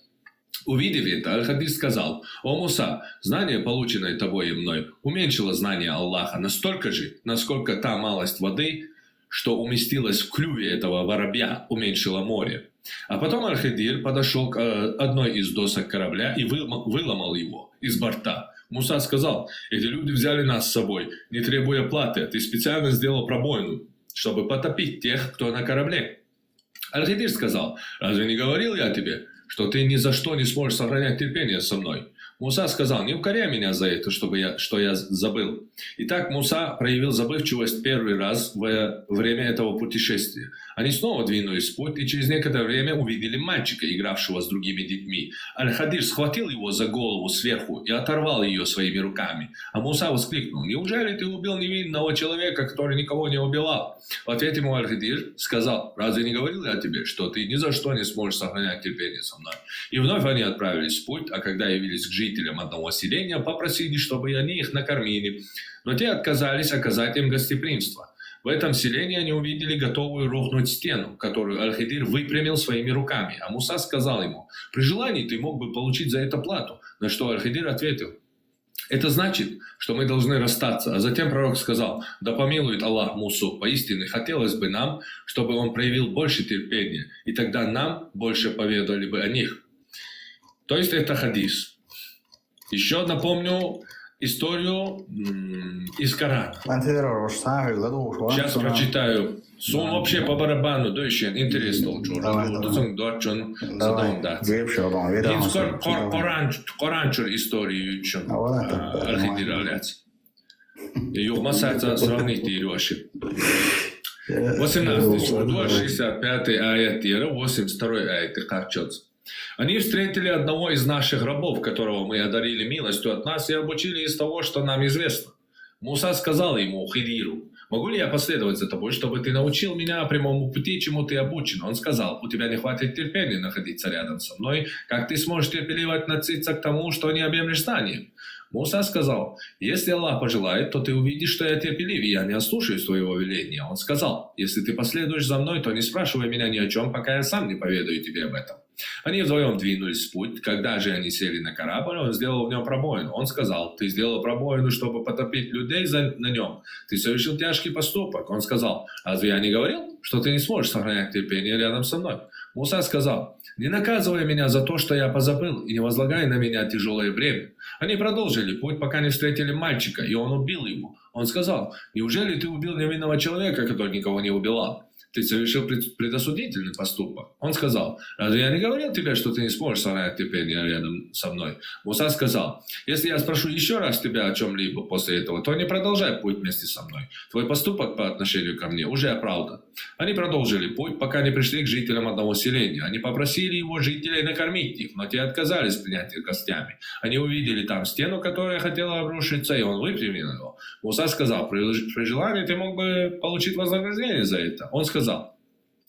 Увидев это, Аль-Хадир сказал: о Муса, знание, полученное тобой и мной, уменьшило знание Аллаха настолько же, насколько та малость воды, что уместилась в клюве этого воробья, уменьшила море. А потом Аль-Хадир подошел к одной из досок корабля и выломал его из борта. Муса сказал: эти люди взяли нас с собой, не требуя платы, ты специально сделал пробоину, чтобы потопить тех, кто на корабле. Аль-Хадир сказал: разве не говорил я тебе, что ты ни за что не сможешь сохранять терпение со мной? Муса сказал: не укоряй меня за это, что я забыл. Итак, Муса проявил забывчивость первый раз во время этого путешествия. Они снова двинулись в путь, и через некоторое время увидели мальчика, игравшего с другими детьми. Аль-Хадир схватил его за голову сверху и оторвал ее своими руками. А Муса воскликнул: неужели ты убил невинного человека, который никого не убивал? В ответ ему Аль-Хадир сказал: разве не говорил я тебе, что ты ни за что не сможешь сохранять терпение со мной? И вновь они отправились в путь, а когда явились к жителям одного селения, попросили, чтобы они их накормили. Но те отказались оказать им гостеприимство. В этом селении они увидели готовую рухнуть стену, которую Аль-Хадир выпрямил своими руками. А Муса сказал ему: при желании ты мог бы получить за это плату. На что Аль-Хадир ответил: это значит, что мы должны расстаться. А затем пророк сказал: да помилует Аллах Мусу. Поистине хотелось бы нам, чтобы он проявил больше терпения, и тогда нам больше поведали бы о них. То есть это хадис. Еще напомню историю из Корана. Сейчас прочитаю. Сон вообще по барабану, да еще интерес должен. Коранчур историю еще. Аль-Хадир Аляц. Ее масса сравнить и решить. 18 сура, 65 аят, 82 аят, кажется. Они встретили одного из наших рабов, которого мы одарили милостью от нас и обучили из того, что нам известно. Муса сказал ему, Хидиру: могу ли я последовать за тобой, чтобы ты научил меня прямому пути, чему ты обучен? Он сказал: у тебя не хватит терпения находиться рядом со мной. Как ты сможешь терпеливо относиться к тому, что не объемлешь знанием? Муса сказал: если Аллах пожелает, то ты увидишь, что я терпелив, и я не ослушаюсь твоего веления. Он сказал: если ты последуешь за мной, то не спрашивай меня ни о чем, пока я сам не поведаю тебе об этом. Они вдвоем двинулись в путь. Когда же они сели на корабль, он сделал в нем пробоину. Он сказал: ты сделал пробоину, чтобы потопить людей на нем. Ты совершил тяжкий поступок. Он сказал: разве я не говорил, что ты не сможешь сохранять терпение рядом со мной? Муса сказал: не наказывай меня за то, что я позабыл, и не возлагай на меня тяжелое бремя. Они продолжили путь, пока не встретили мальчика, и он убил его. Он сказал: неужели ты убил невинного человека, который никого не убивал? Ты совершил предосудительный поступок. Он сказал: разве я не говорил тебе, что ты не сможешь сохранять терпение рядом со мной? Муса сказал: если я спрошу еще раз тебя о чем-либо после этого, то не продолжай путь вместе со мной. Твой поступок по отношению ко мне уже оправдан. Они продолжили путь, пока не пришли к жителям одного селения. Они попросили его жителей накормить их, но те отказались принять их гостями. Они увидели там стену, которая хотела обрушиться, и он выпрямил его. Муса сказал: при желании ты мог бы получить вознаграждение за это. Он сказал: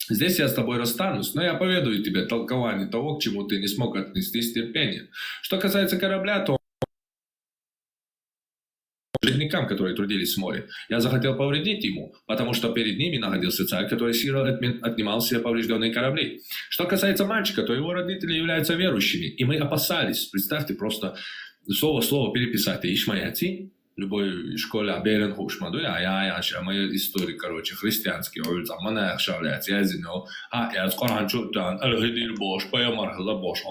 здесь я с тобой расстанусь, но я поведаю тебе толкование того, к чему ты не смог отнестись с терпением. Что касается корабля, то жителям, которые трудились в море, я захотел повредить ему, потому что перед ними находился царь, который силой отнимал все поврежденные корабли. Что касается мальчика, то его родители являются верующими, и мы опасались. Представьте, просто слово в слово переписать. Ишмаяти, любой школе Аберен Хушмаду, моя история, короче, христианский, монах шавляет, я знал, я с Коран чутан, Аль-Хадир Бош, Паямархала Бош,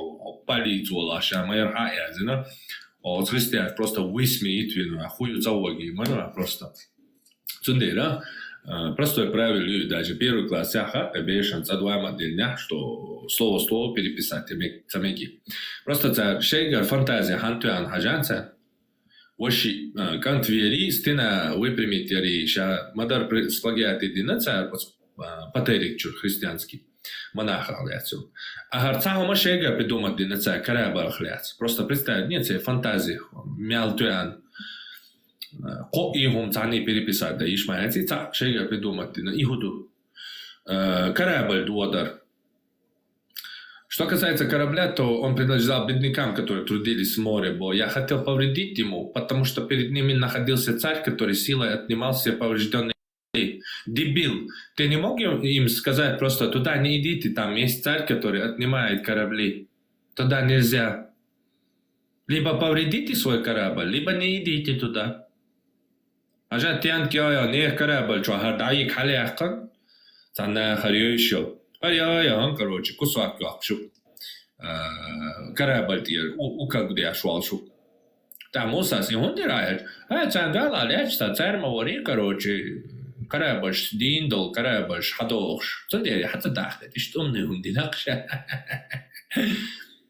полицу Шамайр, я знал, от христиан просто высмеет вину, хуют залоги, просто. Цундера, простое правило, даже первый класс, обещан за 2 дня, что слово в слово переписать, тамеки. Просто шейгар фантазия, хантуан хаджанца, Воши, кантвери, стена выпрямить яри, ша мадар сплагиат едина царь, патерик чур христианский, монаха хляцу. А харцаха машега придумать дина царь, караба хляц. Просто представить, нет себе фантазии, мялтуян. Ко ихум цани переписать, да ишмаяти, царь шега придумать дина ихуду. Караба дуадар. Что касается корабля, то он принадлежал беднякам, которые трудились в море, бо я хотел повредить ему, потому что перед ними находился царь, который силой отнимал все поврежденные корабли. Дебил, ты не мог им сказать просто: туда не идите, там есть царь, который отнимает корабли. Туда нельзя. Либо повредите свой корабль, либо не идите туда. А же тянки не корабль, что хардай халяхкан, цана харю еще. Короче, кусок лапшу. Корабль тир, как где швалшу. Там Муса с ним дирает. Цангала лечта, цермовори, короче, корабль диндол, корабль хадош. Цундери, хата дахтет, что умный хундинакша.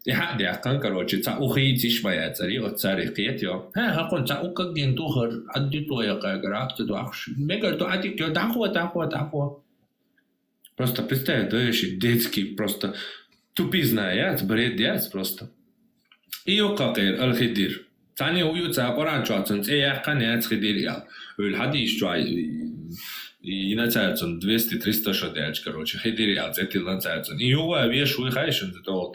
И حد يحكن كروتش تا أخي تشبه تري التاريخية يو ها هكون تا أوك جين توهر عدي تو يا كعراق تدوخش ميجر تو عدي كيو دعوة просто представь даешь детский просто тупизная бред просто إيو كاكير الخدير ثاني هو يتعبران شاتن إيه حكن خدير يا والحديث شوي ينتهيون 200-300 шадяч, короче, хидириал, это ланцаются. И его вещь выхайшен за то,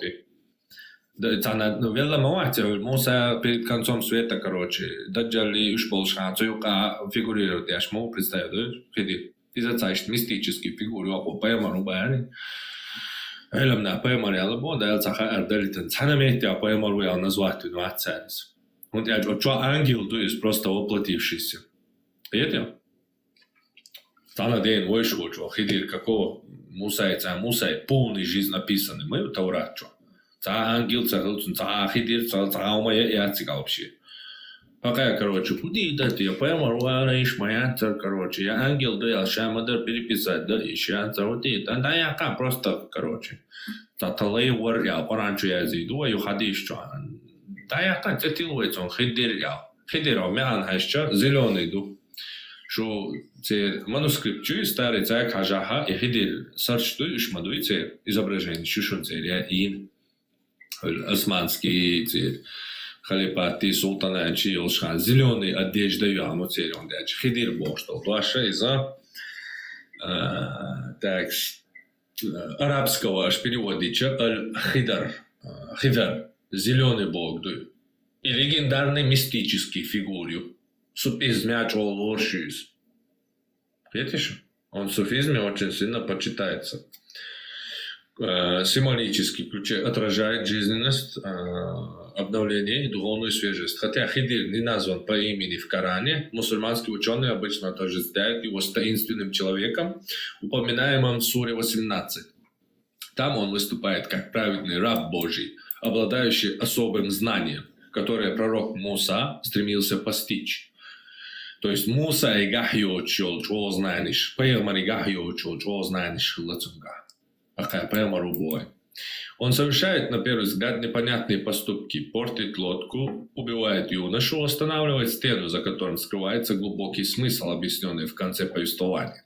ну, вела мать, Муса перед концом света, короче, даджали уж полшанцу, юка фигурирует, я ж могу представить, да, хидир. И зацаешь мистические фигуры, а по поймару бани. Элемна поймару, я лабо, да, цаха ардалитен, цанамете, а поймару я назвать, ну, отцарис. Вот я что ангел, то есть просто воплотившийся. Видите? Тана день вышел, что хидир какого Муса полный жизнь написаны. Мы это урачу. Та ангел, та хидир, та умая и отцика вообще. Пока я, короче, куди дать, я поймал, я ишмая, короче, я ангел, да я шамадар переписать, да еще вот это. Да я как просто, короче. Та талей вор, я пораньше я зайду, а я ходишь, что. Да я как цитилует, он хидир, я. Хидир, а меня анхайща, зеленый дух. Что те манускрипты старые царь Хажаха и хидир сарчту ишмадуй те изображение шушун царя ин османский те халифаты султана чи олшхан зеленый одежда яму царь он дач хидир бошто ваша из-за так арабского аж переводича аль-хидар хидар зеленый бог дуй и легендарный мистический фигурю. Суфизм лоршис. Видишь? Он в суфизме очень сильно почитается. Символически отражает жизненность, обновление и духовную свежесть. Хотя хидир не назван по имени в Коране, мусульманские ученые обычно отождествляют его с таинственным человеком, упоминаемым в суре 18. Там он выступает как праведный раб Божий, обладающий особым знанием, которое пророк Муса стремился постичь. То есть Муса и Гахиочел, чего знаешь, Пеймар и Гахиочел, чего знаешь, Лацунга. Какая Пеймар убой. Он совершает, на первый взгляд, непонятные поступки, портит лодку, убивает юношу, останавливает стену, за которым скрывается глубокий смысл, объясненный в конце повествования.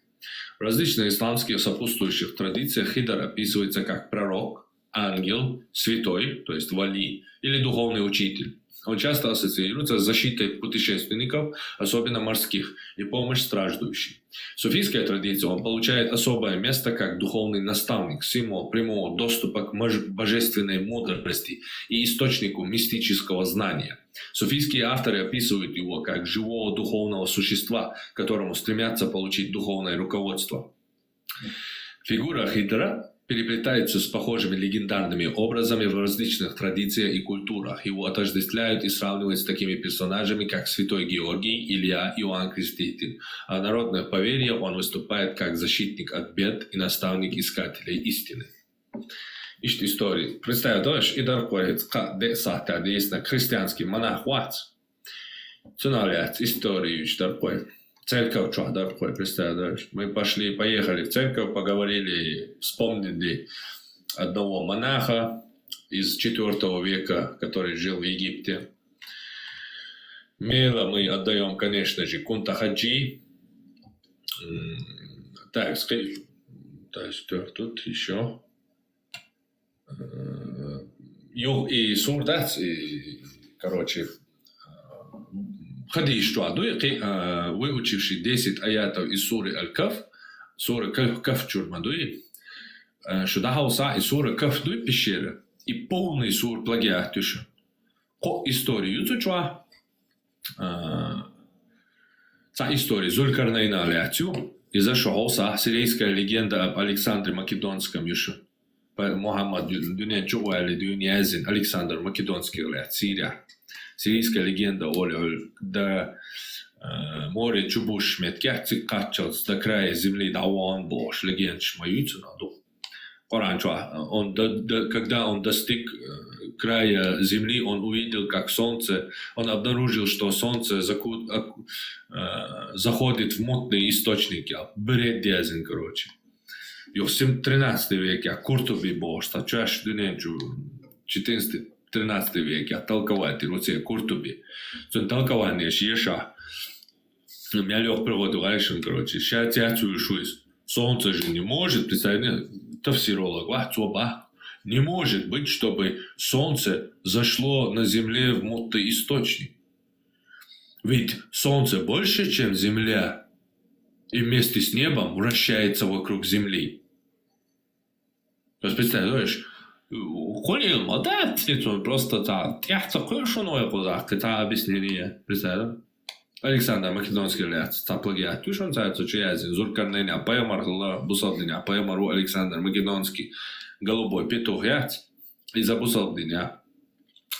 В различных исламских сопутствующих традициях Хидар описывается как пророк, ангел, святой, то есть вали, или духовный учитель. Он часто ассоциируется с защитой путешественников, особенно морских, и помощь страждущим. В суфийской традиции он получает особое место как духовный наставник, символ прямого доступа к божественной мудрости и источнику мистического знания. Суфийские авторы описывают его как живого духовного существа, которому стремятся получить духовное руководство. Фигура Хидра переплетается с похожими легендарными образами в различных традициях и культурах. Его отождествляют и сравнивают с такими персонажами, как Святой Георгий, Илья, Иоанн Креститель. А в народных поверьях он выступает как защитник от бед и наставник искателей истины. Ищет истории. Представь, дождь и даркоет, де сахта, де есть на христианский монах вац. Цуналят историю ищет даркоет. Церковь Чуадаркой, представляешь? Мы поехали в церковь, поговорили, вспомнили одного монаха из IV века, который жил в Египте. Мило мы отдаем, конечно же, Кунтахаджи. Так, что тут еще? И Сурдац, и, короче, Хадиш Чуадуй, выучивший 10 аятов из суры Аль-Каф, суры Каф Чурмадуй, что дахауса и сура Каф дуй пещера, и полный сур плагиат еще. По историю Цучуа, та история Зулькарнайна Ляцю, и зашелся сирийская легенда об Александре Македонском еще. Мухаммад Дюня Чуали Дюнязин, Александр Македонский Ляц, Сирия. Сирийская легенда до моря Чубуш Меткяцик качался до края земли Дауан Бош, легенд шмаюется на дух. Когда он достиг края земли, он увидел, как солнце, он обнаружил, что солнце заходит в мутные источники, бред дязин, короче. И в 13 веке Куртуби Бош, чаш дыненчу, 14-13 веке толкователь Руцей Куртуби. Он толкование Шеша. Я лег проводу раньше, короче. Сейчас я чувствуюсь. Солнце же не может, представляете, тавсиролог, не может быть, чтобы солнце зашло на земле в мутный источник. Ведь солнце больше, чем земля, и вместе с небом вращается вокруг земли. То есть, представляешь, Колил молодец, просто так, я такой шуной куда-то, это объяснение, представляешь? Александр Македонский ляц, плагиат, ты что он чаязин, Зулькарнейн, Апаямар, Бусалдин, Апаямару Александр Македонский, голубой петух яц, из-за Бусалдиня,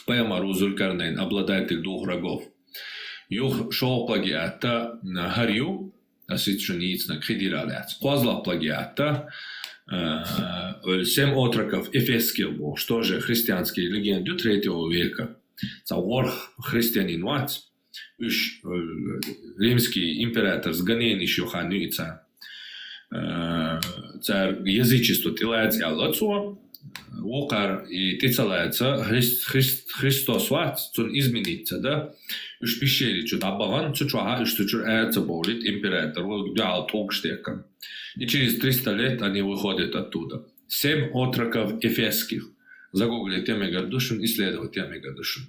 Апаямару Зулькарнейн, обладатель двух рогов. Юх шоу плагиата Харю, освященницна Хидира ляц, Козла плагиата, 7 отроков Эфесских был, что же христианские легенды 3 века, Цаворх христианин вац, римский император с гоненищу хануица, царь язычество тилается аллацо, окар и тицалается Христос вац, он изменится, да? Уж пещере что добаван, чучуа, что чурается болит император, вот дал толкштеком. И через 300 лет они выходят оттуда. 7 отроков эфесских. Загуглите Мегадушин, исследуйте Мегадушин.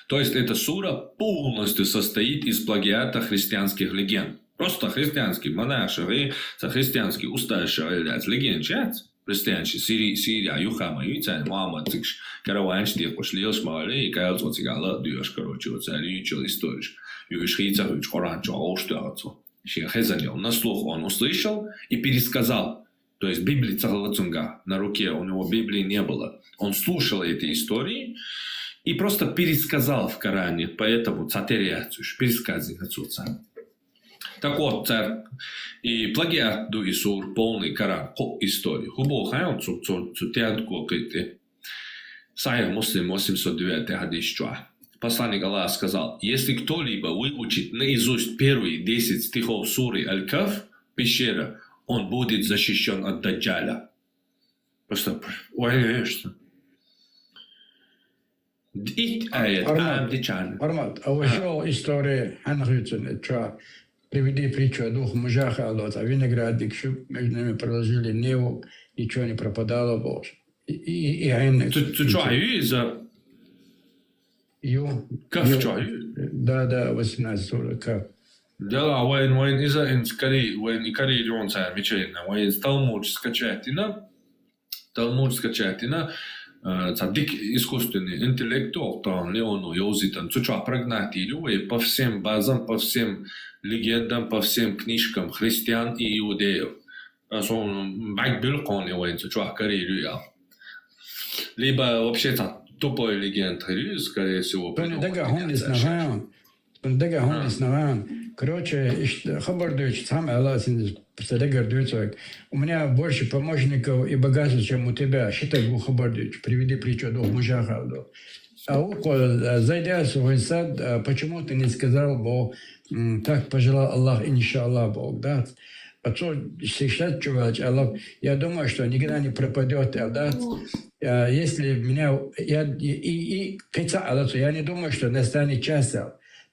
То есть эта сура полностью состоит из плагиата христианских легенд. Просто христианские монаши, христианские устающие легенд, христианские Сирия, Юхама, Юцайн, Муаммад, Караванш, Текуш, Лилш, Мали, и Кайл, Цигала, Дюш, короче, вот Лючил, историш. Юш, Хица, Юч, Коран, Оштуацу. Хезанил. На слух он услышал и пересказал. То есть Библии Цагалацунга на руке, у него Библии не было. Он слушал эти истории и просто пересказал в Коране, поэтому цатериацию, пересказы отца. Так вот, царь и плагиат ду Исур, полный Коран, истории. Хубо хайон цутянку кыты. Сайх Муслим 809 хадис чуа. Посланник Аллаха сказал, если кто-либо выучит наизусть первые 10 стихов суры Аль-Каф, пещера, он будет защищен от Даджаля. Просто, конечно. Армат, а вот что история Анхютен, что приведи притчу о двух мужах, а виноградник, что между ними проложили Неву, ничего не пропадало больше. И Ты что, из-за... Каф чай? Да, 18 каф. Да, when из-за инскари, when икари джонса мечена, when Талмуд скачатина, цадик искусственный интеллектуал, то Леону Йозитан, цуча прогнатилю, и по всем базам, по всем легендам, по всем книжкам христиан и иудеев. Он бакбилкон и when цуча карилю. Либо вообще тупой легенд, скорее всего. Короче, хабар дойч, сам Аллах, у меня больше помощников и богатства, чем у тебя. Считай, хабар дойч, приведи притчу о двух мужах. А около, зайдя в свой сад, почему ты не сказал, Бог, так пожелал Аллах, иншаллах, Бог даст. Отцу сейчас чувак, я думаю, что никогда не пропадет, да? Если меня, я не думаю, что настанет час.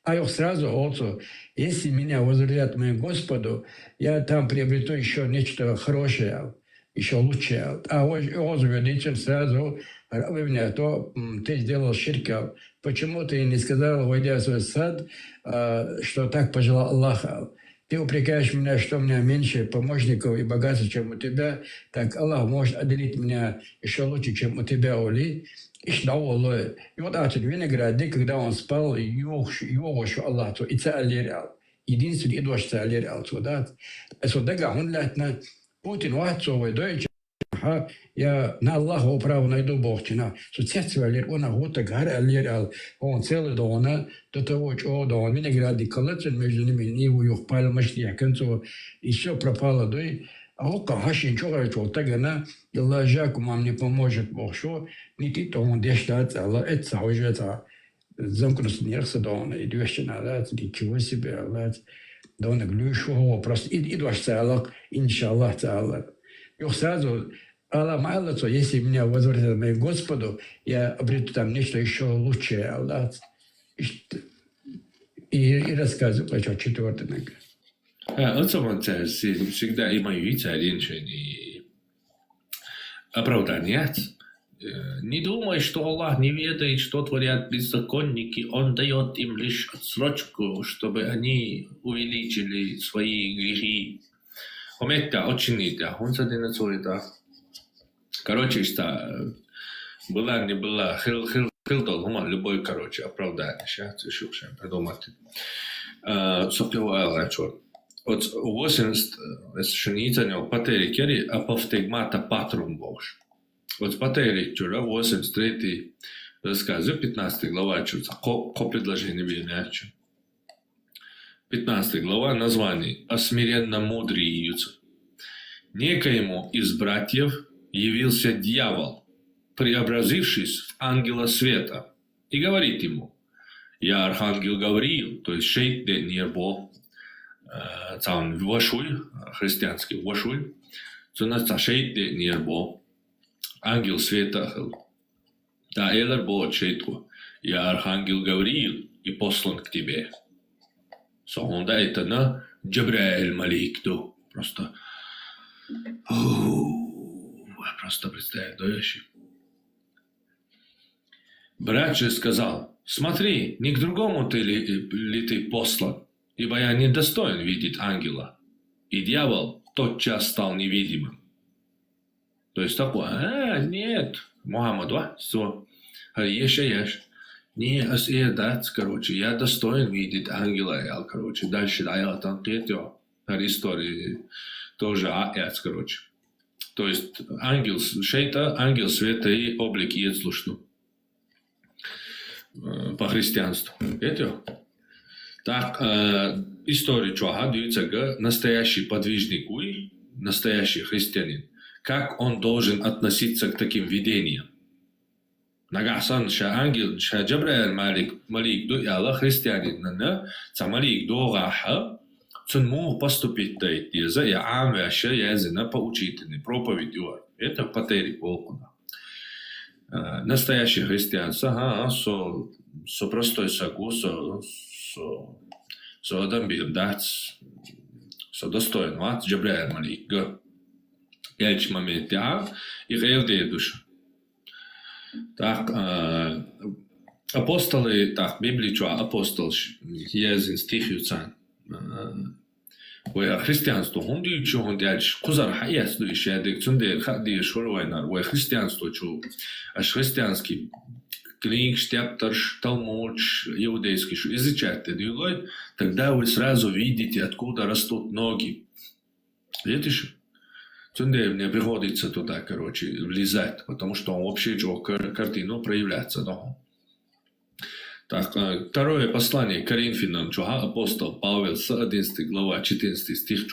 А я сразу, отцу, если меня возвратят моему Господу, я там приобрету еще нечто хорошее, еще лучшее. А возвратитель сразу, то ты сделал ширка. Почему ты не сказал, войдя в свой сад, что так пожелал Аллаха? Ты упрекаешь меня, что у меня меньше помощников и богатства, чем у тебя, так Аллах может отделить меня еще лучше, чем у тебя, Оли. И вот этот виноградник, когда он спал, его Аллах, то и царь единственный идош царь да. Это дага, он лятна, Путин, ватцовый, дойче, я на Аллаху право найду Богчина. Соцсеть он охота гора аллерал, он целый дона, до того, что он виноградник колется между ними, его юх пальмашти, а концу, и все пропало, да. А ока хашин чого, что так она, Аллах жаку вам не поможет Бог, что не ты то он дештаться, Аллах, это уже это замкнутся нервы дона, и двещина, Аллах, ничего себе, Аллах, дона глюшего, просто и двашься, Аллах, иншаллах, Аллах. И сразу Аллах молится, если меня возвратят моим Господу, я обрету там нечто еще лучшее. Аллах. И рассказываю, о 4 нога. всегда имеются и оправдания. Не думай, что Аллах не ведает, что творят беззаконники. Он дает им лишь отсрочку, чтобы они увеличили свои грехи. Ометта очень это, он это. Короче, что была, не была, любой, короче, оправдание. Сейчас еще придумать. От 80, що ніця патері кері, а повтигмата патрум бож. От патері чура 83 рассказываю, 15 глава чуца, ко предложение винячу. 15 глава название «О смиренно мудріються». Некоему из братьев явился дьявол, преобразившись в ангела света, и говорит ему: «Я архангел Гавриил», то есть шейт де нербо, цаун вашуй, христианский вашуй, цуна шейт де нербо, ангел света, да элер бо шейтку, «Я архангел Гавриил и послан к тебе». Сонда это на Джабраэль Маликту, просто представь, дающий. Брат же сказал: «Смотри, не к другому ли ты послан, ибо я недостоин видеть ангела». И дьявол тотчас стал невидимым. То есть такое: нет, Мухаммад, что? Ешь. Не, короче, я достоин видеть ангела, короче. Дальше аят третьего истории тоже аят, короче. То есть ангел шейта, ангел света и облик ецлушну. По христианству. Это? Так, история чуаха дается настоящий подвижник, настоящий христианин. Как он должен относиться к таким видениям? Нагасан ша ангел ша Джабраэль Малик до яла христианин ца Малик до гаха цун мог поступить за я амвяща язына поучительный проповедь. Это патери полкуна. Настоящий христиан со простой сагу со адамбил дац со достоин ват Джабраэль Малик яльч момент и гейлде душа. Так, апостолы, так, Библия чуа апостол язин стих юцан. Вая христианство хунди чу хундяч кузар хаяс ду ишядик цундер хади шурвайнар. Вая христианство чу аш христианский книг, штяптарш, талмуч, иудейский шу изучаете дюлой, тогда вы сразу видите, откуда растут ноги. Видишь? Не приходится туда, короче, влезать, потому что он вообще картину проявляется. Но. Так, второе послание Коринфянам, апостол Павел, 11 глава, 14 стих.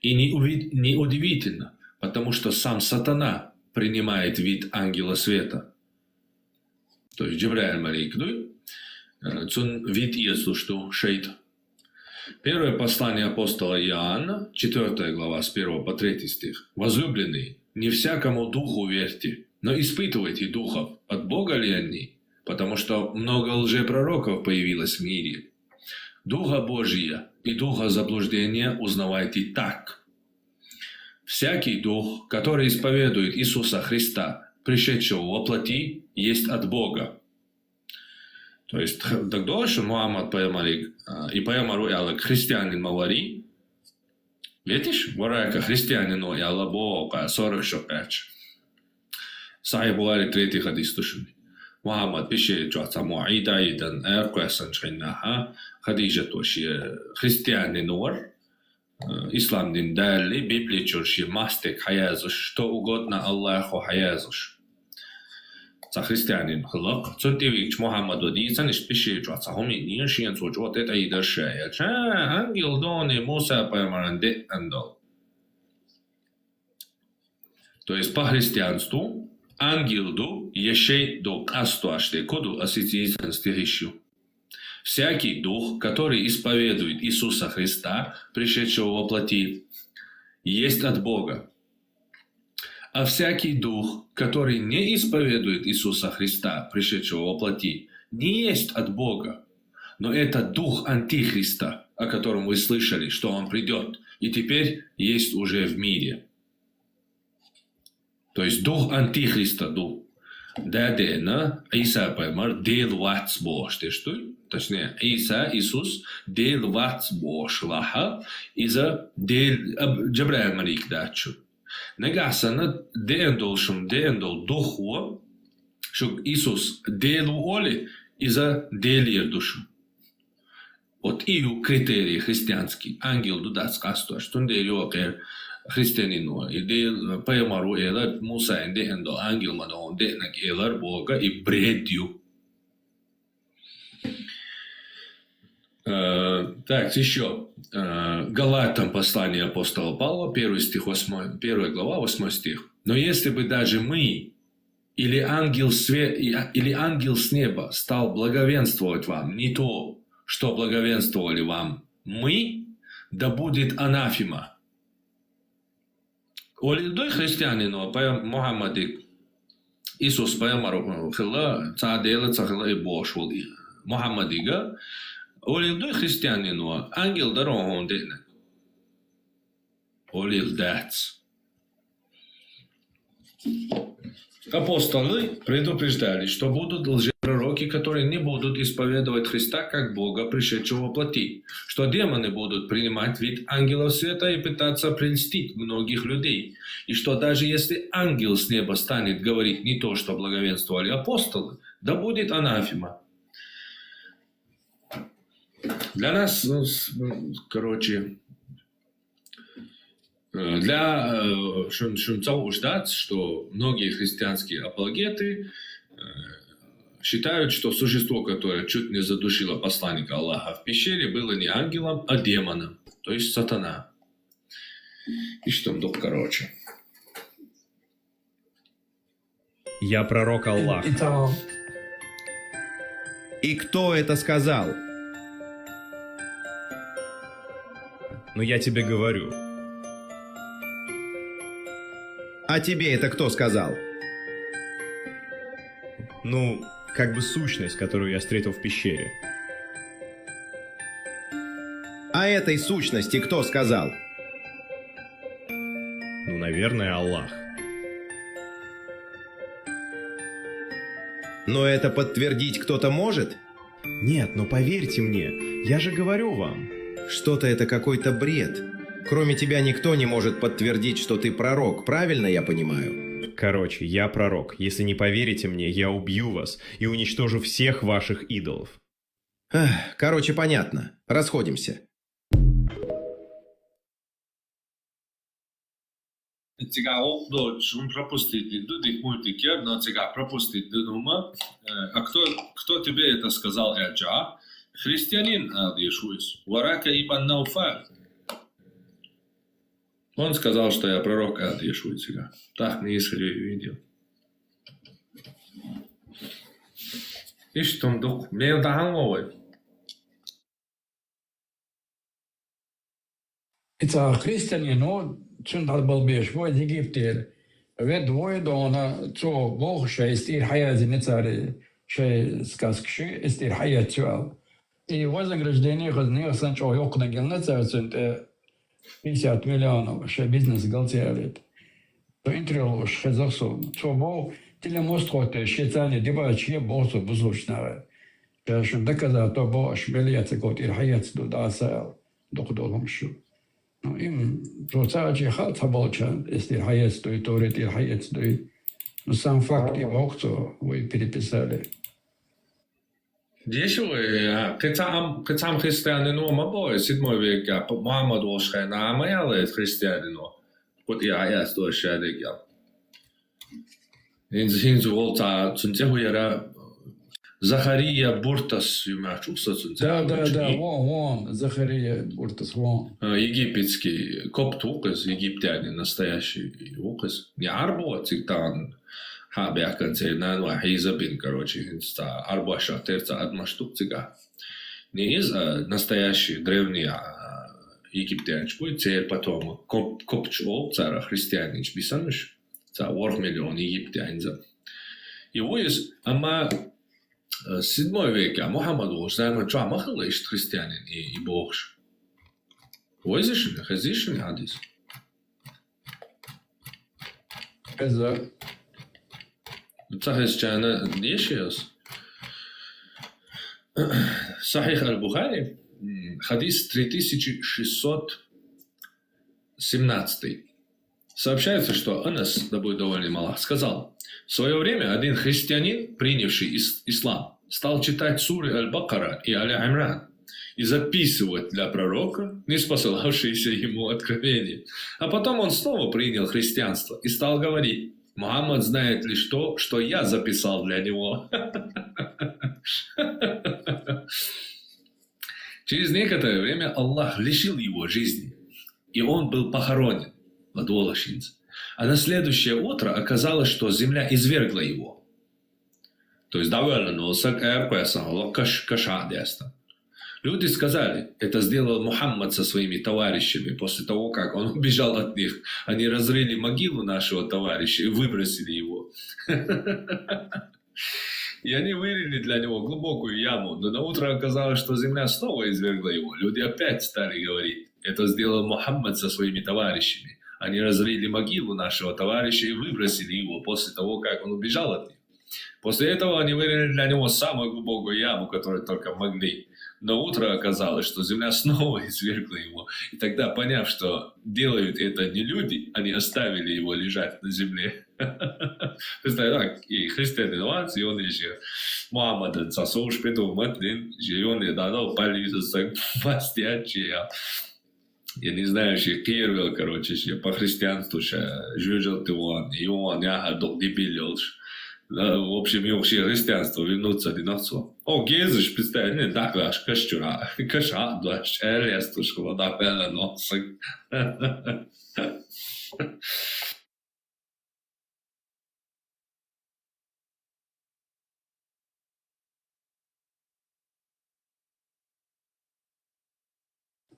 И неудивительно, потому что сам сатана принимает вид ангела света. То есть Джабраэль Малик, вид Иисуса, что шейт. Первое послание апостола Иоанна, 4 глава, с 1 по 3 стих. «Возлюбленные, не всякому духу верьте, но испытывайте духов, от Бога ли они, потому что много лжепророков появилось в мире. Духа Божия и духа заблуждения узнавайте так. Всякий дух, который исповедует Иисуса Христа, пришедшего во плоти, есть от Бога». То есть, тогда, что Мухаммад поемали, и поемару ялак христианин мавари, видишь, варака христианину яла Бога 40 шопяч. Сахибуари 3 хадис тушуни. Мухаммад пише, что Муаида идан эркуэсан шайнаха, хадижа туши христианин уар, ислам дин дали, Библия чурши мастек хаязуш, что угодно Аллаху хаязуш. За христианин хлоп, цутивич Мухаммаду дицан испиши джаца хоми нишин цучот это и дашая. Ангел дони Муса паймаранде андол. То есть по христианству ангел ду ешей до кастуаште коду асицизан стихищу. Всякий дух, который исповедует Иисуса Христа, пришедшего во плоти, есть от Бога. А всякий дух, который не исповедует Иисуса Христа, пришедшего во плоти, не есть от Бога, но это дух Антихриста, о котором вы слышали, что он придет, и теперь есть уже в мире. То есть дух Антихриста, дух. Дадена, Иса поймар, дел вац Бож, ты что? Точнее, Иса, Иисус, дел вац Бож, лаха, иза дел Джабраил Марик дачу. Негасана деендол духу, что Иисус делу оли иза делир душу. Вот ию критерии христианские. Ангел дудат скастуа, что он делю окер христианину. И дел паямару элар Муса индеендо ангел мадон денак элар Бога и бредью. Так, еще. Галатам послание апостола Павла, 1 глава, 8 стих. Но если бы даже мы или ангел с неба стал благовенствовать вам не то, что благовенствовали вам мы, да будет анафема. Олидой христианину, Мухаммадик, Иисус паямару, хила, цадела, цахила и бошвал. Мухаммадига, Олидой христианину, ангел дорогу денег. Олил дац. Апостолы предупреждали, что будут лжепророки, которые не будут исповедовать Христа как Бога, пришедшего во плоти, что демоны будут принимать вид ангелов света и пытаться прельстить многих людей, и что даже если ангел с неба станет говорить не то, что благовенствовали апостолы, да будет анафема. Для нас, короче, для Шумцова ждать, что многие христианские апологеты считают, что существо, которое чуть не задушило посланника Аллаха в пещере, было не ангелом, а демоном, то есть сатана. И что там, короче. Я пророк Аллаха. И кто это сказал? Но я тебе говорю. А тебе это кто сказал? Ну, как бы сущность, которую я встретил в пещере. А этой сущности кто сказал? Ну, наверное, Аллах. Но это подтвердить кто-то может? Нет, но поверьте мне, я же говорю вам. Что-то это какой-то бред. Кроме тебя никто не может подтвердить, что ты пророк, правильно я понимаю? Короче, я пророк. Если не поверите мне, я убью вас и уничтожу всех ваших идолов. Короче, понятно. Расходимся. Сега опно шум пропустить, дудик мультикер, но сега пропустить дума. А кто тебе это сказал, Эджа? Христианин Алдишуис, Варака ибн Науфаль. Он сказал, что я пророк Алдишуис сега. Так не видел. И что он дух? Мне доханловый. Это христиане, но чун был беш, вот Египте, ведь воедона, что Бог что истир хая зенецари, что сказкши истир хая чуал. И вознаграждение хозяина санчо ёкна гелнецар цент 50 миллионов, что бизнес галцерит. То интервью что засо, что Бог телемост хоте, шецане дебачи босу бузучнара. Что доказал то Бог шмелияц кот ир хаяц до дасал, доходом шу. Ну им процаачи хат хабалчан, истир хаяц до и торит ир хаяц до. Но сам факт и Бог то вы переписали. Дешевые, кацам христианину мабой, 7 века, Мухаммад Ошхай на маяле христианину. Вот я то шадегя. Инзинзу волта, цунцехуяра Захария Буртас, юмачуса цунцехуя. Да, вон, Захария Буртас, вон. Египетский копт указ, египтянин, настоящий указ. Не арбо, цитан. Хабиакан цейнан вахиза бин, короче, инста арбаша терца одна штука. Не из настоящий древний египтянич, будет царь потом копчо цара христианич бисаныш. ورق مليون Египте айнза. Его есть, ама 7 веке, Мухаммад уж знаем, что махал есть христианин и Бог. Возишь, хазишь, не хадис. Это. Цахис чана дешиос. Сахих аль-Бухари, хадис 3617. Сообщается, что Анас, да будет доволен Аллах, сказал: в свое время один христианин, принявший ислам, стал читать суры Аль-Бакара и Аля-Имран и записывать для пророка не спосылавшиеся ему откровения. А потом он снова принял христианство и стал говорить: Мухаммад знает лишь то, что я записал для него. Через некоторое время Аллах лишил его жизни, и он был похоронен в Волошинце. А на следующее утро оказалось, что земля извергла его. То есть люди сказали, это сделал Мухаммад со своими товарищами после того, как он убежал от них. Они разрыли могилу нашего товарища и выбросили его. И они вырыли для него глубокую яму, но на утро оказалось, что земля снова извергла его. Люди опять стали говорить, это сделал Мухаммад со своими товарищами. Они разрыли могилу нашего товарища и выбросили его после того, как он убежал от них. После этого они вырыли для него самую глубокую яму, которую только могли. Но утро оказалось, что земля снова извергла его. И тогда, поняв, что делают это не люди, они оставили его лежать на земле. Так, и христианин, и он еще Мухаммада сосуш придумать, и он и дал полицию постячия. Я не знаю, что первый, короче, по христианству, что жужжал ты он, и он я дебилил. В общем, его все христианство вернуться до нацу. О, Гезыш, представь, не так ваш кашчура, каша, дашь, элесту, что да пела носа.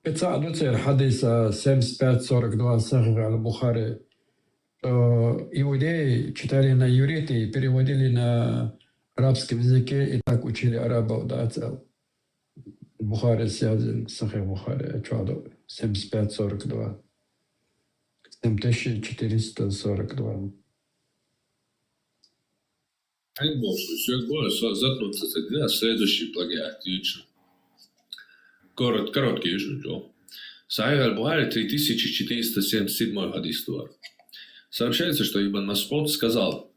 Это ануцер хадиса 75-42 Сахих аль-Бухари. Иудеи читали на иврите и переводили на арабском языке и так учили арабов. Да, Бухари связан, Сахих Бухари, 75-42. 7442. Ай бог, все было заткнуться тогда, следующий плагиат, короткий еще. Сахих аль-Бухари 3477 хадис. Сообщается, что Ибн Мас'уд сказал: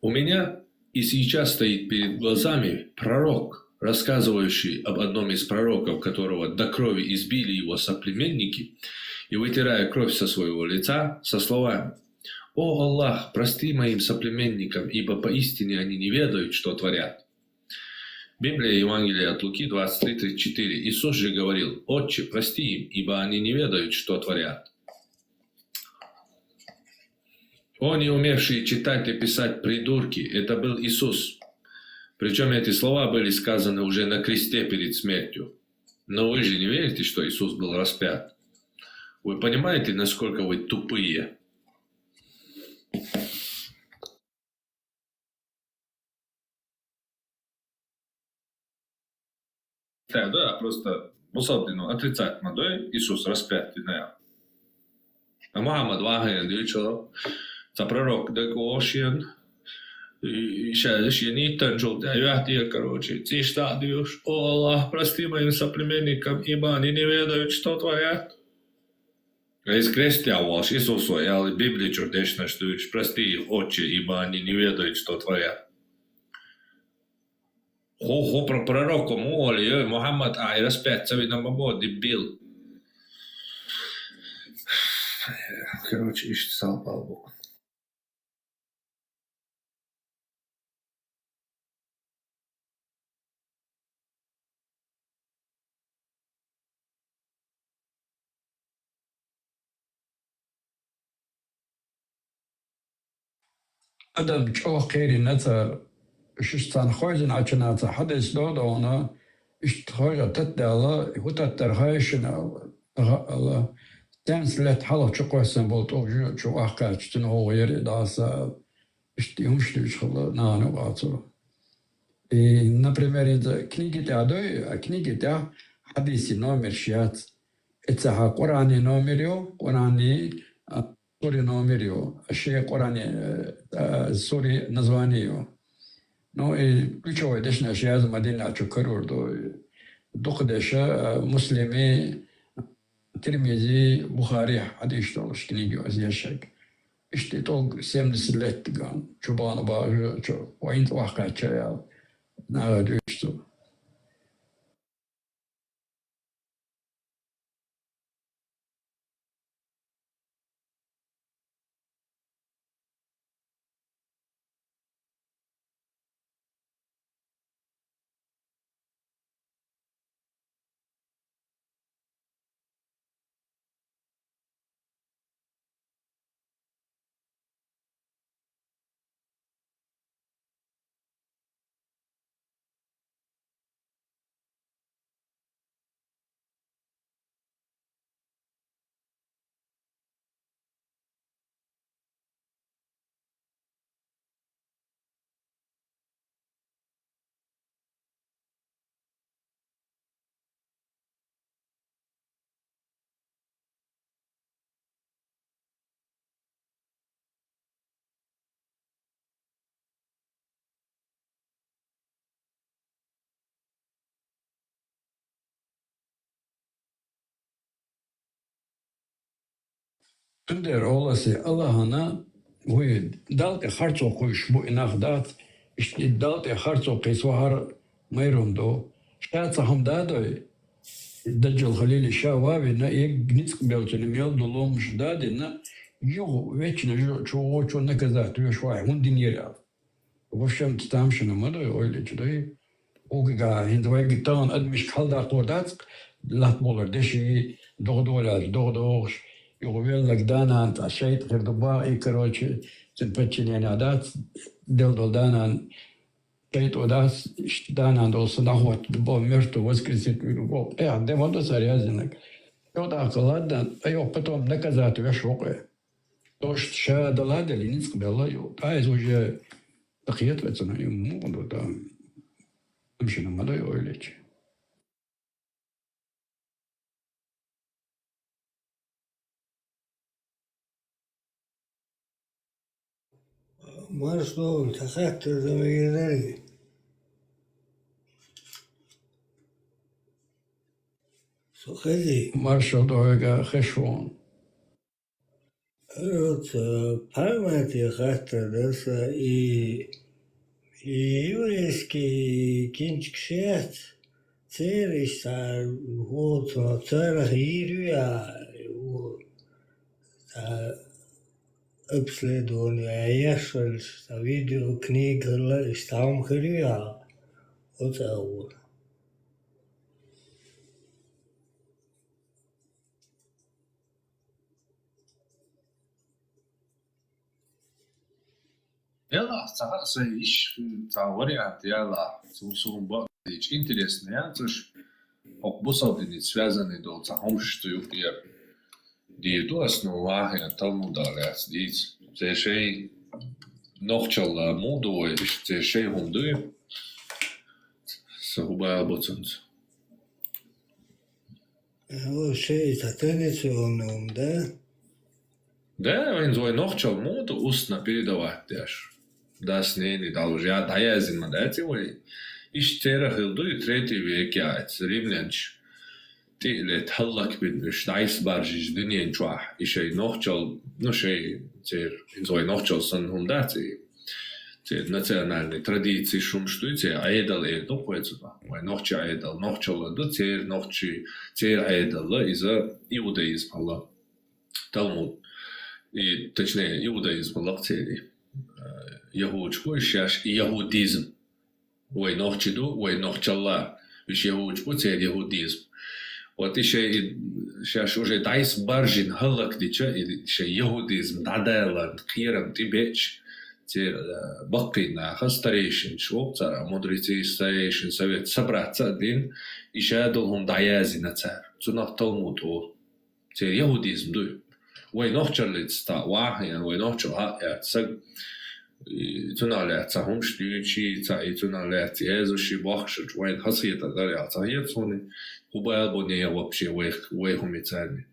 у меня и сейчас стоит перед глазами пророк, рассказывающий об одном из пророков, которого до крови избили его соплеменники, и вытирая кровь со своего лица, со словами: «О Аллах, прости моим соплеменникам, ибо поистине они не ведают, что творят». Библия Евангелие от Луки 23:34. Иисус же говорил: «Отче, прости им, ибо они не ведают, что творят». О, не умевшие читать и писать придурки, это был Иисус. Причем эти слова были сказаны уже на кресте перед смертью. Но вы же не верите, что Иисус был распят? Вы понимаете, насколько вы тупые? Да, просто отрицательно, да, Иисус распят, да. А Мухаммад ваген дючо. Це пророк Декошін, и ще не тенжил, короче, ты что даешь? О Аллах, прости моим соплеменникам, ибо они не ведают, что творят. Из крестя ваш Иисусу, я в Библии чудесно, что прости их, Отче, ибо они не ведают, что творят. Хо про пророка моли, Мухаммад, ай, распять, видно, бабо, дебил. Короче, ищет сал Богу. Adam çok kere nata şustan khoyzin açınata hadis doğdu ona işte khoyga tatdala hutat terhayşına Allah Temsilet halı çok olsun bol toğu çok ahkaç tün o yeri daha işte yumuştu çıkılı nane batı. Например, это книги да حديثي номер شيات اتها قراني نومريو قراني سوري نومريو الشيء قراني سوري نزوانيو نو بيشو دشنا شياز مدينة تشكرور دو قدشة مسلمي ترمذي بخاري حديث تولش كنيجو ازياشك işte tol semlislet gan çobanı bağı çok oyun vakit ya ne diyorsun? Tünder olası Allah'ına bu dalte harç okuyuş bu inakdat işte dalte harç okuyuş var meyrumdo şatsa hamda da Dajjal Halil Şavavi na ek gnitsk belçenim yol dolmuş da na yo veçne çoğu ne kadar tu şu ay hundin yeri al. Вообще там şunu mu da öyle çday o ga hindvay gittan admış kalda qordat lat bolar deşi doğdolar يقول لك دانا انت عشيت غير ضباعي كروتشي تنفتشن يعني عادات دل دانا شيت وداس دانا دول صناعات ضباع مرتو وزكريت ضباع ايه عندي ما صار يازنك يو دا قلاد ايو بتوم نكزات وش وقع توش شاد هذا اللي نسق بالله يو عايز وجه تقيت بتسنا يمو دا مش ما دا يقولش Marshall تخطى زميلي سخزي Marshall doga خشون روت памяти خطى دسا يوريسكي كينچ كشيت цериш та вот церах ирюя обследование яшел та видеокнига там хрюя вот аур Ela, це іш, це варіант, ела, сум бачить інтересний, це ж обусадені, зв'язані до цього, що є. Die основа Талмуда лес, це ще й нохчала моду, це ще й гунди, це губа абоцент. ще й традиционным, да? Да, він зой нохчал моду устно передавать теж. Das не дал я даязин мадати ой. Иш тера хилду третий век яйц римлянч. Ти таллак бинш дайс баржиж динен чуа. Ишей нохчал, ну шей тер він зой нохчал сан хундати. Те национальные традиции шумштуйте, аэдал доходится. Ой нохча аэдал, нохчал до тер нохчи тер аэдал из-за иудаизма Allah. Талмуд. И точнее иудаизм лактери. Яхучку шаш яхудизм. Ой нохчиду, ой нохчалла. Виш яхучку цер яхудизм. Вот еще шаш уже дайс баржин халак дича, еще яхудизм дадайла кирам тибеч. Цер бакина хастарейшин швопцара, мудрецы старейшин совет собраться один, еще долгом даязина цар. Цунах Талмуд. تي يهوديزم دوي وين نوخشل تستا واحد وين نوخشل ها سق تنالات هم شتي تا تنالات يزو شي بخش وين خاصية داري عطاهية صوني وبايل بني وبشي ويهم يتاني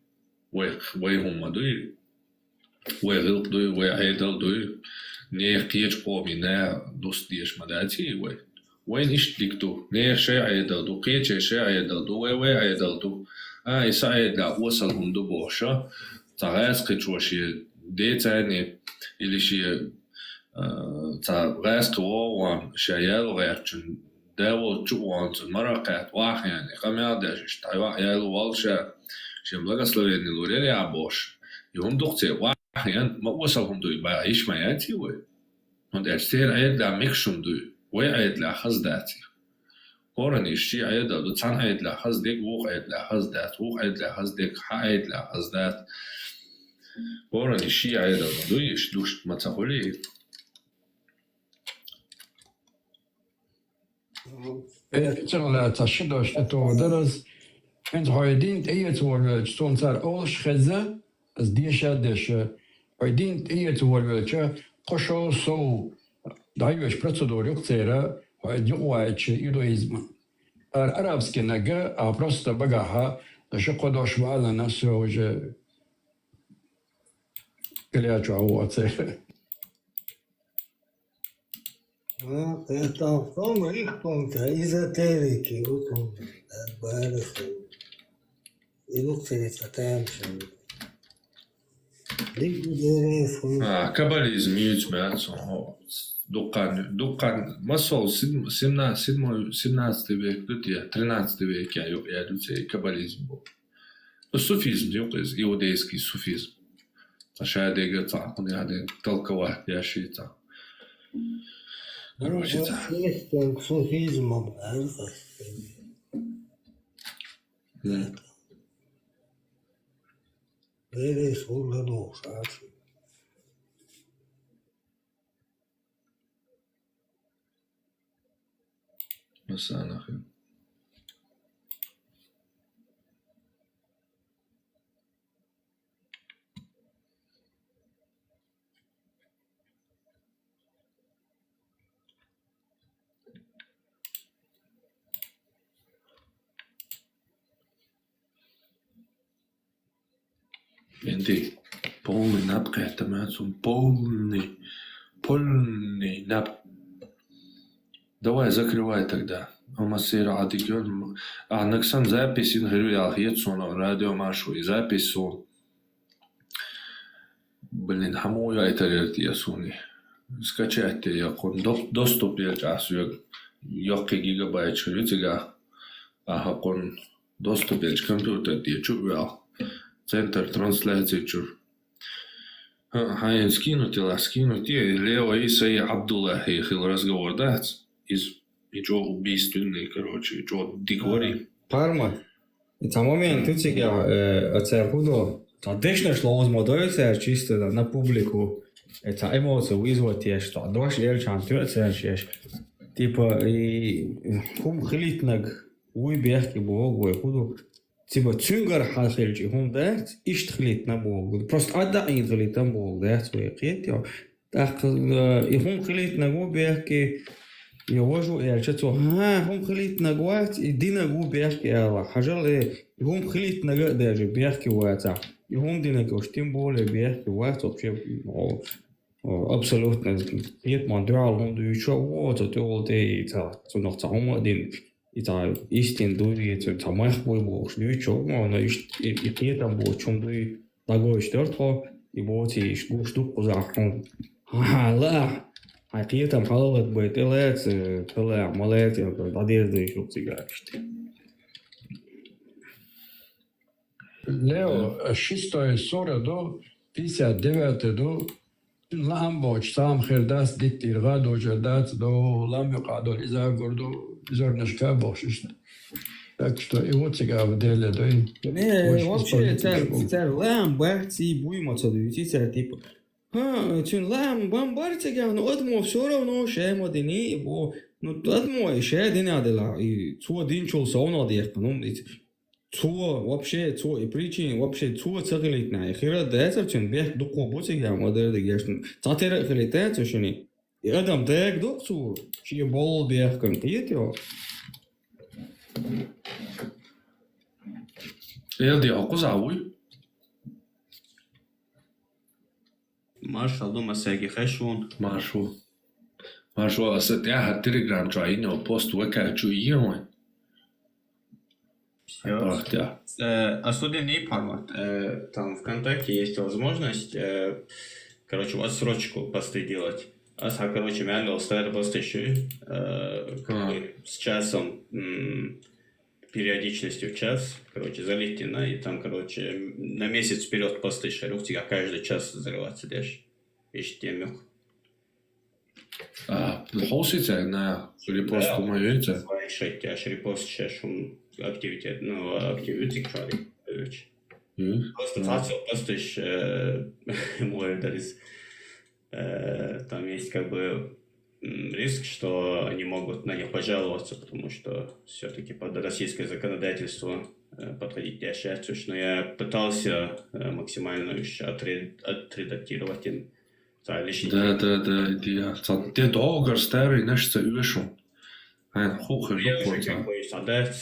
ويهم مدوي ويغلق دوي ويعيدل دوي نير كيج قومي نا دوست ديش مداتي وين اشتلكتو نير شي عيدل دو قيج شي عيدل دو وي عيدل دو يساعد لا وصلهم دو بوشا تغاس قيتوشي دي تاني اللي شي غاس قوان شيال غيرتشن داو تشوان مرقات واحد يعني قام يداش تايوا يال والشا شملغا سلوفيني لوريلي ابوش يوم دقتي واحد ما وصلهم دوي بايش ما ياتي وي und steht عيد لا ميكشم دوي وي عيد لا خزداتي قرن الشي عيد دو تان عيد لا خزدك وق عيد لا خزدات وق عيد لا خزدك عيد لا خزدات قرن الشي عيد دوي يشدوش ما تقولي شغلة تشدوش تو درس انت هايدين تأيت ورجتون صار أولش خزة از ديشة ديشة هايدين تأيت ورجة قشو سو دايوش процедуру كتيرة هايد يقوائش يدويزم العربسكي نجا просто بقاها شقو دوش وعلا ناسو وجه كلياتو عواتي Это в том их пункте эзотерики, вот барых, и лукцерица тамшин. كاباليزم يجمع دقان مسول سيدنا تبيك دوتيا 13 تبيك يا دوتي كاباليزم الصوفيزم يوقز يوديسكي صوفيزم عشان ديجا تعقني هذا تلك واحد يا شيطان Короче, к суфизму, Веришь в угоду, Саша. مساء الخير Инди полный напкай тамацум полный нап. Давай закрывай тогда. Амасир адигон. Наксан запись говорю я хетсона радио машу и запись он. Блин, хаму я это я суни. Скачайте я кон доступ я часу ёкки гигабайт чурига. Ага кон доступ я компьютер я чувствовал. Центр трансляции чур. Хай скинуть Лео Исаи Абдуллахи хил разговор, да? И что убийственный, короче, что дикори. Парма. И там момент тут я буду. Traditional laws models чисто на публику. Это эмоции вызвать те, что дождь эльчан тёцешь. Типа и хум хлитнаг уйбехки богу буду. Типа цюнгар хасельчи хум дать ишт на богу. Просто отдай хлит на богу, да, свои хлит. Так и хум хлит на губехки. يواجهوا يرجعوا هم خليت نجوات الدين جو بيحكي الله حاجة هم خليت نجا ده بيحكي واتع هم دينا كوشتين بول بيحكي واتع بشيء absolut helt man drar om du kör åt det så något så om din ita istin du det så man får bo du kör man i det bo som du dago stört i båt i stort och så لا حقيقة محاولة بيتلات طلع عملات بعدين زي شو تيجاشت. Leo, 600 do 59 do Lambo tam خرداس ديت الغاد وجدات do لم يقعدوا إذا قردوا زرنا شكاب وششت. Так что и вот сега в деле, да и... Не, вообще, это Ламбо, ти буйма цадуйти, это типа... Тюн лам бомбарте га, но одмо все равно ше модини, бо ну одмо ше дина дела и цу один чол сауна дих, ну вообще причин вообще цаглит на хира дайсер чин бех дуко бочиг я модер де гешн цатера хлитэ чшни адам дэг дук цу чи бол бех кан тиетё Eldi aquzawi. Marshall دوما ساقي خشون Marshall أستطيع تليجرام جايين أو بوست وكا جويين. Особенный формат. Там ВКонтакте есть возможность, короче, отсрочку посты делать. Короче, мяндал старый пост еще с часом, периодичностью в час, короче, залить и там, короче, на месяц вперед посты шарюх, тебя каждый час взрываться дашь. Ищи темюх. Холсите на репост умоете? Слайшать, аж репост шашум активитет, ну, активитет кчали. Просто фасил постыш мой дарис. Там есть как бы риск, что они могут на них пожаловаться, потому что все-таки под российское законодательство подходить не ощущаешь. Но я пытался максимально отредактировать им. Да, я. Det dagar større i næste uge. Han хохер репорт. Я как бы создать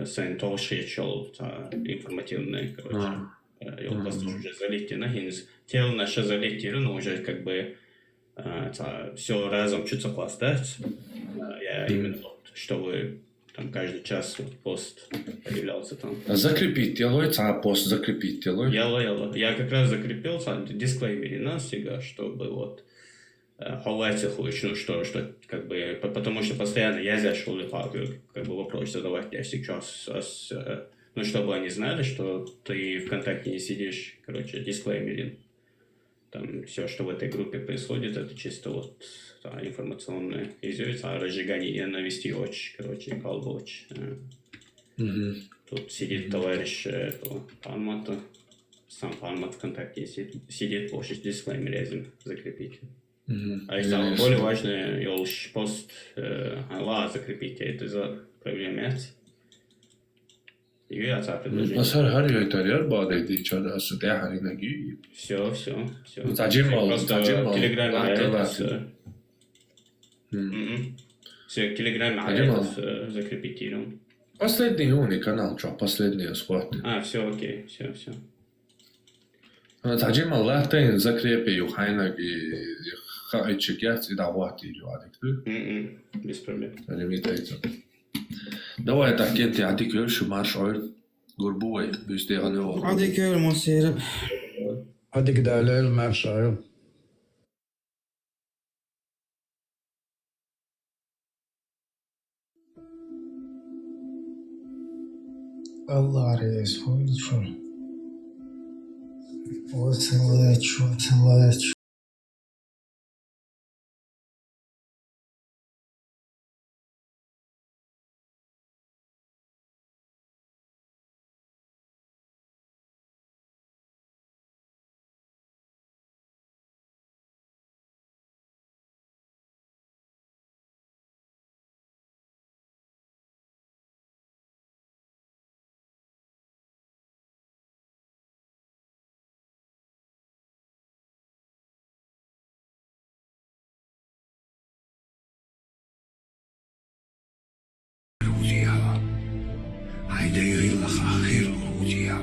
сентошечел информативный, короче. Я просто уже залетел на хинз. Тело наше залетело, но уже как бы все разом чуть сокластать. Я именно чтобы там каждый час пост появлялся там. Закрепить делается, пост закрепить делается. Я как раз закрепился в дисклеймере нас всегда, чтобы вот ховать ну что как бы, потому что постоянно я зашел и как бы вопрос задавать я сейчас, ну чтобы они знали, что ты ВКонтакте не сидишь, короче, дисклеймерин. Там все, что в этой группе происходит, это чисто вот информационное изюминка, разжигание ненависти очень, короче, колбоч. Тут сидит товарищ Панмата, сам Панмат ВКонтакте сидит, больше дисклеймер этим закрепить. А и самое более важное, елш пост закрепить, это за проблемы. Насар харья итальян бадайди чада асудя харинagi. Все. Таджимал. Телеграм все, Телеграм закрепитирован. Последний умный канал, что последний схват. Все, окей, все. Таджимал латин закрепил хайнаги хайчикят и давати люди. Без проблем. Давай так كنت يعطيك شو مارشال قربوي بيشتغلوا يعطيك المصير هذيك دليل مارشال الله رئيس هو وصلت هيدير لك آخر الوديع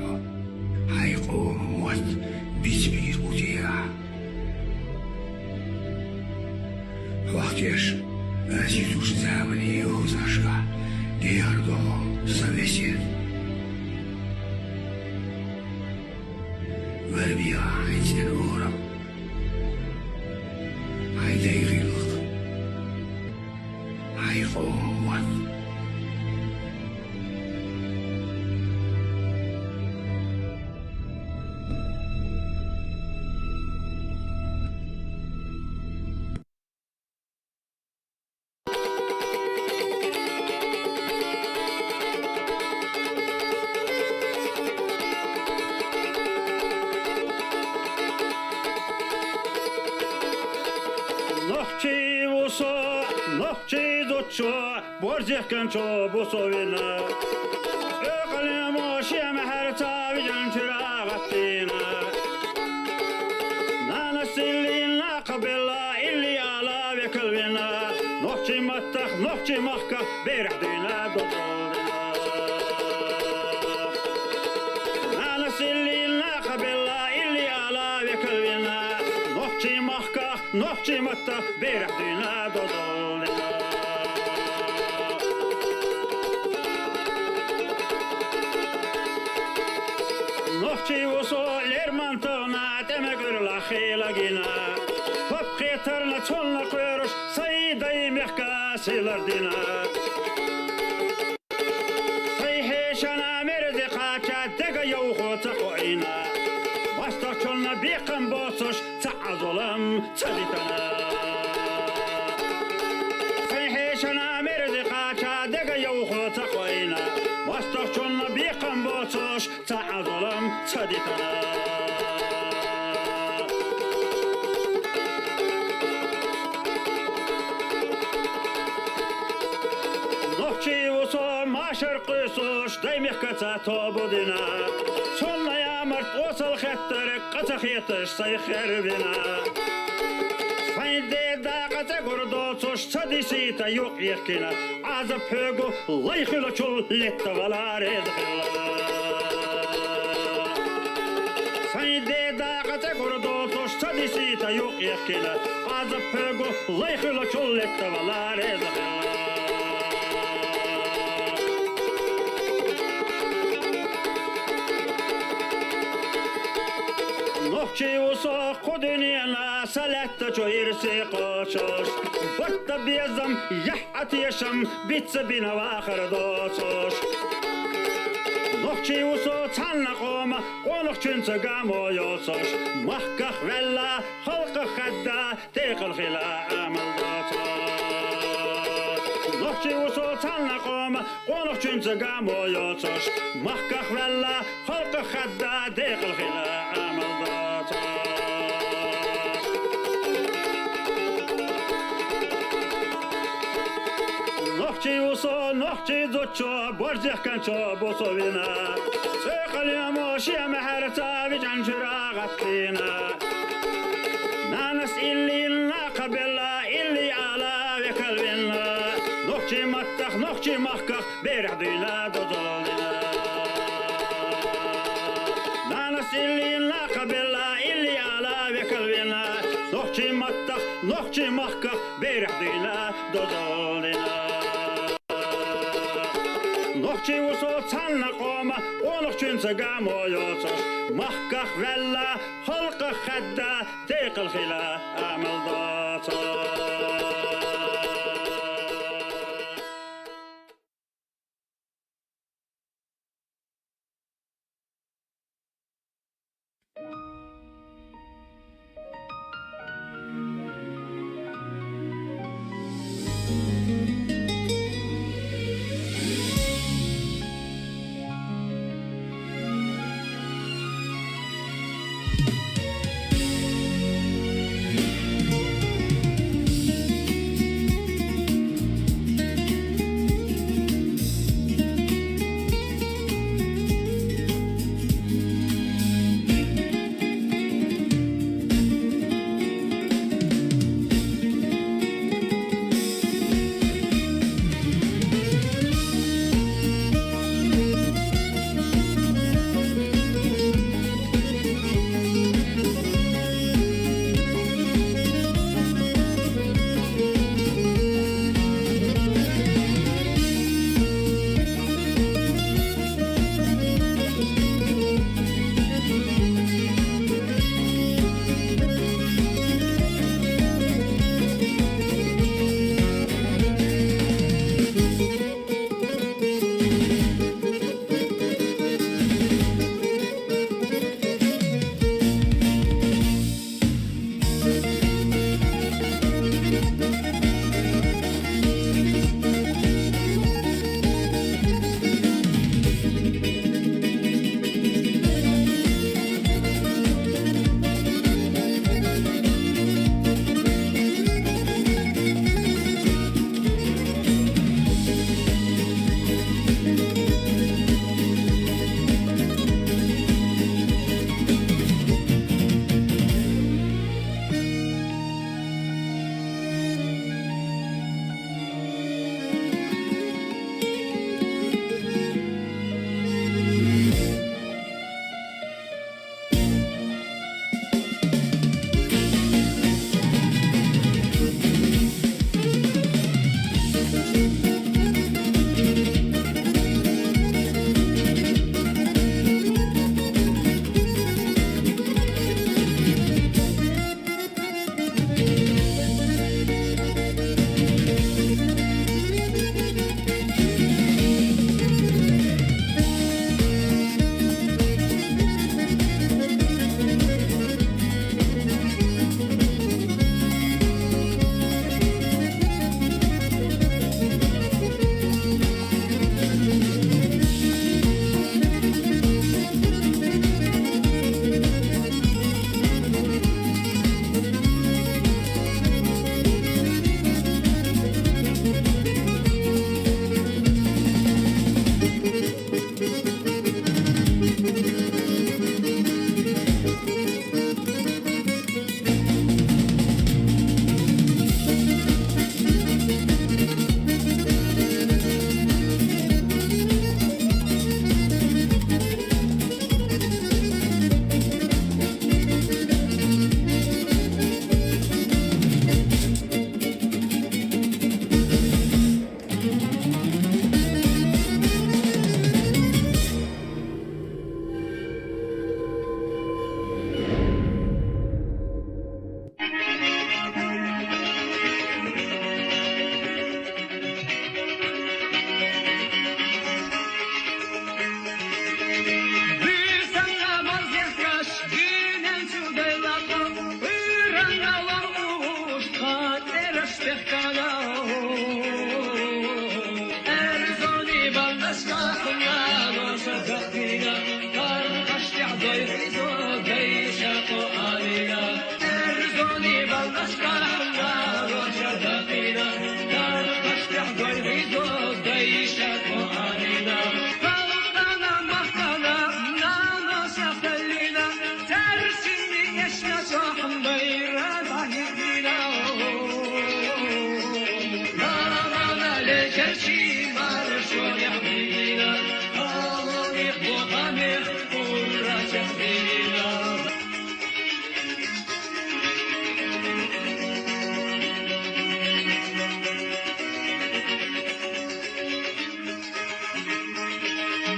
هيقوم موت بسبيل الوديع وقتيش أزيدوش زامني وزاشكا دياردو سويسين وربيع عيتين أورا هيدير لك هيقوم موت Borjek kancho bosovina أقلم وشيم هرتا بجن شراغتينا نانا سلينا قبل اللي على بكلبنا نوحشي متخ نوحشي مخكة بيرحدينا دودودنا نانا سلينا قبل اللي على بكلبنا نوحشي مخكة نوحشي متخ بيرحدينا دودودنا نوحشي وصول إرمانتونا تمكر لخيلقنا وبقي ترنا تولنا قيرش سيدي مخكا سيلردنا سيحيشنا مرزقاتا دقا يوخو تقوعينا واسترشلنا بيقن بوصش تعظلم تدتنا سيحيشنا مرزقاتا دقا يوخو تقوعينا واسترشلنا بيقن بوصش تعظلم تدتنا نوحشي وصو ما شرقيسوش دايميخ كتا توبودنا صلنا يا مرت وصل خطرك قتا خيطش سيخير بنا سيدي دا قتا قردوتوش تدي سيتا يوق يحكينا عزب هيقو ليخلو چل لتا ولا رزقلا سيدي دا قتا قردوتوش تدي سيتا يوق يحكينا عزب هيقو ليخلو چل لتا ولا رزقلا نوحشي وصو قدنينا سلتا چو يرسي قوشوش وقت بيزم يحقت يشم بيتس بينا واخر دوسوش نوحشي وصو تانا قوما قونخ چنس قامو يوسوش محكخ ولا خلق خدا تيق الخلا عمل دوسوش نوحشي وصو تانا قوما قونخ چنس قامو يوسوش محكخ ولا خلق خدا تيق الخلا عمل دوسوش نوحشي وصو نوحشي زوتشو برزيخ كانشو بوصوبنا سيقل يموشي محرتا بجن شراغتينا نانس اللي لنا قبل اللي على بكلبنا نوحشي متخ نوحشي مخكخ بيرحدينا دودولنا نانس اللي لنا قبل اللي على بكلبنا نوحشي متخ نوحشي مخكخ بيرحدينا دودولنا نوحشي وصو تانا قوما ونوح چنس قامو يوسوش محكخ ولا خلق خدا تيق الخلا عمل دوسوش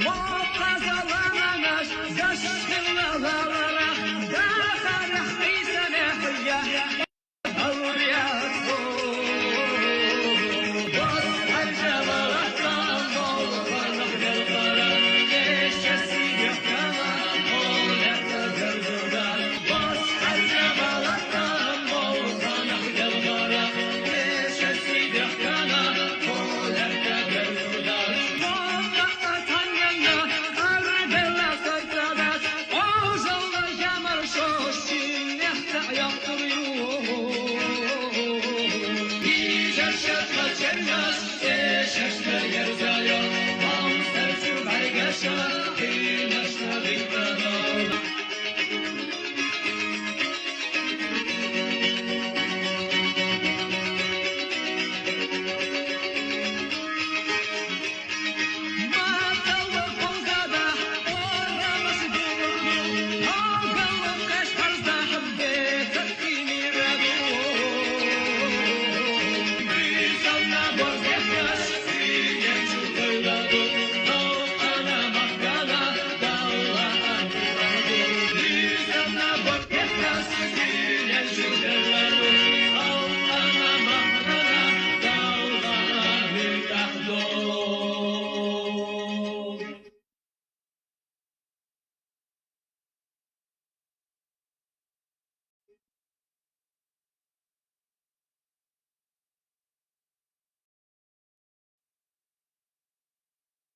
Ma kazalanamaz, yaşlılar